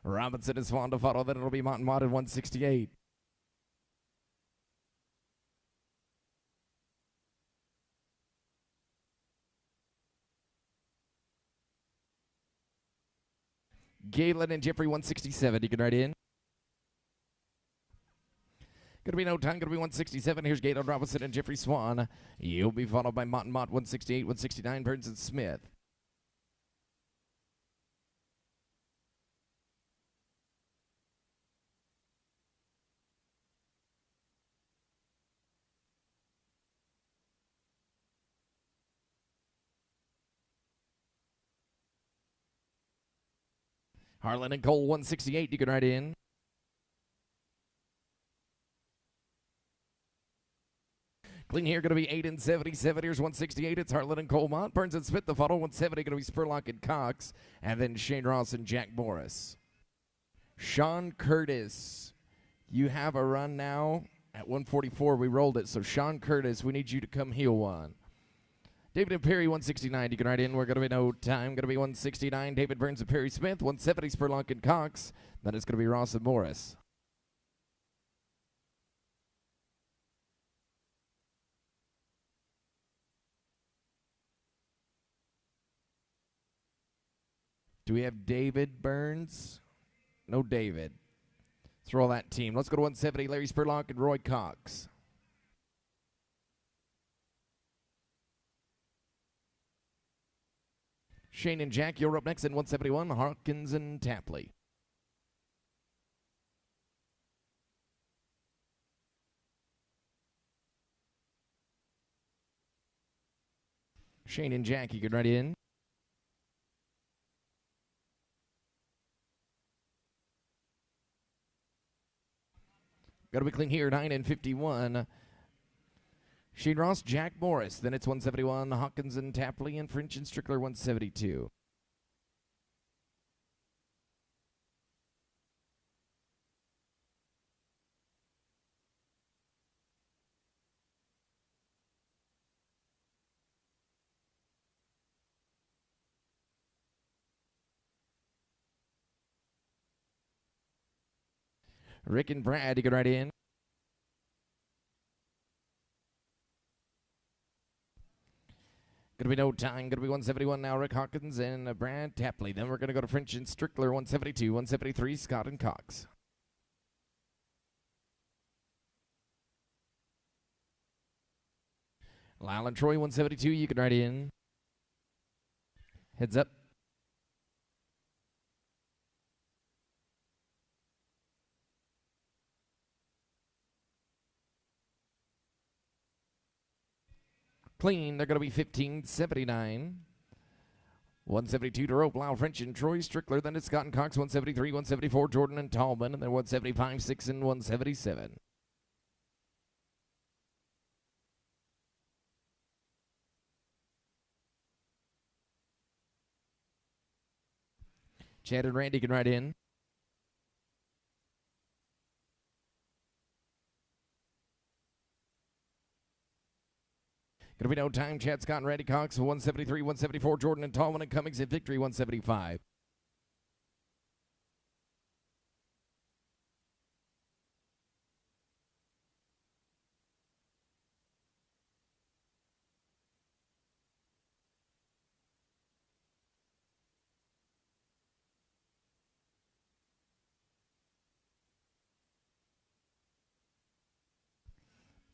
Robinson is Swan to follow. Then it'll be Mountain Mod at 168. Galen and Jeffrey, 167. You can write in. Going to be no time. Going to be 167. Here's Galen Robinson and Jeffrey Swan. You'll be followed by Mountain Mott, 168, 169, Burns and Smith. Harlan and Cole, 168. You can write in. Clean here, going to be 8 and 77. Here's 168. It's Harlan and Colmont. Burns and Smith, the funnel. 170, going to be Spurlock and Cox. And then Shane Ross and Jack Morris. Sean Curtis, you have a run now. At 144, we rolled it. So Sean Curtis, we need you to come heel one. David and Perry, 169. You can ride in. We're going to be no time. Going to be 169. David Burns and Perry Smith. 170, Spurlock and Cox. Then it's going to be Ross and Morris. Do we have David Burns? No David. Throw that team. Let's go to 170, Larry Spurlock and Roy Cox. Shane and Jack, you're up next in 171, Hawkins and Tapley. Shane and Jack, you can ride in. Got to be clean here, 9 and 51. Shane Ross, Jack Morris. Then it's 171, Hawkins and Tapley, and French and Strickler, 172. Rick and Brad, you can ride in. Gonna be no time. Gonna be 171 now. Rick Hawkins and Brad Tapley. Then we're gonna go to French and Strickler, 172, 173, Scott and Cox. Lyle and Troy, 172. You can ride in. Heads up. Clean, they're going to be 1579. 172 to rope, Lyle, French, and Troy Strickler. Then it's Scott and Cox, 173, 174, Jordan and Tallman. And then 175, 6, and 177. Chad and Randy can ride in. Gonna be no time. Chad, Scott, and Randy Cox, 173, 174. Jordan and Tallman and Cummings in victory, 175.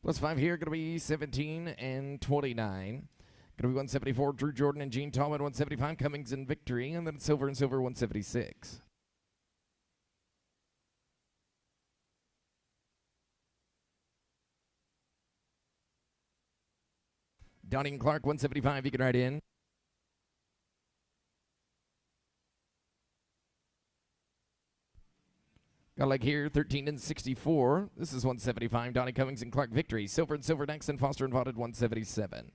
Plus 5 here, going to be 17 and 29. Going to be 174, Drew Jordan and Gene Tallman, 175, Cummings in victory, and then silver and silver, 176. Donnie and Clark, 175, you can ride in. Got a leg here, 13 and 64. This is 175. Donnie Cummings and Clark victory. Silver and silver next, and Foster and Vaught at 177.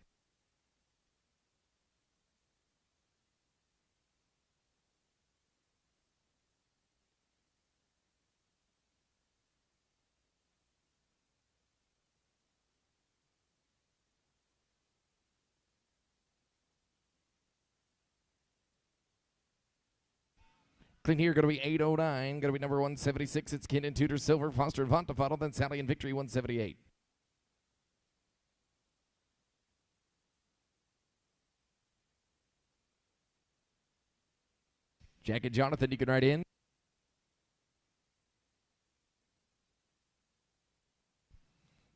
Clean here, going to be 809. Going to be number 176. It's Ken and Tudor silver. Foster and Vaught to follow. Then Sally and victory, 178. Jack and Jonathan, you can ride in.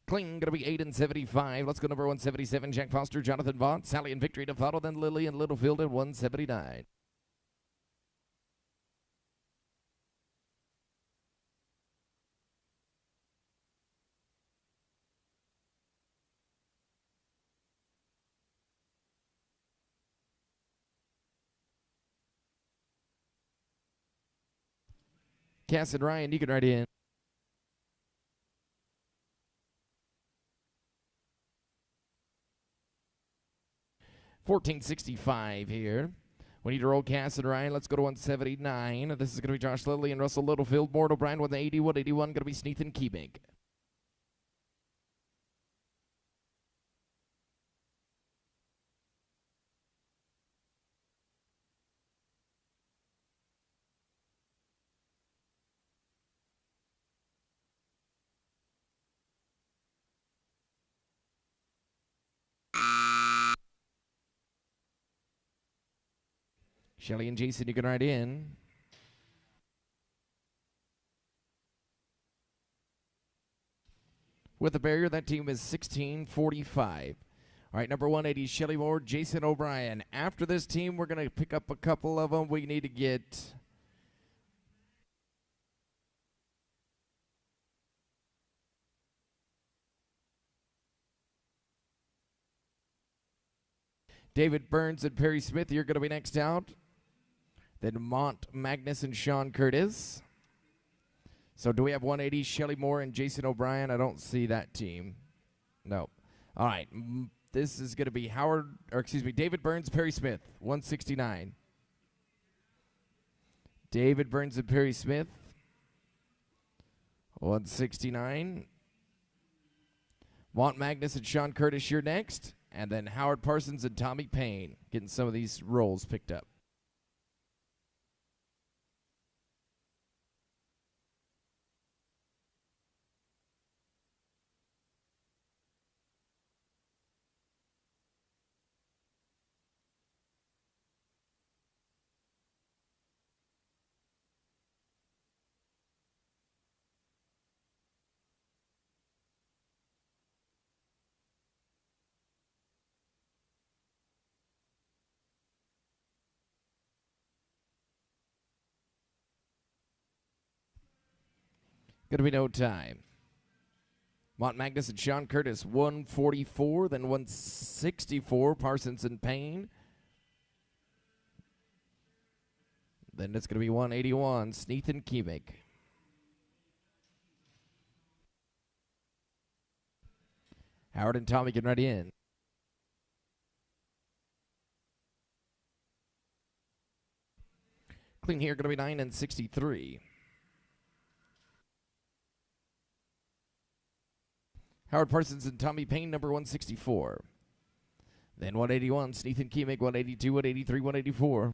Clean, going to be 8 and 75. Let's go number 177. Jack Foster, Jonathan Vaught, Sally and victory to follow. Then Lily and Littlefield at 179. Cass and Ryan, you can ride in. 1465 here. We need to roll Cass and Ryan. Let's go to 179. This is going to be Josh Lilly and Russell Littlefield. Mort O'Brien 180, 181. Going to be Sneath and Keebig. Shelly and Jason, you can ride in. With the barrier, that team is 1645. All right, number 180, Shelly Moore, Jason O'Brien. After this team, we're going to pick up a couple of them. We need to get David Burns and Perry Smith. You're going to be next out. Then Mont Magnus and Sean Curtis. So do we have 180, Shelly Moore and Jason O'Brien? I don't see that team. No. All right. This is going to be David Burns, Perry Smith, 169. David Burns and Perry Smith, 169. Mont Magnus and Sean Curtis, you're next. And then Howard Parsons and Tommy Payne getting some of these rolls picked up. Going to be no time. Mont Magnus and Sean Curtis, 144, then 164, Parsons and Payne. Then it's going to be 181, Sneath and Keebig. Howard and Tommy getting ready in. Clean here, going to be 9 and 63. Howard Parsons and Tommy Payne, number 164. Then 181, Sneath and Keemig, 182, 183, 184.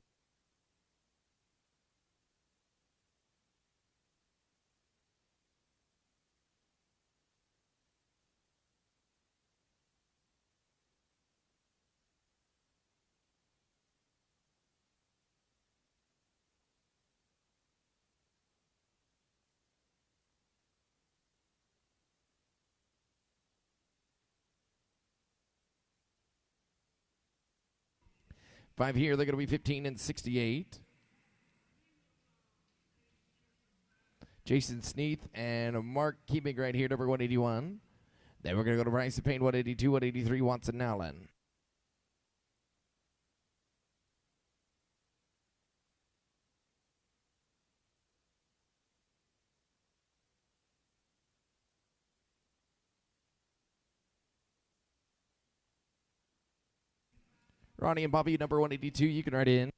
Five here, they're going to be 15 and 68. Jason Sneath and Mark Keeping right here, number 181. Then we're going to go to Bryson Payne, 182, 183, Watson Allen. Ronnie and Bobby, number 182, you can write in.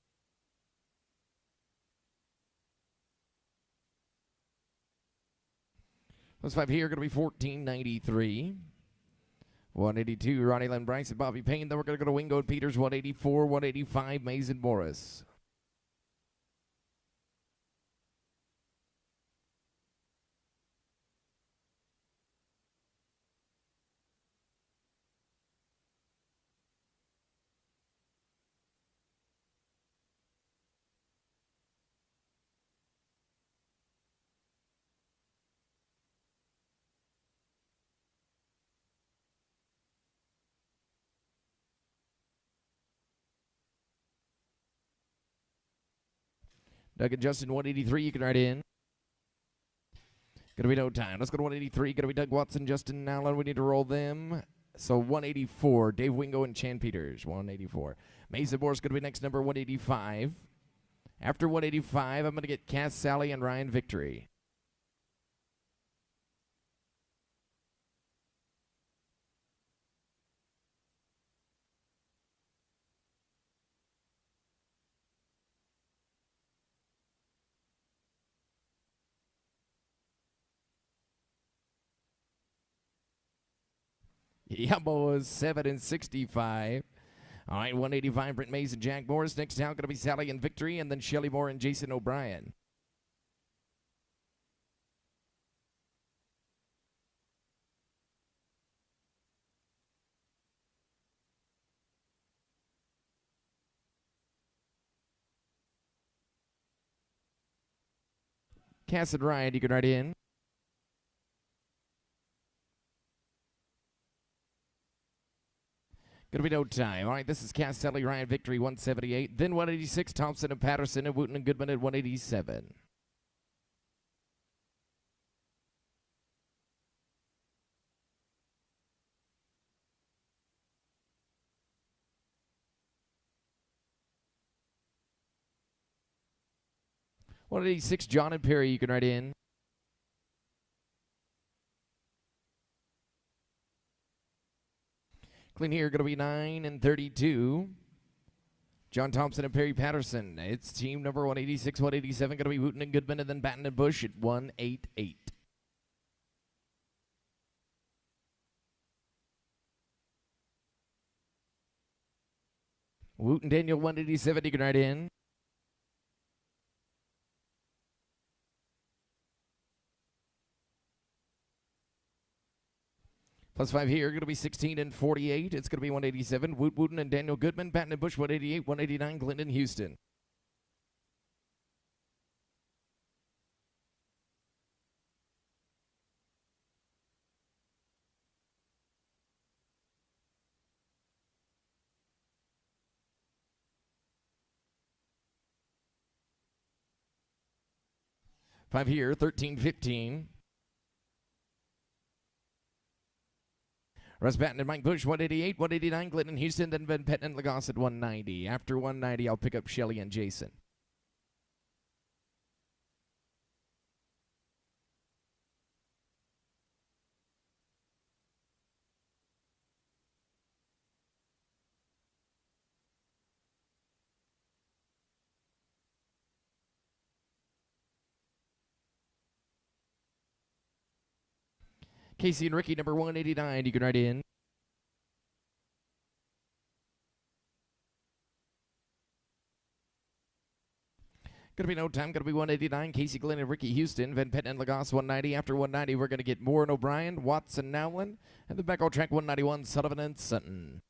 Those five here are going to be 1493. 182, Ronnie Len Bryce and Bobby Payne. Then we're going to go to Wingo and Peters, 184, 185, Mays and Morris. Doug and Justin, 183, you can write in. Going to be no time. Let's go to 183. Going to be Doug Watson, Justin Allen. We need to roll them. So 184, Dave Wingo and Chan Peters, 184. Mason Morris going to be next, number 185. After 185, I'm going to get Cass Sally and Ryan Victory. Yeah, boys, 7 and 65. All right, 185, Brent Mays and Jack Morris. Next down going to be Sally and Victory, and then Shelly Moore and Jason O'Brien. Cass and Ryan, you can ride in. Gonna be no time. All right, this is Castelli, Ryan, Victory, 178. Then 186, Thompson and Patterson, and Wooten and Goodman at 187. $186, John and Perry, you can ride in. Clean here, going to be 9 and 32. John Thompson and Perry Patterson. It's team number 186, 187, going to be Wooten and Goodman, and then Batten and Bush at 188. Wooten Daniel, 187, you can ride in. Plus 5 here, going to be 16 and 48. It's going to be 187. Wooten and Daniel Goodman. Batten and Bush, 188, 189. Glendon, Houston. Five here, 13, 15. Russ Batten and Mike Bush, 188, 189, Glendon, Houston, then Ben Pettin and Lagos at 190. After 190, I'll pick up Shelly and Jason. Casey and Ricky, number 189. You can write in. Going to be no time. Going to be 189. Casey Glenn and Ricky Houston. Van Petten and Lagos 190. After 190, we're going to get Moore and O'Brien, Watson, Nowlin, and then back on track 191, Sullivan and Sutton.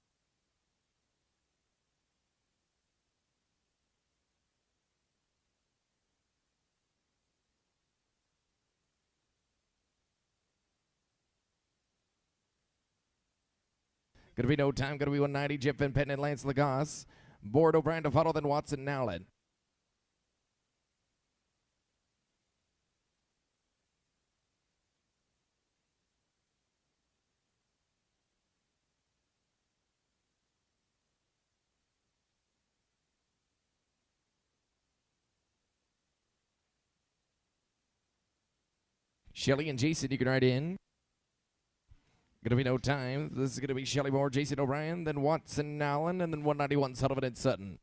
Going to be no time. Going to be 190. Jeff Van Petten and Lance Lagos. Board O'Brien to follow, then Watson, Nowlin. Shelly and Jason, you can ride in. Going to be no time. This is going to be Shelly Moore, Jason O'Brien, then Watson, Allen, and then 191, Sullivan and Sutton.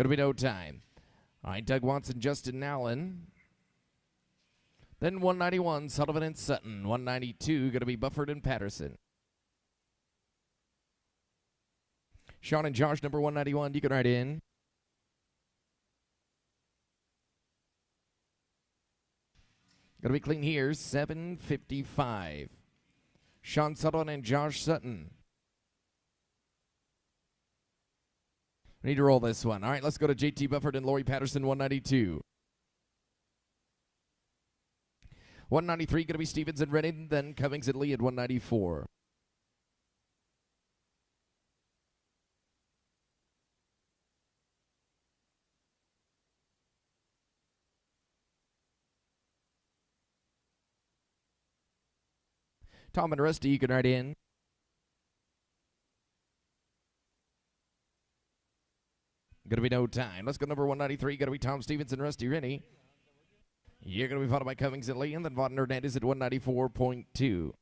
Going to be no time. All right, Doug Watson, Justin Allen. Then 191, Sullivan and Sutton. 192, going to be Bufford and Patterson. Sean and Josh, number 191, you can write in. Going to be clean here, 755. Sean Sutton and Josh Sutton. We need to roll this one. All right, let's go to JT Bufford and Lori Patterson, 192. 193, going to be Stevens and Rennie, then Cummings and Lee at 194. Tom and Rusty, you can write in. Gonna be no time. Let's go number 193. Gonna be Tom Stevenson, Rusty Rennie. You're gonna be followed by Cummings and Lee, and then Vaughn Hernandez at 194.2.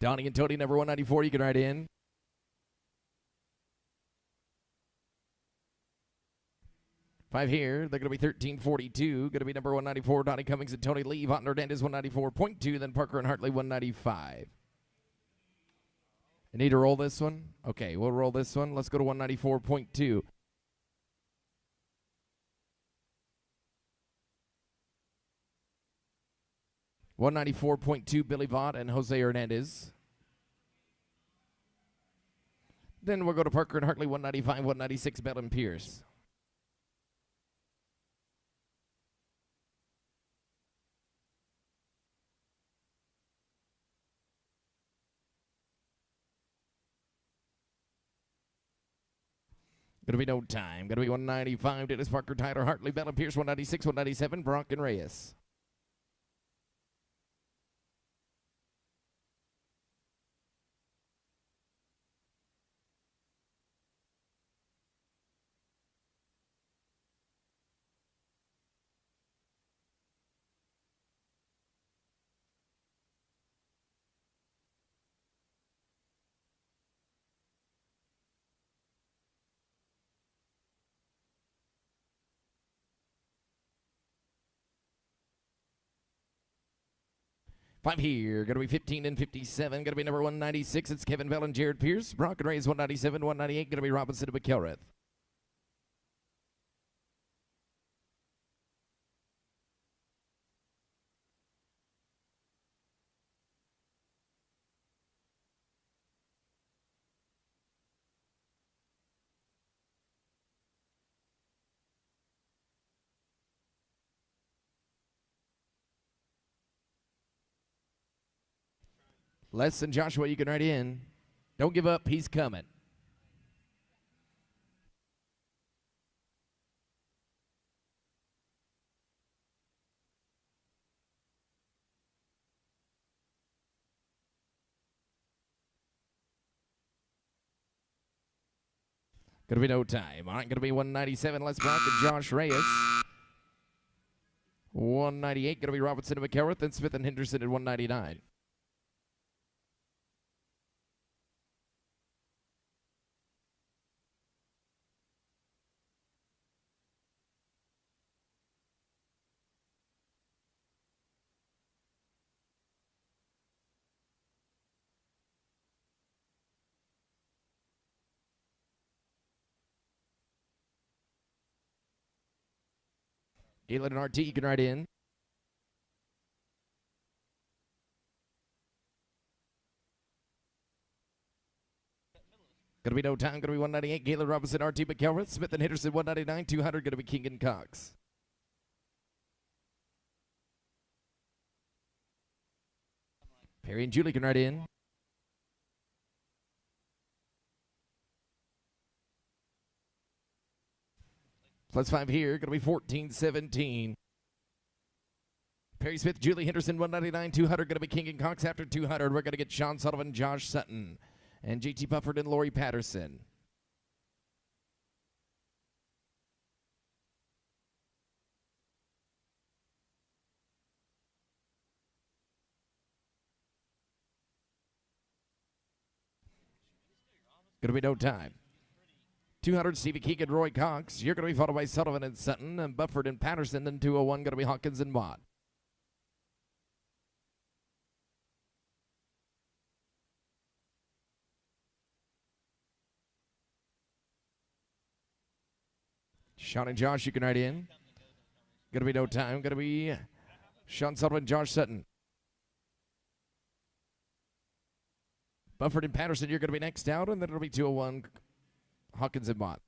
Donnie and Tony, number 194, you can ride in. Five here. They're going to be 1342. Going to be number 194, Donnie Cummings and Tony Lee. Vaughn Hernandez, 194.2. Then Parker and Hartley, 195. You need to roll this one? Okay, we'll roll this one. Let's go to 194.2. $194.2, Billy Vaught and Jose Hernandez. Then we'll go to Parker and Hartley, 195, 196, Bell and Pierce. Going to be no time. Going to be 195, Dennis Parker, Tyler Hartley, Bell and Pierce, 196, 197, Bronk and Reyes. Five here, going to be 15 and 57. Going to be number 196. It's Kevin Bell and Jared Pierce. Bronk and Reyes, 197, 198. Going to be Robinson and McElrath. Les and Joshua, you can ride in. Don't give up. He's coming. Gonna be no time. All right, gonna be 197. Les Brock and Josh Reyes. 198. Gonna be Robinson and McElrath, and Smith and Henderson at 199. Galen and RT, you can ride in. Gonna be no time. Gonna be 198. Galen Robinson, RT McElrath, Smith and Henderson, 199. 200. Gonna be King and Cox. Perry and Julie can ride in. +5 here, going to be 14-17. Perry Smith, Julie Henderson, 199, 200, going to be King and Cox. After 200, we're going to get Sean Sullivan, Josh Sutton, and JT Bufford and Lori Patterson. Going to be no time. 200, Stevie Keegan, Roy Cox. You're going to be followed by Sullivan and Sutton, and Bufford and Patterson. Then 201, going to be Hawkins and Mott. Sean and Josh, you can ride in. Going to be no time. Going to be Sean Sullivan, Josh Sutton. Bufford and Patterson, you're going to be next out, and then it'll be 201, Hawkins and Mott.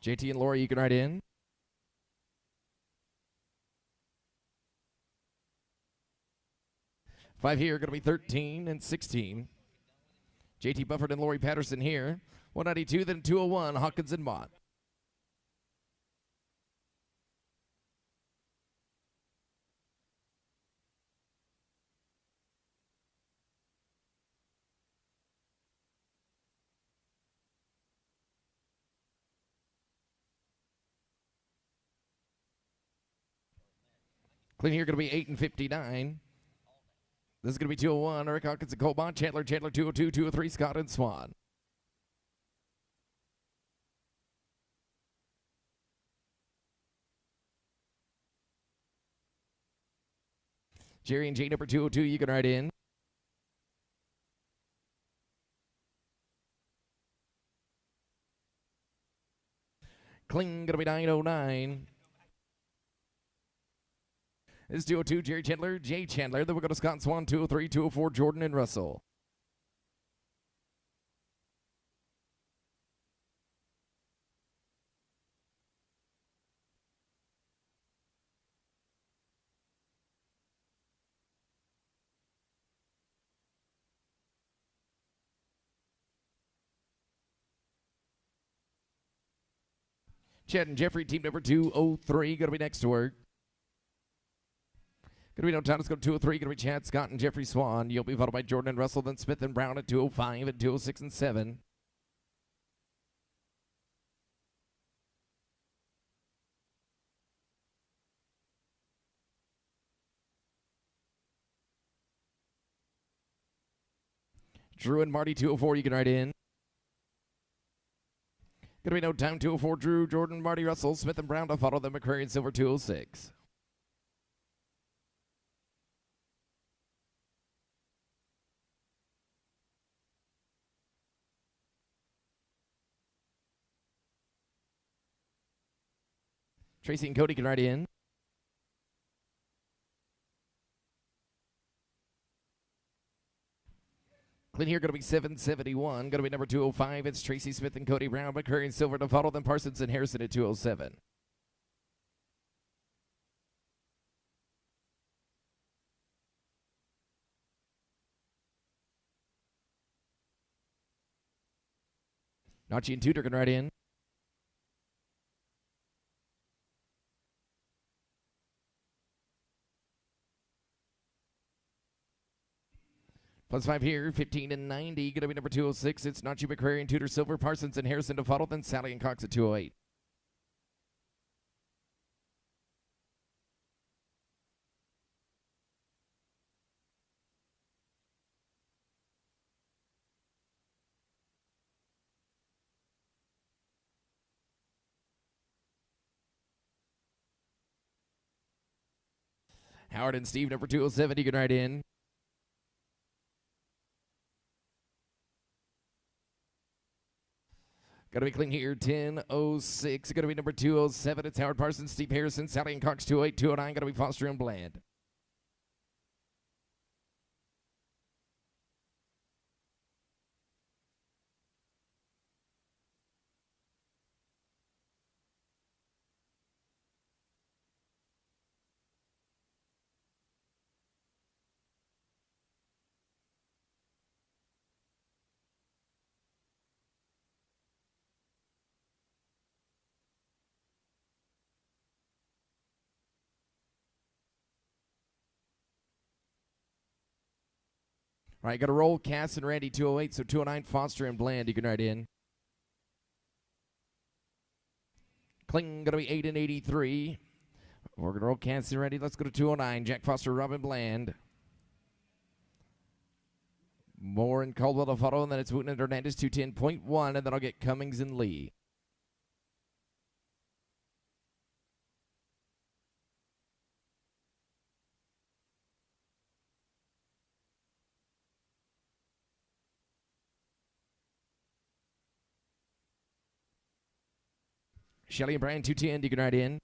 JT and Lori, you can ride in. Five here, going to be 13 and 16. JT Bufford and Lori Patterson here. 192, then 201, Hawkins and Mott. Clean here, going to be 8 and 59. This is going to be 201, Eric Hawkins and Colbont. Chandler 202, 203, Scott and Swan. Jerry and Jay number 202, you can ride in. Clean, going to be 909. This is 202, Jerry Chandler, Jay Chandler. Then we'll go to Scott and Swan, 203, 204, Jordan and Russell. Chad and Jeffrey, team number 203, going to be next to work. Going to be no time. Let's go to 203. Going to be Chad, Scott, and Jeffrey Swan. You'll be followed by Jordan and Russell, then Smith and Brown at 205 and 206 and 7. Drew and Marty, 204. You can ride in. Going to be no time. 204. Drew, Jordan, Marty, Russell, Smith and Brown to follow them. McCrary and Silver, 206. Tracy and Cody can ride in. Clean here, going to be 771. Going to be number 205. It's Tracy Smith and Cody Brown, McCurry and Silver to follow them. Parsons and Harrison at 207. Nachi and Tudor can ride in. Plus 5 here, 15 and 90. Going to be number 206. It's Nachi, McCrary, and Tudor, Silver, Parsons, and Harrison to follow. Then Sally and Cox at 208. Howard and Steve, number 207. You can ride in. Got to be clean here, 10:06. Going to be number 207. It's Howard Parsons, Steve Harrison, Sally and Cox, 208, 209. Going to be Foster and Bland. All right, got to roll Cass and Randy, 208, so 209, Foster and Bland. You can ride in. Kling, going to be 8 and 83. We're going to roll Cass and Randy. Let's go to 209, Jack Foster, Robin Bland. Moore and Caldwell to follow, and then it's Wooten and Hernandez, 210.1, and then I'll get Cummings and Lee. Shelly and Brian, 210, you can ride in.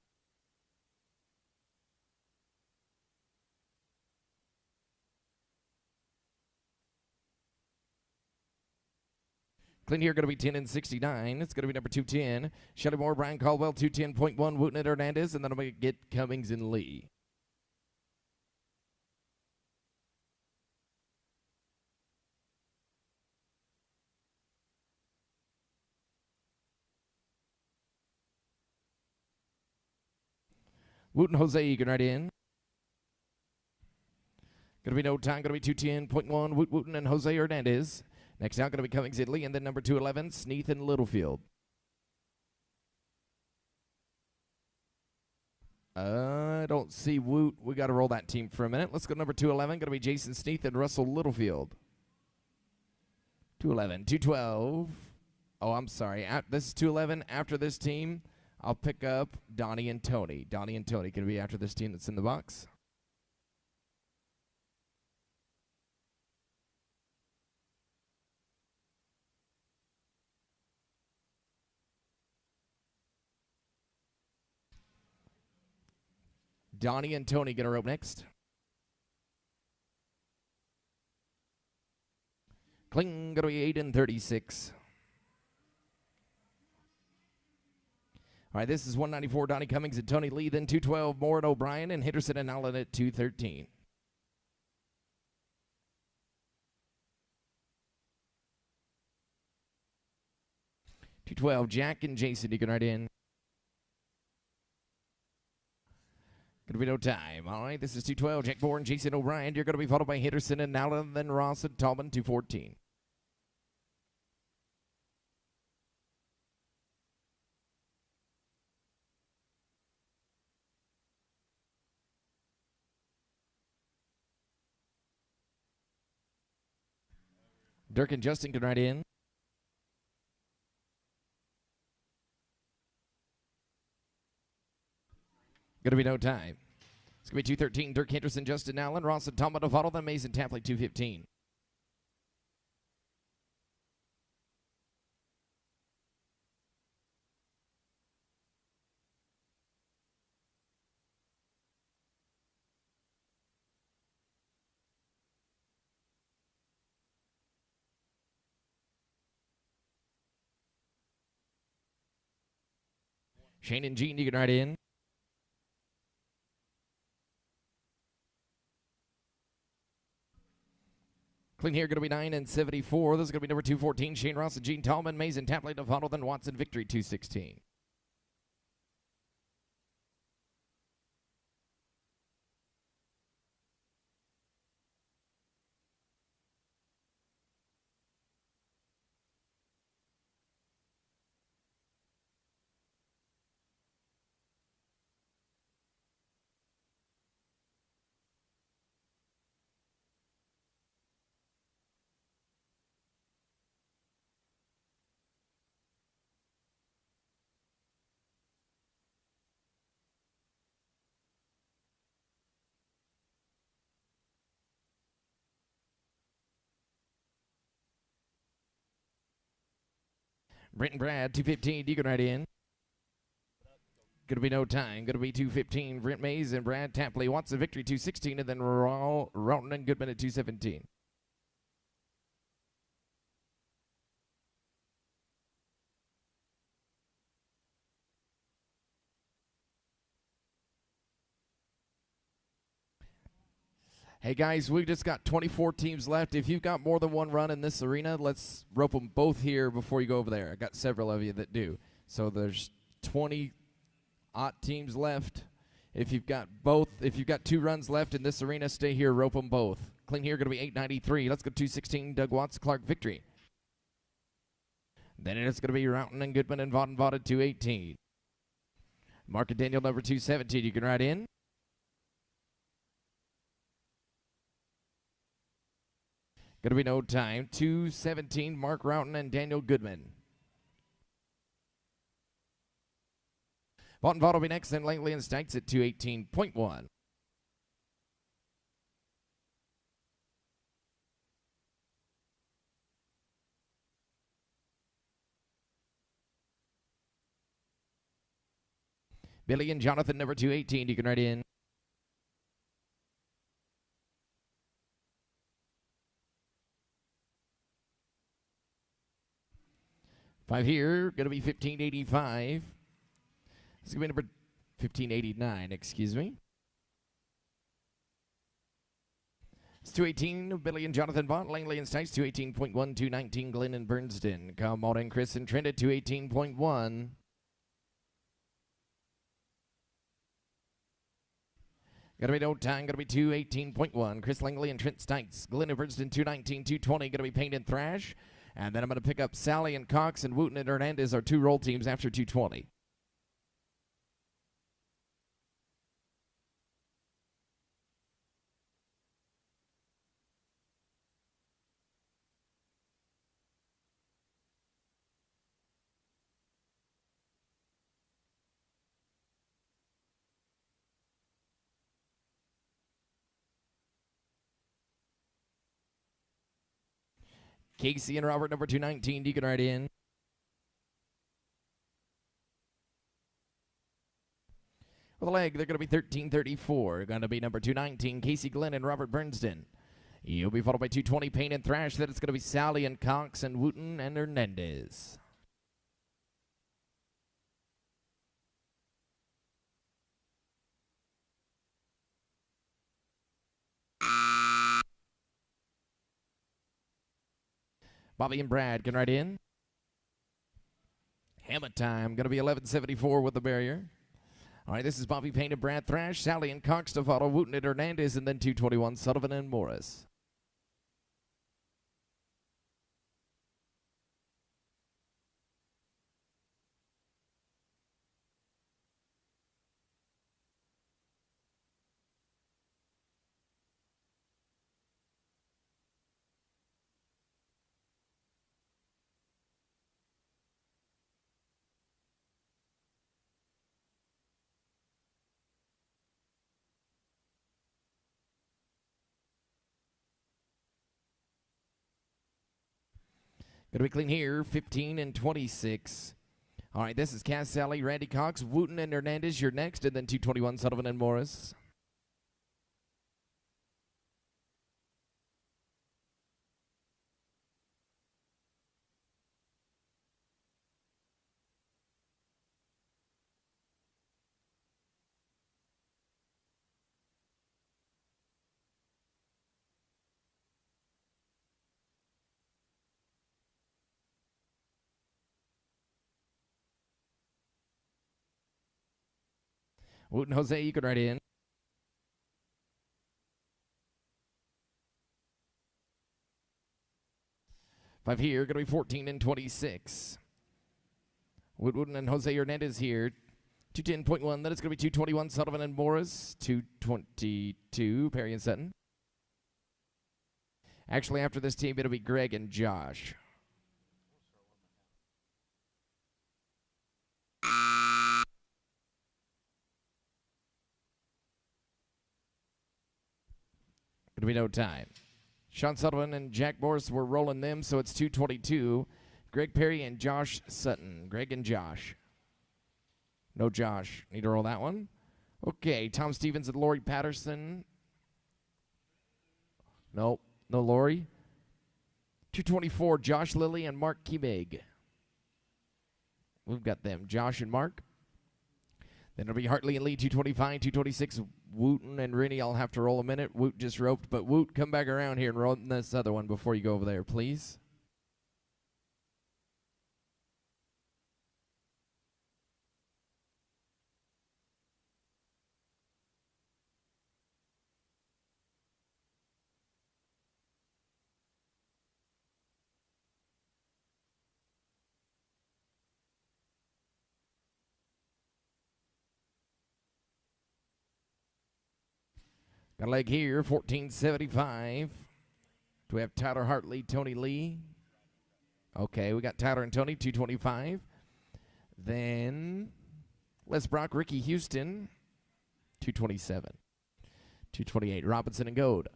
Clean here going to be 10 and 69. It's going to be number 210. Shelly Moore, Brian Caldwell, 210.1, Wooten and Hernandez, and then I'm going to get Cummings and Lee. Wooten Jose, you can right in. Going to be no time. Going to be 210.1, Wooten and Jose Hernandez. Next out, going to be Cummings and Lee, and then number 211, Sneath and Littlefield. I don't see Woot. We got to roll that team for a minute. Let's go to number 211. Going to be Jason Sneath and Russell Littlefield. 211, 212. Oh, I'm sorry. This is 211. After this team, I'll pick up Donnie and Tony. Donnie and Tony going to be after this team that's in the box. Donnie and Tony going to rope next. Kling going to be 8 and 36. All right, this is 194, Donnie Cummings and Tony Lee. Then 212, Moore and O'Brien, and Henderson and Allen at 213. Jack and Jason, you can write in. Going to be no time. All right, this is 212. Jack Moore and Jason O'Brien. You're going to be followed by Henderson and Allen, then Ross and Tallman, 214. Dirk and Justin can write in. Going to be no time. It's going to be 213. Dirk Henderson, Justin Allen, Ross and Tallman to follow them. Mason Tapley, 215. Shane and Gene, you can write in. Clean here, going to be 9 and 74. This is going to be number 214, Shane Ross and Gene Tallman, Mason Tapley to follow, then Watson Victory, 216. Brent and Brad, 215. You can write in. Going to be no time. Going to be 215. Brent Mays and Brad Tapley. Watson Victory, 216. And then Roughton and Goodman at 217. Hey guys, we just got 24 teams left. If you've got more than one run in this arena, let's rope them both here before you go over there. I got several of you that do. So there's 20 teams left. If you've got 2 runs left in this arena, stay here, rope them both. Clean here, going to be 893. Let's go 216, Doug Watts, Clark Victory. Then it's going to be Roughton and Goodman and Vaughn at 218. Mark and Daniel, number 217. You can write in. Going to be no time. 217, Mark Roughton and Daniel Goodman. Vaughn will be next, then Langley and Stikes at 218.1. Billy and Jonathan, number 218. You can write in. 5 here, going to be 1585. It's going to be number 1589, excuse me. It's 218, Billy and Jonathan Vaught, Langley and Stites, 218.1, 219, Glenn and Bernston. Come on in, Chris and Trent at 218.1. Gonna be no time, gonna be 218.1. Chris Langley and Trent Stites. Glenn and Bernston, 219, 220, gonna be Paint and Thrash. And then I'm gonna pick up Sally and Cox and Wooten and Hernandez, our 2 roll teams after 220. Casey and Robert, number 219. You can write in. With a leg, they're going to be 1334. Going to be number 219, Casey Glenn and Robert Bernston. You'll be followed by 220, Paint and Thrash. Then it's going to be Sally and Cox and Wooten and Hernandez. Bobby and Brad can write in. Hammer time. Going to be 1174 with the barrier. All right, this is Bobby Payne and Brad Thrash, Sally and Cox to follow, Wooten and Hernandez, and then 221, Sullivan and Morris. Going to be clean here, 15 and 26. All right, this is Cass Sally, Randy Cox, Wooten and Hernandez. You're next, and then 221, Sullivan and Morris. Wooten Jose, you can write in. Five here, going to be 14 and 26. Wooten and Jose Hernandez here. 210.1, then it's going to be 221, Sullivan and Morris. 222, Perry and Sutton. Actually, after this team, it'll be Greg and Josh. It'll be no time. Sean Sullivan and Jack Morris were rolling them, so it's 222. Greg Perry and Josh Sutton. Greg and Josh. No Josh. Need to roll that one. Okay, Tom Stevens and Lori Patterson. Nope, no Lori. 224, Josh Lilly and Mark Kiebig. We've got them, Josh and Mark. Then it'll be Hartley and Lee, 225, 226. Wooten and Rennie, I'll have to roll a minute. Woot just roped, but Woot, come back around here and roll this other one before you go over there, please. Got a leg here, 1475. Do we have Tyler Hartley, Tony Lee? Okay, we got Tyler and Tony, 225. Then Les Brock, Ricky Houston, 227. 228, Robinson and Gold.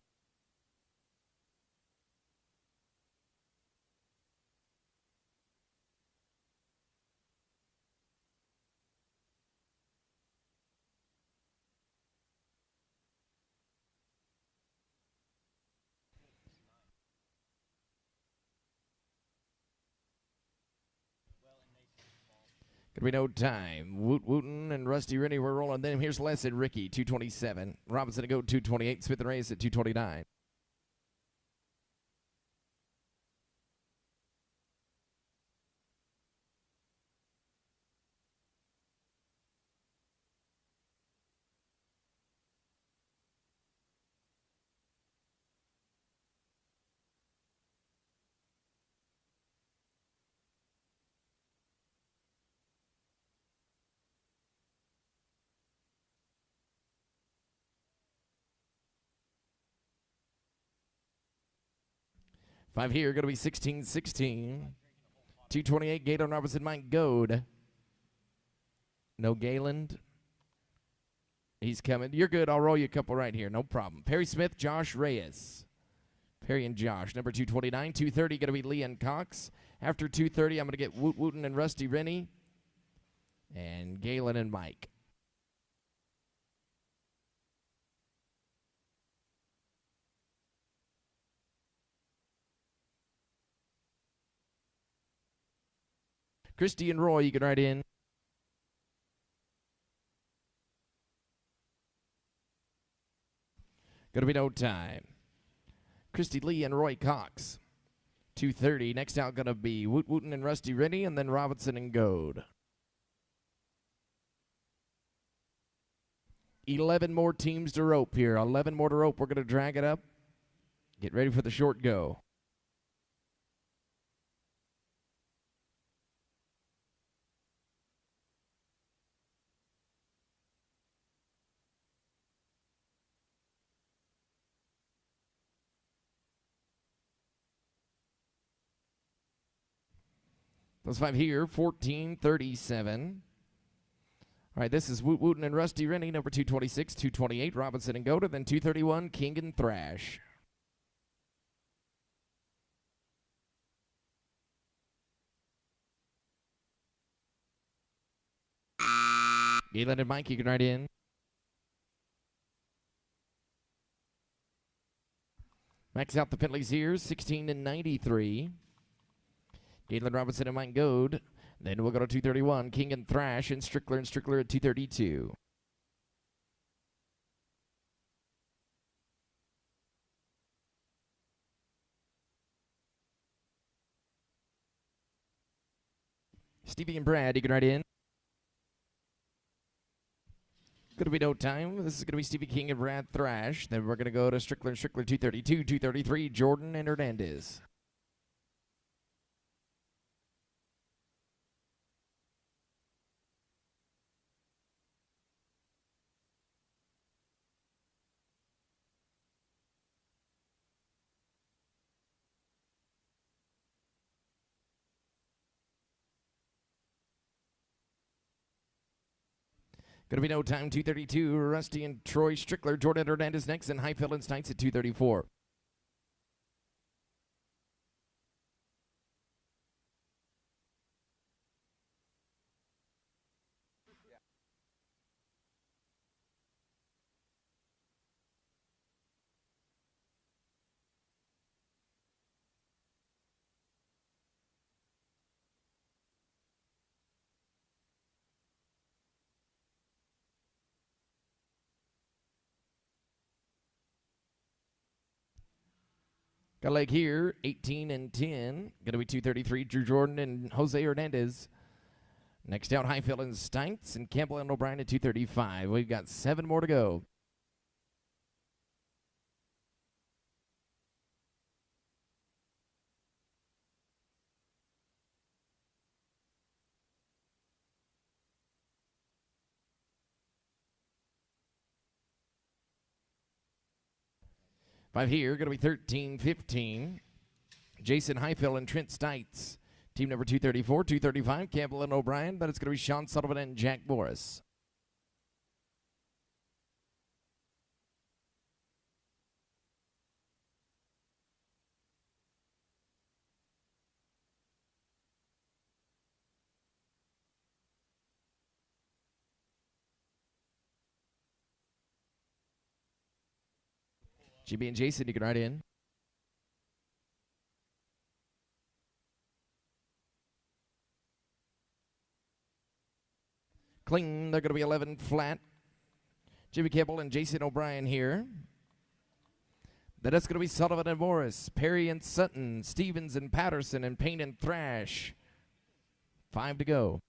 Gonna be no time. Wooten and Rusty Rennie were rolling. Then here's Les and Ricky, 227. Robinson to go 228. Smith and Reyes at 229. Five here, going to be 16-16. 228, Galen Robinson, Mike Goad. No Gayland. He's coming. You're good. I'll roll you a couple right here. No problem. Perry Smith, Josh Reyes. Perry and Josh. Number 229. 230, going to be Leon Cox. After 230, I'm going to get Wooten and Rusty Rennie. And Galen and Mike. Christy and Roy, you can write in. Gonna be no time. Christy Lee and Roy Cox. 230. Next out gonna be Wooten and Rusty Rennie, and then Robinson and Goad. 11 more teams to rope here. 11 more to rope. We're gonna drag it up. Get ready for the short go. Those five here, 14:37. All right, this is Wooten and Rusty Rennie, number 226, 228, Robinson and Goda, then 231, King and Thrash. Galen and Mike, you can write in. Max out the penalties here, 16-93. Galen Robinson and Mike Goad. Then we'll go to 231, King and Thrash, and Strickler at 232. Stevie and Brad, you can write in. Going to be no time. This is going to be Stevie King and Brad Thrash. Then we're going to go to Strickler and Strickler 232, 233, Jordan and Hernandez. Going to be no time, 232, Rusty and Troy Strickler, Jordan Hernandez next, and Highfield and Stites at 234. Got a leg here, 18-10. Going to be 233, Drew Jordan and Jose Hernandez. Next out, Highfield and Stites and Campbell and O'Brien at 235. We've got 7 more to go. Five here, going to be 13-15. Jason Highfield and Trent Stites. Team number 234, 235, Campbell and O'Brien. Then it's going to be Sean Sullivan and Jack Morris. GB and Jason, you can write in. clean. They're going to be 11 flat. Jimmy Campbell and Jason O'Brien here. Then it's going to be Sullivan and Morris, Perry and Sutton, Stevens and Patterson, and Payne and Thrash. 5 to go.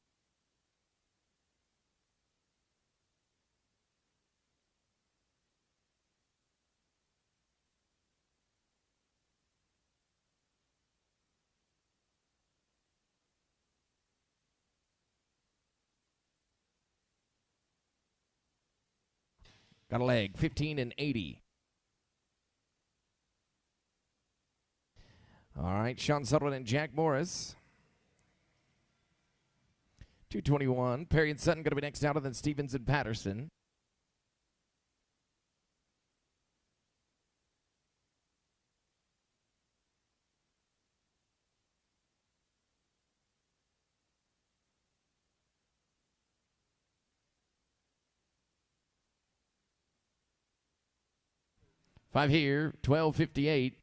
Got a leg, 15 and 80. All right, Sean Sutherland and Jack Morris. 221. Perry and Sutton going to be next out, and then Stevens and Patterson. Five here, 12:58.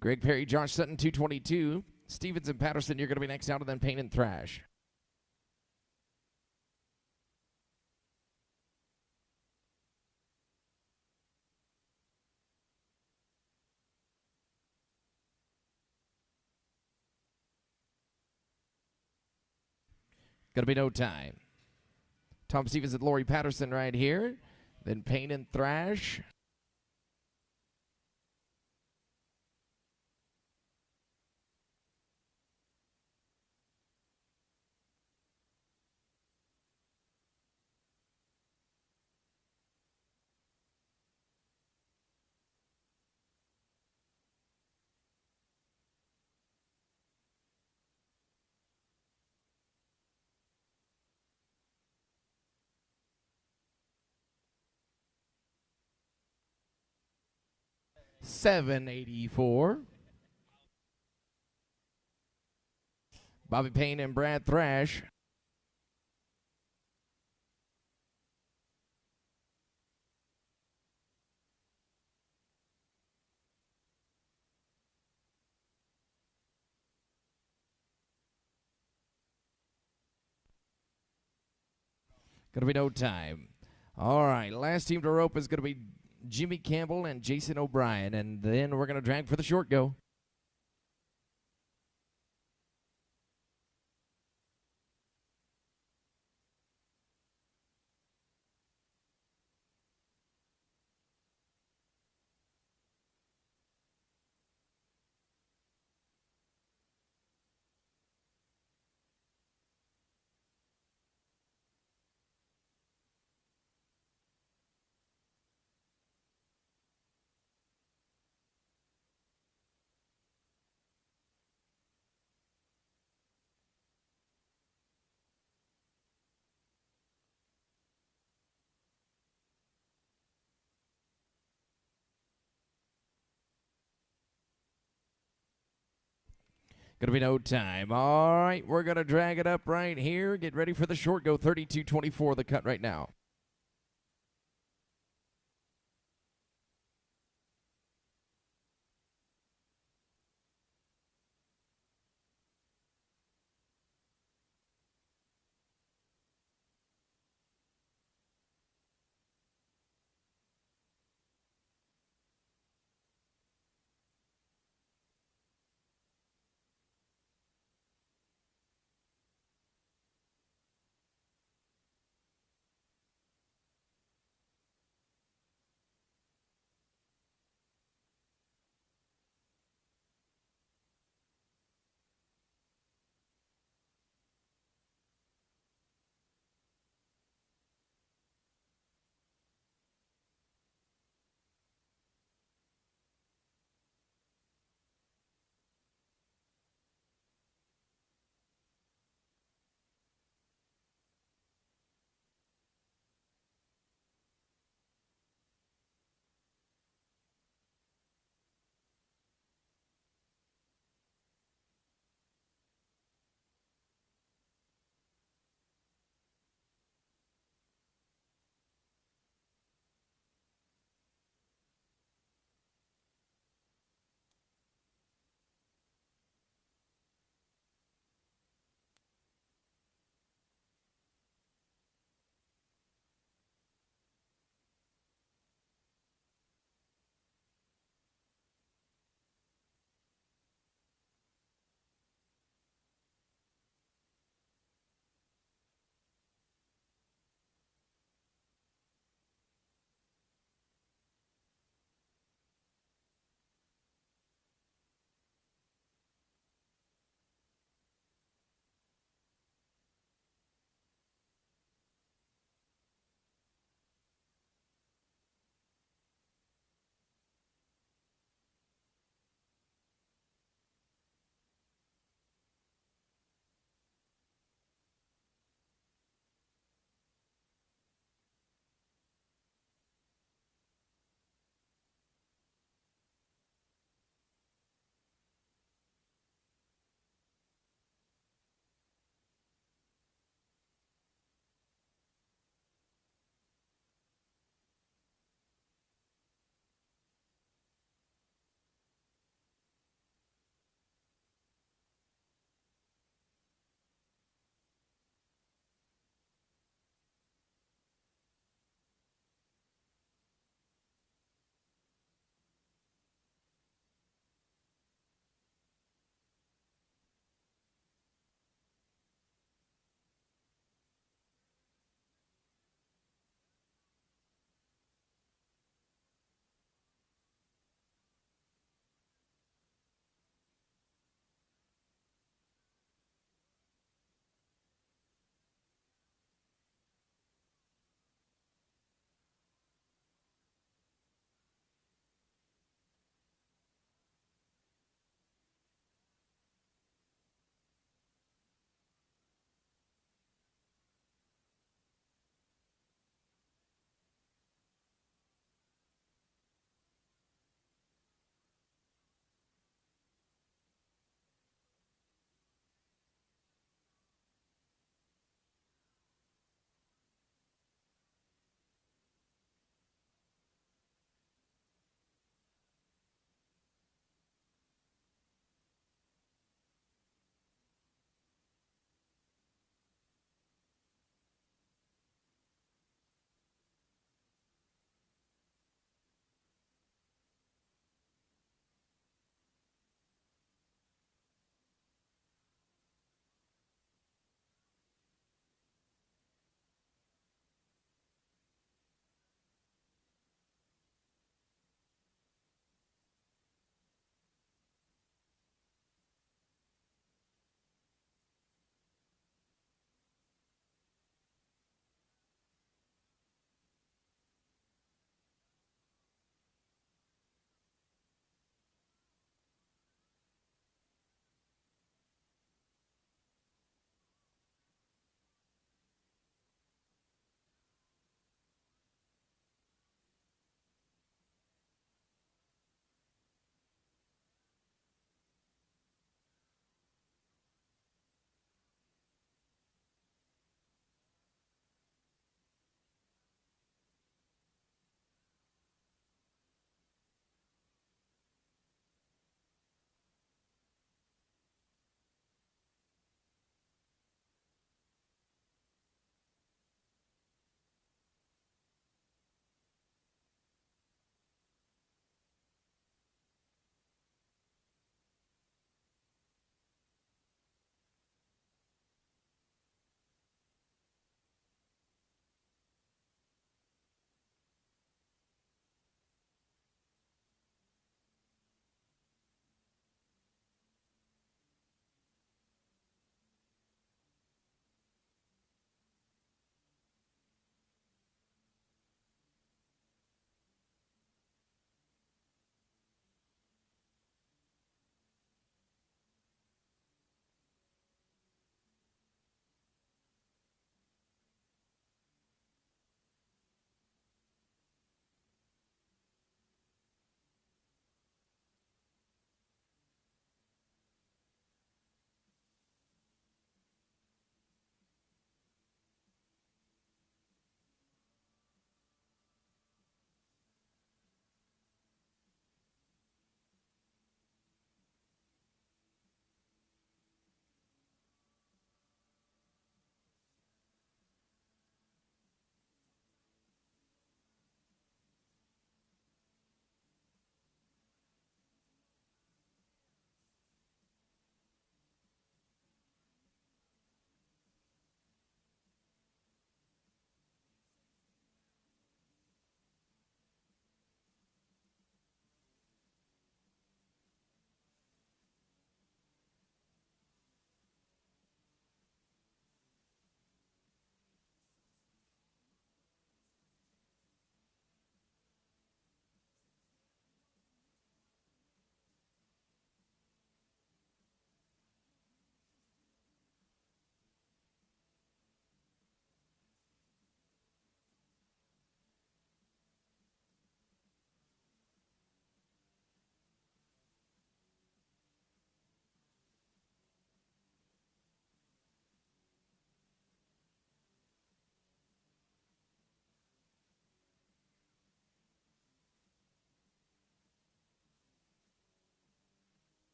Greg Perry, Josh Sutton, 222. Stevens and Patterson, you're going to be next out, and then Payne and Thrash. Going to be no time. Tom Stevens and Lori Patterson right here. Then Payne and Thrash. $784. Bobby Payne and Brad Thrash. Going to be no time. All right, last team to rope is going to be Jimmy Campbell and Jason O'Brien, and then we're going to drag for the short go. Going to be no time. All right, we're going to drag it up right here. Get ready for the short go. 32-24, the cut right now.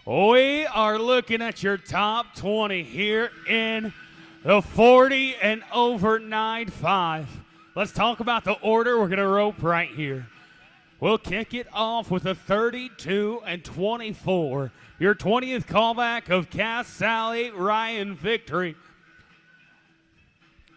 We are looking at your top 20 here in the 40 and over 9.5. Let's talk about the order we're going to rope right here. We'll kick it off with a 32 and 24. Your 20th callback of Cass Sally, Ryan Victory.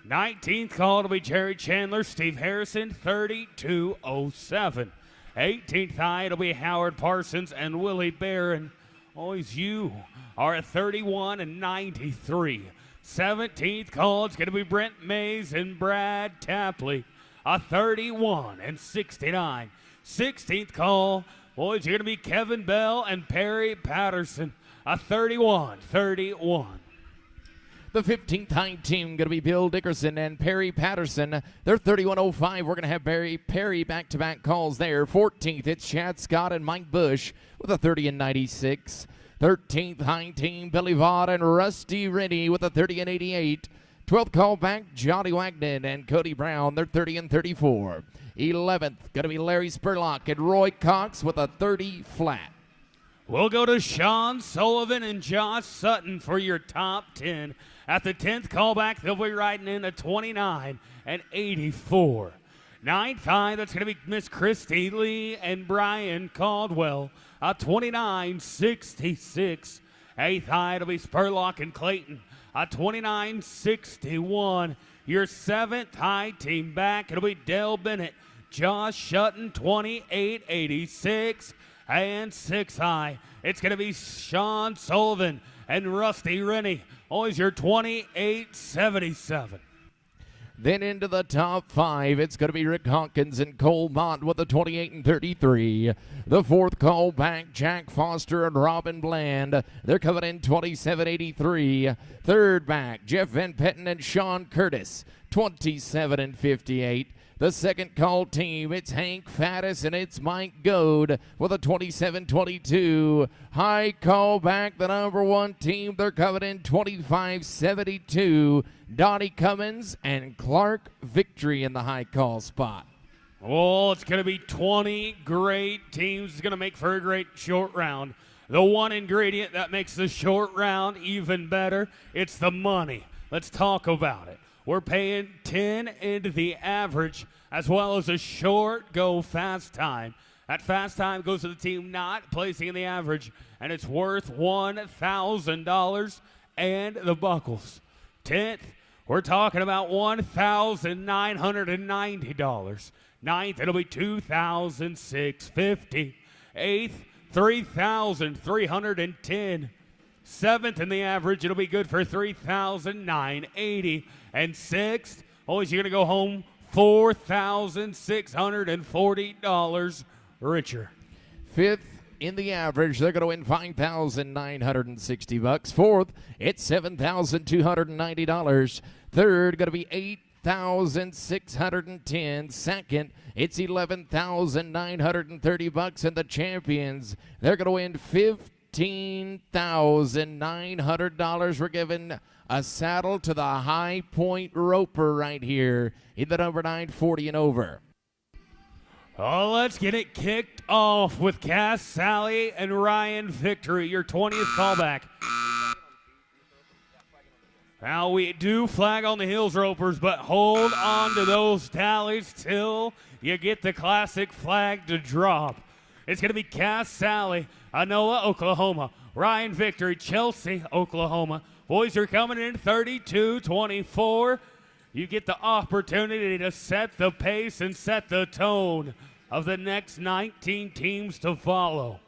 19th call to be Jerry Chandler, Steve Harrison, 3207. 18th high to be Howard Parsons and Willie Barron. Always you are at 31 and 93. 17th call is going to be Brent Mays and Brad Tapley, a 31 and 69. 16th call, boys, are going to be Kevin Bell and Perry Patterson, a 31-31. The 15th high team going to be Bill Dickerson and Perry Patterson. They're 31-05. We're going to have Perry back-to-back calls there. 14th, it's Chad Scott and Mike Bush with a 30 and 96. 13th high team, Billy Vaught and Rusty Rennie with a 30 and 88. 12th call back, Johnny Wagner and Cody Brown. They're 30 and 34. 11th, going to be Larry Spurlock and Roy Cox with a 30 flat. We'll go to Sean Sullivan and Josh Sutton for your top 10. At the 10th callback, they'll be riding in a 29 and 84. 9th high, that's going to be Miss Christy Lee and Brian Caldwell, a 29-66. 8th high, it'll be Spurlock and Clayton, a 29-61. Your 7th high team back, it'll be Dale Bennett, Josh Sutton, 28-86. And 6th high, it's going to be Sean Sullivan and Rusty Rennie. Always your 28-77. Then into the top 5, it's going to be Rick Hawkins and Cole Mott with a 28 and 33. The 4th call back, Jack Foster and Robin Bland. They're coming in 27-83. 3rd back, Jeff Van Petten and Sean Curtis, 27 and 58. The 2nd call team, it's Hank Faddis and it's Mike Goad with a 27-22. High call back, the number 1 team, they're coming in 25-72. Donnie Cummins and Clark Victory in the high call spot. Oh, it's going to be 20 great teams. It's going to make for a great short round. The one ingredient that makes the short round even better, it's the money. Let's talk about it. We're paying 10 into the average as well as a short go fast time. That fast time goes to the team not placing in the average, and it's worth $1,000 and the buckles. 10th, we're talking about $1,990. 9th, it'll be $2,650. 8th, $3,310. 7th in the average, it'll be good for $3,980. And 6th, always you're going to go home $4,640 richer. 5th in the average, they're going to win $5,960. 4th, it's $7,290. 3rd, going to be $8,610. 2nd, it's $11,930. And the champions, they're going to win $15,900. We're giving a saddle to the High Point Roper right here in the number 940 and over. Oh, let's get it kicked off with Cass Sally and Ryan Victory, your 20th callback. Now, we do flag on the Hills Ropers, but hold on to those tallies till you get the classic flag to drop. It's going to be Cass Sally, Anola, Oklahoma. Ryan Victory, Chelsea, Oklahoma. Boys are coming in 32-24. You get the opportunity to set the pace and set the tone of the next 19 teams to follow.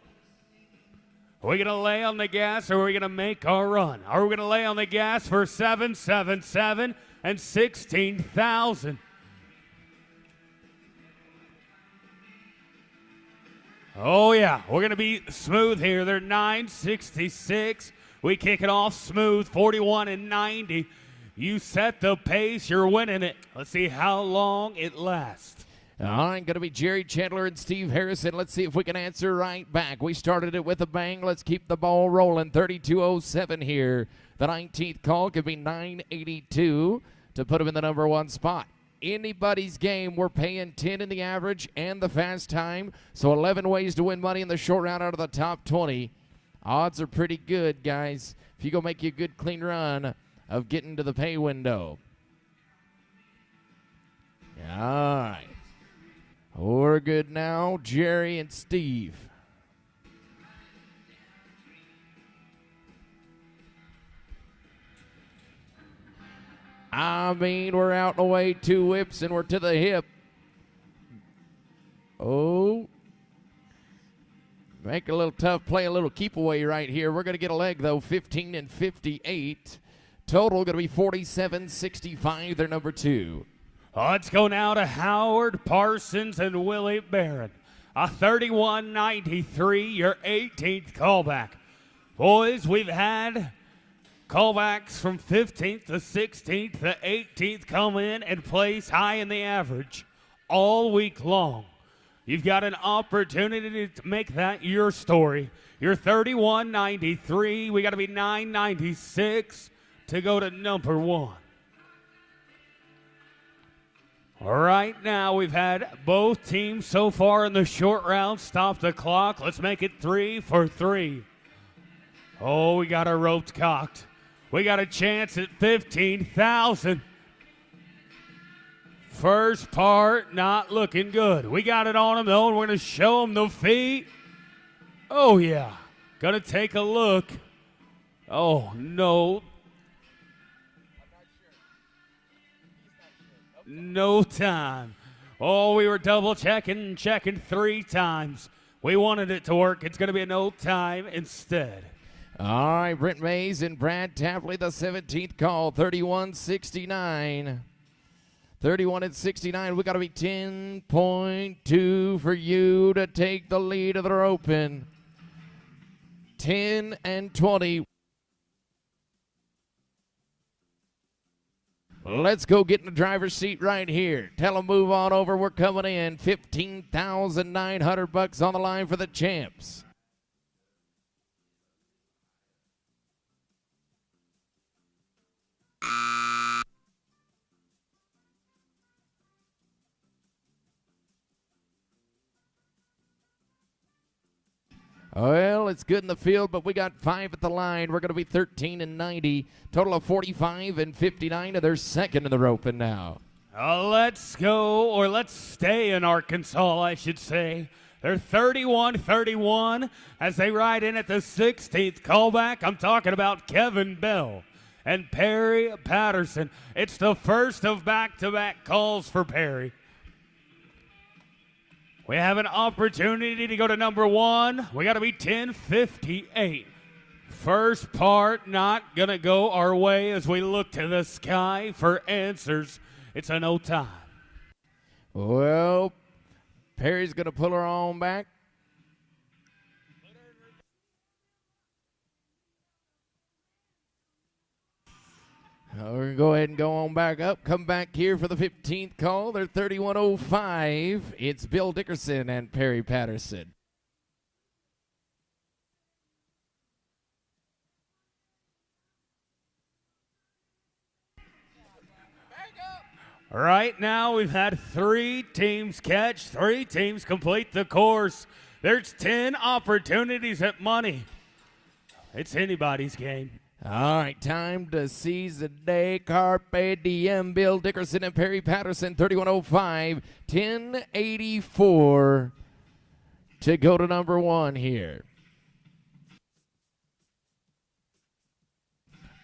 Are we going to lay on the gas or are we going to make our run? Are we going to lay on the gas for 777 and 16,000? Oh, yeah, we're going to be smooth here. They're 966. We kick it off smooth, 41 and 90. You set the pace, you're winning it. Let's see how long it lasts. All right, going to be Jerry Chandler and Steve Harrison. Let's see if we can answer right back. We started it with a bang. Let's keep the ball rolling. 32:07 here. The 19th call could be 982 to put him in the number 1 spot. Anybody's game. We're paying 10 in the average and the fast time. So 11 ways to win money in the short round out of the top 20. odds are pretty good, guys, if you go make you a good clean run of getting to the pay window. All right. We're good now, Jerry and Steve. I mean, we're out and away, 2 whips, and we're to the hip. Oh. Make a little tough play, a little keep away right here. We're going to get a leg, though, 15 and 58. Total going to be 47-65, they're number 2. Let's go now to Howard Parsons and Willie Barron. A 31-93, your 18th callback. Boys, we've had callbacks from 15th to 16th to 18th come in and place high in the average all week long. You've got an opportunity to make that your story. You're 31-93. We got to be 9-96 to go to number 1. Right now, we've had both teams so far in the short round stop the clock. Let's make it 3 for 3. Oh, we got our ropes cocked. We got a chance at 15,000. First part, not looking good. We got it on them, though, and we're going to show them the feet. Oh, yeah. Going to take a look. Oh, no. No time. Oh, we were double checking 3 times. We wanted it to work. It's going to be a no time instead. All right, Brent Mays and Brad Tapley, the 17th call, 31-69. 31-69. We got to be 10.2 for you to take the lead of the open. 10 and 20. Let's go get in the driver's seat right here. Tell them move on over. We're coming in. $15,900 on the line for the champs. Well, it's good in the field, but we got 5 at the line. We're going to be 13 and 90. Total of 45 and 59, and they're second in the roping now. Let's go, or let's stay in Arkansas, I should say. They're 31-31 as they ride in at the 16th callback. I'm talking about Kevin Bell and Perry Patterson. It's the first of back-to-back calls for Perry. We have an opportunity to go to number 1. We got to be 10:58. First part not going to go our way as we look to the sky for answers. It's a no time. Well, Perry's going to pull her on back. We're going to go ahead and go on back up. Come back here for the 15th call. They're 31-05. It's Bill Dickerson and Perry Patterson. Right now, we've had 3 teams catch, 3 teams complete the course. There's 10 opportunities at money. It's anybody's game. All right, time to seize the day. Carpe diem. Bill Dickerson and Perry Patterson, 31-05, 10:84 to go to number 1 here.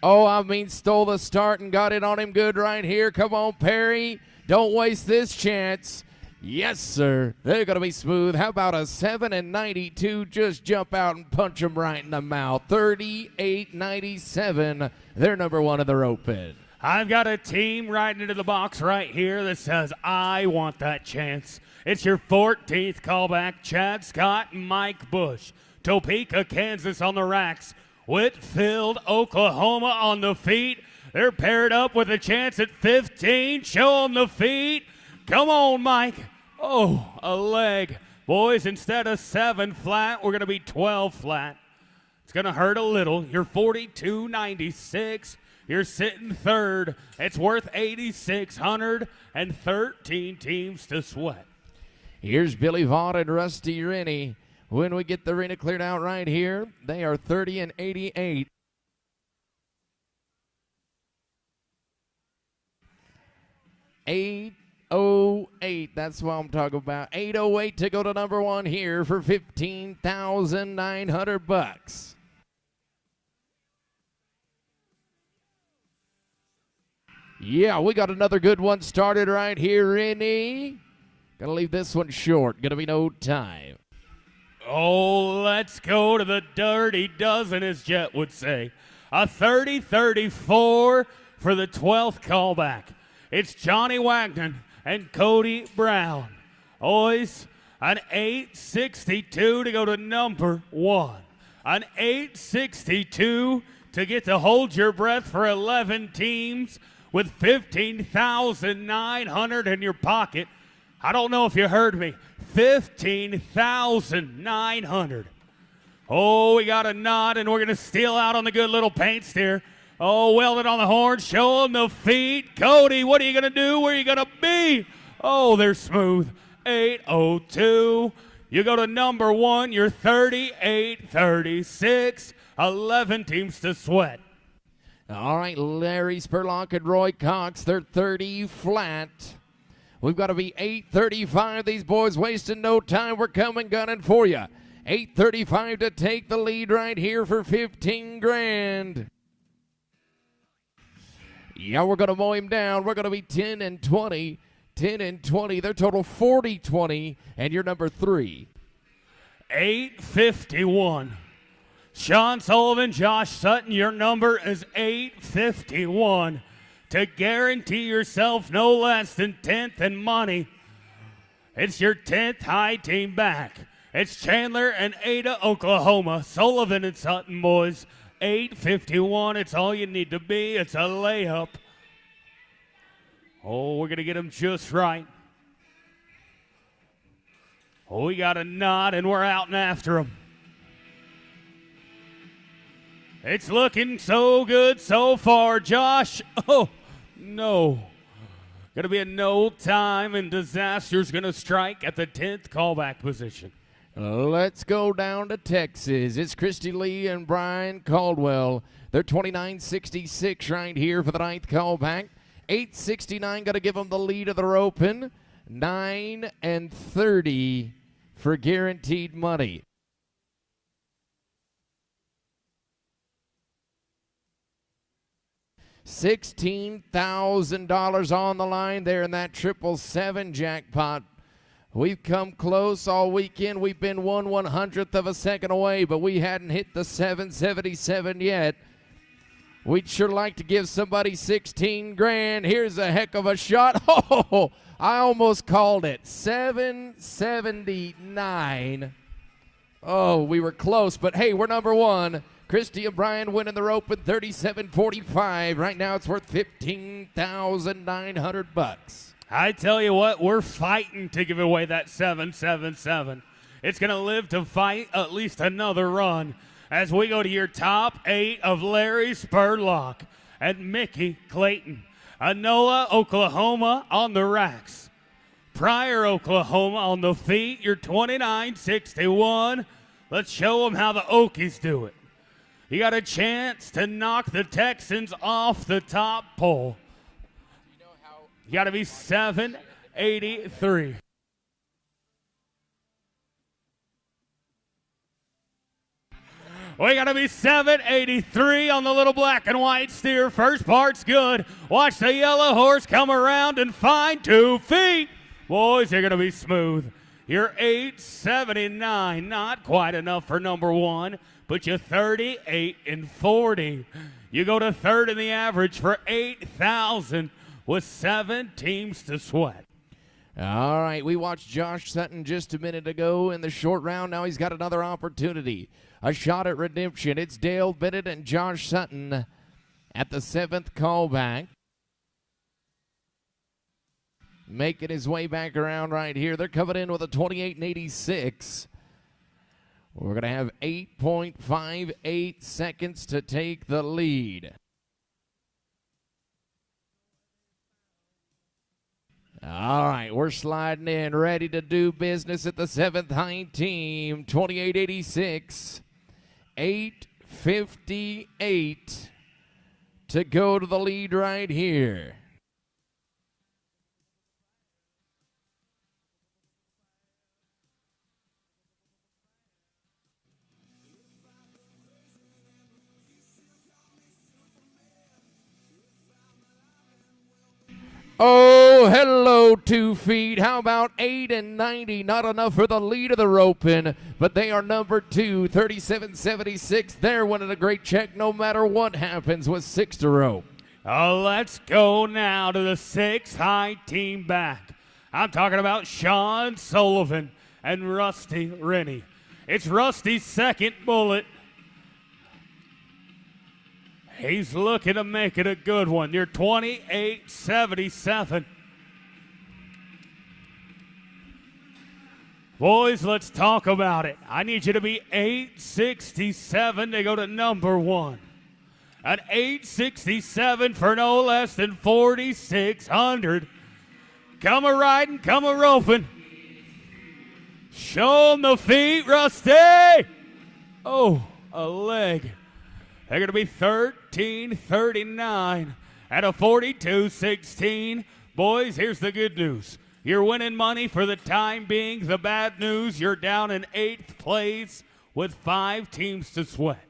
Oh, I mean, stole the start and got it on him good right here. Come on, Perry. Don't waste this chance. Yes, sir. They're going to be smooth. How about a 7 and 92? Just jump out and punch them right in the mouth. 38-97. They're number 1 in the open. I've got a team riding into the box right here that says, I want that chance. It's your 14th callback, Chad Scott and Mike Bush. Topeka, Kansas on the racks. Whitfield, Oklahoma on the feet. They're paired up with a chance at 15. Show them the feet. Come on, Mike. Oh, a leg. Boys, instead of 7 flat, we're going to be 12 flat. It's going to hurt a little. You're 42.96. You're sitting third. It's worth 8,600 and 13 teams to sweat. Here's Billy Vaught and Rusty Rennie. when we get the arena cleared out right here. They are 30 and 88. $808, that's what I'm talking about. $808 to go to number one here for $15,900. Yeah, we got another good one started right here in E. Gonna leave this one short. Gonna be no time. Oh, let's go to the dirty dozen, as Jet would say. A 30-34 for the 12th callback. It's Johnny Wagner and Cody Brown. Boys, an 862 to go to number one. An 862 to get to hold your breath for 11 teams with $15,900 in your pocket. I don't know if you heard me. $15,900. Oh, we got a nod, and we're going to steal out on the good little paint steer. Oh, Weldon on the horn, show him the feet. Cody, what are you going to do? Where are you going to be? Oh, they're smooth. 802. You go to number one, you're 38-36. 11 teams to sweat. All right, Larry Spurlock and Roy Cox, they're 30 flat. We've got to be 8:35. These boys wasting no time. We're coming gunning for you. 8:35 to take the lead right here for 15 grand. Yeah, we're going to mow him down. We're going to be 10 and 20. 10 and 20. Their total 40-20, and you're number three. 851. Sean Sullivan, Josh Sutton, your number is 851 to guarantee yourself no less than 10th in money. It's your 10th high team back. It's Chandler and Ada, Oklahoma. Sullivan and Sutton, boys. 851. It's all you need to be. It's a layup. Oh, we're going to get him just right. Oh, we got a nod, and we're out and after him. It's looking so good so far, Josh. Oh, no. Going to be a no time, and disaster's going to strike at the 10th callback position. Let's go down to Texas. It's Christy Lee and Brian Caldwell. They're 29-66 right here for the 9th callback. 869 got to give them the lead of the open. 9 and 30 for guaranteed money. $16,000 on the line there in that 777 jackpot. We've come close all weekend. We've been 1/100th of a second away, but we hadn't hit the 777 yet. We'd sure like to give somebody 16 grand. Here's a heck of a shot. Oh, I almost called it. 779. Oh, we were close, but hey, we're number one. Christy and Brian winning the rope with 37.45. Right now it's worth $15,900. I tell you what, we're fighting to give away that 777. It's going to live to fight at least another run as we go to your top 8 of Larry Spurlock and Mickey Clayton. Anola, Oklahoma on the racks. Pryor, Oklahoma on the feet. You're 29-61. Let's show them how the Okies do it. You got a chance to knock the Texans off the top pole. You got to be 783. We got to be 783 on the little black and white steer. First part's good. Watch the yellow horse come around and find 2 feet. Boys, they're going to be smooth. You're 879. Not quite enough for number one, but you're 38 and 40. You go to third in the average for 8,000 with 7 teams to sweat. All right, we watched Josh Sutton just a minute ago in the short round. Now he's got another opportunity. A shot at redemption. It's Dale Bennett and Josh Sutton at the 7th callback. Making his way back around right here. They're coming in with a 28 and 86. We're going to have 8.58 seconds to take the lead. All right, we're We're sliding in, ready to do business at the 7th high team. 2886, 8:58 to go to the lead right here. Oh, hello, 2 feet. How about 8:90? Not enough for the lead of the roping, but they are number 2, 37.76. They're winning a great check no matter what happens with 6 to rope. Let's go now to the 6 high team back. I'm talking about Sean Sullivan and Rusty Rennie. It's Rusty's second bullet. He's looking to make it a good one. You're 28.77. Boys, let's talk about it. I need you to be 8.67 to go to number 1. An 8.67 for no less than 4,600. Come a riding, come a roping. Show 'em the feet, Rusty. Oh, a leg. They're going to be 13.39 at a 42.16. Boys, here's the good news. You're winning money for the time being. The bad news, you're down in 8th place with 5 teams to sweat.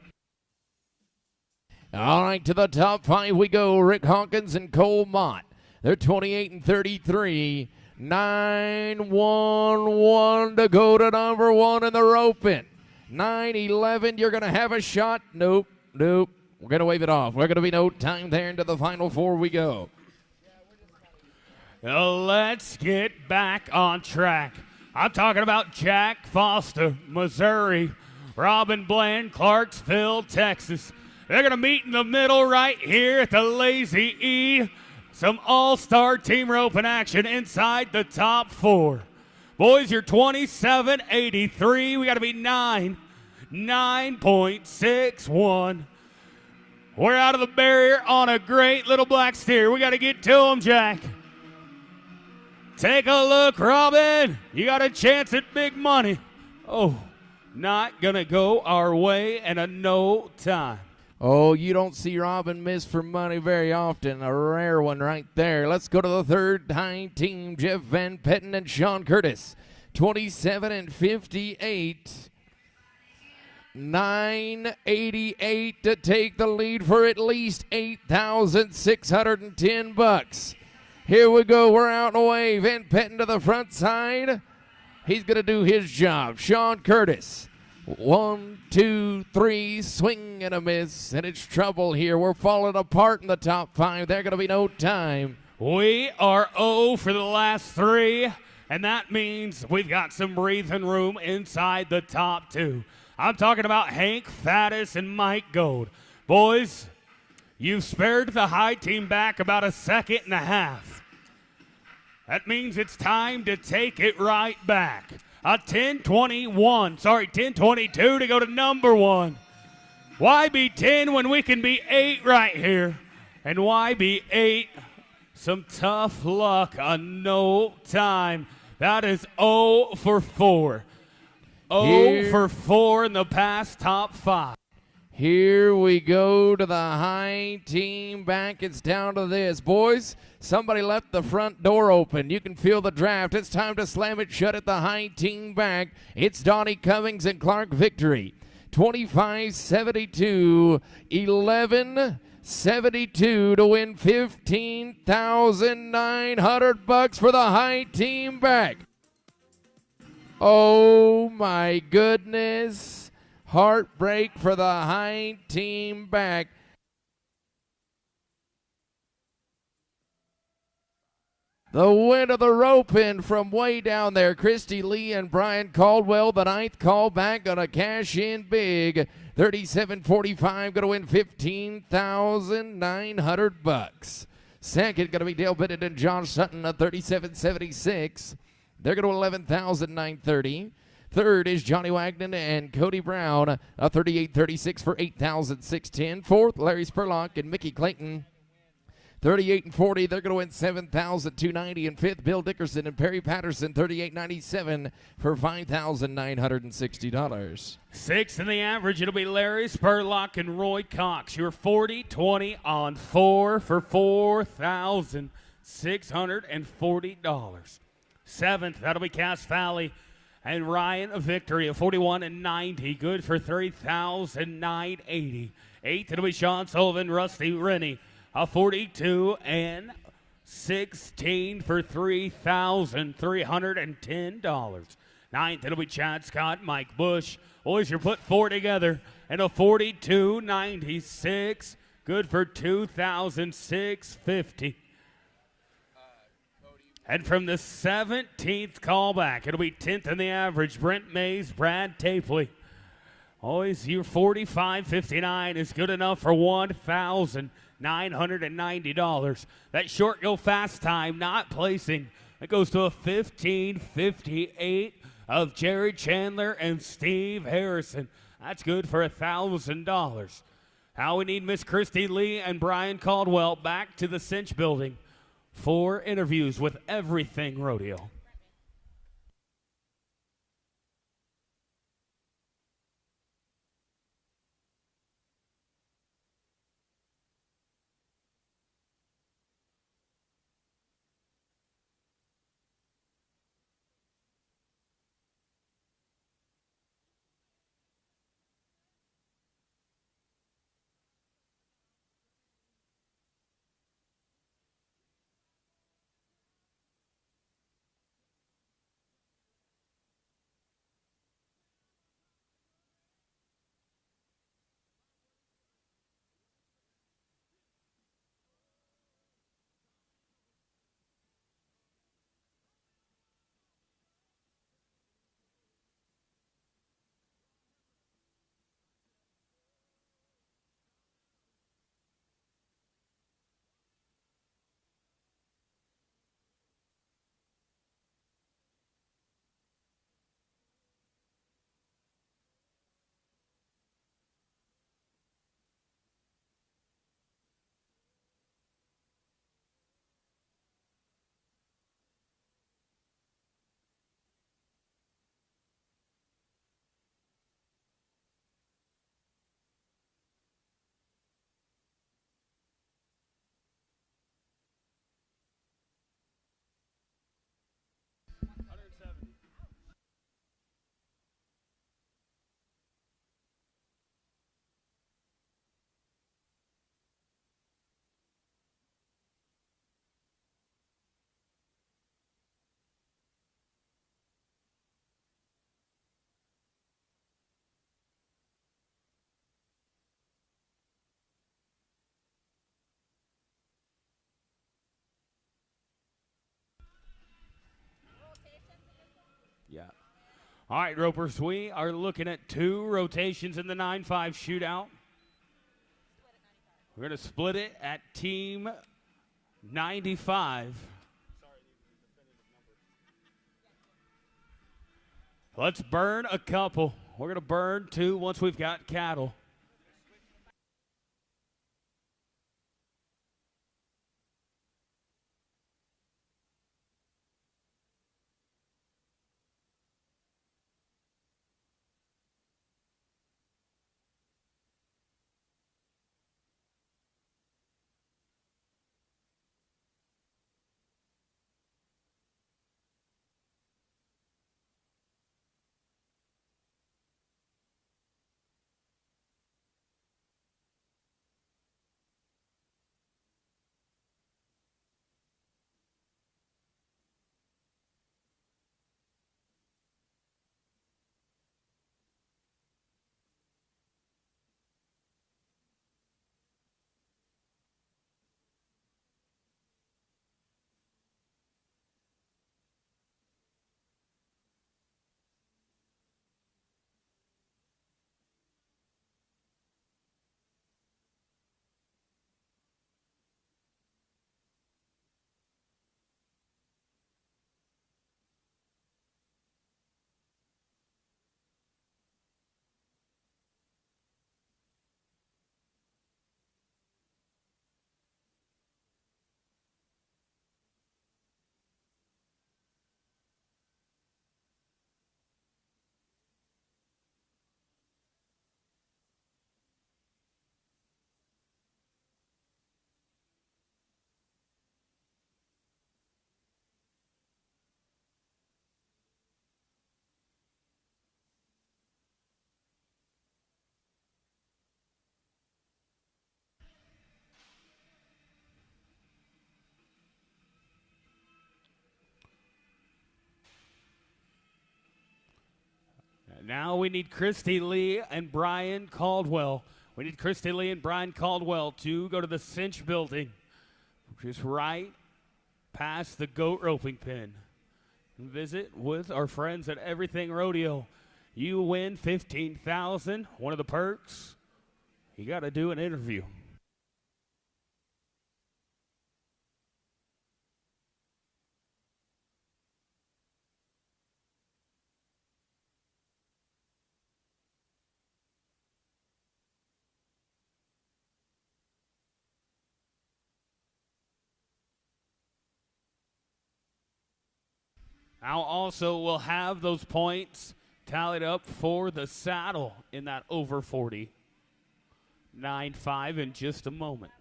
All right, to the top 5 we go. Rick Hawkins and Cole Mott. They're 28 and 33. 9-1-1 to go to number 1 in the roping. 9-11, you're going to have a shot. Nope. We're going to wave it off. We're going to be no time there. Into the final 4 we go. Let's get back on track. I'm talking about Jack Foster, Missouri. Robin Bland, Clarksville, Texas. They're going to meet in the middle right here at the Lazy E. Some all-star team roping action inside the top 4. Boys, you're 27.83. We got to be 9.61. We're out of the barrier on a great little black steer. We got to get to him, Jack. Take a look, Robin. You got a chance at big money. Oh, not going to go our way in a no time. Oh, you don't see Robin miss for money very often. A rare one right there. Let's go to the 3rd high team. Jeff Van Petten and Sean Curtis. 27 and 58. 9.88 to take the lead for at least $8,610. Here we go. We're out and away. Van Petten to the front side. He's going to do his job. Sean Curtis. 1, 2, 3. Swing and a miss. And it's trouble here. We're falling apart in the top 5. They're going to be no time. We are 0 for the last 3. And that means we've got some breathing room inside the top 2. I'm talking about Hank Faddis and Mike Gold. Boys, you've spared the high team back about a second and a half. That means it's time to take it right back. A 10.22 to go to number 1. Why be 10 when we can be 8 right here? And why be 8? Some tough luck on no time. That is 0 for 4. 0 for 4 in the past top 5. Here we go to the high team back. It's down to this. Boys, somebody left the front door open. You can feel the draft. It's time to slam it shut at the high team back. It's Donnie Cummings and Clark Victory. 25.72, 11.72 to win $15,900 for the high team back. Oh my goodness. Heartbreak for the high team back. The win of the rope in from way down there. Christy Lee and Brian Caldwell, the 9th call back, gonna cash in big. 37.45, gonna win $15,900. Second gonna be Dale Bennett and John Sutton at 37.76. They're going to $11,930. Third is Johnny Wagner and Cody Brown, a 38.36 for $8,610. Fourth, Larry Spurlock and Mickey Clayton, 38 and 40, they're going to win $7,290. And fifth, Bill Dickerson and Perry Patterson, 38.97 for $5,960. Sixth in the average, it'll be Larry Spurlock and Roy Cox. You're 40-20 on 4 for $4,640. Seventh, that'll be Cass Valley and Ryan Victory, a 41 and 90, good for $3,980. Eighth, it'll be Sean Sullivan, Rusty Rennie, a 42 and 16 for $3,310. Ninth, it'll be Chad Scott, Mike Bush. Boys, you're put 4 together, and a 42.96, good for $2,650. And from the 17th callback, it'll be 10th in the average, Brent Mays, Brad Tapley. Boys, your 45.59 is good enough for $1,990. That short go fast time not placing. It goes to a 15.58 of Jerry Chandler and Steve Harrison. That's good for $1,000. Now we need Miss Christy Lee and Brian Caldwell back to the Cinch building for interviews with Everything Rodeo. Yeah. All right, Ropers, we are looking at 2 rotations in the 9-5 shootout. We're going to split it at team 95. Let's burn a couple. We're going to burn 2 once we've got cattle. Now we need Christy Lee and Brian Caldwell. We need Christy Lee and Brian Caldwell to go to the cinch building, which is right past the goat roping pin. Visit with our friends at Everything Rodeo. You win $15,000. One of the perks, you got to do an interview. Now also we'll have those points tallied up for the saddle in that over 40. 9-5 in just a moment.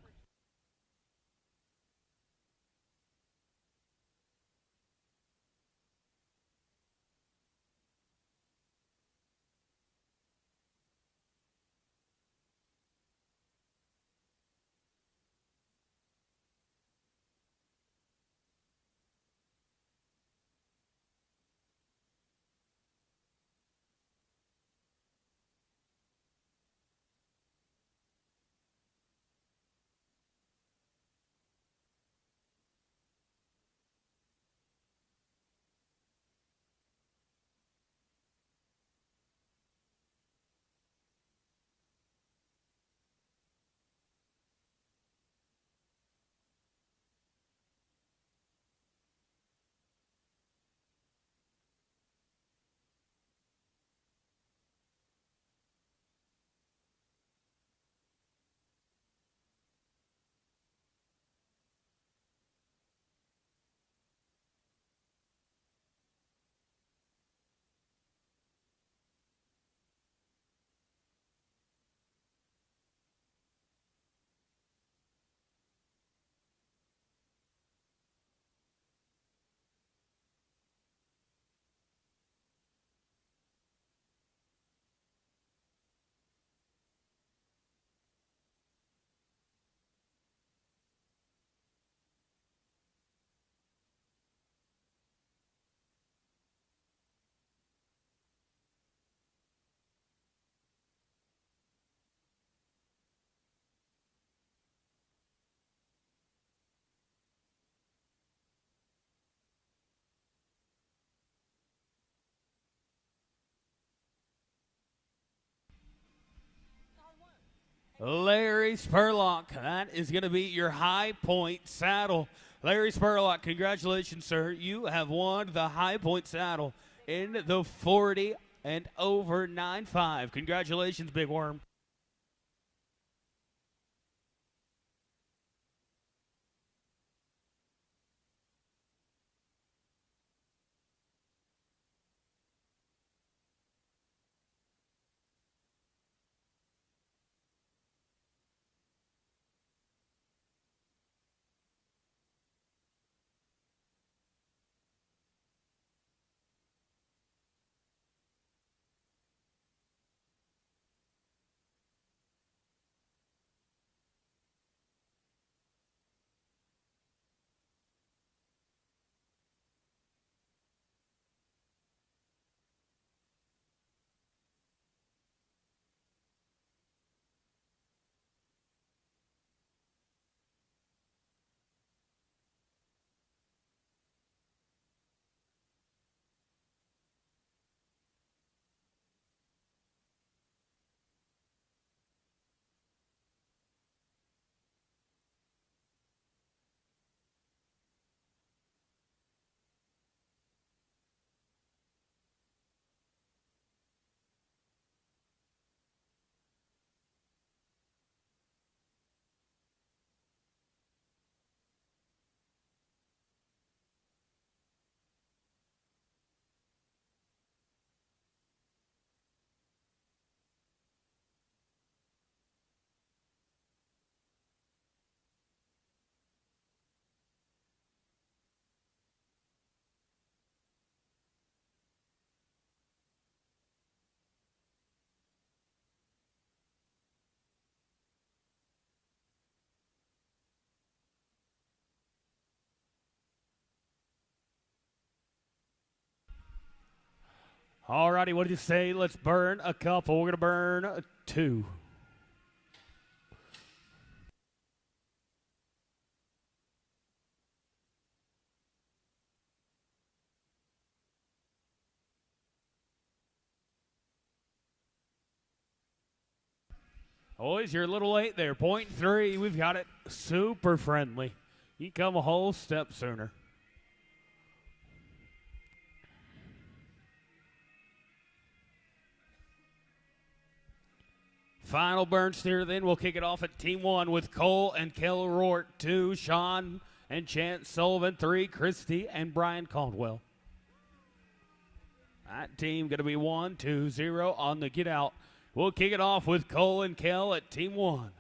Larry Spurlock, that is going to be your high point saddle. Larry Spurlock, congratulations, sir. You have won the high point saddle in the 40 and over 9-5. Congratulations, Big Worm. Alrighty, what do you say? Let's burn a couple. We're going to burn 2. Boys, you're a little late there. 0.3. We've got it super friendly. You come a whole step sooner. Final burn steer, then we'll kick it off at Team 1 with Cole and Kel Rourke. 2, Sean and Chance Sullivan. 3, Christy and Brian Caldwell. That team going to be 1-2-0 on the get out. We'll kick it off with Cole and Kel at Team 1.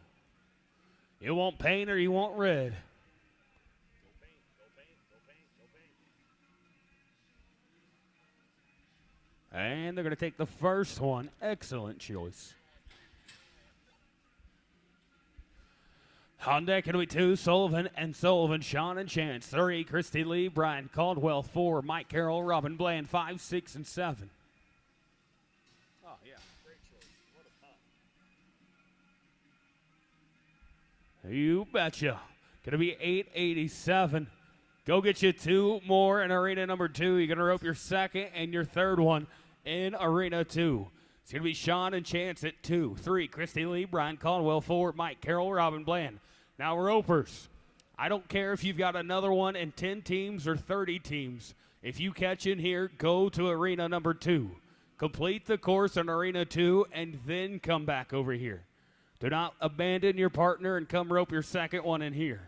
You want paint or you want red? And they're going to take the first one. Excellent choice. On deck, it'll be 2, Sullivan and Sullivan, Sean and Chance. 3, Christy Lee, Brian Caldwell. 4, Mike Carroll, Robin Bland. 5, 6, and 7. Oh, yeah, great choice. What a punt. You betcha. Going to be 887. Go get you 2 more in arena number 2. You're going to rope your second and your third one in arena 2. It's going to be Sean and Chance at 2. 3, Christy Lee, Brian Caldwell. 4, Mike Carroll, Robin Bland. Now, ropers, I don't care if you've got another one in 10 teams or 30 teams. If you catch in here, go to arena number 2. Complete the course in arena 2 and then come back over here. Do not abandon your partner and come rope your second one in here.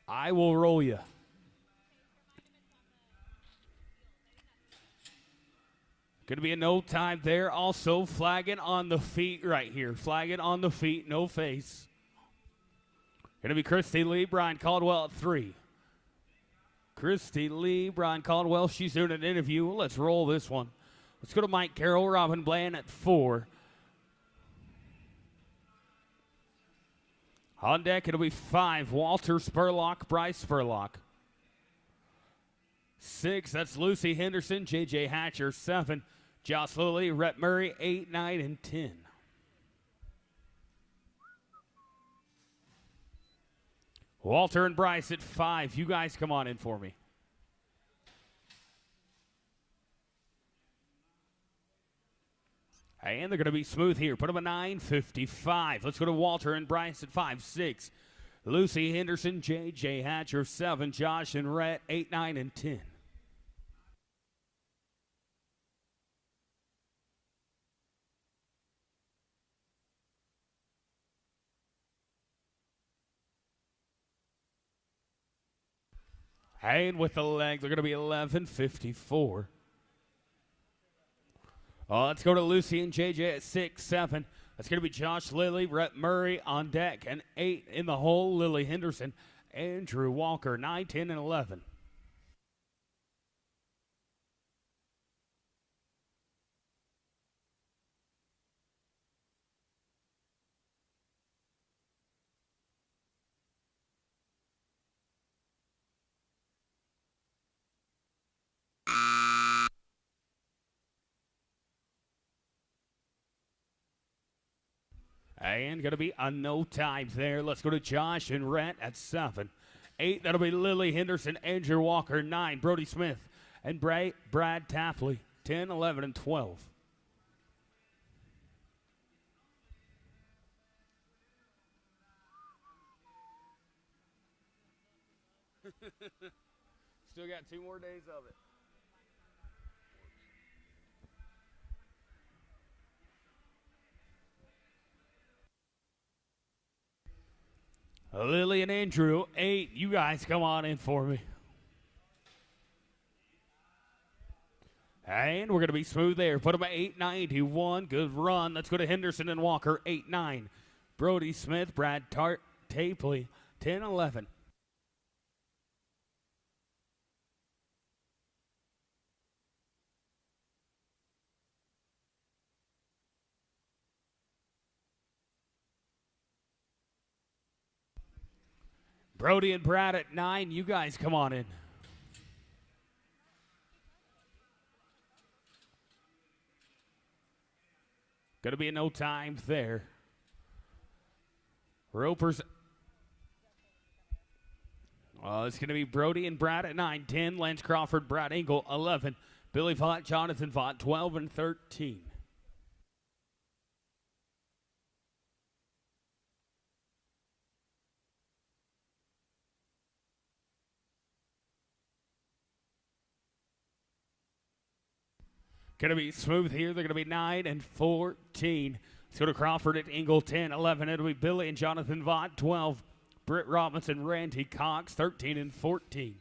I will roll you. Going to be a no time there. Also, flagging on the feet right here. Flagging on the feet, no face. Going to be Christy Lee, Brian Caldwell at 3. Christy Lee, Brian Caldwell, she's doing an interview. Let's roll this one. Let's go to Mike Carroll, Robin Bland at 4. On deck, it'll be 5, Walter Spurlock, Bryce Spurlock. 6, that's Lucy Henderson, J.J. Hatcher. 7, Josh Lilly, Rhett Murray. 8, 9, and 10. Walter and Bryce at 5. You guys come on in for me. And they're going to be smooth here. Put them at 9:55. Let's go to Walter and Bryce at 5, 6. Lucy Henderson, J.J. Hatcher. 7, Josh and Rhett. 8, 9, and 10. And with the legs, they're going to be 11:54. Let's go to Lucy and JJ at 6, 7. That's going to be Josh Lilly, Rhett Murray on deck, and 8 in the hole, Lily Henderson, Andrew Walker, 9, 10, and 11. And going to be a no time there. Let's go to Josh and Rhett at 7. 8, that'll be Lily Henderson, Andrew Walker. 9, Brody Smith and Brad Tapley. 10, 11, and 12. Still got 2 more days of it. Lily and Andrew, 8. You guys come on in for me. And we're going to be smooth there. Put them at 891. Good run. Let's go to Henderson and Walker, 8-9. Brody Smith, Brad Tapley, 10-11. Brody and Brad at 9. You guys come on in. Going to be no time there. Ropers. It's going to be Brody and Brad at 9, 10. Lance Crawford, Brad Engel, 11. Billy Vaught, Jonathan Vaught, 12 and 13. Going to be smooth here. They're going to be 9 and 14. Let's go to Crawford at Engel, 10, 11. It'll be Billy and Jonathan Vaught, 12. Britt Robinson, Randy Cox, 13 and 14.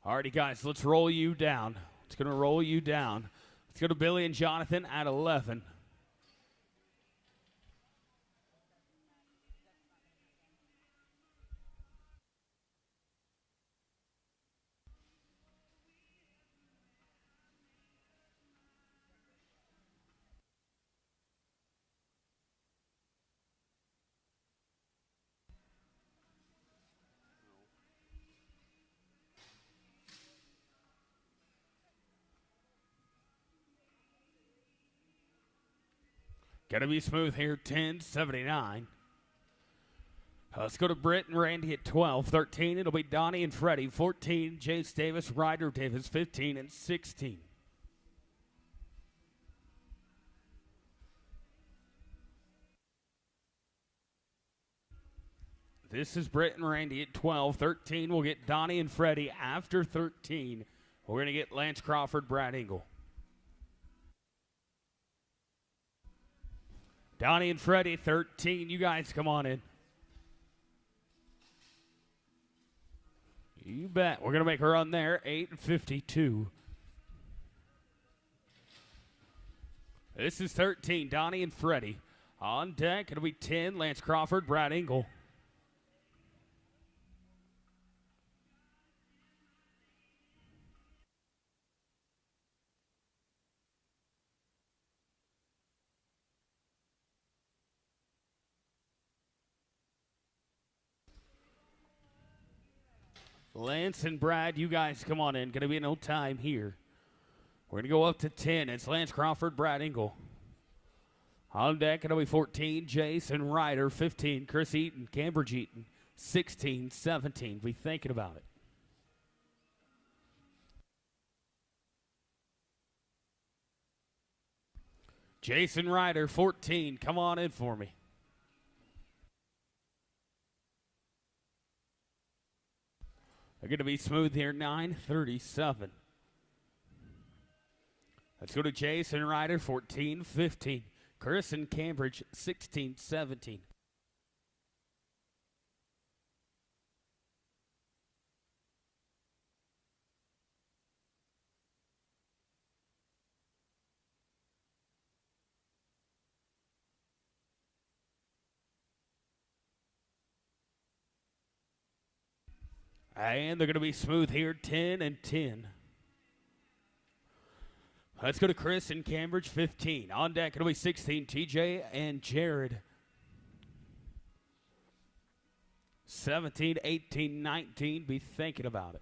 Alrighty, guys, let's roll you down. It's going to roll you down. Let's go to Billy and Jonathan at 11. Got to be smooth here, 10-79. Let's go to Britt and Randy at 12. 13, it'll be Donnie and Freddie. 14, Jace Davis, Ryder Davis, 15 and 16. This is Britt and Randy at 12. 13, we'll get Donnie and Freddie. After 13, we're going to get Lance Crawford, Brad Engel. Donnie and Freddie, 13. You guys come on in. You bet. We're going to make a run there. 8:52. This is 13. Donnie and Freddie. On deck, it'll be 10. Lance Crawford, Brad Engel. Lance and Brad, you guys come on in. Going to be no time here. We're going to go up to 10. It's Lance Crawford, Brad Engel. On deck, it'll be 14, Jason Ryder. 15, Chris Eaton, Cambridge Eaton. 16, 17. Be thinking about it. Jason Ryder, 14. Come on in for me. They're going to be smooth here, 9:37. Let's go to Jason Ryder, 14-15. Chris and Cambridge, 16-17. And they're going to be smooth here, 10 and 10. Let's go to Chris and Cambridge, 15. On deck, it'll be 16, TJ and Jared. 17, 18, 19. Be thinking about it.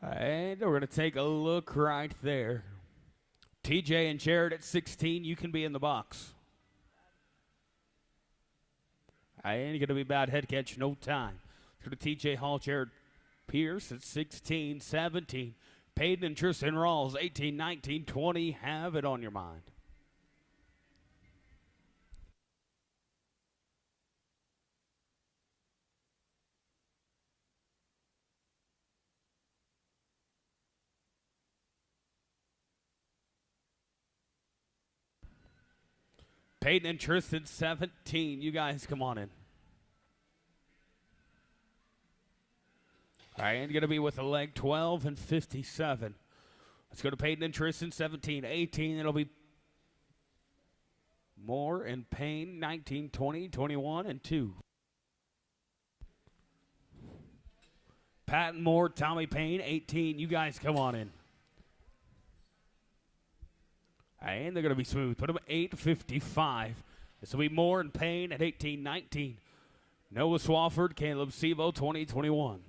And we're going to take a look right there. TJ and Jared at 16, you can be in the box. I ain't going to be bad head catch, no time. Let's go to TJ Hall, Jared Pierce at 16, 17. Peyton and Tristan Rawls, 18, 19, 20. Have it on your mind. Peyton and Tristan, 17. You guys come on in. All right, and going to be with a leg 12 and 57. Let's go to Peyton and Tristan, 17, 18. It'll be Moore and Payne, 19, 20, 21, and 2. Pat and Moore, Tommy Payne, 18. You guys come on in. And they're going to be smooth. Put them at 8:55. This will be Moore and Payne at 18-19. Noah Swafford, Caleb Sebo, 20-21.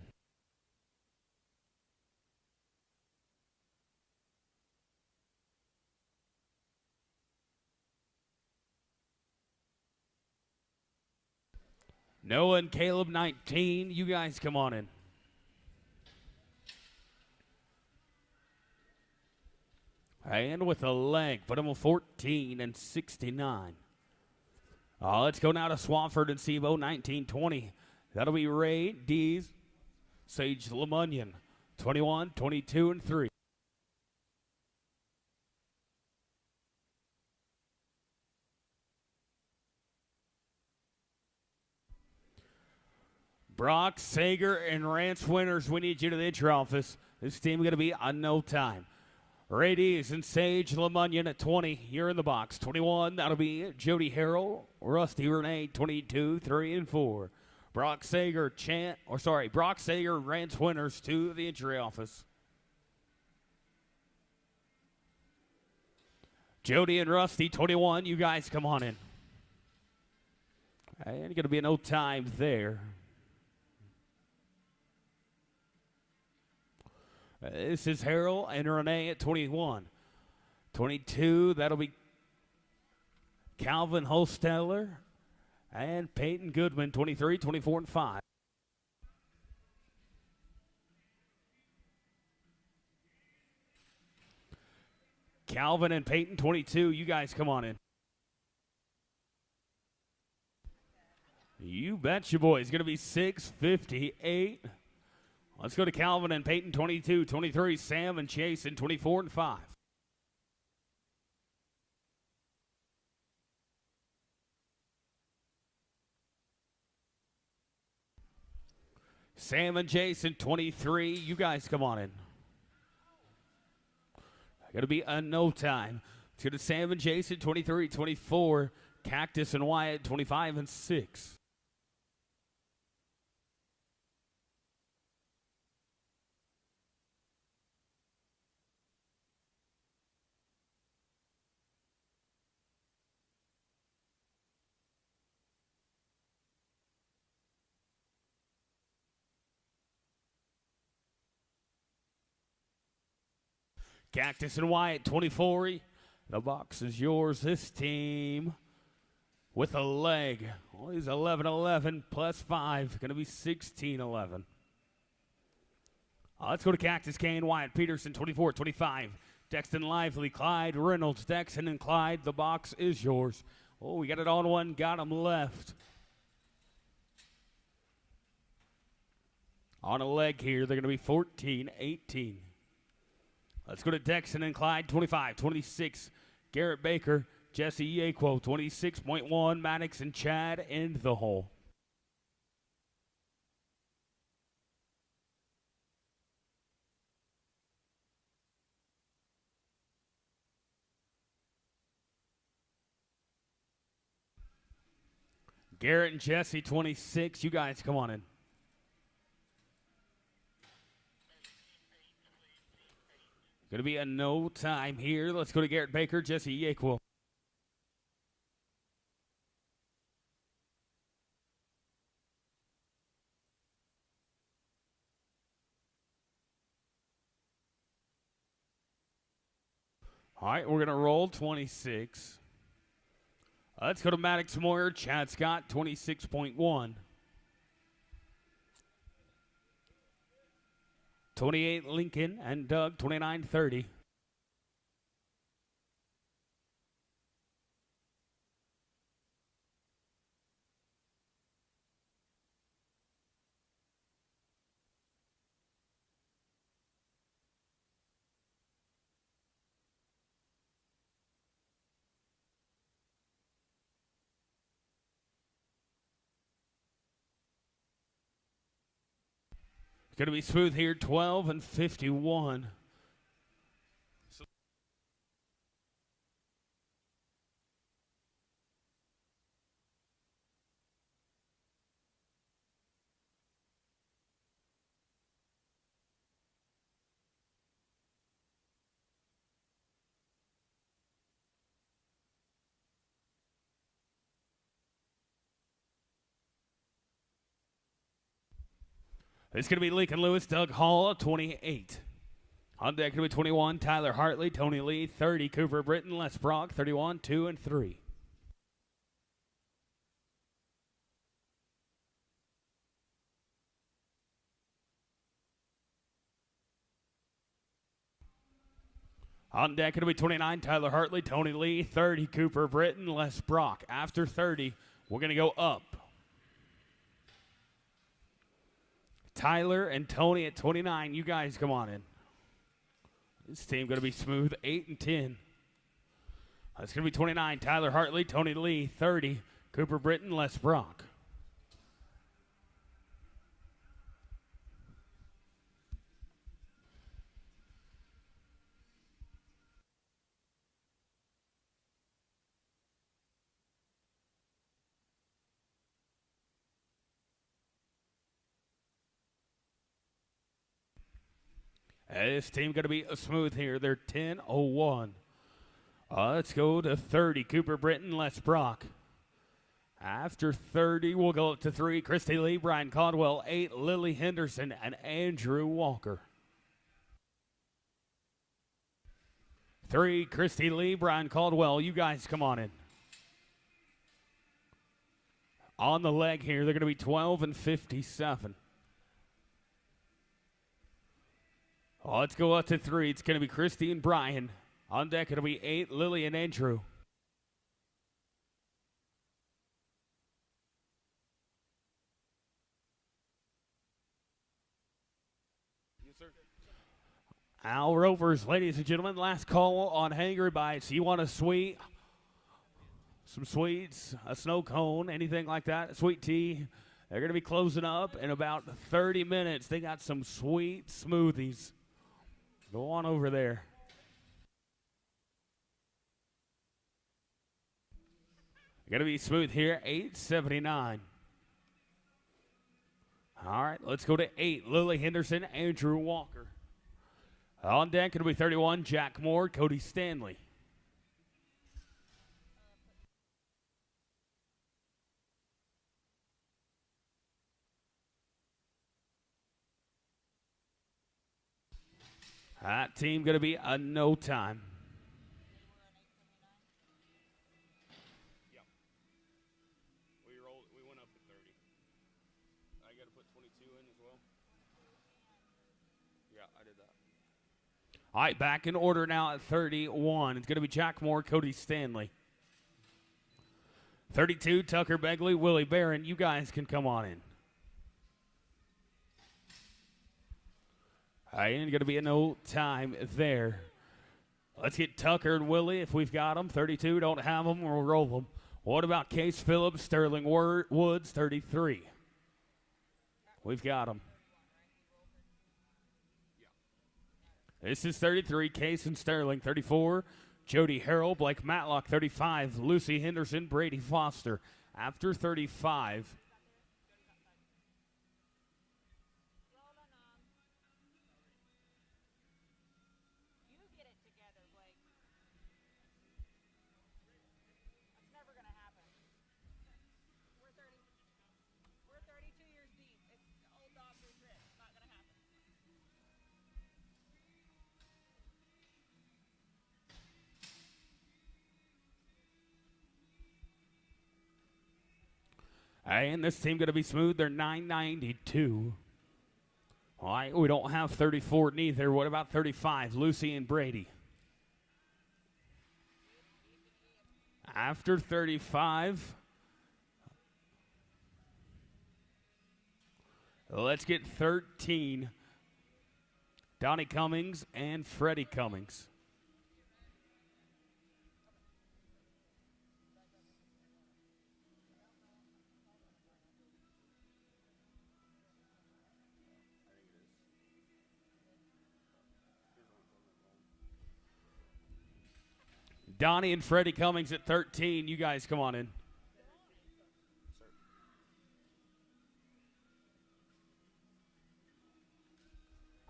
Noah and Caleb, 19. You guys come on in. And with a leg, put him on 14 and 69. Let's go now to Swafford and Sebo, 19-20. That'll be Ray, Dees, Sage Lemunion, 21, 22, and 3. Brock, Sager, and Rance Winters, we need you to the entry office. This team is going to be on no time. Radies and Sage Lemunion at 20. You're in the box. 21, that'll be Jody Harrell, Rusty Renee, 22, 3, and 4. Brock Sager, Rance Winters to the entry office. Jody and Rusty, 21. You guys come on in. And going to be no time there. This is Harrell and Renee at 21. 22, that'll be Calvin Hosteller and Peyton Goodman, 23, 24, and 5. Calvin and Peyton, 22. You guys come on in. You betcha, boys. Going to be 6:58. Let's go to Calvin and Peyton, 22, 23, Sam and Jason, 24, and 5. Sam and Jason, 23. You guys come on in. Going to be a no time. Let's go to Sam and Jason, 23, 24. Cactus and Wyatt, 25, and 6. Cactus and Wyatt, 24. The box is yours. This team with a leg. Well, he's 11-11 plus 5. Going to be 16-11. Let's go to Cactus, Kane, Wyatt, Peterson, 24, 25. Dexton Lively, Clyde Reynolds, Dexton and Clyde. The box is yours. Oh, we got it on one. Got him left. On a leg here, they're going to be 14-18. Let's go to Dexton and Clyde, 25, 26. Garrett Baker, Jesse Yaquo, 26.1. Maddox and Chad in the hole. Garrett and Jesse, 26. You guys come on in. Going to be a no time here. Let's go to Garrett Baker, Jesse Yaquo. All right, we're going to roll 26. Let's go to Maddox Moyer, Chad Scott, 26.1. 28 Lincoln, and Doug 29-30. It's going to be smooth here, 12-51. It's going to be Lincoln Lewis, Doug Hall, 28. On deck, going to be 21, Tyler Hartley, Tony Lee, 30, Cooper Britton, Les Brock, 31, 2 and 3. On deck, going to be 29, Tyler Hartley, Tony Lee, 30, Cooper Britton, Les Brock. After 30, we're going to go up. Tyler and Tony at 29. You guys come on in. This team going to be smooth, 8 and 10. It's going to be 29, Tyler Hartley, Tony Lee, 30, Cooper Britton, Les Brock. This team going to be smooth here. They're 10-01. Let's go to 30. Cooper Britton, Les Brock. After 30, we'll go up to 3. Christy Lee, Brian Caldwell. 8, Lily Henderson, and Andrew Walker. 3, Christy Lee, Brian Caldwell. You guys come on in. On the leg here, they're going to be 12-57. Let's go up to 3. It's going to be Christy and Brian. On deck, it'll be 8, Lily and Andrew. Yes, sir. Al Rovers, ladies and gentlemen, last call on Hangry Bites. You want a sweet, some sweets, a snow cone, anything like that, a sweet tea. They're going to be closing up in about 30 minutes. They got some sweet smoothies. Go on over there. Going to be smooth here, 8:79. All right, let's go to 8. Lily Henderson, Andrew Walker. On deck, going to be 31, Jack Moore, Cody Stanley. That team going to be a no time. Yep. We went up to 30. I got to put 22 in as well. Yeah, I did that. All right, back in order now at 31. It's going to be Jack Moore, Cody Stanley. 32, Tucker Begley, Willie Barron. You guys can come on in. All right, and going to be a no time there. Let's get Tucker and Willie if we've got them. 32, don't have them, we'll roll them. What about Case Phillips, Sterling Woods, 33? We've got them. This is 33, Case and Sterling. 34, Jody Harrell, Blake Matlock. 35, Lucy Henderson, Brady Foster. After 35, You get it together, Blake. That's never going to happen. We're 32 years deep. It's old dog new trick. It's not going to happen. and this team going to be smooth. They're 992. All right, we don't have 34 neither. What about 35? Lucy and Brady. After 35, let's get 13. Donnie Cummings and Freddie Cummings. Donnie and Freddie Cummings at 13. You guys come on in.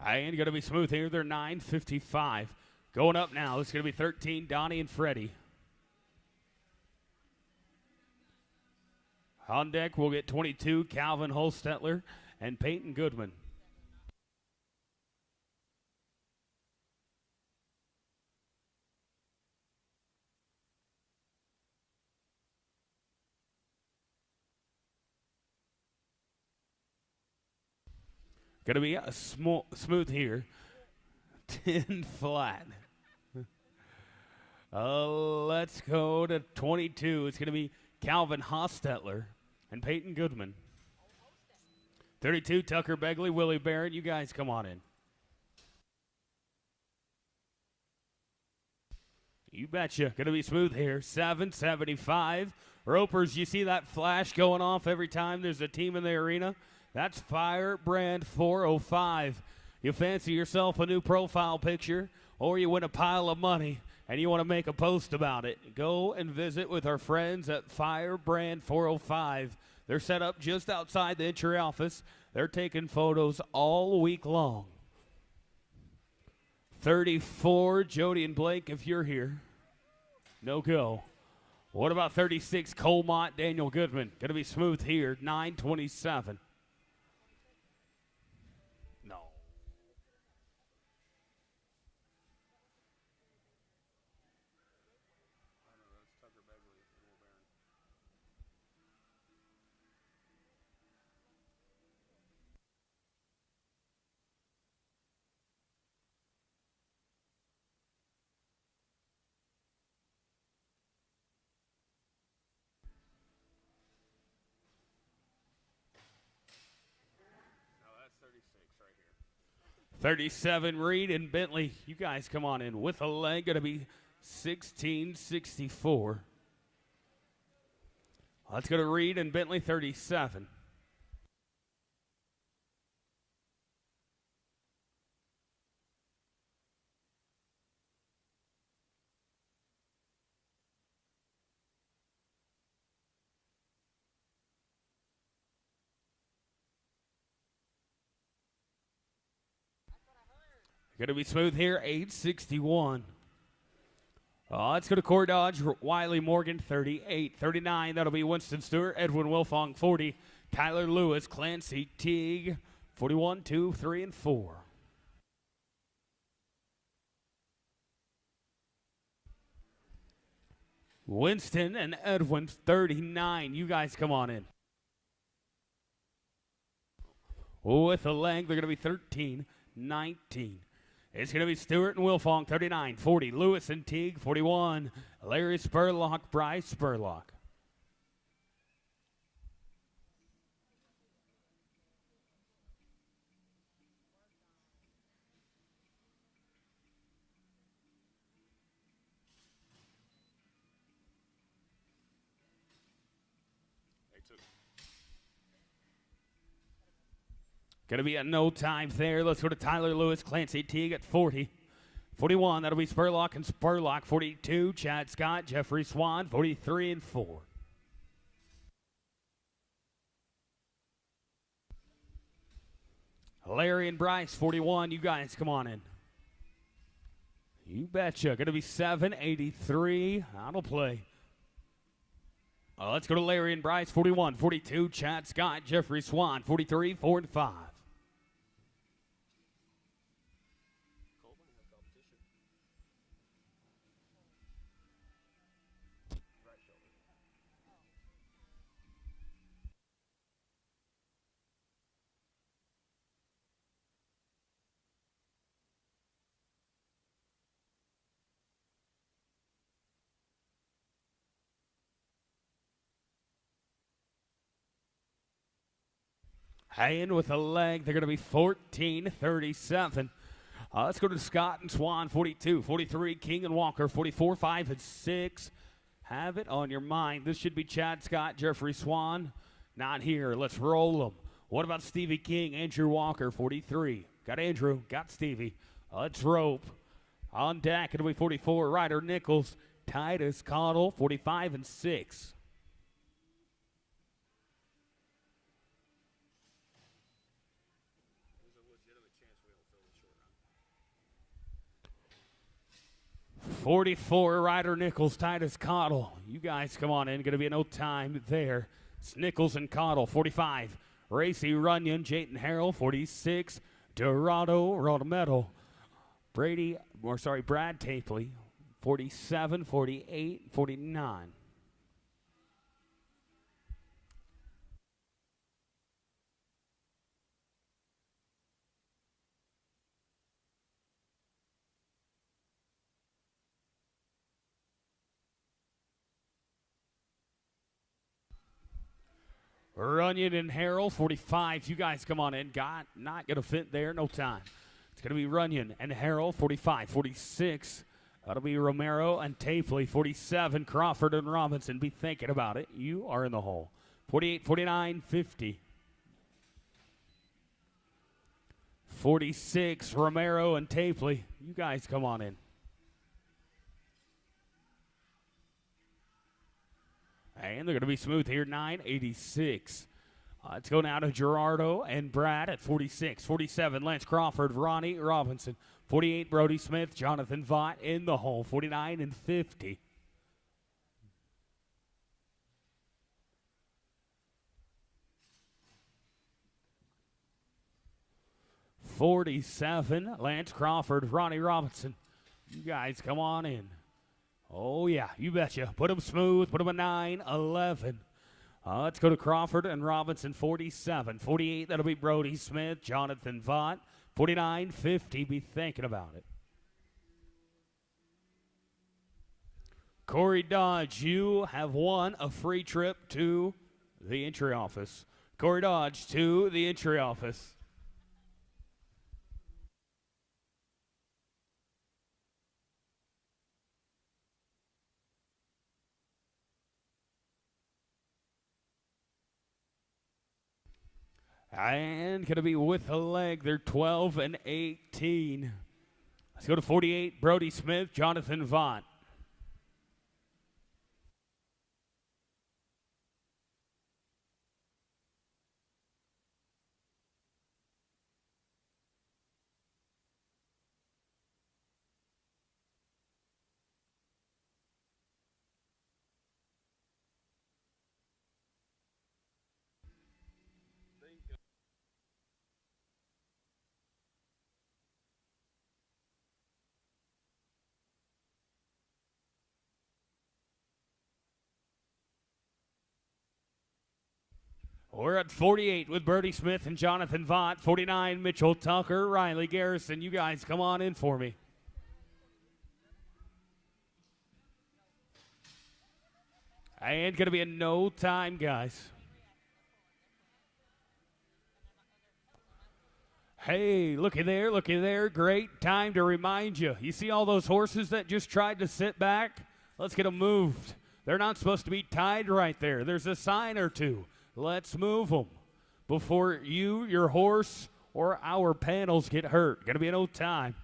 And going to be smooth here. They're 9:55. Going up now. It's going to be 13, Donnie and Freddie. On deck, we'll get 22, Calvin Holstetler and Peyton Goodman. Going to be a smooth here. 10 flat. Let's go to 22. It's going to be Calvin Hostetler and Peyton Goodman. 32, Tucker Begley, Willie Barrett. You guys come on in. You betcha. Going to be smooth here. 7:75. Ropers, you see that flash going off every time there's a team in the arena? That's Firebrand 405. You fancy yourself a new profile picture, or you win a pile of money and you want to make a post about it, go and visit with our friends at Firebrand 405. They're set up just outside the entry office. They're taking photos all week long. 34, Jody and Blake, if you're here. No go. What about 36, Colmont, Daniel Goodman? Going to be smooth here, 9:27. No. No, that's 36 right here. 37, Reed and Bentley. You guys come on in. With a leg, going to be 16:64. Let's go to Reed and Bentley, 37. Going to be smooth here, 8:61. Let's go to Core Dodge, Wiley Morgan, 38. 39, that'll be Winston Stewart, Edwin Wilfong, 40. Tyler Lewis, Clancy Teague, 41, 2, 3, and 4. Winston and Edwin, 39. You guys come on in. With a leg, they're going to be 13, 19. It's going to be Stewart and Wilfong, 39, 40. Lewis and Teague, 41. Larry Spurlock, Bryce Spurlock. They took Going to be a no time there. Let's go to Tyler Lewis, Clancy Teague at 40. 41, that'll be Spurlock and Spurlock. 42, Chad Scott, Jeffrey Swan, 43 and 4. Larry and Bryce, 41. You guys come on in. You betcha. Going to be 7:83. That'll play. Let's go to Larry and Bryce, 41. 42, Chad Scott, Jeffrey Swan, 43, 4 and 5. Colburn have competition. Right shoulder. And with a leg, they're going to be 14-37. Let's go to Scott and Swan, 42. 43, King and Walker, 44, 5, and 6. Have it on your mind. This should be Chad Scott, Jeffrey Swan. Not here. Let's roll them. What about Stevie King, Andrew Walker, 43. Got Andrew, got Stevie. Let's rope. On deck, it'll be 44, Ryder Nichols, Titus Cottle, 45, and 6. There's a legitimate chance we don't fill the short round. 44, Ryder Nichols, Titus Cottle. You guys come on in. Going to be no time there. It's Nichols and Cottle, 45. Racy Runyon, Jayton Harrell, 46. Dorado Rodometal. Brad Tapley, 47, 48, 49. Runyon and Harrell, 45. You guys come on in. Not going to fit there. No time. It's going to be Runyon and Harrell, 45. 46. That'll be Romero and Tapley, 47. Crawford and Robinson. Be thinking about it. You are in the hole. 48, 49, 50. 46, Romero and Tapley. You guys come on in. And they're going to be smooth here, 986. Let's go now to Gerardo and Brad at 46. 47, Lance Crawford, Ronnie Robinson. 48, Brody Smith, Jonathan Vaught in the hole, 49 and 50. $47, Lance Crawford, Ronnie Robinson. You guys come on in. Oh, yeah, you betcha. Put them smooth. Put them a 9, 11. Let's go to Crawford and Robinson, 47. 48, that'll be Brody Smith, Jonathan Vaught. 49, 50. Be thinking about it. Corey Dodge, you have won a free trip to the entry office. Corey Dodge to the entry office. And going to be with a leg. They're 12 and 18. Let's go to 48, Brody Smith, Jonathan Vaught. We're at 48 with Brody Smith and Jonathan Vaught. 49, Mitchell Tucker, Riley Garrison. You guys come on in for me. And going to be a no time, guys. Hey, looky there, looky there. Great time to remind you. You see all those horses that just tried to sit back? Let's get them moved. They're not supposed to be tied right there. There's a sign or two. Let's move them before you, your horse, or our panels get hurt. Going to be no time.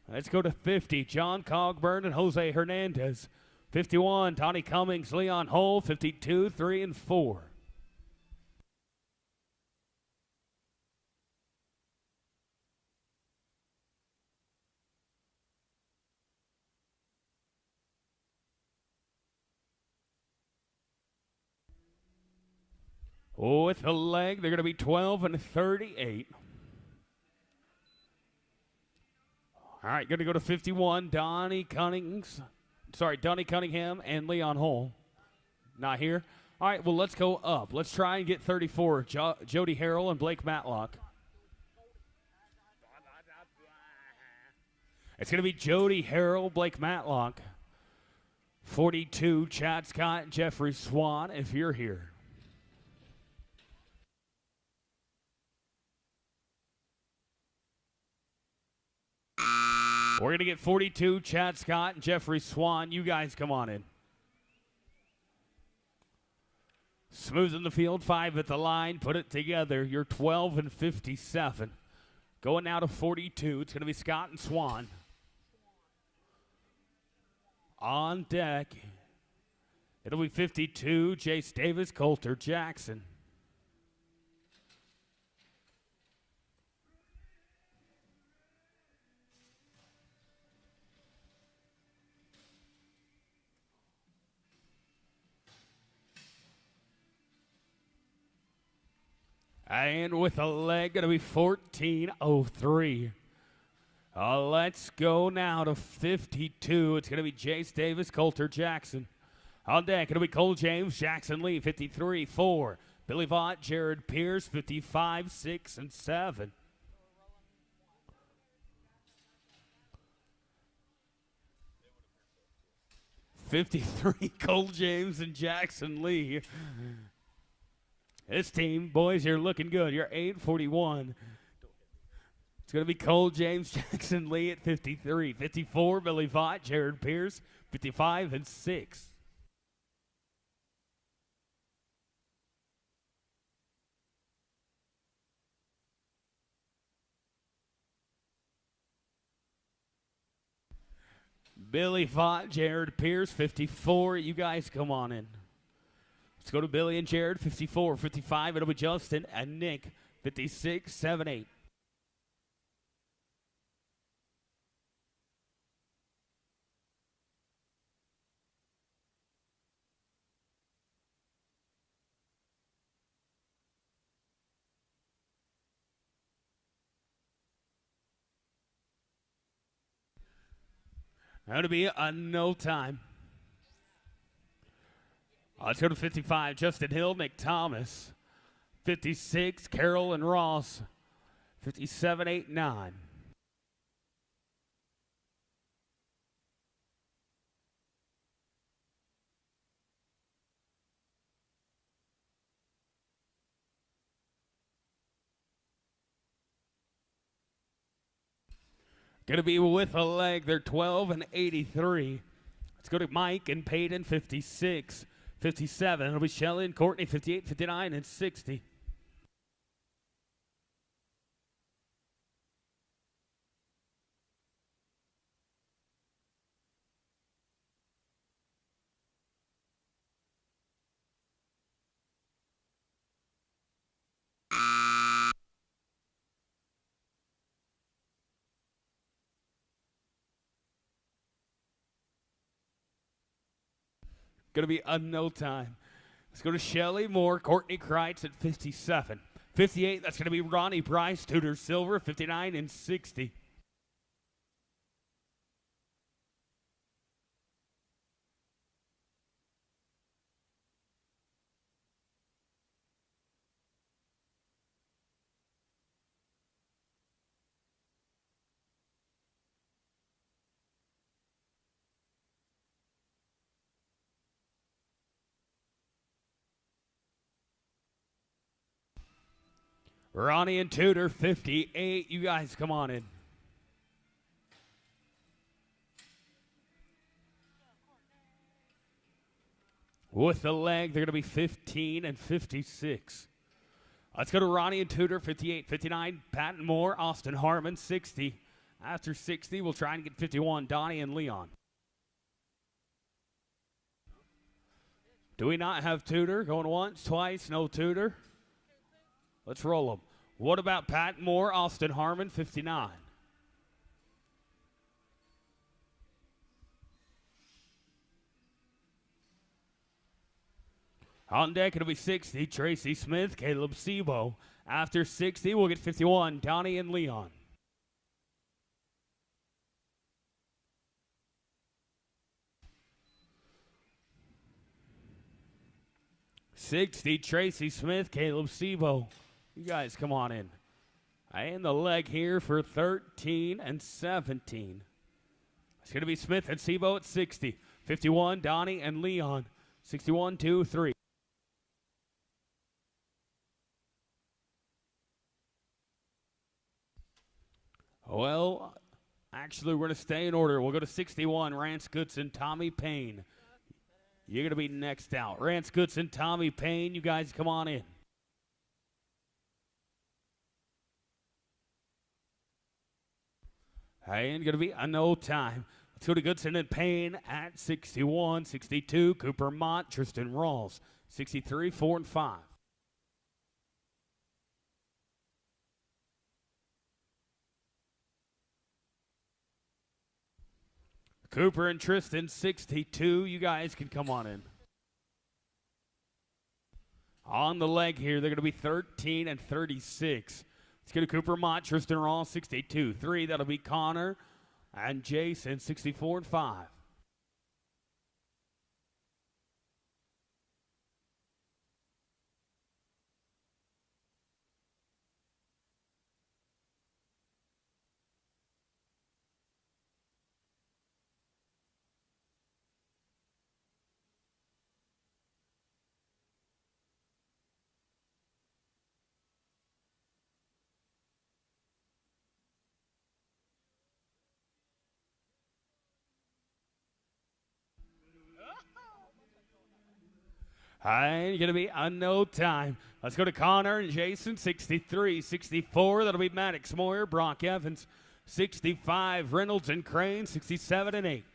Let's go to 50. John Cogburn and Jose Hernandez. 51, Tony Cummings, Leon Hull. 52, 3 and 4. With a leg, they're going to be 12 and 38. All right, going to go to 51, Donnie Cunningham and Leon Hull. Not here. All right, well, let's go up. Let's try and get 34, Jody Harrell and Blake Matlock. It's going to be Jody Harrell, Blake Matlock. 42, Chad Scott and Jeffrey Swan, if you're here. We're going to get 42, Chad Scott and Jeffrey Swan. You guys come on in. Smooth in the field, 5 at the line. Put it together. You're 12 and 57. Going now to 42. It's going to be Scott and Swan. On deck, it'll be 52, Jace Davis, Coulter Jackson. And with a leg, going to be 14:03. Let's go now to 52. It's going to be Jace Davis, Coulter Jackson. On deck, it'll be Cole James, Jackson Lee, 53-4. Billy Vaught, Jared Pierce, 55, 6, and 7. '53, Cole James and Jackson Lee. This team, boys, you're looking good. You're 8:41. It's going to be Cole James, Jackson Lee at 53. 54, Billy Vaught, Jared Pierce, 55 and 6. Billy Vaught, Jared Pierce, 54. You guys come on in. Let's go to Billy and Jared, 54, 55. It'll be Justin and Nick, 56, 7, 8. That'll be a no time. Let's go to 55, Justin Hill, Nick Thomas. 56, Carroll and Ross. 57, 8, 9. Going to be with a leg. They're 12 and 83. Let's go to Mike and Peyton, 56, 57. It'll be Shelly and Courtney, 58, 59, and 60. Going to be a no time. Let's go to Shelly Moore, Courtney Kreitz at 57. 58, that's going to be Ronnie Bryce, Tudor Silver, 59 and 60. Ronnie and Tudor, 58. You guys come on in. With the leg, they're going to be 15 and 56. Let's go to Ronnie and Tudor, 58, 59. Patton Moore, Austin Harmon, 60. After 60, we'll try and get 51. Donnie and Leon. Do we not have Tudor? Going once, twice, no Tudor. Let's roll them. What about Pat Moore, Austin Harmon, 59? On deck, it'll be 60, Tracy Smith, Caleb Sebo. After 60, we'll get 51, Donnie and Leon. $60, Tracy Smith, Caleb Sebo. You guys come on in. And the leg here for 13 and 17. It's going to be Smith and Sebo at 60. 51, Donnie and Leon. 61, 2, 3. Well, Actually, we're going to stay in order. We'll go to 61, Rance Goodson, Tommy Payne. You're going to be next out. Rance Goodson, Tommy Payne, you guys come on in. And going to be a no time. Let's go to Goodson and Payne at 61, 62, Cooper Mott, Tristan Rawls, 63, 4 and 5. Cooper and Tristan, 62. You guys can come on in. On the leg here, they're going to be 13 and 36. Let's go to Cooper Mott, Tristan Rawls, 62. 3, that'll be Connor and Jason, 64 and 5. And going to be a no time. Let's go to Connor and Jason, 63, 64. That'll be Maddox Moyer, Brock Evans, 65. Reynolds and Crane, 67 and 8.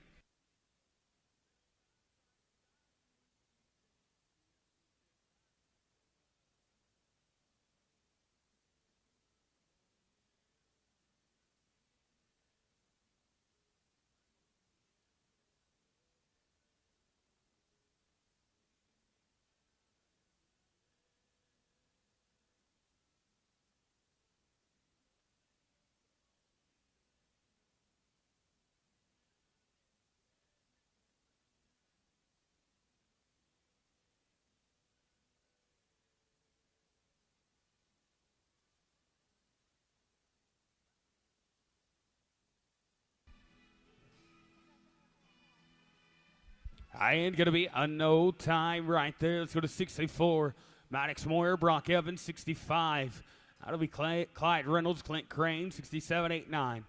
And going to be a no time right there. Let's go to 64. Maddox Moyer, Brock Evans, 65. That'll be Clyde Reynolds, Clint Crane, 67, 8, 9.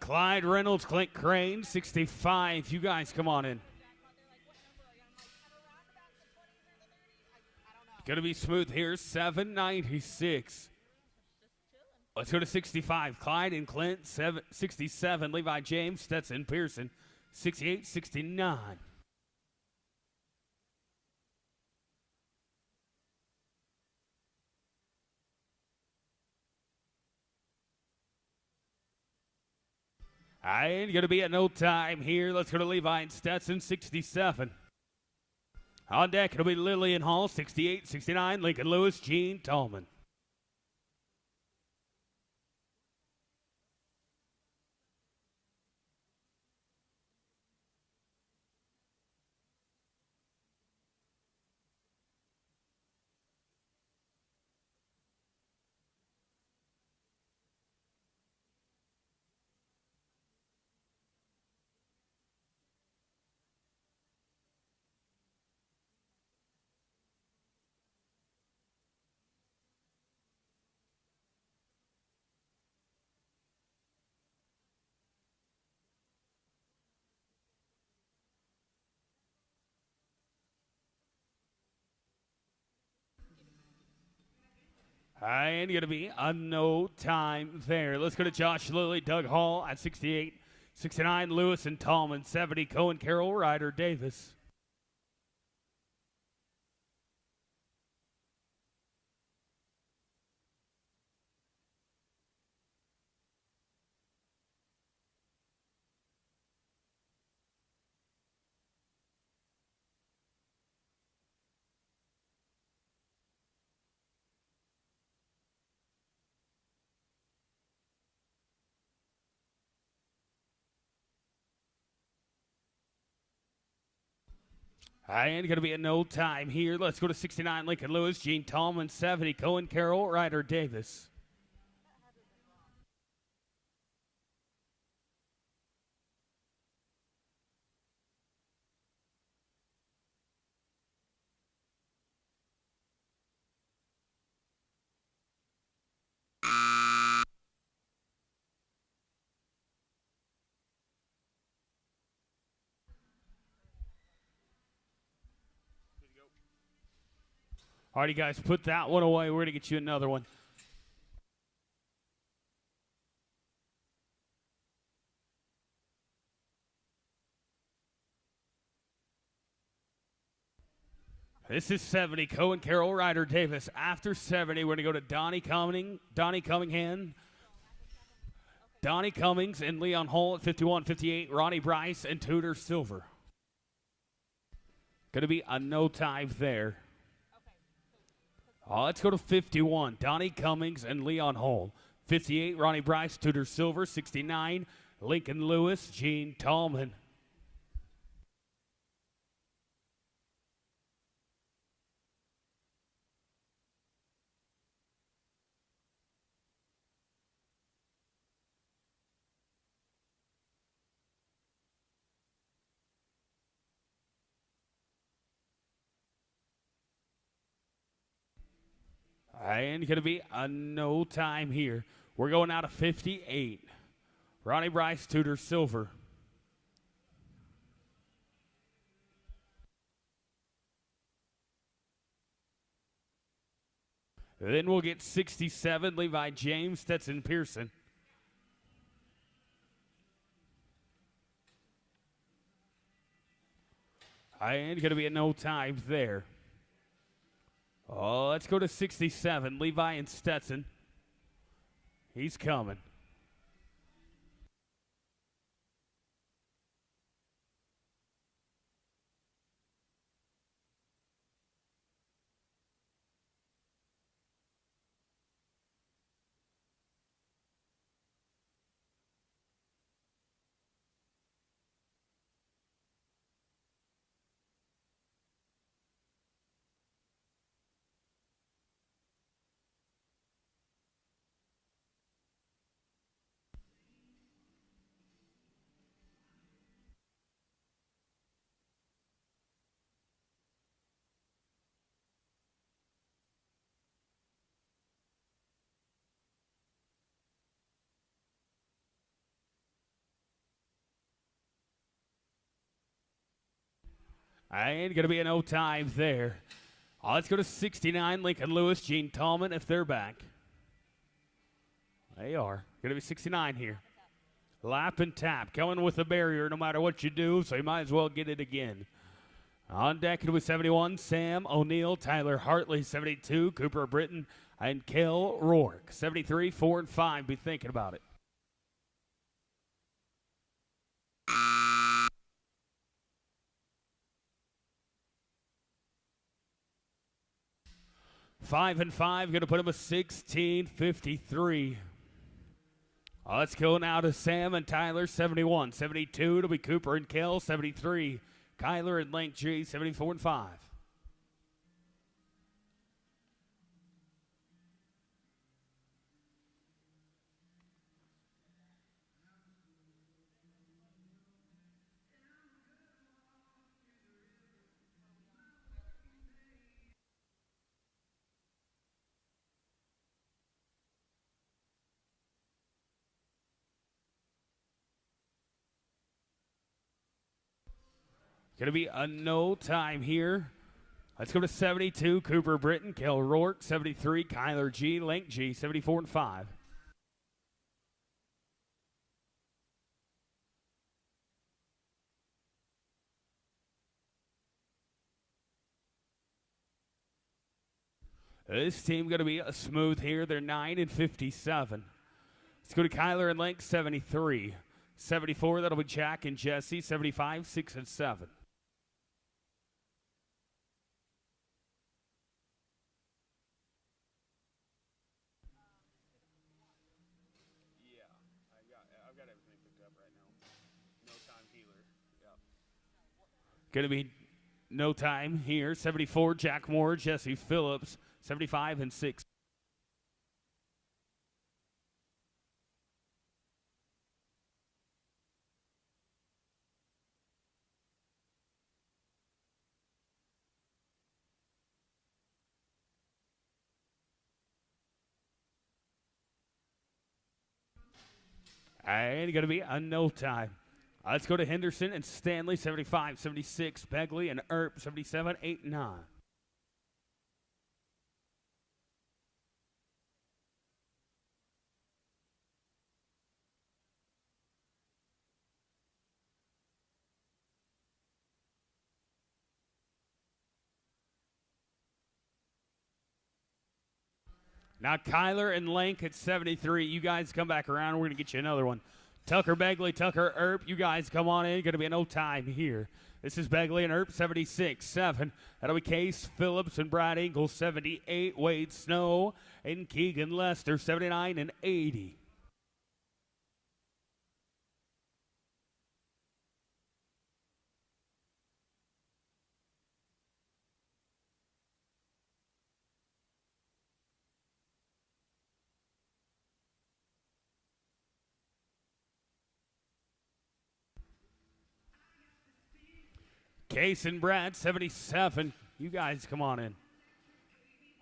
Clyde Reynolds, Clint Crane, 65. You guys come on in. Going to be smooth here, 796. Let's go to 65. Clyde and Clint, 67. Levi James, Stetson Pearson, 68, 69. And going to be at no time here. Let's go to Levi and Stetson, 67. On deck, it'll be Lillian Hall, 68, 69. Lincoln Lewis, Gene Tallman. And going to be a no time there. Let's go to Josh Lilly, Doug Hall at 68, 69. Lewis and Tallman, 70. Cohen Carroll, Ryder Davis. And going to be a no time here. Let's go to 69, Lincoln Lewis, Gene Tallman, 70, Cohen Carroll, Ryder Davis. All right, you guys, put that one away. We're going to get you another one. This is 70, Cohen Carroll, Ryder Davis. After 70, we're going to go to Donnie Cunningham, Donnie Cummings, and Leon Hull at 51, 58, Ronnie Bryce, and Tudor Silver. Going to be a no time there. Let's go to 51, Donnie Cummings and Leon Hull. 58, Ronnie Bryce, Tudor Silver. 69, Lincoln Lewis, Gene Tallman. And going to be a no time here. We're going out of 58. Ronnie Bryce, Tudor Silver. Then we'll get 67, Levi James, Stetson Pearson. And going to be a no time there. Let's go to 67, Levi and Stetson. He's coming. And going to be an no time there. Let's go to 69, Lincoln Lewis, Gene Tallman, if they're back. They are. Going to be 69 here. Lap and tap, coming with the barrier no matter what you do, so you might as well get it again. On deck, it'll be 71, Sam O'Neill, Tyler Hartley, 72, Cooper Britton, and Kel Rourke. 73, 4, and 5. Be thinking about it. Five and 5, going to put him a 16:53. Let's go now to Sam and Tyler, 71. 72, it'll be Cooper and Kel, 73. Kyler and Link G, 74 and 5. Going to be a no time here. Let's go to 72, Cooper Britton, Kel Rourke, 73, Kyler G, Link G, 74 and 5. This team going to be smooth here. They're 9 and 57. Let's go to Kyler and Link, 73. 74, that'll be Jack and Jesse, 75, 6 and 7. I've got everything picked up right now. No time healer. Yep. Going to be No time here. 74, Jack Moore, Jesse Phillips. 75 and 6. And going to be a no time. Let's go to Henderson and Stanley, 75, 76. Begley and Earp, 77, 8, 9. Now Kyler and Lank at 73. You guys come back around. We're going to get you another one. Tucker Begley, Tucker Earp. You guys come on in. Going to be no time here. This is Begley and Earp, 76, 7. That'll be Case Phillips and Brad Ingles, 78. Wade Snow and Keegan Lester, 79 and 80. Case and Brad, 77. You guys come on in.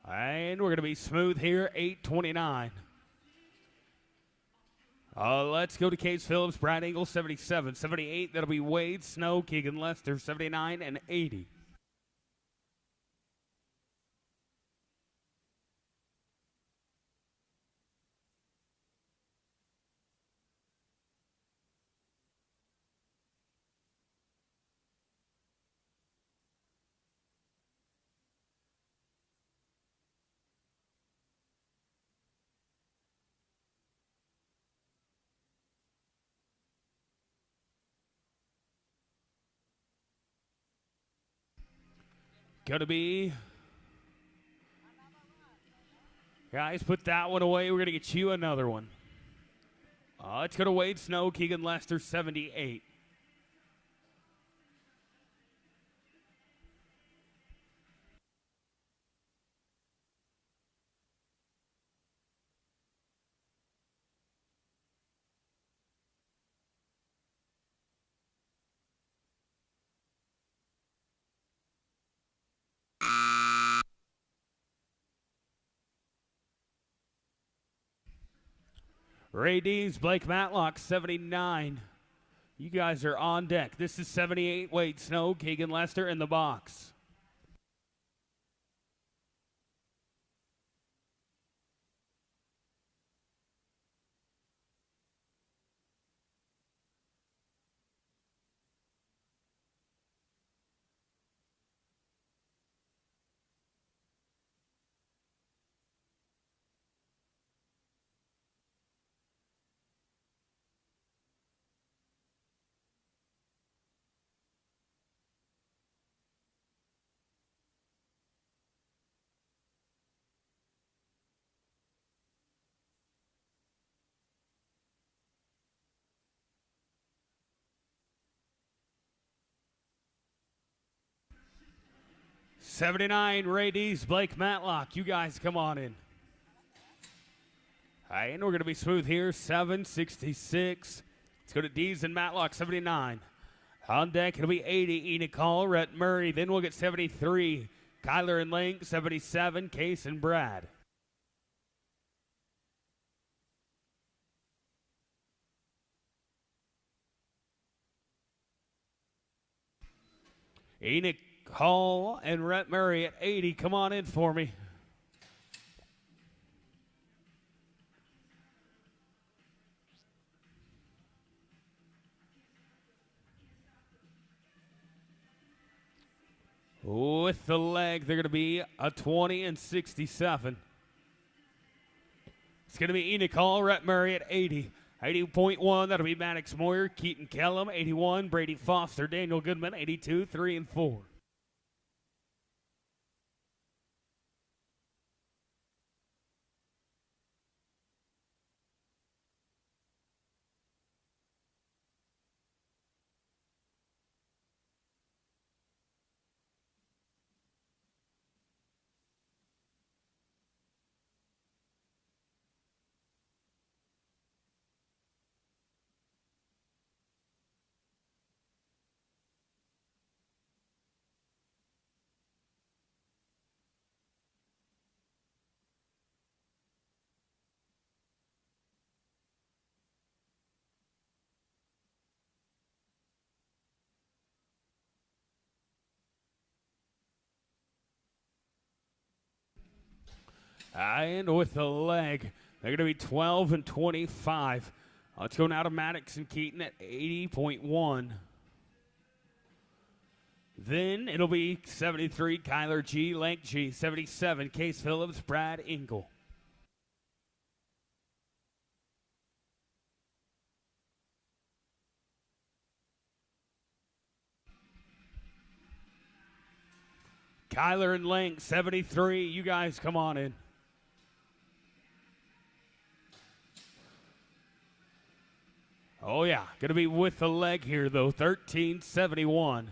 And we're going to be smooth here, 8:29. Let's go to Case Phillips, Brad Ingles, 77. 78, that'll be Wade Snow, Keegan Lester, 79 and 80. Gonna be. Guys, put that one away. We're gonna get you another one. Let's go to Wade Snow, Keegan Lester, 78. Ray Dees, Blake Matlock, 79. You guys are on deck. This is 78, Wade Snow, Keegan Lester in the box. '79, Ray Dees, Blake Matlock. You guys come on in. All right, and we're going to be smooth here. 766. Let's go to Dees and Matlock, 79. On deck, it'll be 80, Enoch Hall, Rhett Murray. Then we'll get 73, Kyler and Link, 77, Case and Brad. Enoch Hall and Rhett Murray at 80. Come on in for me. With the leg, they're going to be a 20 and 67. It's going to be Enoch Hall, Rhett Murray at 80. 80.1, that'll be Maddox Moyer, Keaton Kellum, 81, Brady Foster, Daniel Goodman, 82, 3 and 4. And with the leg, they're going to be 12 and 25. Let's go now to Maddox and Keaton at 80.1. Then it'll be 73, Kyler G, Lank G, 77, Case Phillips, Brad Engel. Kyler and Lank, 73. You guys come on in. Oh, yeah. Going to be with the leg here, though. 13-71.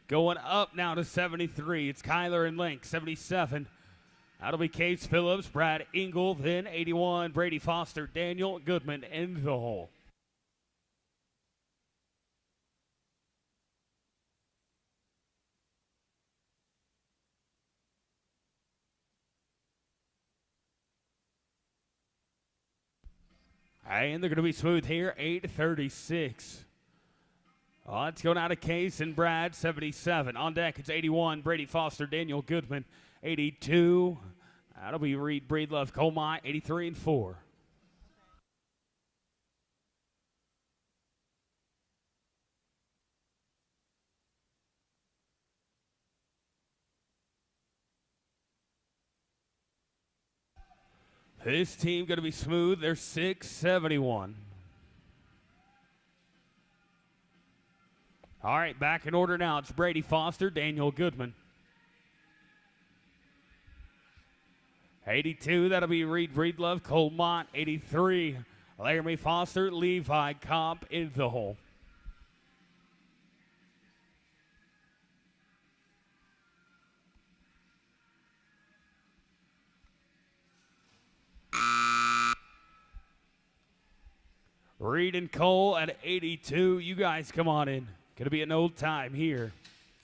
Going up now to 73. It's Kyler and Lank, 77. That'll be Case Phillips, Brad Engel, then 81, Brady Foster, Daniel Goodman in the hole. And they're going to be smooth here, 8:36. Let's go now to Case and Brad, 77. On deck, it's 81, Brady Foster, Daniel Goodman, 82. That'll be Reed Breedlove, Colmont, 83 and 4. This team going to be smooth. They're 671. All right, back in order now. It's Brady Foster, Daniel Goodman. 82, that'll be Reed Breedlove, Colmont. 83, Laramie Foster, Levi Comp in the hole. Reed and Cole at 82. You guys come on in. Going to be an old time here.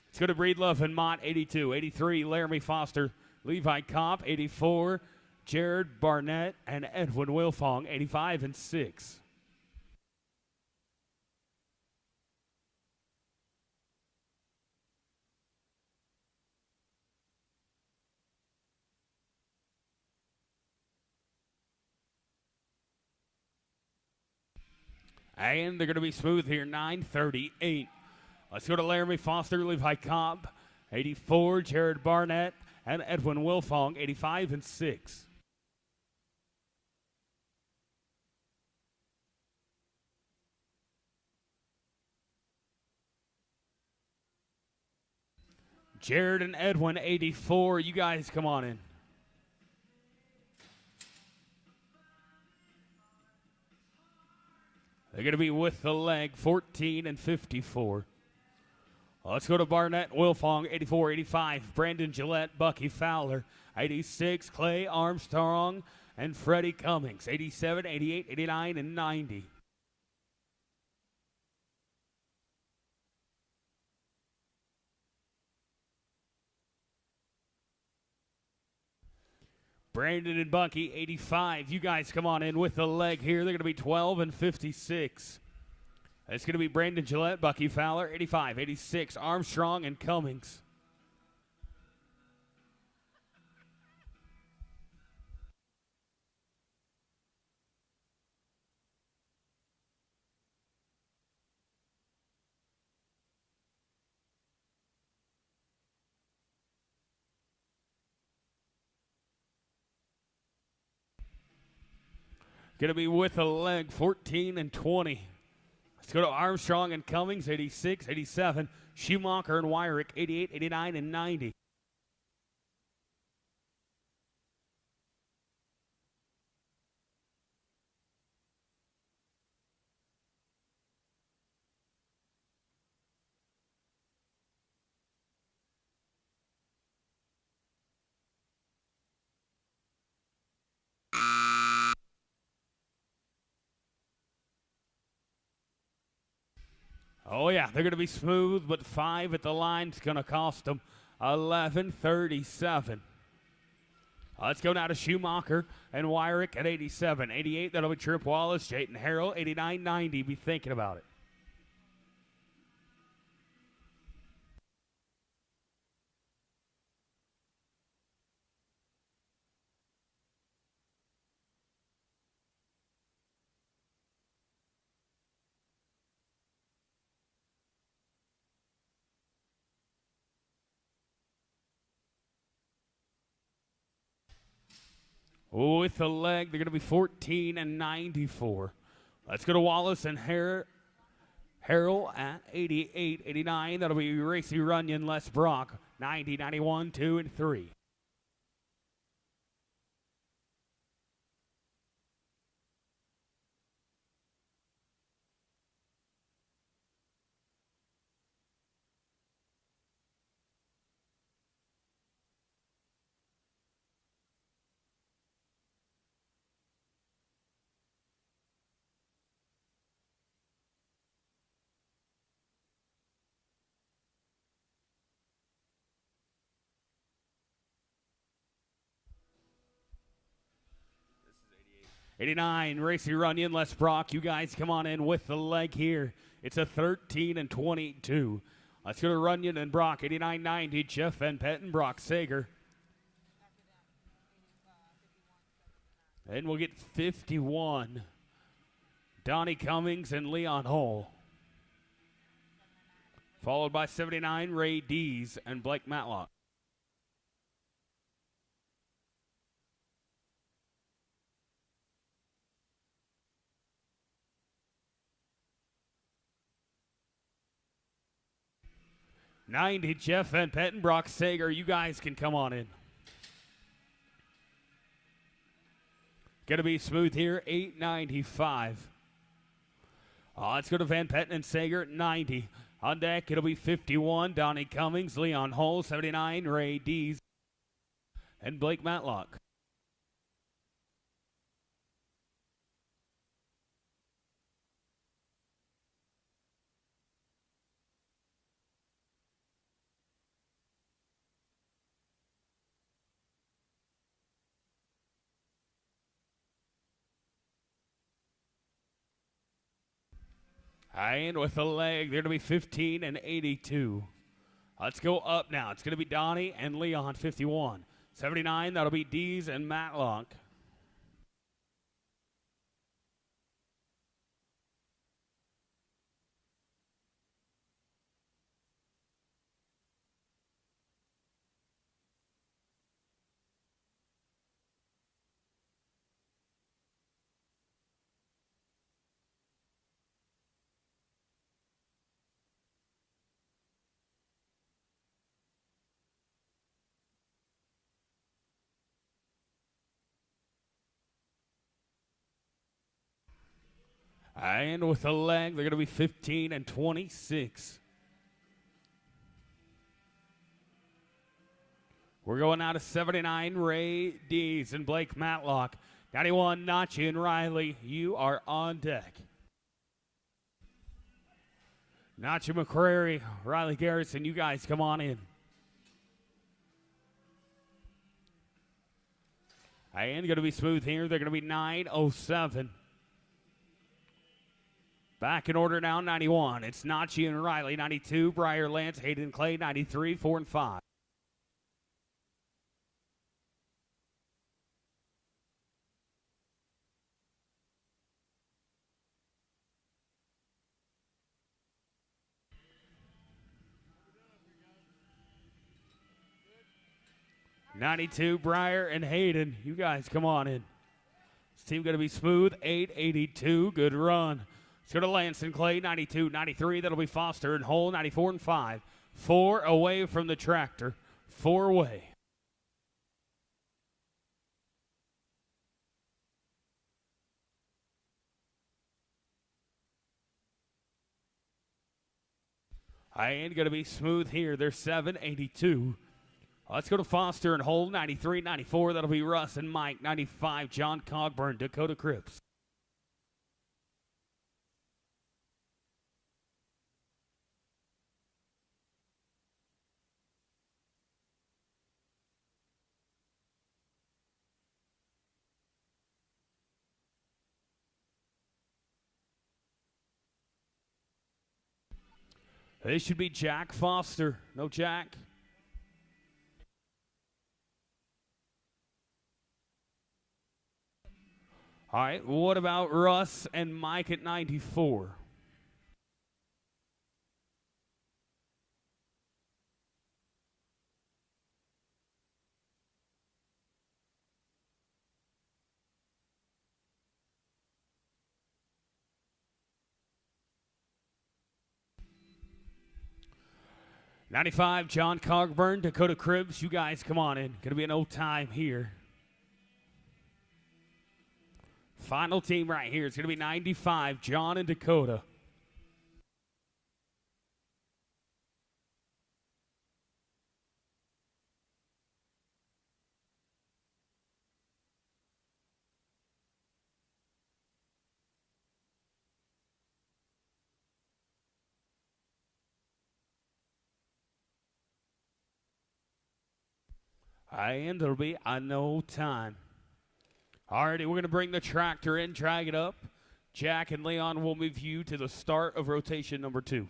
It's going to Breedlove and Mott, 82. 83, Laramie Foster, Levi Comp, 84, Jared Barnett and Edwin Wilfong, 85 and 6. And they're going to be smooth here, 9:38. Let's go to Laramie Foster, Levi Comp, 84, Jared Barnett, and Edwin Wilfong, 85 and 6. Jared and Edwin, 84. You guys come on in. They're going to be with the leg, 14 and 54. Let's go to Barnett, Wilfong, 84, 85. Brandon Gillette, Bucky Fowler, 86. Clay Armstrong and Freddie Cummings, 87, 88, 89, and 90. Brandon and Bucky, 85. You guys come on in with the leg here. They're going to be 12 and 56. It's going to be Brandon Gillette, Bucky Fowler, 85, 86, Armstrong and Cummings. Going to be with a leg, 14 and 20. Let's go to Armstrong and Cummings, 86, 87. Schumacher and Wyrick, 88, 89, and 90. Oh, yeah, they're going to be smooth, but 5 at the line's going to cost them 11:37. Let's go now to Schumacher and Wyrick at 87. 88, that'll be Trip Wallace, Jayton Harrell, 89-90. Be thinking about it. With the leg, they're going to be 14 and 94. Let's go to Wallace and Harrell at 88, 89. That'll be Racy Runyon, Les Brock, 90, 91, 2 and 3. This is 89, Racy Runyon, Les Brock. You guys come on in with the leg here. It's a 13 and 22. Let's go to Runyon and Brock, 89, 90. Jeff Van Petten, Brock Sager. And we'll get 51. Donnie Cummings and Leon Hull. Followed by 79, Ray Dees and Blake Matlock. '90, Jeff Van Petten, Brock Sager. You guys can come on in. Gonna be smooth here, 895. Let's go to Van Petten and Sager at 90. On deck, it'll be 51, Donnie Cummings, Leon Hull, 79, Ray Dees, and Blake Matlock. And with the leg, they're going to be 15 and 82. Let's go up now. It's going to be Donnie and Leon, 51. 79, that'll be Dees and Matlock. And with the leg, they're going to be 15 and 26. We're going out of 79, Ray Dees and Blake Matlock. 91, Nachi and Riley, you are on deck. Nachi McCrary, Riley Garrison, you guys come on in. And going to be smooth here. They're going to be 907. Back in order now, 91. It's Nachi and Riley, 92. Briar Lance, Hayden Clay, 93, 4 and 5. '92, Briar and Hayden. You guys come on in. This team going to be smooth, 882. Good run. Let's go to Lance and Clay, 92, 93. That'll be Foster and Hull, 94 and 5. 4 away from the tractor. 4 away. And going to be smooth here. They're 782. Let's go to Foster and Hull, 93, 94. That'll be Russ and Mike, 95. John Cogburn, Dakota Cripps. This should be Jack Foster. No Jack. All right, what about Russ and Mike at 94? 95, John Cogburn, Dakota Cribbs. You guys come on in. Going to be an old time here. Final team right here. It's going to be 95, John and Dakota. And it'll be a no time. Alrighty, we're going to bring the tractor in, drag it up. Jack and Leon will move you to the start of rotation number 2.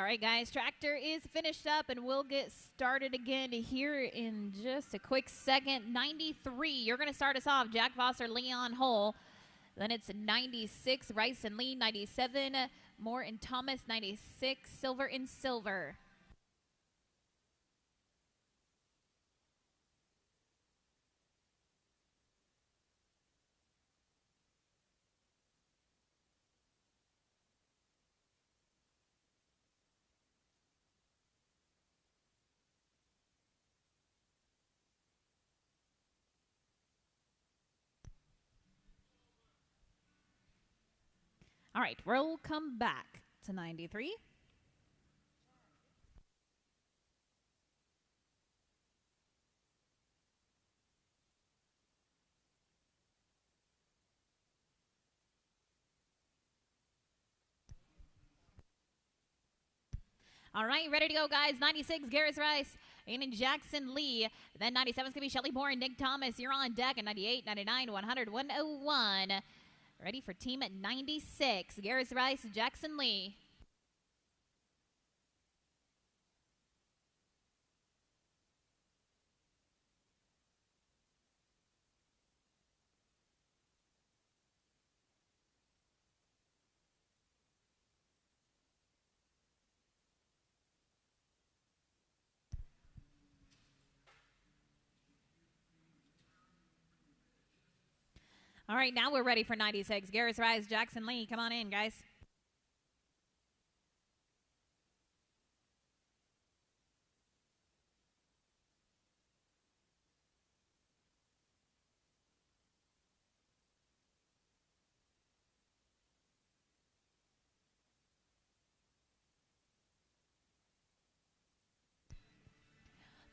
All right, guys, tractor is finished up, and we'll get started again here in just a quick second. 93, you're going to start us off. Jack Foster, Leon Hull. Then it's 96, Rice and Lee. 97, Moore and Thomas. 96, Silver and Silver. All right, we'll come back to 93. All right, ready to go, guys. 96, Garris Rice and Jackson Lee. Then 97 is going to be Shelly Moore and Nick Thomas. You're on deck. And 98, 99, 100, 101. Ready for team at 96, Garris Rice, Jackson Lee. All right, now we're ready for 96. Garris Rice, Jackson Lee. Come on in, guys.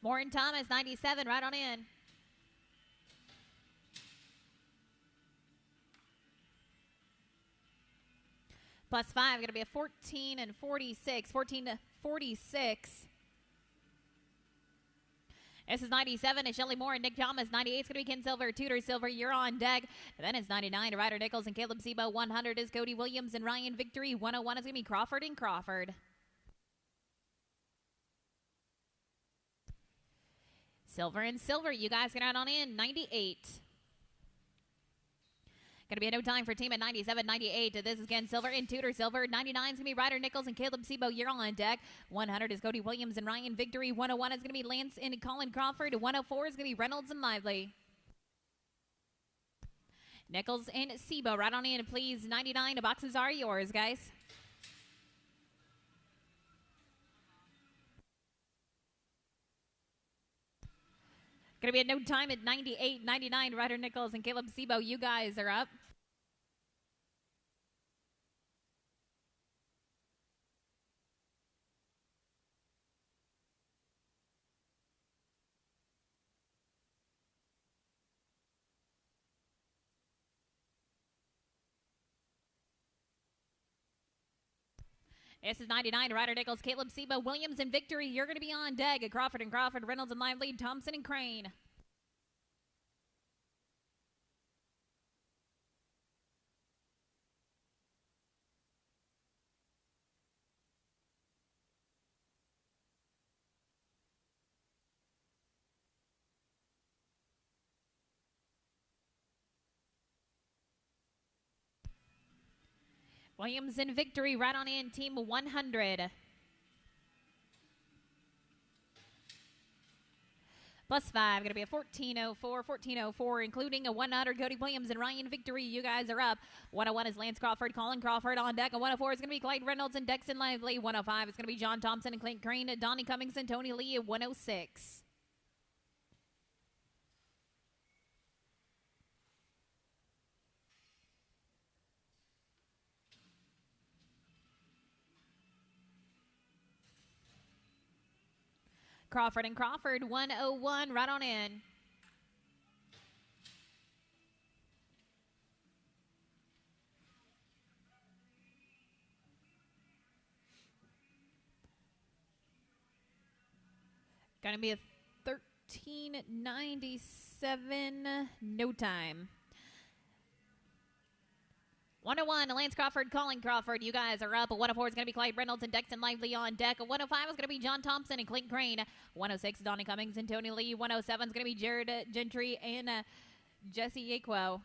Moore and Thomas, 97, right on in. Plus 5, going to be a 14 and 46. 14 to 46. This is 97. It's Shelly Moore and Nick Thomas. 98 is going to be Ken Silver, Tudor Silver. You're on deck. And then it's 99 to Ryder Nichols and Caleb Sebo. 100 is Cody Williams and Ryan Victory. 101 is going to be Crawford and Crawford. Silver and Silver. You guys get out on in. 98. Going to be a no time for team at 97, 98. This is Ken Silver and Tudor Silver. 99 is going to be Ryder Nichols and Caleb Sebo. You're on deck. 100 is Cody Williams and Ryan Victory. 101 is going to be Lance and Colin Crawford. 104 is going to be Reynolds and Lively. Nichols and Sebo, right on in, please. 99, the boxes are yours, guys. Going to be a no time at 98, 99. Ryder Nichols and Caleb Sebo, you guys are up. This is 99, Ryder Nichols, Caleb Sebo, Williams and Victory. You're going to be on deck. Crawford and Crawford, Reynolds and Lively, Thompson and Crane. Williams and Victory, right on in, team 100. Plus 5, going to be a 1404, 1404, including a 100, Cody Williams and Ryan Victory. You guys are up. 101 is Lance Crawford, Colin Crawford on deck. A 104 is going to be Clyde Reynolds and Dexon Lively. 105 is going to be John Thompson and Clint Crane, Donnie Cummings and Tony Lee at 106. Crawford and Crawford, 101, right on in. Going to be a 1397, no time. 101, Lance Crawford, Colin Crawford. You guys are up. 104 is going to be Clyde Reynolds and Dexton Lively on deck. 105 is going to be John Thompson and Clint Crane. 106, Donnie Cummings and Tony Lee. 107 is going to be Jared Gentry and Jesse Aquo.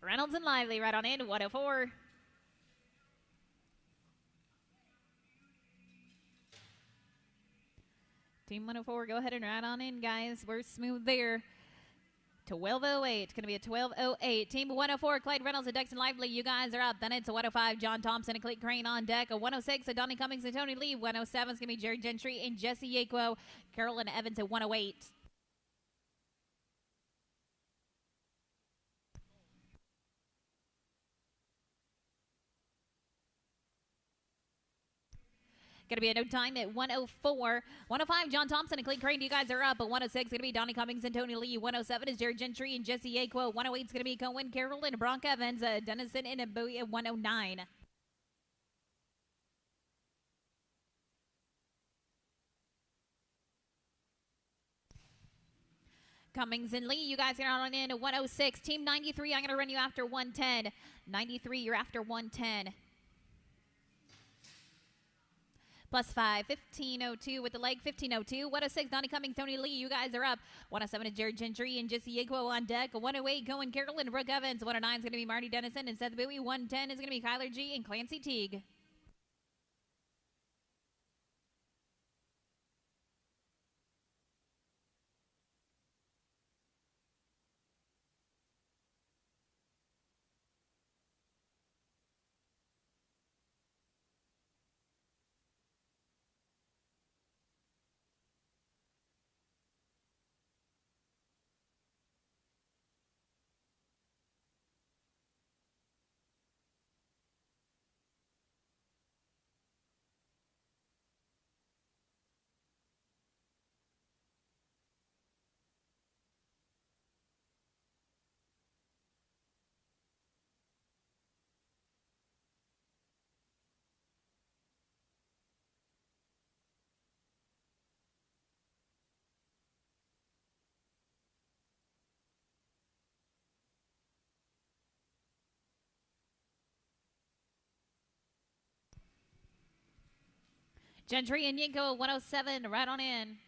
Reynolds and Lively right on in. 104. Team 104, go ahead and ride on in, guys. We're smooth there. 12:08. It's going to be a 12:08. Team 104, Clyde Reynolds and Dexton Lively. You guys are up. Then it's a 105, John Thompson and Clint Crane on deck. A 106, Donnie Cummings and Tony Lee. 107 is going to be Jared Gentry and Jesse Aquo. Carolyn Evans at 108. Going to be a no time at 104. 105, John Thompson and Clint Crane. You guys are up. At 106 going to be Donnie Cummings and Tony Lee. 107 is Jared Gentry and Jesse Aquo. 108 is going to be Cohen Carroll and Bronk Evans. Dennison and Bowie at 109. Cummings and Lee, you guys are on in at 106. Team 93, I'm going to run you after 110. 93, you're after 110. +5, 15:02 with the leg, 15:02. 106, Donnie Cummings, Tony Lee, you guys are up. 107 is Jared Gentry and Jesse Aquo on deck. 108, Cohen Carroll and Brooke Evans. 109 is going to be Marty Dennison and Seth Bowie. 110 is going to be Kyler G and Clancy Teague. Gentry and Yinko, 107, right on in.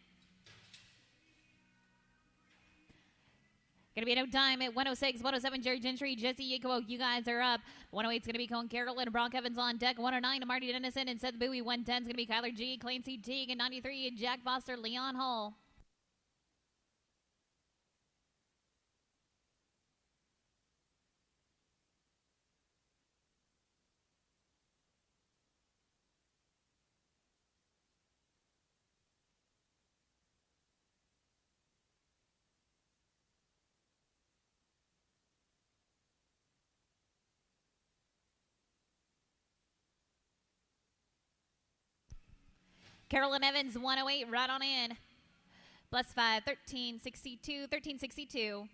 Going to be no time at 106, 107, Jerry Gentry, Jesse Yinko, you guys are up. 108 is going to be Cohen Carroll and Bronk Evans on deck. 109, Marty Dennison and Seth Bowie. 110 is going to be Kyler G, Clancy Teague, and 93, Jack Foster, Leon Hall. Carolyn Evans, 108, right on in. +5, 1362, 1362.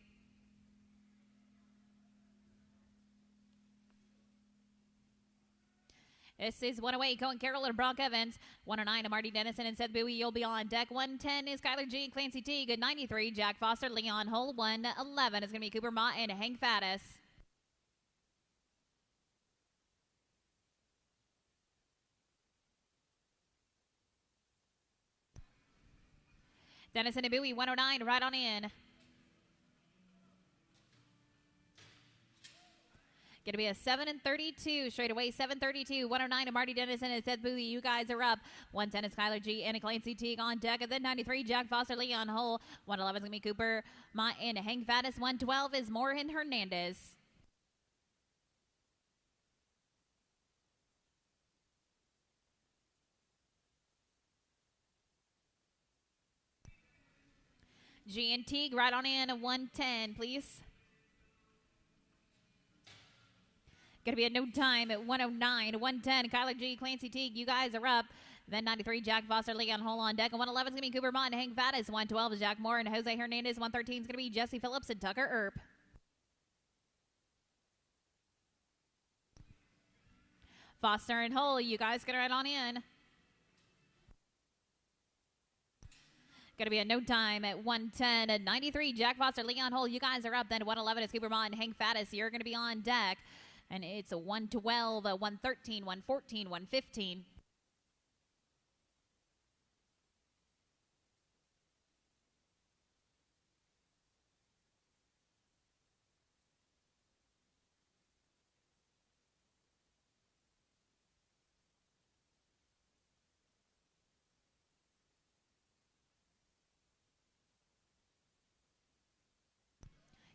This is 108, Cohen Carroll and Bronk Evans. 109 to Marty Dennison and Seth Bowie. You'll be on deck. 110 is Kyler G, Clancy Teague. 93, Jack Foster, Leon Hull. 111 is going to be Cooper Mott and Hank Faddis. Dennison and Bowie, 109, right on in. Going to be a 7:32 straight away. 7:32, 109 to Marty Dennison and Seth Bowie. You guys are up. 110 is Kyler G and Clancy Teague on deck. And then 93, Jack Foster, Leon Hull. 111 is going to be Cooper Mott and Hank Faddis. 112 is Morgan Hernandez. G and Teague right on in. 110, please. Going to be a no time at 109, 110. Kyler G, Clancy Teague, you guys are up. Then 93, Jack Foster, Leon Hull on deck. And 111 is going to be Cooper Mott and Hank Faddis. 112 is Jack Moore and Jose Hernandez. 113 is going to be Jesse Phillips and Tucker Earp. Foster and Hull, you guys going to ride on in. Going to be a no time at 1:10 at 93. Jack Foster, Leon Hull, you guys are up. Then 1:11 is Cooper Ma and Hank Faddis. You're going to be on deck. And it's a 1:12, a 1:13, 1:14, 1:15.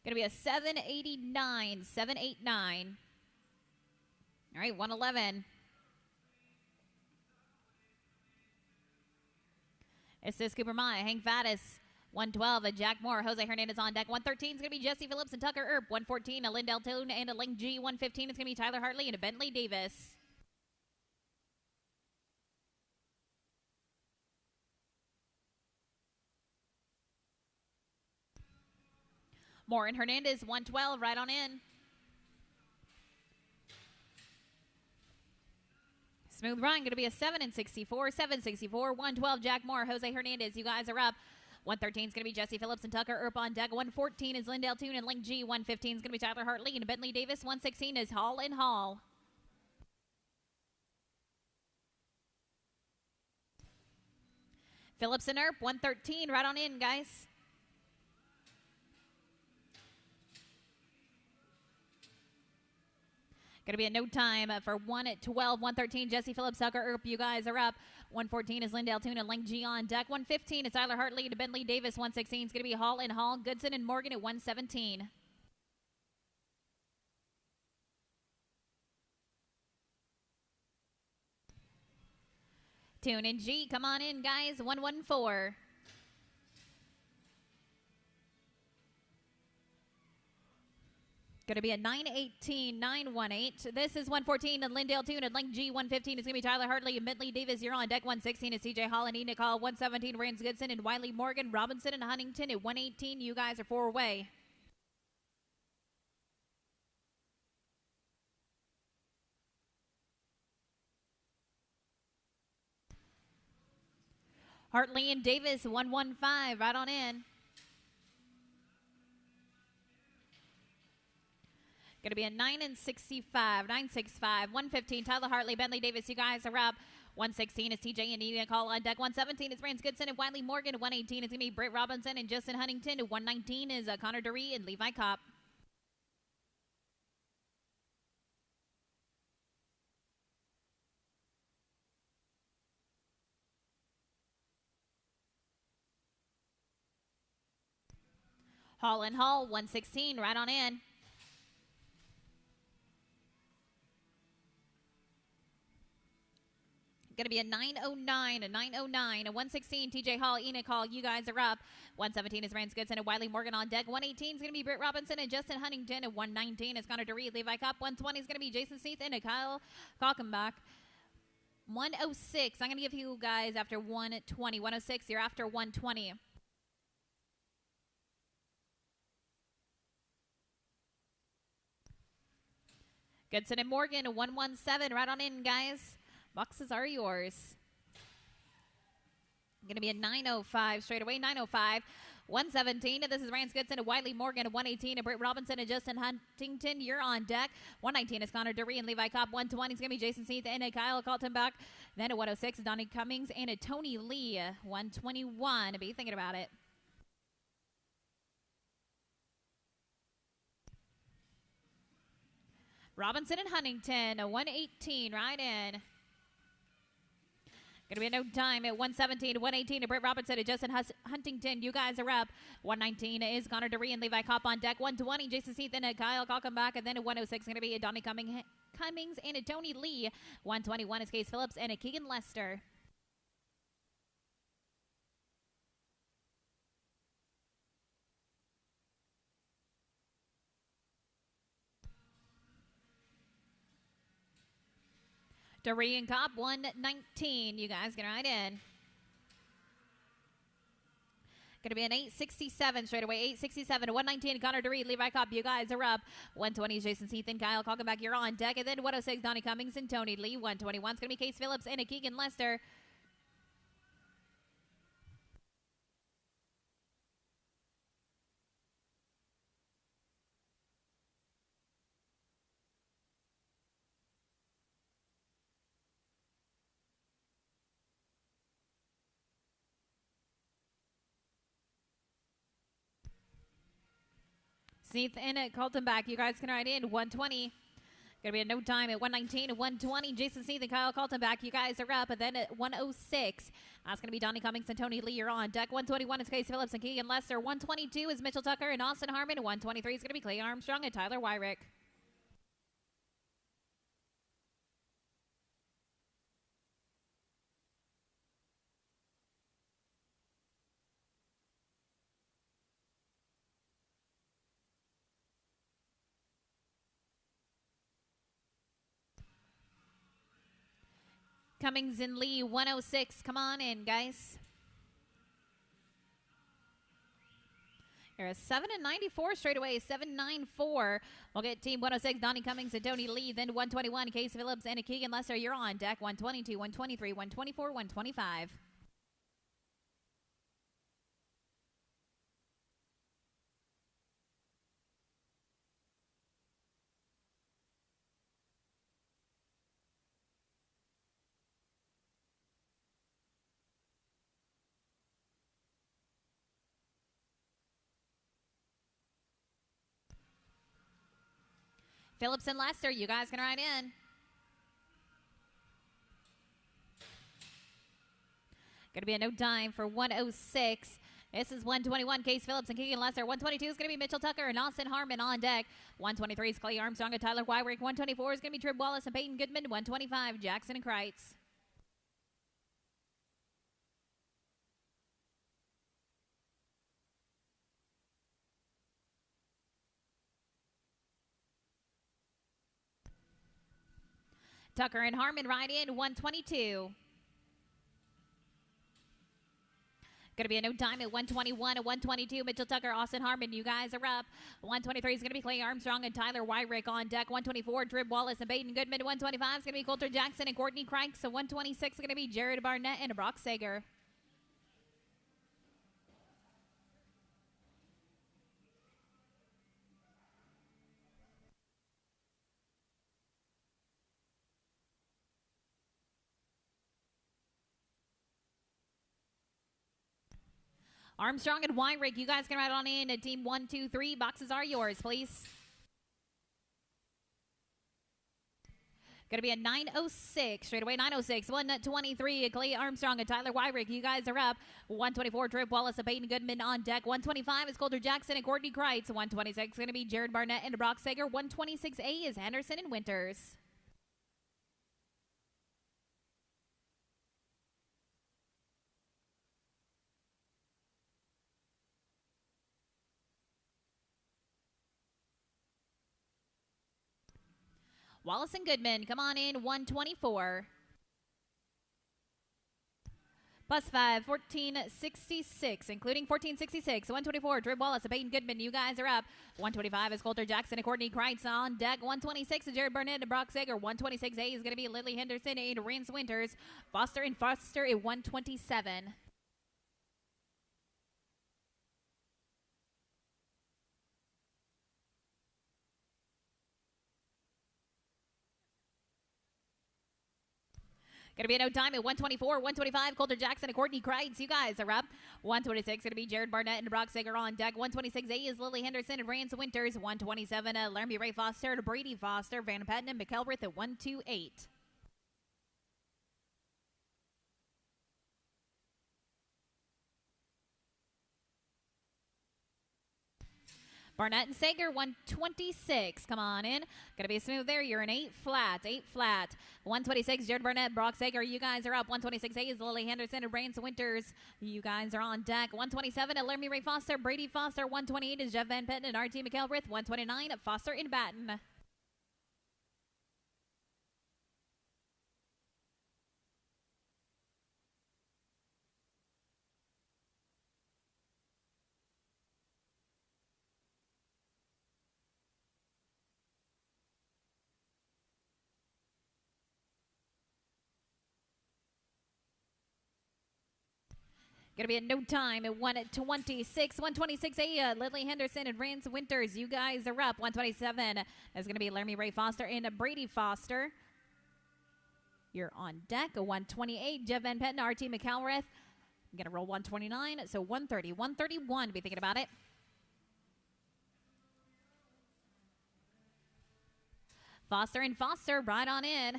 Going to be a 789, 789. All right, 1:11. It says Cooper Maya, Hank Faddis, 1:12, a Jack Moore, Jose Hernandez on deck. 1:13 is going to be Jesse Phillips and Tucker Earp. 1:14, a Lindell Toon and a Link G. 1:15 is going to be Tyler Hartley and a Bentley Davis. Moore and Hernandez, 1:12, right on in. Smooth Run, going to be a 7-64, 764, 1:12, Jack Moore, Jose Hernandez, you guys are up. 1:13 is going to be Jesse Phillips and Tucker Earp on deck. 1:14 is Lindell Toon and Link G. 1:15 is going to be Tyler Hartley and Bentley Davis. 1:16 is Hall and Hall. Phillips and Earp, 1:13, right on in, guys. Going to be a no time for 1:12, 1:13. Jesse Phillips, Tucker Earp, you guys are up. 1:14 is Lindell Toon and Link G on deck. 1:15 is Tyler Hartley to Bentley Davis. 1:16 is going to be Hall and Hall, Goodson and Morgan at 1:17. Toon and G, come on in, guys. 1:14. Going to be a 9:18, 9:18. This is 1:14 and Lindell Toon and Link G. 1:15 is going to be Tyler Hartley and Bentley Davis. You're on deck. 1:16 is TJ Hall and Enoch Hall. 1:17 Rance Goodson and Wiley Morgan. Robinson and Huntington at 1:18. You guys are 4 away. Hartley and Davis, 1:15, right on in. Going to be a 9:65, 9:65, 1:15. Tyler Hartley, Bentley Davis, you guys are up. 1:16 is TJ and Enoch Hall on deck. 1:17 is Rance Goodson and Wiley Morgan. 1:18 is going to be Britt Robinson and Justin Huntington. 1:19 is Connor Duree and Levi Kopp. Hall and Hall, 1:16, right on in. Going to be a 9:09, a 9:09, a 1:16. TJ Hall, Enoch Hall, you guys are up. 1:17 is Rance Goodson and Wiley Morgan on deck. 1:18 is going to be Britt Robinson and Justin Huntington. And 1:19 is Connor Duree, Levi Kopp. 1:20 is going to be Jason Seath and Kyle Kalkenbach. 1:06. I'm going to give you guys after 1:20. 1:06, you're after 1:20. Goodson and Morgan, 1:17, right on in, guys. Boxes are yours. Going to be a 9:05 straight away, 9:05. 1:17, and this is Rance Goodson and Wiley Morgan. 1:18, and Britt Robinson and Justin Huntington. You're on deck. 1:19 is Connor Duree and Levi Kopp. 1:20 is going to be Jason Seath and Kyle Kaltenbach. Then at 1:06 is Donnie Cummings and a Tony Lee. 1:21. Be thinking about it. Robinson and Huntington, a 1:18, right in. Going to be a no time at 1:17, 1:18 to Britt Robinson and Justin Huntington. You guys are up. 1:19 is Connor Duree and Levi Kopp on deck. 1:20, Jason Seath and Kyle Kalkenbach. And then at 1:06 going to be a Donnie Cummings and a Tony Lee. 1:21 is Case Phillips and a Keegan Lester. Duree and Kopp, 1:19. You guys get right in. Going to be an 8:67 straight away. 8:67 to 1:19. Connor Duree, Levi Kopp. You guys are up. 1:20 is Jason Seath and Kyle Kalkenbach. You're on deck. And then 1:06, Donnie Cummings and Tony Lee. 1:21 is going to be Case Phillips and a Keegan Lester. Sneath and Colton back. You guys can ride in 120. Gonna be a no time at 119 and 120. Jason Sneath and Kyle Colton back. You guys are up. And then at 106, that's gonna be Donnie Cummings and Tony Lee. You're on deck. 121 is Casey Phillips and Keegan Lester. 122 is Mitchell Tucker and Austin Harmon. 123 is gonna be Clay Armstrong and Tyler Wyrick. Cummings and Lee, 106. Come on in, guys. You're a 7 and 94 straight away, 794. We'll get team 106, Donnie Cummings and Tony Lee. Then 121, Casey Phillips and Keegan Lester. You're on deck. 122, 123, 124, 125. Phillips and Lester, you guys can ride in. Going to be a no time for 106. This is 121, Case Phillips and Keegan Lester. 122 is going to be Mitchell Tucker and Austin Harmon on deck. 123 is Clay Armstrong and Tyler Wyrick. 124 is going to be Trib Wallace and Peyton Goodman. 125, Jackson and Kreitz. Tucker and Harmon ride in 122. Going to be a no time at 121 and 122. Mitchell Tucker, Austin Harmon, you guys are up. 123 is going to be Clay Armstrong and Tyler Wyrick on deck. 124, Trib Wallace and Peyton Goodman. 125 is going to be Coulter Jackson and Courtney Kreitz. So 126 is going to be Jared Barnett and Brock Sager. Armstrong and Wyrick, you guys can ride on in at team 1, 2, 3. Boxes are yours, please. Going to be a 906, straight away 906. 123, Clay Armstrong and Tyler Wyrick, you guys are up. 124, Trip Wallace and Peyton Goodman on deck. 125 is Coulter Jackson and Courtney Kreitz. 126 is going to be Jared Barnett and Brock Sager. 126A is Henderson and Winters. Wallace and Goodman, come on in, 124. Plus 5, 1466, including 1466. 124, Trib Wallace and Peyton Goodman, you guys are up. 125 is Coulter Jackson and Courtney Kreitz on deck. 126 is Jared Barnett and Brock Sager. 126A is going to be Lily Henderson and Rance Winters. Foster and Foster at 127. Going to be a no time at 124, 125, Coulter Jackson and Courtney Kreitz. You guys are up. 126 going to be Jared Barnett and Brock Sager on deck. 126A is Lily Henderson and Rance Winters. 127, Laramie Ray Foster to Brady Foster, Van Patten and McElrath at 128. Barnett and Sager, 126. Come on in. Going to be smooth there. You're an 8 flat. 8 flat. 126, Jared Barnett, Brock Sager. You guys are up. 126A is Lily Henderson and Rance Winters. You guys are on deck. 127, Laramie Ray Foster, Brady Foster. 128 is Jeff Van Petten and RT McElrath. 129, Foster and Batten. Going to be a no time at 126. 126A, Lily Henderson and Rance Winters. You guys are up. 127 is going to be Laramie Ray Foster and Brady Foster. You're on deck. A 128, Jeff Van Petten, RT McElrath. I'm going to roll 129, so 130. 131 to be thinking about it. Foster and Foster, right on in.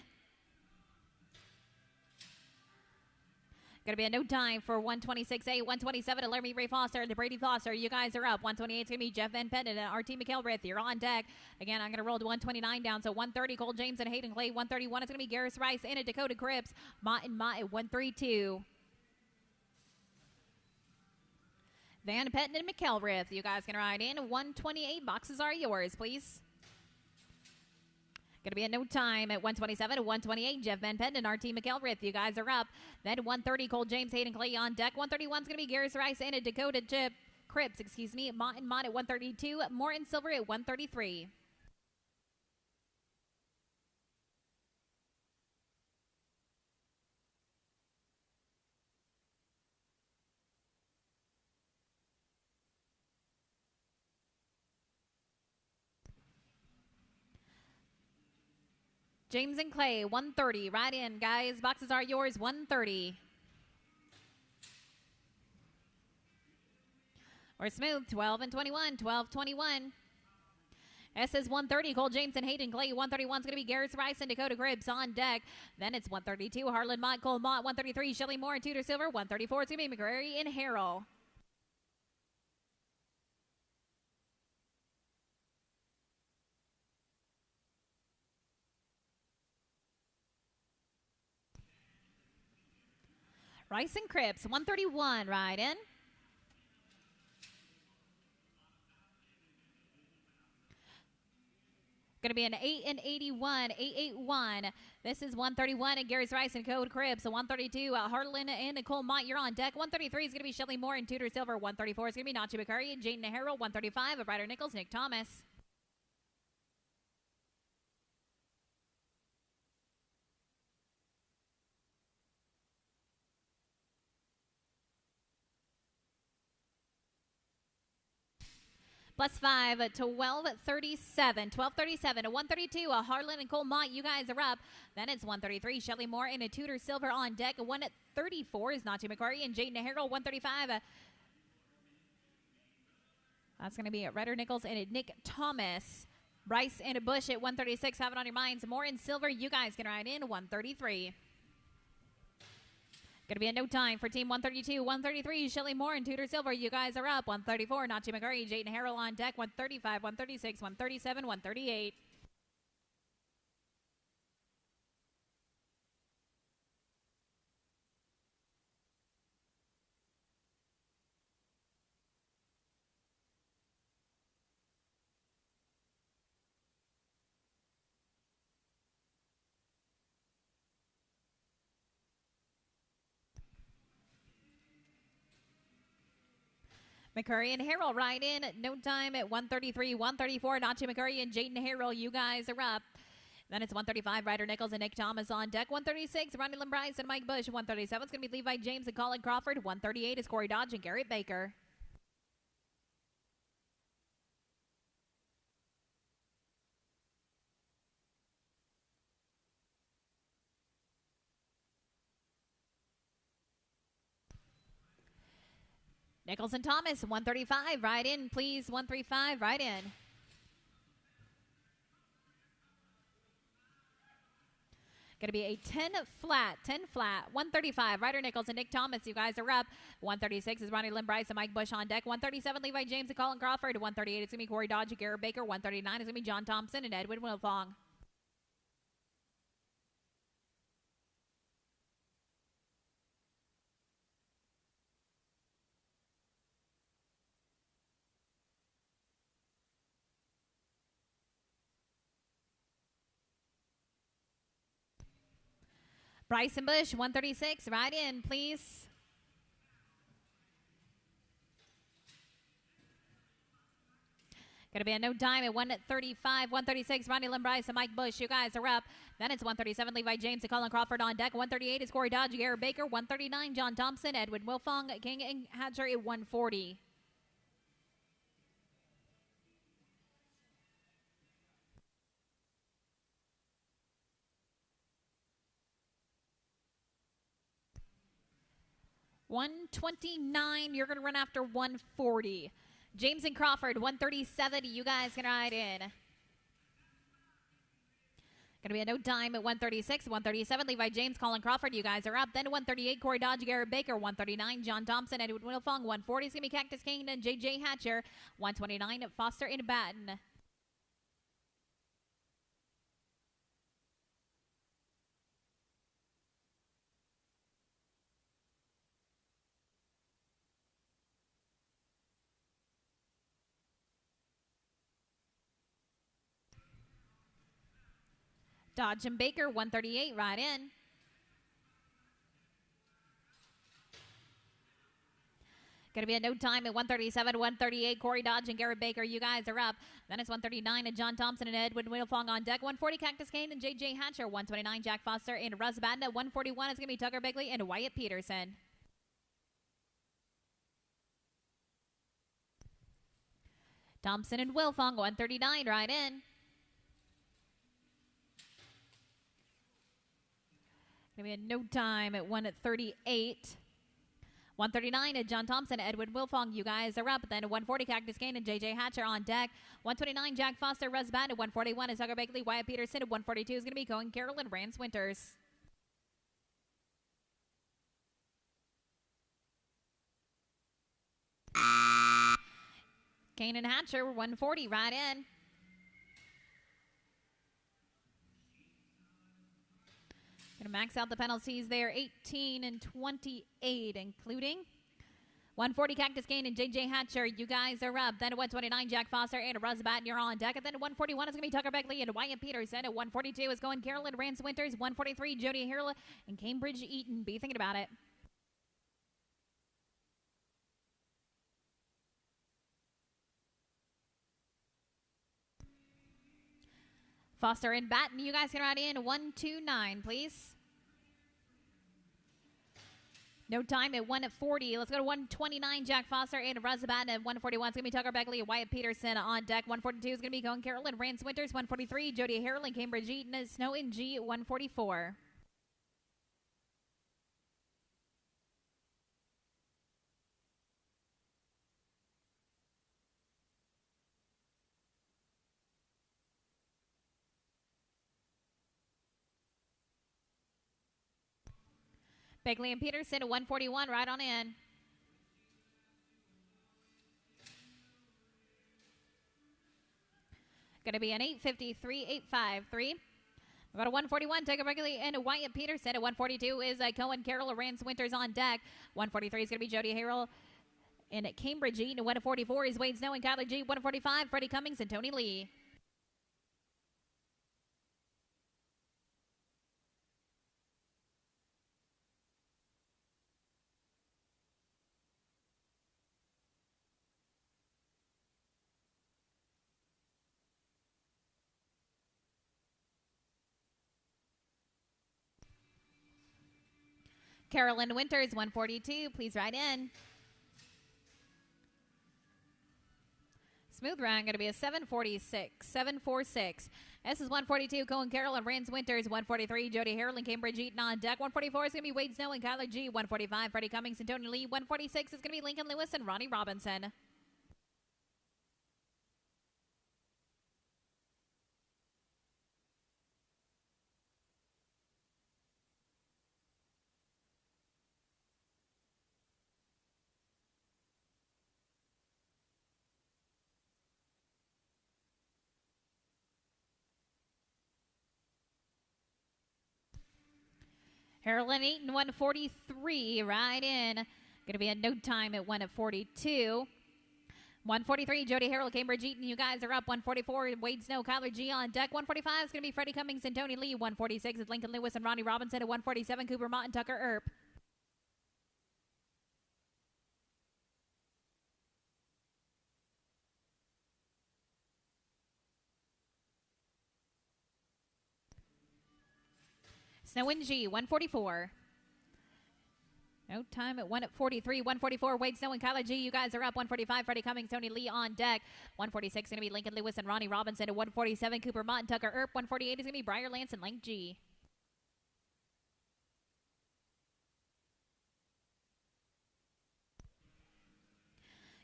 Going to be a no time for 126A, 127 to Laramie Ray Foster and Brady Foster. You guys are up. 128 is going to be Jeff Van Pendon and RT McElrath. You're on deck. Again, I'm going to roll to 129 down. So 130, Cole James and Hayden Clay. 131 is going to be Garris Rice and a Dakota Cripps. Mott and Mott at 132. Van Pendon and McElrath. You guys can ride in. 128 boxes are yours, please. Going to be a no time at 127 to 128. Jeff Van Pendon, RT McElrath. You guys are up. Then 130, Cole James, Hayden Clay on deck. 131 is going to be Garris Rice and a Dakota Cripps, Mott and Mott at 132. Morton Silver at 133. James and Clay, 130. Right in, guys. Boxes are yours, 130. We're smooth, 12 and 21, 12, 21. S is 130, Cole James and Hayden Clay. 131 is going to be Garris Rice and Dakota Cripps on deck. Then it's 132, Harlan Mott, Cole Mott. 133, Shelly Moore and Tudor Silver. 134 is going to be McCrary and Harrell. Rice and Cripps, 131, right in. Going to be an 8 and 81, 881. This is 131 and Garris Rice and Code Cripps. So 132, Harlan and Nicole Mott, you're on deck. 133 is going to be Shelly Moore and Tudor Silver. 134 is going to be Nachi McCurry and Jaden Harrell. 135, Ryder Nichols, Nick Thomas. +5 at 1237. 1237 to 132. Harlan and Cole Mott, you guys are up. Then it's 133. Shelly Moore and a Tudor Silver on deck. 1 at 34 is Nachi McCarty and Jaden Harrell. 135. That's going to be Ryder Nichols and Nick Thomas. Bryce and a Bush at 136. Have it on your minds. Moore and Silver, you guys can ride in 133. Going to be a no time for team 132, 133, Shelly Moore and Tudor Silver. You guys are up. 134, Nachi McCurry, Jaden Harrell on deck. 135, 136, 137, 138. McCurry and Harrell ride in at no time at 133, 134. Nachi McCurry and Jaden Harrell, you guys are up. Then it's 135, Ryder Nichols and Nick Thomas on deck. 136, Ronnie Bryce and Mike Bush. 137 is going to be Levi James and Colin Crawford. 138 is Corey Dodge and Garrett Baker. Nichols and Thomas, 135, right in, please. 135, right in. Going to be a 10 flat. 135, Ryder Nichols and Nick Thomas, you guys are up. 136 is Ronnie Bryce and Mike Bush on deck. 137, Levi James and Colin Crawford. 138 is going to be Corey Dodge and Garrett Baker. 139 is going to be John Thompson and Edwin Wilfong. Bryce and Bush, 136, right in, please. Going to be a no time at 135, 136, Ronnie Bryce and Mike Bush, you guys are up. Then it's 137, Levi James and Colin Crawford on deck. 138 is Corey Dodge, Garrett Baker. 139, John Thompson, Edwin Wilfong, King and Hatcher at 140. $129, you're going to run after 140. James and Crawford, 137, you guys can ride in. Going to be a no time at 136, 137. Levi James, Colin Crawford, you guys are up. Then 138, Corey Dodge, Garrett Baker. 139, John Thompson, Edward Wilfong. 140 is going to be Cactus Kane and J.J. Hatcher. 129, Foster in Batten. Dodge and Baker, 138, right in. Going to be a no time at 137, 138. Corey Dodge and Garrett Baker, you guys are up. Then it's 139 and John Thompson and Edwin Wilfong on deck. 140, Cactus Kane and J.J. Hatcher. 129, Jack Foster and Russ Batten. At 141 is going to be Tucker Bigley and Wyatt Peterson. Thompson and Wilfong, 139, right in. Going to be a no time at 138. 139 at John Thompson, Edwin Wilfong, you guys are up. Then 140, Cactus Kane and J.J. Hatcher on deck. 129, Jack Foster, Russ Batten. At 141 is Tucker Bagley, Wyatt Peterson. At 142 is going to be Cohen Carroll and Rance Winters. Kane and Hatcher, 140, right in. Going to max out the penalties there, 18 and 28, including 140 Cactus Kane and J.J. Hatcher. You guys are up. Then at 129, Jack Foster and Russ Batten, you're on deck. And then at 141 is going to be Tucker Beckley and Wyatt Peterson. At 142 is going Carolyn Rance Winters. 143, Jody Harrell and Cambridge Eaton. Be thinking about it. Foster and Batten, you guys can ride in 129, please. No time at 140. Let's go to 129, Jack Foster and Russ Batten. At 141 is going to be Tucker Beckley and Wyatt Peterson on deck. 142 is going to be Cohen Carroll and Rance Winters. 143, Jody Harrell and Cambridge Eaton. Snow and G at 144. Begley and Peterson at 141, right on in. Going to be an 853, 853. We've got a 141, Tucker Begley and Wyatt Peterson. At 142 is Cohen Carroll and Rance Winters on deck. 143 is going to be Jody Harrell and Cambridge Eaton. At 144 is Wade Snow and Kyler G. 145, Freddie Cummings and Tony Lee. Carolyn Winters, 142. Please ride in. Smooth round going to be a 746, 746. This is 142, Cohen Carroll and Rance Winters. 143, Jody Harrell and Cambridge Eaton on deck. 144 is going to be Wade Snow and Kyler G. 145, Freddie Cummings and Tony Lee. 146 is going to be Lincoln Lewis and Ronnie Robinson. Harrell and Eaton, 143, right in. Going to be a no time at 1 at 42. 143, Jody Harrell, Cambridge Eaton, you guys are up. 144, Wade Snow, Kyler G on deck. 145 is going to be Freddie Cummings and Tony Lee. 146 is Lincoln Lewis and Ronnie Robinson. At 147, Cooper Mott and Tucker Earp. Snow and G, 144. No time at 1 at 43. 144, Wade Snow and Kyler G. You guys are up. 145, Freddie Cummings, Tony Lee on deck. 146 is going to be Lincoln Lewis and Ronnie Robinson. At 147, Cooper Mott and Tucker Earp. 148 is going to be Briar Lance and Lank G.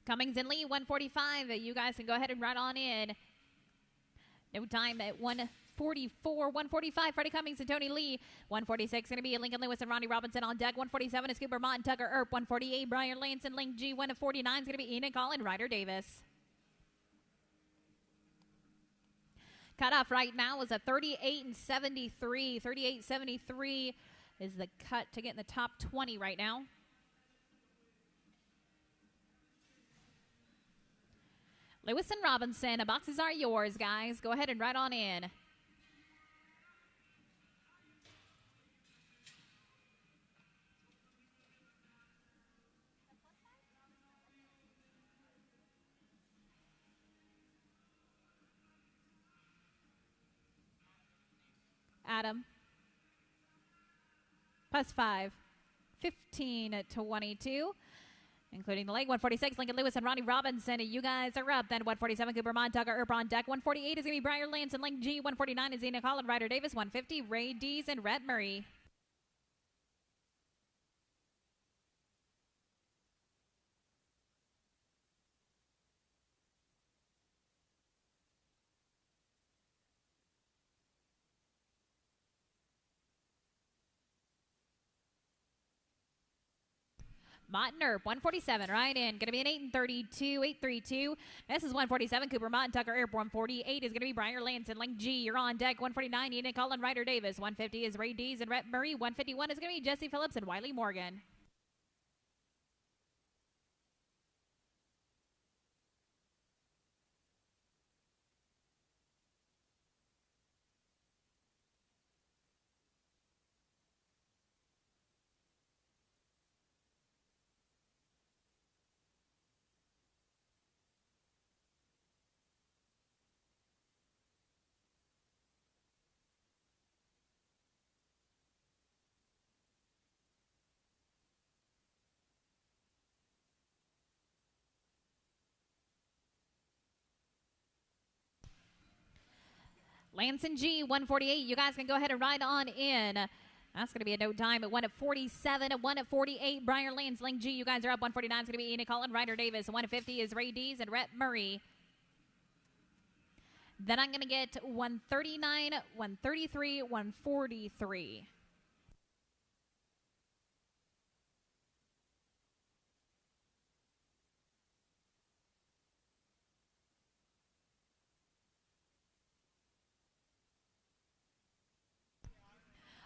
Cummings and Lee, 145. You guys can go ahead and ride on in. No time at 1 144. 145, Freddie Cummings and Tony Lee. 146 going to be Lincoln Lewis and Ronnie Robinson on deck. 147 is Cooper Mott and Tucker Earp. 148, Brian Lance and Link G. 149 is going to be Enoch Hall and Ryder Davis. Cutoff right now is a 38-73. 38-73 is the cut to get in the top 20 right now. Lewis and Robinson, the boxes are yours, guys. Go ahead and ride on in. Adam. +5. 15-22. Including the leg. 146, Lincoln Lewis and Ronnie Robinson. You guys are up. Then 147, Cooper Mott, Tucker Earp on deck. 148 is going to be Brian Lance and Link G. 149 is Enoch Hall and Ryder Davis. 150, Ray Dees and Rhett Murray. Mott and Earp, 147, right in. Going to be an 8-32. This is 147, Cooper Mott and Tucker Earp. 148 is going to be Brian Lance and Link G. You're on deck. 149, Enoch Hall and Ryder Davis. 150 is Ray Dees and Rhett Murray. 151 is going to be Jesse Phillips and Wiley Morgan. Lance and G, 148. You guys can go ahead and ride on in. That's going to be a no time at 1:47. At 1:48, Brian Lance, Link G. You guys are up. 149 is going to be Enoch Hall and Ryder Davis. 150 is Ray Dees and Rhett Murray. Then I'm going to get 139, 133, 143.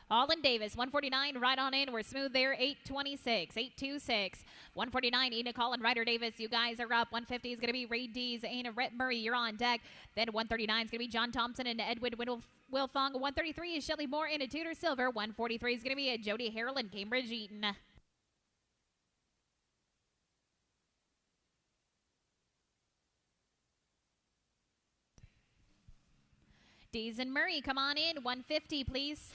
Holland Davis, 149, right on in. We're smooth there, 826, 826. 149, Enoch Hall and Ryder Davis. You guys are up. 150 is going to be Ray Dees and Rhett Murray. You're on deck. Then 139 is going to be John Thompson and Edwin Wilfong. 133 is Shelly Moore and a Tudor Silver. 143 is going to be Jody Harrell and Cambridge Eaton. Dees and Murray, come on in. 150, please.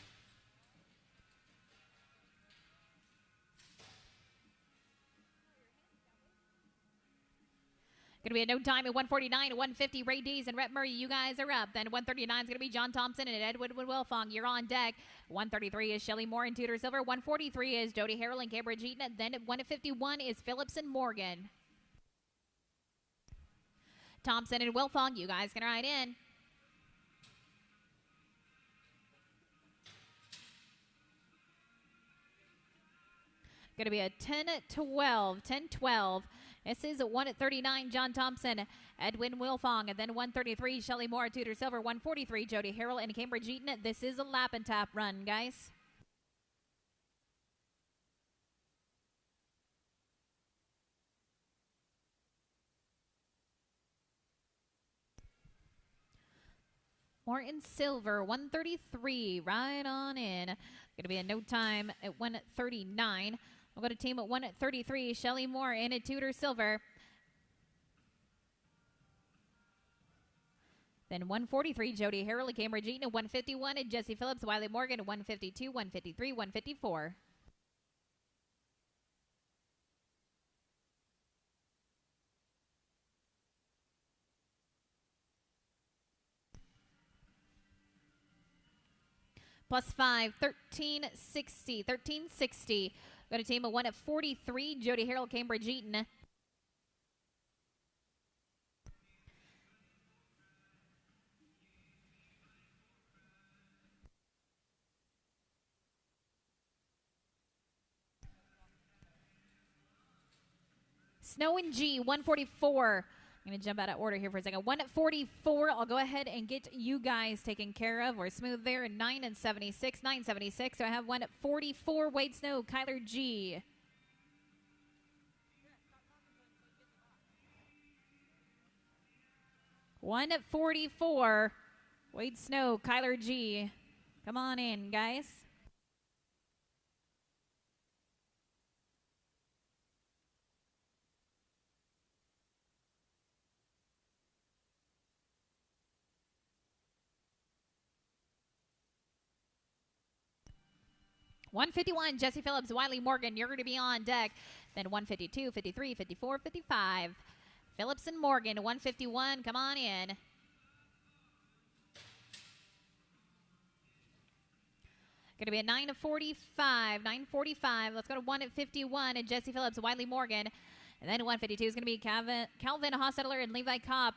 Going to be a no time at 149, 150, Ray Dees and Rhett Murray. You guys are up. Then 139 is going to be John Thompson and Edwin Wilfong. You're on deck. 133 is Shelly Moore and Tudor Silver. 143 is Jody Harrell and Cambridge Eaton. Then at 151 is Phillips and Morgan. Thompson and Wilfong, you guys can ride in. Going to be a 10-12, 10-12. This is 1:39, John Thompson, Edwin Wilfong, and then 133, Shelly Moore, Tudor Silver, 143, Jody Harrell and Cambridge Eaton. This is a lap and tap run, guys. Morton Silver, 133, right on in. Going to be a no time at 1:39. We'll go to team at 1:33, Shelly Moore and a Tudor Silver. Then 143, Jody Harrell, Cambridge Eaton. 151, and Jesse Phillips, Wiley Morgan. 152, 153, 154. +5, 1360, 1360. Got a team of 1:43, Jody Harrell, Cambridge Eaton. Snow and G, 144. I'm going to jump out of order here for a second. 144. I'll go ahead and get you guys taken care of. We're smooth there. 9 and 76. 976. So I have 144. Wade Snow, Kyler G. One at 44. Wade Snow, Kyler G. Come on in, guys. $151, Jesse Phillips, Wiley Morgan, you're going to be on deck. Then $152, $53, $54, $55. Phillips and Morgan, $151, come on in. Going to be a 9 of 45, 945. Let's go to 1 at 51 and Jesse Phillips, Wiley Morgan. And then 152 is going to be Calvin Hostetler and Levi Kopp.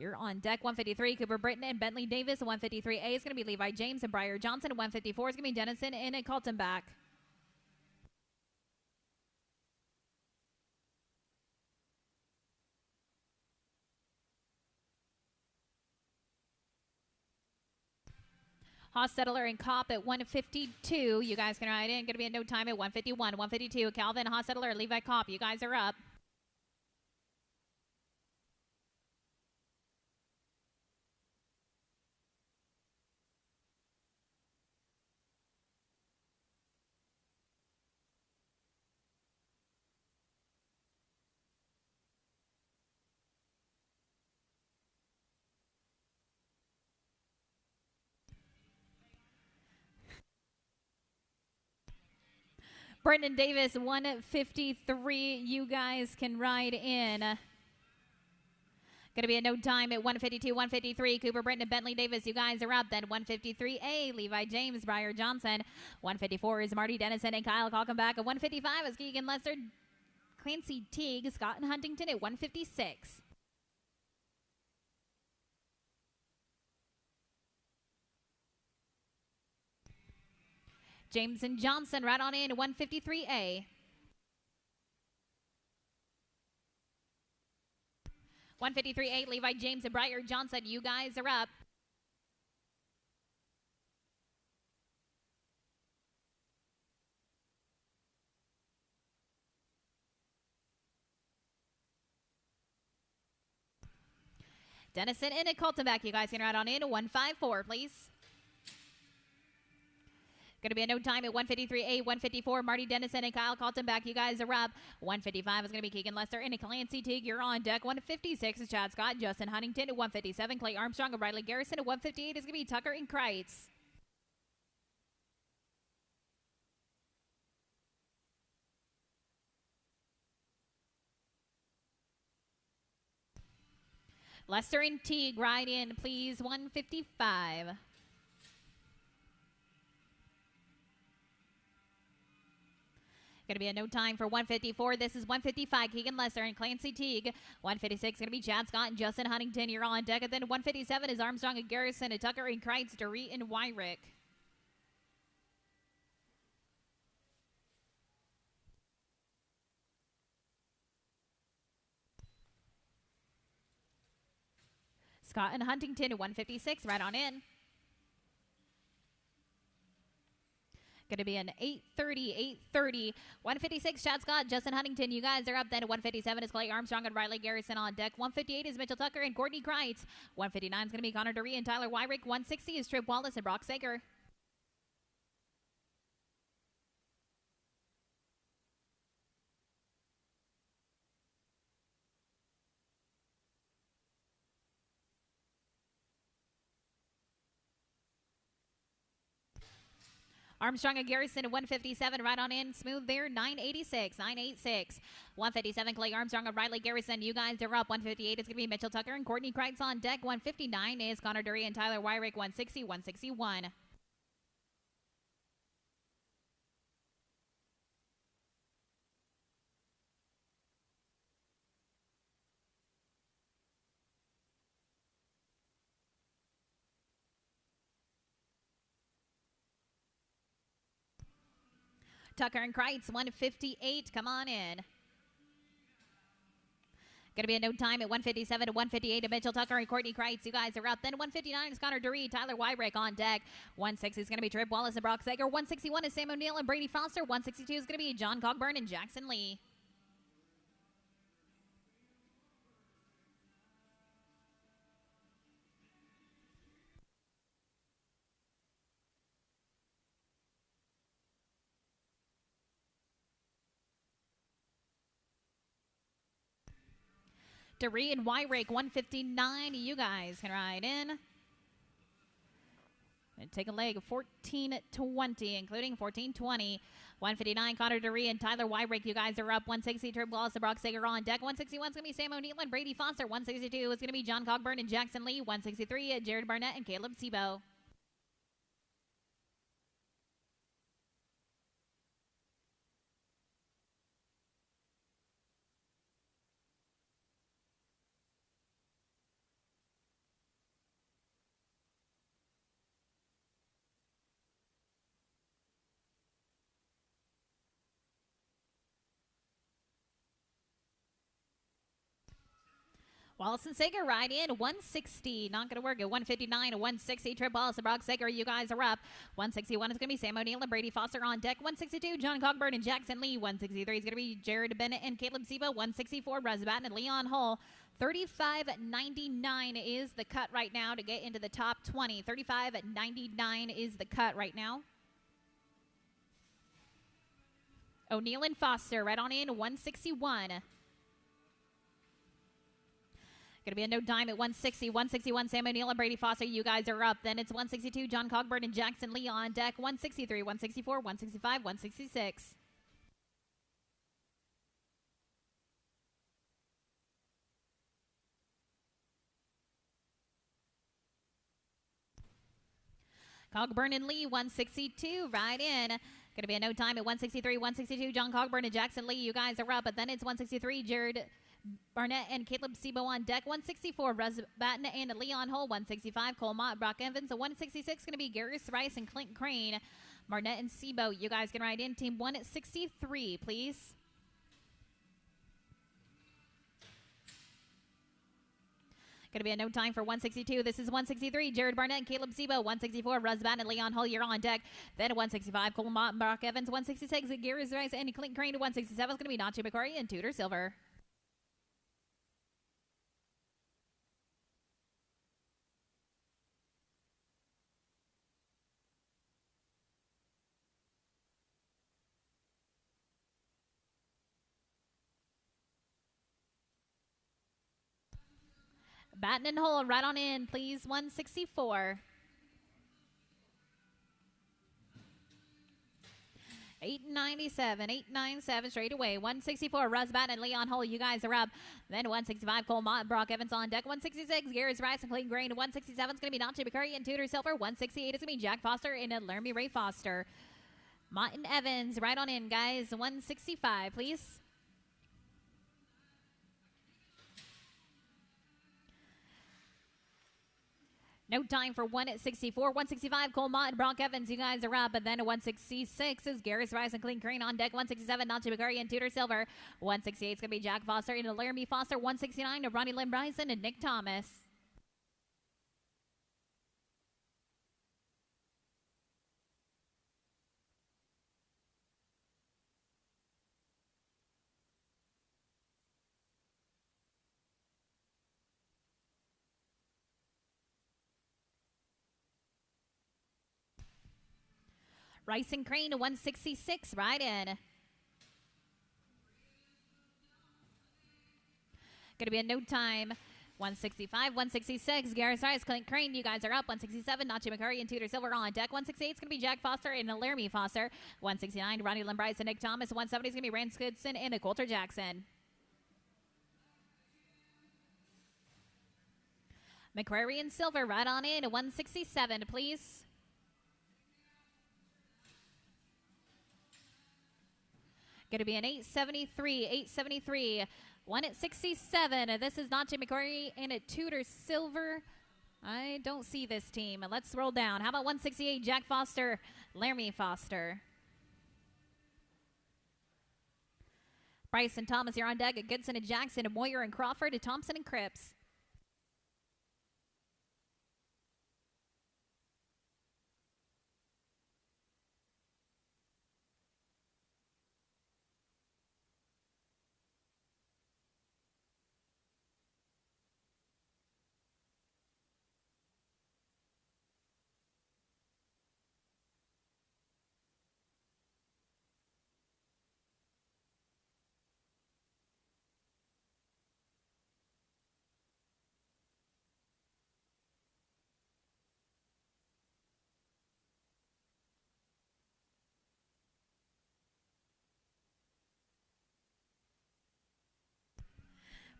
You're on deck. 153, Cooper Britton and Bentley Davis. 153A is going to be Levi James and Briar Johnson. 154 is going to be Dennison and Kaltenbach. Hostetler and Kopp at 152. You guys can ride in. Going to be a no time at 151. 152, Calvin Hostetler, Levi Kopp. You guys are up. Brendan Davis, 153. You guys can ride in. Going to be a no time at 152, 153. Cooper Britton and Bentley Davis, you guys are up. Then 153A, Levi James, Briar Johnson. 154 is Marty Dennison and Kyle Kalkenbach. At 155 is Keegan Lester, Clancy Teague, Scott and Huntington at 156. James and Johnson right on in, 153A. 153A, Levi James and Briar Johnson, you guys are up. Dennison and Kaltenbach, you guys can ride on in, 154, please. Going to be a no time at 153A, 154. Marty Dennison and Kyle Kaltenbach, you guys are up. 155 is going to be Keegan Lester and Clancy Teague. You're on deck. 156 is Chad Scott, Justin Huntington. At 157, Clay Armstrong and Riley Garrison. At 158 is going to be Tucker and Kreitz. Lester and Teague ride in, please. 155. Going to be a no time for 154. This is 155, Keegan Lesser and Clancy Teague. 156 going to be Chad Scott and Justin Huntington. You're on deck. And then 157 is Armstrong and Garrison and Tucker and Kreitz, Dorit and Wyrick. Scott and Huntington at 156, right on in. Going to be an 830, 156, Chad Scott, Justin Huntington. You guys are up. Then at 157 is Clay Armstrong and Riley Garrison on deck. 158 is Mitchell Tucker and Courtney Kreitz. 159 is going to be Connor Dury and Tyler Wyrick. 160 is Trip Wallace and Brock Sager. Armstrong and Garrison at 157, right on in, smooth there, 986, 986. 157, Clay Armstrong and Riley Garrison. You guys are up. 158 is going to be Mitchell Tucker and Courtney Kreitz on deck. 159 is Connor Dury and Tyler Wyrick. 160, 161. Tucker and Kreitz, 158. Come on in. Going to be a no time at 157 to 158 to Mitchell Tucker and Courtney Kreitz. You guys are up. Then 159 is Connor Duree, Tyler Wyrick on deck. 160 is going to be Trip Wallace and Brock Sager. 161 is Sam O'Neill and Brady Foster. 162 is going to be John Cogburn and Jackson Lee. Duree and Wyrick, 159. You guys can ride in. And take a leg of 14-20, including 14-20. 159, Connor Duree and Tyler Wyrick. You guys are up. 160, Trip Wallace and Brock Sager on deck. 161 is going to be Sam O'Neill and Brady Foster. 162 is going to be John Cogburn and Jackson Lee. 163, Jared Barnett and Caleb Sebo. Wallace and Sager ride in 160. Not going to work at 159 to 160. Trip Wallace and Brock Sager, you guys are up. 161 is going to be Sam O'Neill and Brady Foster on deck. 162, John Cogburn and Jackson Lee. 163 is going to be Jared Bennett and Caleb Sebo. 164, Russ Batten and Leon Hull. 35.99 is the cut right now to get into the top 20. 35.99 is the cut right now. O'Neill and Foster right on in 161. Going to be a no dime at 160. 161, Sam O'Neill and Brady Foster. You guys are up. Then it's 162, John Cogburn and Jackson Lee on deck. 163, 164, 165, 166. Cogburn and Lee, 162, right in. Going to be a no time at 163, 162, John Cogburn and Jackson Lee. You guys are up. But then it's 163, Jared Barnett and Caleb Sebo on deck. 164, Russ Batten and Leon Hull. 165, Cole Mott, Brock Evans. 166 going to be Garris Rice and Clint Crane. Barnett and Sebo, you guys can ride in. Team 1 at 63, please. Going to be a no time for 162. This is 163, Jared Barnett and Caleb Sebo. 164, Russ Batten and Leon Hull. You're on deck. Then 165, Cole Mott and Brock Evans. 166, Garris Rice and Clint Crane. 167 is going to be Nachi McCurry and Tudor Silver. Batten and Hull right on in, please. 164. 897, 897 straight away. 164, Russ Batten and Leon Hull. You guys are up. Then 165, Cole Mott and Brock Evans on deck. 166, Garris Rice and Clayton Green. 167 is going to be Nachi McCurry and Tudor Silver. 168 is going to be Jack Foster and Laramie Ray Foster. Mott and Evans right on in, guys. 165, please. No time for 1 at 64. 165, Cole Mott and Brock Evans. You guys are up. And then 166 is Garris Rice and Clint Crane on deck. 167, Nachi McCurry and Tudor Silver. 168 is going to be Jack Foster and Laramie Foster. 169 to Ronnie Lynn Bryson and Nick Thomas. Rice and Crane to 166, right in. Going to be a no time. 165, 166, Garris Rice, Clint Crane, you guys are up. 167, Nachi McCurry and Tudor Silver on deck. 168 is going to be Jack Foster and Laramie Foster. 169, Ronnie Lynn Bryce and Nick Thomas. 170 is going to be Rance Goodson and Coulter Jackson. McCrary and Silver right on in. 167, please. Going to be an 873, 873. 1 at 67. This is Nachi McCurry and a Tudor Silver. I don't see this team. Let's roll down. How about 168, Jack Foster, Laramie Foster. Bryce and Thomas, you're on deck. Goodson and Jackson, and Moyer and Crawford, and Thompson and Cripps.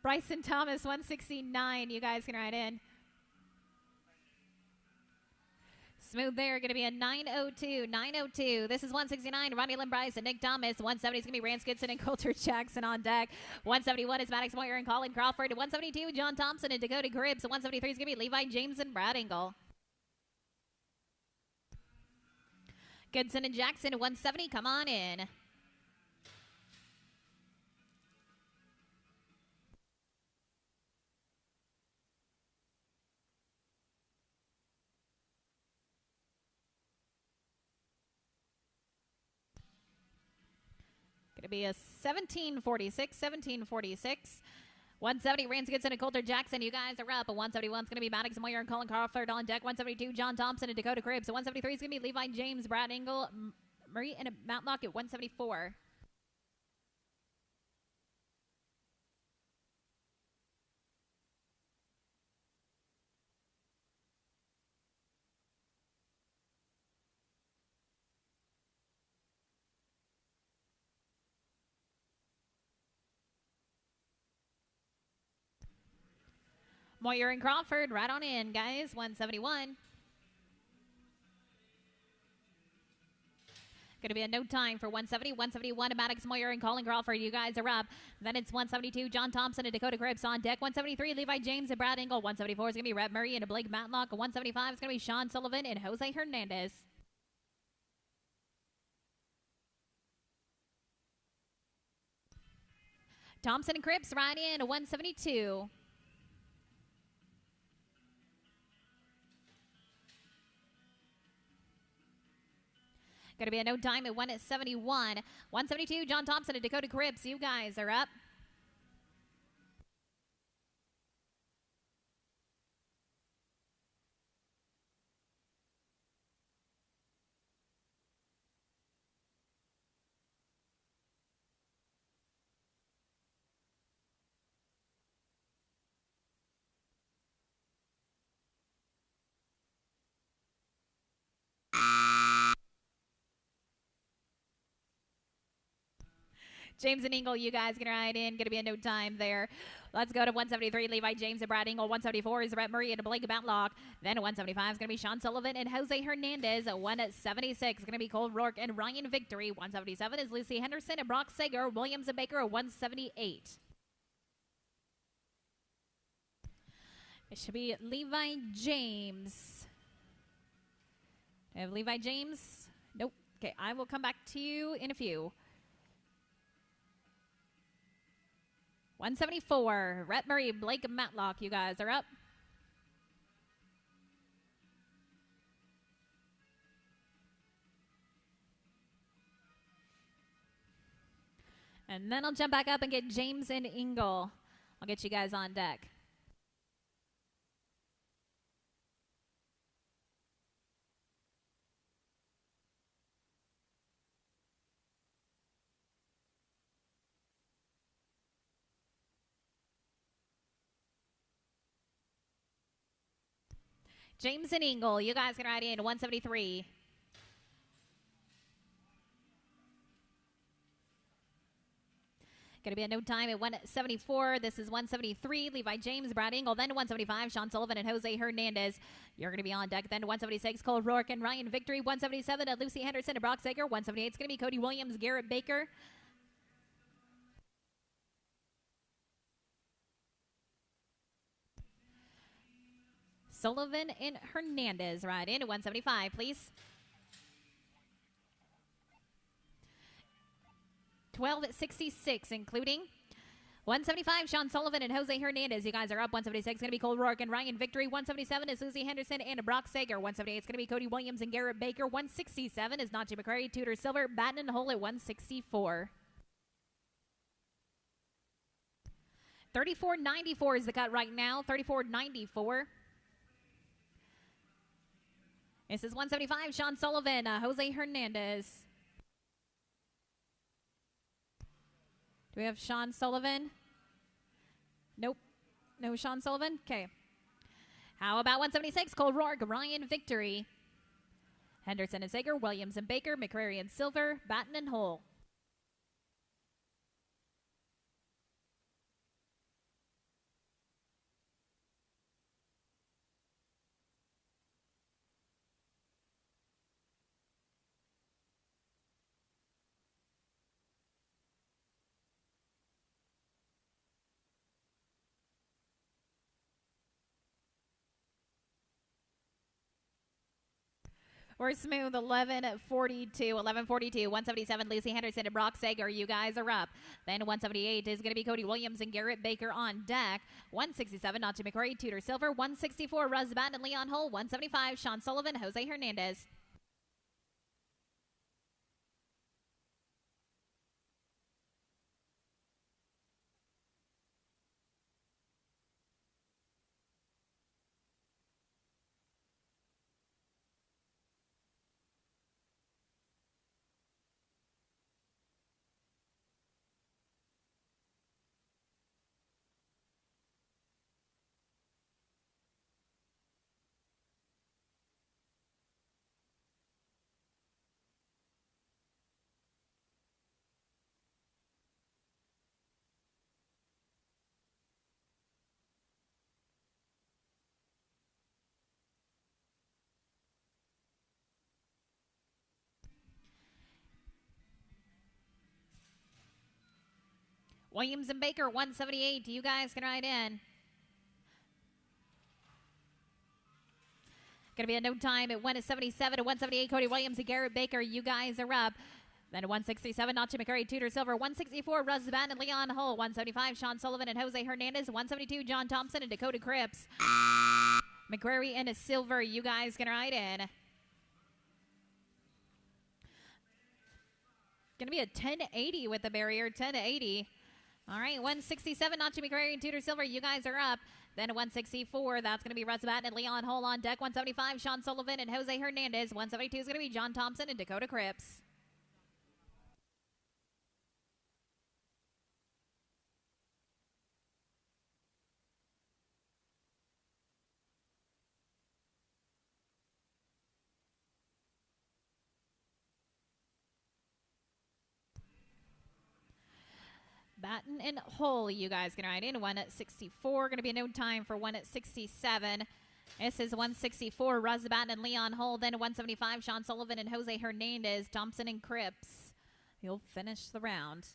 Bryson Thomas, 169. You guys can ride in. Smooth there, going to be a 902, 902. This is 169, Ronnie Lynn Bryce and Nick Thomas. 170 is going to be Rance Goodson and Coulter Jackson on deck. 171 is Maddox Moyer and Colin Crawford. 172, John Thompson and Dakota Gribbs. 173 is going to be Levi James and Brad Engel. Goodson and Jackson, 170, come on in. Going to be a 1746, 1746. 170, Rance Goodson and Coulter Jackson. You guys are up. A 171 is going to be Maddox Moyer and Colin Crawford on deck. 172, John Thompson and Dakota Cribbs. 173 is going to be Levi James, Brad Engel, Marie, and Mountlock at 174. Moyer and Crawford, right on in, guys. 171. Going to be a no time for 170. 171 to Maddox Moyer and Colin Crawford. You guys are up. Then it's 172, John Thompson and Dakota Cribbs on deck. 173, Levi James and Brad Engel. 174 is going to be Rhett Murray and Blake Matlock. 175 is going to be Sean Sullivan and Jose Hernandez. Thompson and Cribbs right in, 172. Going to be a no time at 171. 172, John Thompson and Dakota Cribbs. You guys are up. James and Engel, you guys can ride in. Going to be a no time there. Let's go to 173, Levi James and Brad Engel. 174 is Rhett Murray and Blake Matlock. Then 175 is going to be Sean Sullivan and Jose Hernandez. 176 is going to be Cole Rourke and Ryan Victory. 177 is Lucy Henderson and Brock Sager. Williams and Baker, 178. It should be Levi James. Do I have Levi James? Nope. Okay, I will come back to you in a few. 174, Rhett Murray, Blake Matlock. You guys are up. And then I'll jump back up and get James and Engel. I'll get you guys on deck. James and Engel, you guys can ride in 173. Going to be a no time at 174. This is 173. Levi James, Brad Engel. Then 175, Sean Sullivan and Jose Hernandez. You're going to be on deck. Then 176, Cole Rourke and Ryan Victory. 177, Lucy Henderson and Brock Sager. 178 is going to be Cody Williams, Garrett Baker. Sullivan and Hernandez ride in at 175, please. 1266, including 175, Sean Sullivan and Jose Hernandez. You guys are up. 176 is going to be Cole Rourke and Ryan Victory. 177 is Lucy Henderson and Brock Sager. 178 is going to be Cody Williams and Garrett Baker. 167 is Najee McCrary, Tudor Silver, Batten and Hole at 164. 34.94 is the cut right now. 34.94. This is 175, Sean Sullivan, Jose Hernandez. Do we have Sean Sullivan? Nope. No Sean Sullivan? Okay. How about 176, Cole Rourke, Ryan Victory. Henderson and Sager, Williams and Baker, McCrary and Silver, Batten and Hole. We're smooth, 11:42, 177, Lucy Henderson and Brock Sager. You guys are up. Then 178 is going to be Cody Williams and Garrett Baker on deck. 167, Najee McCrary, Tudor Silver. 164, Russ Batten and Leon Hull. 175, Sean Sullivan, Jose Hernandez. Williams and Baker, 178. You guys can ride in. Going to be a no time at 177 to 178. Cody Williams and Garrett Baker. You guys are up. Then 167, Najee McCrary, Tudor Silver. 164, Russ Batten and Leon Hull. 175, Sean Sullivan and Jose Hernandez. 172, John Thompson and Dakota Cripps. McCrary and a Silver. You guys can ride in. Going to be a 1080 with the barrier. 1080. All right, 167, Najee McCrary and Tudor Silver. You guys are up. Then 164, that's going to be Russ Batten and Leon Hull on deck. 175, Sean Sullivan and Jose Hernandez. 172 is going to be John Thompson and Dakota Cripps. Batten and Hull, you guys can ride in. 1 at 64. Going to be no time for 1 at 67. This is 164, Russ Batten and Leon Hull. Then 175, Sean Sullivan and Jose Hernandez. Thompson and Cripps. You'll finish the round.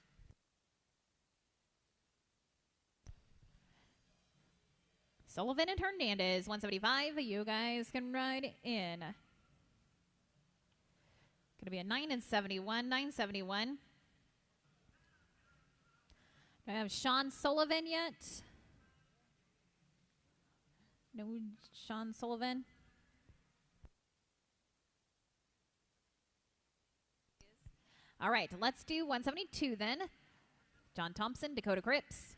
Sullivan and Hernandez, 175. You guys can ride in. Going to be a 9 and 71, 971. Do I have Sean Sullivan yet? No Sean Sullivan. All right, let's do 172 then. John Thompson, Dakota Cripps.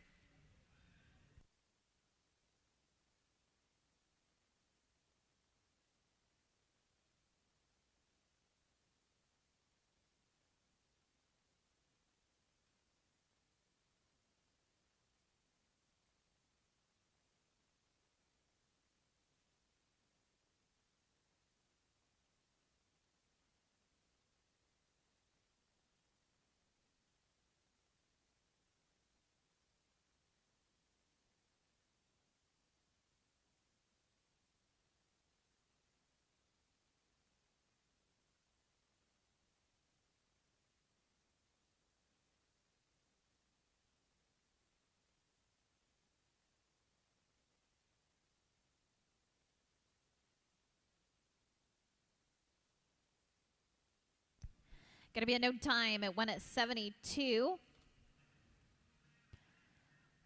Going to be a no time at 1:72. All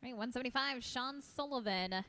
right, 175, Sean Sullivan.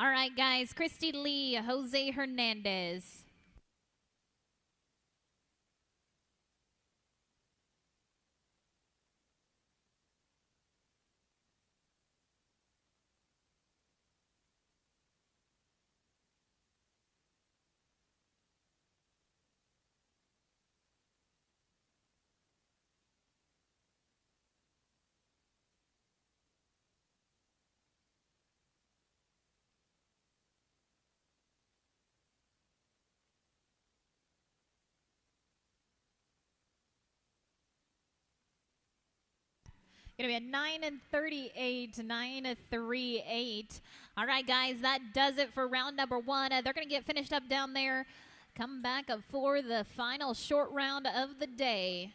All right, guys. Christy Lee, Jose Hernandez. Going to be a 9 and 38, 9-3-8. All right, guys, that does it for round number 1. They're going to get finished up down there. Come back up for the final short round of the day.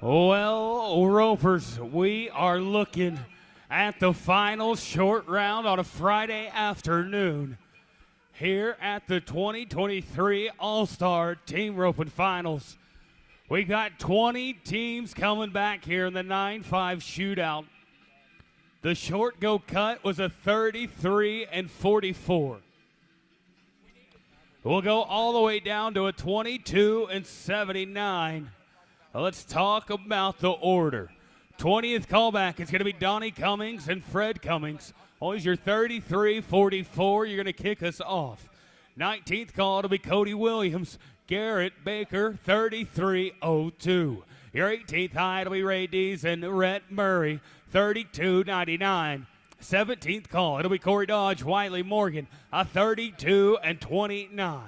Well, Ropers, we are looking at the final short round on a Friday afternoon here at the 2023 All-Star Team Roping Finals. We got 20 teams coming back here in the 9-5 shootout. The short go cut was a 33 and 44. We'll go all the way down to a 22 and 79. Let's talk about the order. 20th callback is going to be Donnie Cummings and Fred Cummings. Always your 33-44. You're going to kick us off. 19th call to be Cody Williams. Garrett Baker, 33-02. Your 18th high will be Ray Dees and Rhett Murray, 32-99. 17th call, it'll be Corey Dodge, Wiley Morgan, a 32 and 29.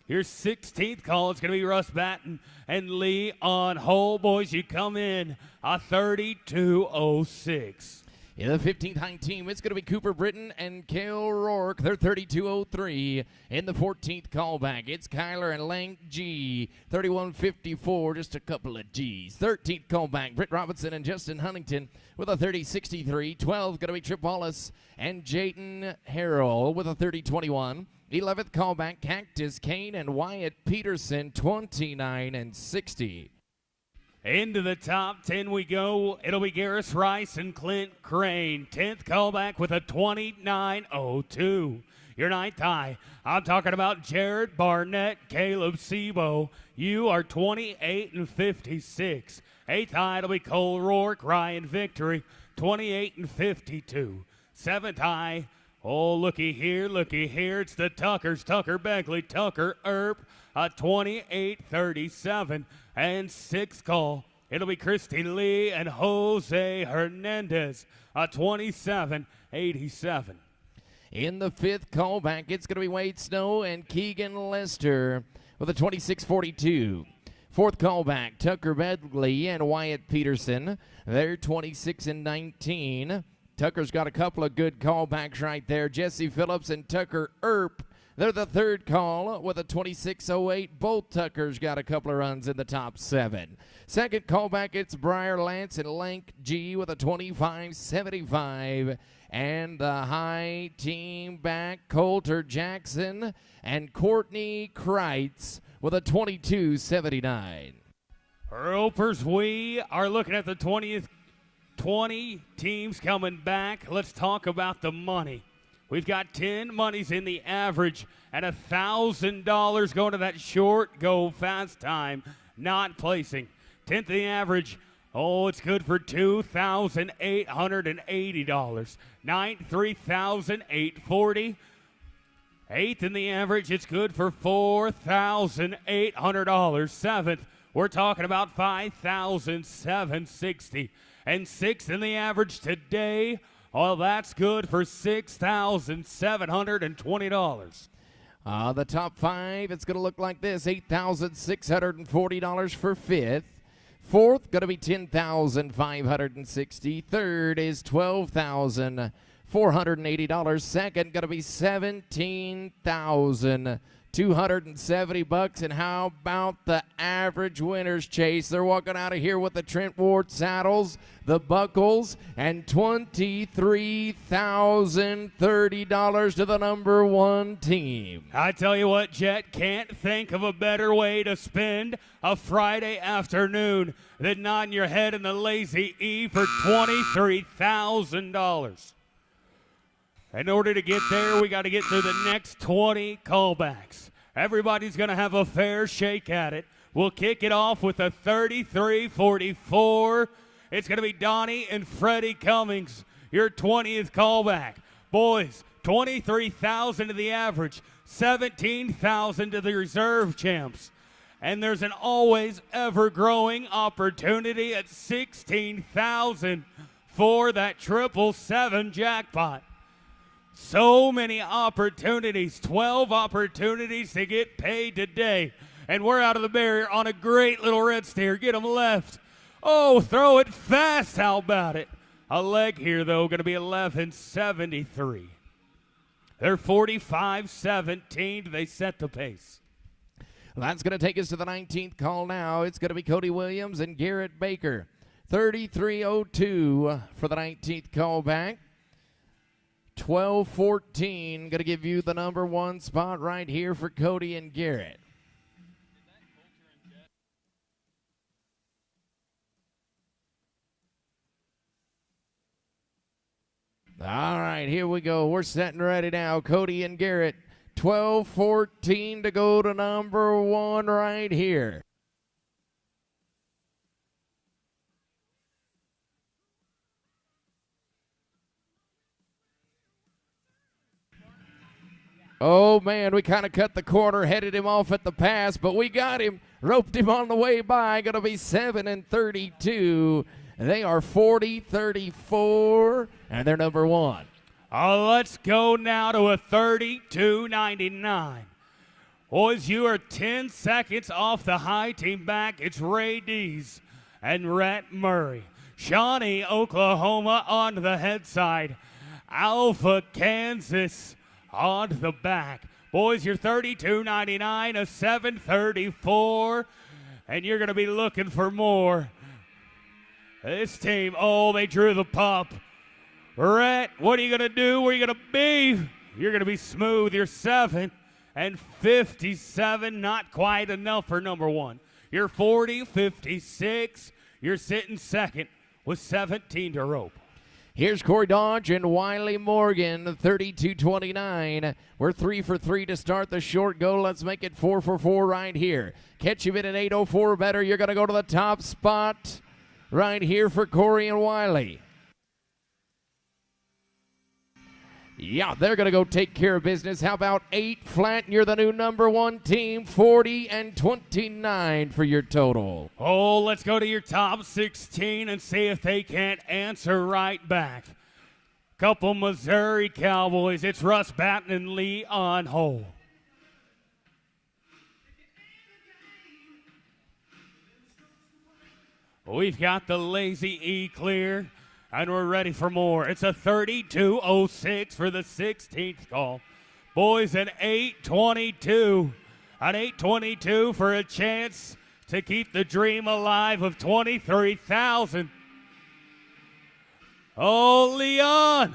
Your 16th call, it's going to be Russ Batten and Lee on Hole. Boys, you come in a 32-06. In the 15th high team, it's going to be Cooper Britton and Cale Rourke. They're 32-03. In the 14th callback, it's Kyler and Lang G. 31-54, just a couple of G's. 13th callback, Britt Robinson and Justin Huntington with a 30-63. 12th going to be Trip Wallace and Jayden Harrell with a 30-21. 11th callback, Cactus Kane and Wyatt Peterson, 29 and 60. Into the top 10 we go. It'll be Garris Rice and Clint Crane. 10th callback with a 29-02. Your 9th high, I'm talking about Jared Barnett, Caleb Sebo. You are 28 and 56. 8th high, it'll be Cole Rourke, Ryan Victory, 28 and 52. 7th high, oh, looky here, it's the Tuckers, Tucker Beckley, Tucker Earp, a 28-37. And 6th call, it'll be Christine Lee and Jose Hernandez, a 27-87. In the 5th callback, it's going to be Wade Snow and Keegan Lester with a 26-42. 4th callback, Tucker Bedley and Wyatt Peterson. They're 26 and 19. Tucker's got a couple of good callbacks right there. Jesse Phillips and Tucker Earp. They're the 3rd call with a 26-08. Both Tuckers got a couple of runs in the top 7. 2nd callback, it's Briar Lance and Lank G with a 25-75. And the high team back, Coulter Jackson and Courtney Kreitz with a 22-79. Ropers, we are looking at the 20 teams coming back. Let's talk about the money. We've got 10 monies in the average and $1,000 going to that short go fast time, not placing. 10th in the average, oh, it's good for $2,880. 9th, $3,840. 8th in the average, it's good for $4,800. 7th, we're talking about $5,760. And 6th in the average today, well, that's good for $6,720. The top 5, it's going to look like this. $8,640 for 5th. 4th, going to be $10,560. 3rd is $12,480. 2nd, going to be $17,270. And how about the average winners, Chase? They're walking out of here with the Trent Ward saddles, the buckles, and $23,030 to the number 1 team. I tell you what, Jet, can't think of a better way to spend a Friday afternoon than nodding your head in the Lazy E for $23,000. In order to get there, we got to get through the next 20 callbacks. Everybody's going to have a fair shake at it. We'll kick it off with a 33-44. It's going to be Donnie and Freddie Cummings, your 20th callback. Boys, 23,000 to the average, 17,000 to the reserve champs. And there's an always ever-growing opportunity at 16,000 for that 777 jackpot. So many opportunities, 12 opportunities to get paid today. And we're out of the barrier on a great little red steer. Get them left. Oh, throw it fast. How about it? A leg here, though, going to be 11.73. They're 45-17. They set the pace. That's going to take us to the 19th call now. It's going to be Cody Williams and Garrett Baker. 33:02 for the 19th call back. 12:14, going to give you the number 1 spot right here for Cody and Garrett. All right, here we go. We're setting ready now. Cody and Garrett. 12:14 to go to number 1 right here. Oh, man, we kind of cut the corner, headed him off at the pass, but we got him, roped him on the way by. Going to be 7 and 32. They are 40-34, and they're number 1. Let's go now to a 32.99. Boys, you are 10 seconds off the high team back. It's Ray Dees and Rhett Murray. Shawnee, Oklahoma on the head side. Alpha, Kansas on the back. Boys, you're 32.99, a 7:34, and you're going to be looking for more. This team, oh, they drew the pup. Rhett, what are you going to do? Where are you going to be? You're going to be smooth. You're 7 and 57, not quite enough for number 1. You're 40-56. You're sitting second with 17 to rope. Here's Corey Dodge and Wiley Morgan, 32-29. We're 3 for 3 to start the short go. Let's make it 4 for 4 right here. Catch him in an 8:04 or better. You're going to go to the top spot right here for Corey and Wiley. Yeah, they're going to go take care of business. How about 8 flat? And you're the new number 1 team, 40 and 29 for your total. Oh, let's go to your top 16 and see if they can't answer right back. Couple Missouri Cowboys. It's Russ Batten and Lee on hole. We've got the Lazy E clear, and we're ready for more. It's a 32:06 for the 16th call. Boys, an 8:22. An 8:22 for a chance to keep the dream alive of 23,000. Oh, Leon.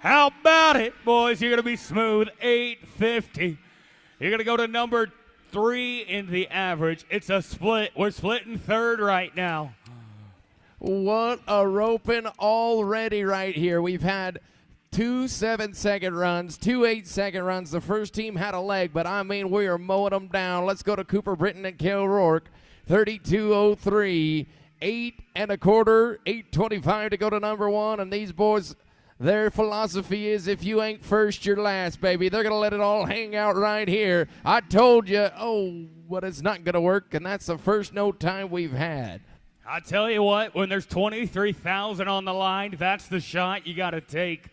How about it, boys? You're going to be smooth. 8:50. You're going to go to number 3 in the average. It's a split. We're splitting third right now. What a roping already right here. We've had 2 7-second runs, 2 8-second runs. The first team had a leg, but I mean, we are mowing them down. Let's go to Cooper Britton and Cale Rourke. 32:03, 8 1/4, 8:25 to go to number 1. And these boys, their philosophy is if you ain't first, you're last, baby. They're going to let it all hang out right here. I told you, but it's not going to work, and that's the first no time we've had. I tell you what, when there's 23,000 on the line, that's the shot you got to take.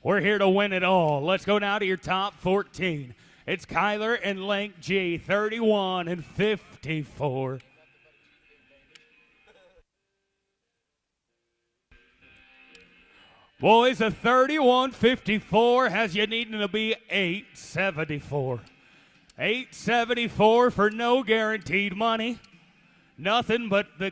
We're here to win it all. Let's go now to your top 14. It's Kyler and Lank G, 31 and 54. Boys, a 31-54 has you needing to be 8-74. 8-74 for no guaranteed money. Nothing but the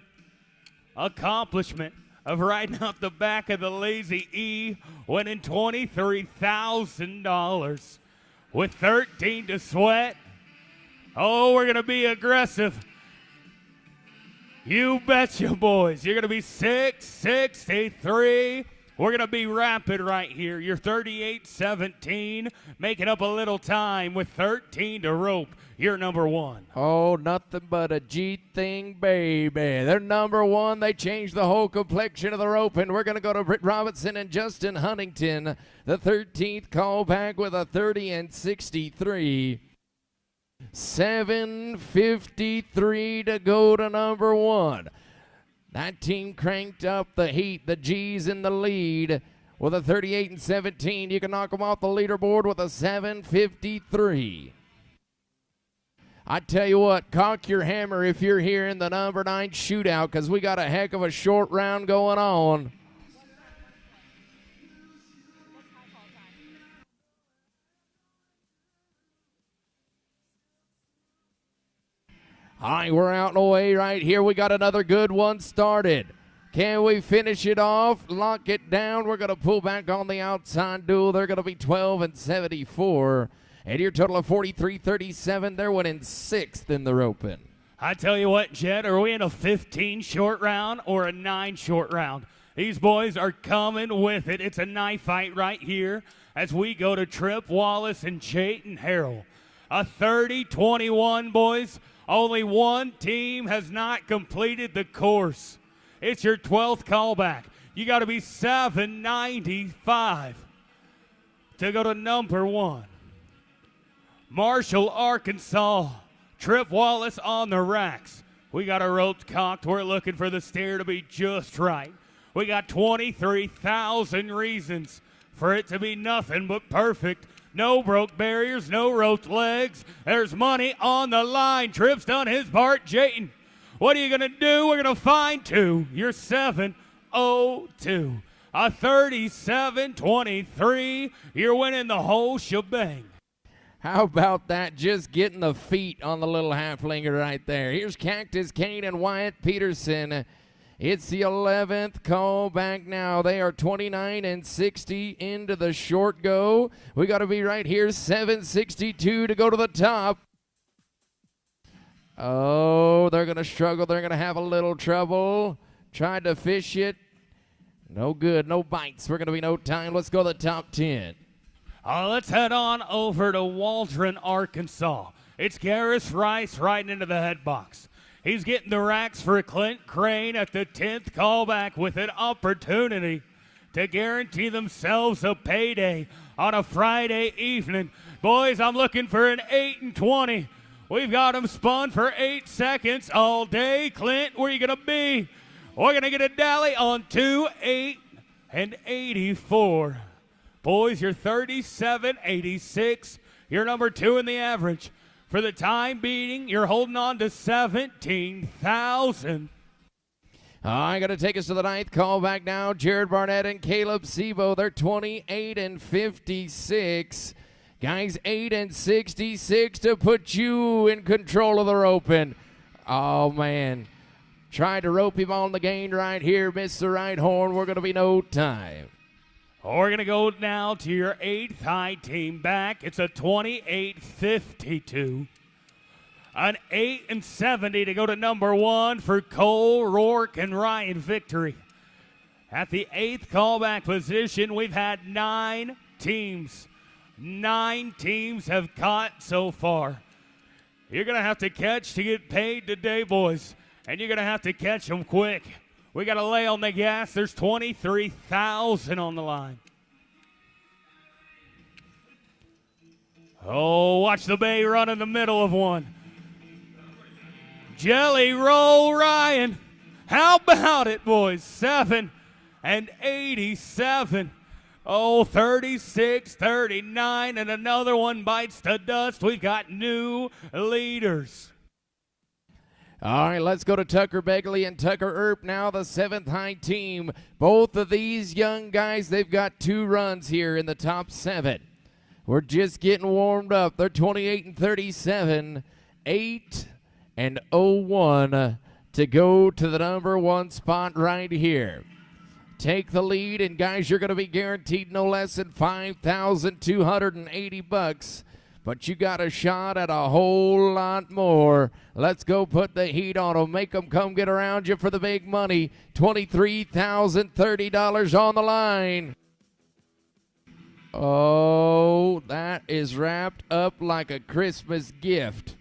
accomplishment of riding out the back of the Lazy E, winning $23,000 with 13 to sweat. Oh, we're going to be aggressive. You betcha, boys. You're going to be 6-63. We're going to be rapid right here. You're 38-17, making up a little time with 13 to rope. You're number 1. Oh, nothing but a G thing, baby. They're number 1. They changed the whole complexion of the rope, and we're going to go to Britt Robinson and Justin Huntington. The 13th call back with a 30 and 63. 7:53 to go to number 1. That team cranked up the heat. The G's in the lead with a 38 and 17. You can knock them off the leaderboard with a 7:53. I tell you what, cock your hammer if you're here in the number 9 shootout, because we got a heck of a short round going on. All right, we're out and away right here. We got another good one started. Can we finish it off? Lock it down. We're going to pull back on the outside duel. They're going to be 12 and 74. And your total of 43-37. They're winning 6th in the roping. I tell you what, Jed, are we in a 15 short round or a 9 short round? These boys are coming with it. It's a knife fight right here as we go to Trip Wallace and Chayton Harrell. A 30-21, boys. Only one team has not completed the course. It's your 12th callback. You got to be 795 to go to number 1. Marshall, Arkansas. Trip Wallace on the racks. We got our ropes cocked. We're looking for the steer to be just right. We got 23,000 reasons for it to be nothing but perfect. No broke barriers, no roped legs. There's money on the line. Trip's done his part. Jayton, what are you going to do? We're going to find 2. You're 7-0-2. A 37-23. You're winning the whole shebang. How about that? Just getting the feet on the little halflinger right there. Here's Cactus Kane and Wyatt Peterson. It's the 11th call back now. They are 29 and 60 into the short go. We got to be right here, 762 to go to the top. Oh, they're going to struggle. They're going to have a little trouble. Tried to fish it. No good. No bites. We're going to be no time. Let's go to the top 10. Let's head on over to Waldron, Arkansas. It's Garris Rice riding into the head box. He's getting the racks for Clint Crane at the 10th callback with an opportunity to guarantee themselves a payday on a Friday evening. Boys, I'm looking for an 8-20. We've got him spun for 8 seconds all day. Clint, where you going to be? We're going to get a dally on 2, 8, and 84. Boys, you're 37-86. You're number 2 in the average. For the time being, you're holding on to 17,000. I got to take us to the 9th call back now. Jared Barnett and Caleb Sebo. They're 28 and 56. Guys, 8 and 66 to put you in control of the roping. Oh, man. Tried to rope him on the gain right here. Missed the right horn. We're going to be no time. We're going to go now to your 8th high team back. It's a 28-52. An 8 and 70 to go to number 1 for Cole, Rourke, and Ryan Victory. At the 8th callback position, we've had 9 teams. 9 teams have caught so far. You're going to have to catch to get paid today, boys. And you're going to have to catch them quick. We got to lay on the gas. There's 23,000 on the line. Oh, watch the bay run in the middle of one. Jelly Roll Ryan. How about it, boys? 7 and 87. Oh, 36, 39, and another one bites the dust. We've got new leaders. All right, let's go to Tucker Begley and Tucker Earp now, the 7th high team. Both of these young guys, they've got 2 runs here in the top 7. We're just getting warmed up. They're 28 and 37, 8 and 01 to go to the number 1 spot right here. Take the lead, and guys, you're going to be guaranteed no less than $5,280. But you got a shot at a whole lot more. Let's go put the heat on them. Make them come get around you for the big money. $23,030 on the line. Oh, that is wrapped up like a Christmas gift.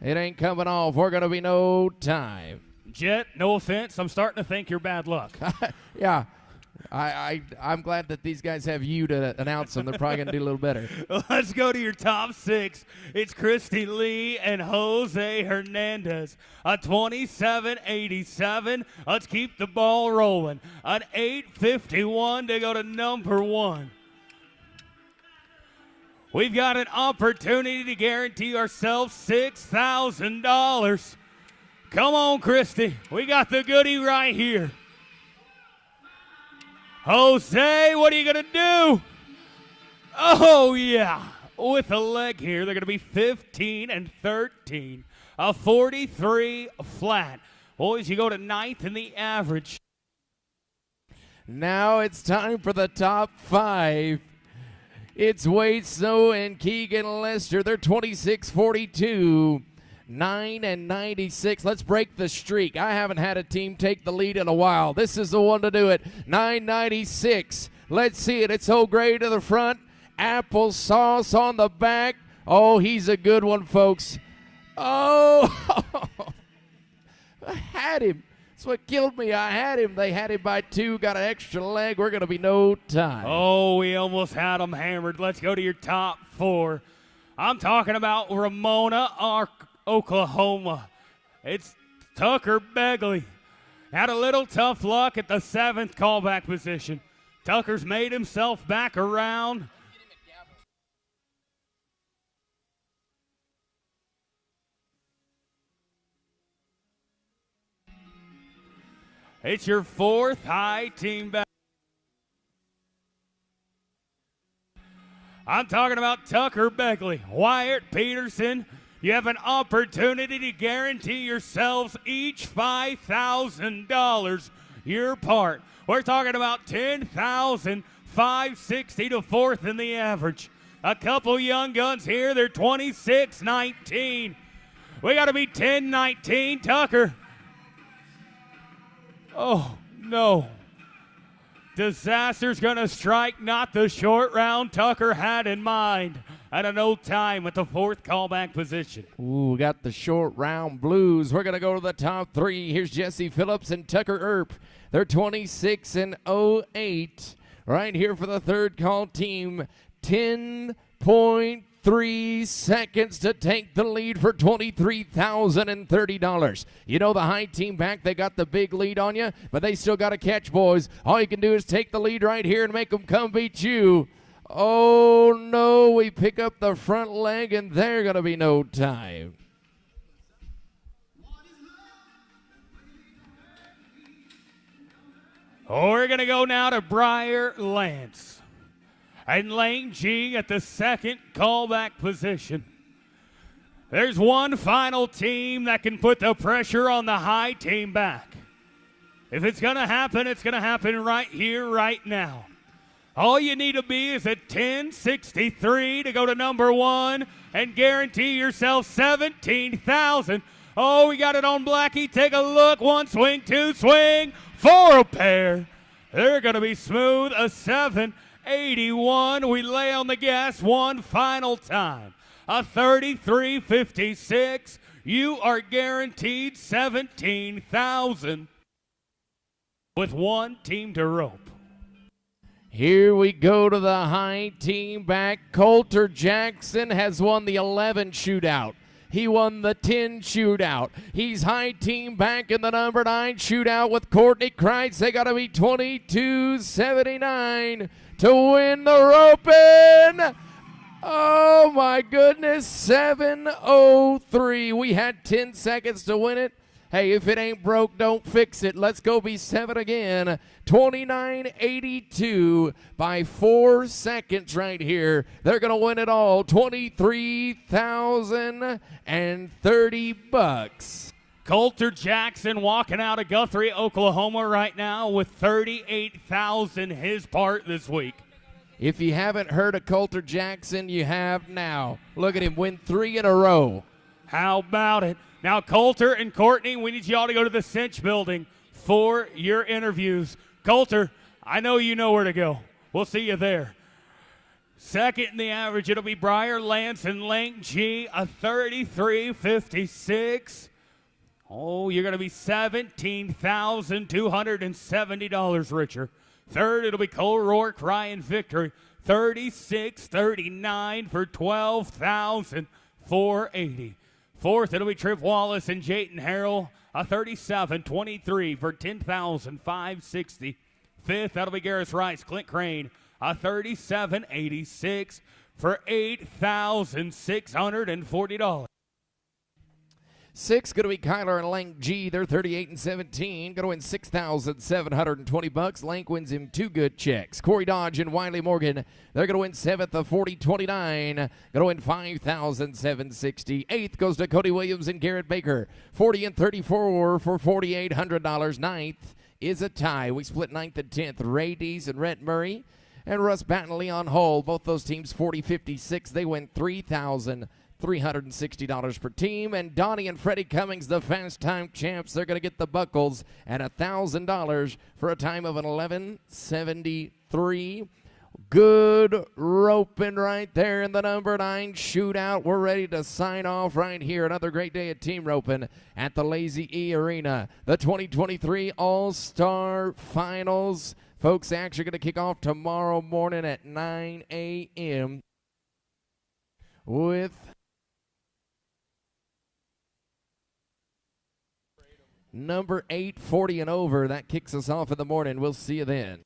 It ain't coming off. We're going to be no time. Jet, no offense, I'm starting to think you're bad luck. Yeah. I'm glad that these guys have you to announce them. They're probably going to do a little better. Let's go to your top 6. It's Christy Lee and Jose Hernandez. A 27-87. Let's keep the ball rolling. An 8-51 to go to number 1. We've got an opportunity to guarantee ourselves $6,000. Come on, Christy. We got the goodie right here. Jose, what are you going to do? Oh, yeah. With a leg here, they're going to be 15 and 13. a 43 flat. Boys, you go to 9th in the average. Now it's time for the top 5. It's Wade Snow and Keegan Lester. They're 26-42, 9 and 96. Let's break the streak. I haven't had a team take the lead in a while. This is the one to do it. 996. Let's see it. It's O'Gray to the front. Applesauce on the back. Oh, he's a good one, folks. Oh, I had him. That's what killed me. I had him. They had him by 2. Got an extra leg. We're going to be no time. Oh, we almost had him hammered. Let's go to your top 4. I'm talking about Ramona, Oklahoma. It's Tucker Begley. Had a little tough luck at the 7th callback position. Tucker's made himself back around. It's your 4th high team back. I'm talking about Tucker Begley, Wyatt Peterson. You have an opportunity to guarantee yourselves each $5,000 your part. We're talking about $10,560 to 4th in the average. A couple young guns here. They're 26-19. We got to be 10-19. Tucker. Oh, no. Disaster's going to strike, not the short round Tucker had in mind. At an old time at the 4th callback position. Ooh, we got the short round blues. We're going to go to the top 3. Here's Jesse Phillips and Tucker Earp. They're 26-08. Right here for the 3rd call team. 10.3 seconds to take the lead for $23,030. You know the high team back, they got the big lead on you, but they still got to catch, boys. All you can do is take the lead right here and make them come beat you. Oh, no, we pick up the front leg, and they're going to be no time. We're going to go now to Briar Lance. And Lane G at the 2nd callback position. There's one final team that can put the pressure on the high team back. If it's going to happen, it's going to happen right here, right now. All you need to be is at 1063 to go to number 1 and guarantee yourself $17,000. Oh, we got it on Blackie. Take a look. 1 swing, 2 swing, 4 a pair. They're going to be smooth. A 781. We lay on the gas one final time. A 33.56. You are guaranteed $17,000 with one team to rope. Here we go to the high team back. Coulter Jackson has won the 11 shootout. He won the 10 shootout. He's high team back in the number 9 shootout with Courtney Kreitz. They got to be 22.79 to win the roping. Oh my goodness, 7:03. We had 10 seconds to win it. Hey, if it ain't broke, don't fix it. Let's go be 7 again. 29.82 by 4 seconds right here. They're going to win it all. $23,030. Coulter Jackson walking out of Guthrie, Oklahoma right now with $38,000 his part this week. If you haven't heard of Coulter Jackson, you have now. Look at him win 3 in a row. How about it? Now, Coulter and Courtney, we need y'all to go to the Cinch building for your interviews. Coulter, I know you know where to go. We'll see you there. Second in the average, it'll be Briar Lance and Lane G, a 33.56. Oh, you're going to be $17,270 richer. Third, it'll be Cole Rourke, Ryan Victory, 36.39 for $12,480. Fourth, it'll be Trip Wallace and Jayton Harrell, a 37.23 for $10,560. Fifth, that'll be Garris Rice, Clint Crane, a 37.86 for $8,640. 6 going to be Kyler and Lank G. They're 38 and 17. Going to win $6,720. Lank wins him 2 good checks. Corey Dodge and Wiley Morgan. They're going to win 7th of 40-29. Going to win $5,760. 8th goes to Cody Williams and Garrett Baker. 40 and 34 for $4,800. 9th is a tie. We split 9th and 10th. Ray Dees and Rhett Murray and Russ Batten, Leon Hull. Both those teams 40-56. They win $3,360 per team. And Donnie and Freddie Cummings, the fast time champs, they're going to get the buckles at $1,000 for a time of an 11:73. Good roping right there in the number 9 shootout. We're ready to sign off right here. Another great day of team roping at the Lazy E Arena. The 2023 All-Star Finals. Folks, actually going to kick off tomorrow morning at 9 a.m. with number 8, 40 and over. That kicks us off in the morning. We'll see you then.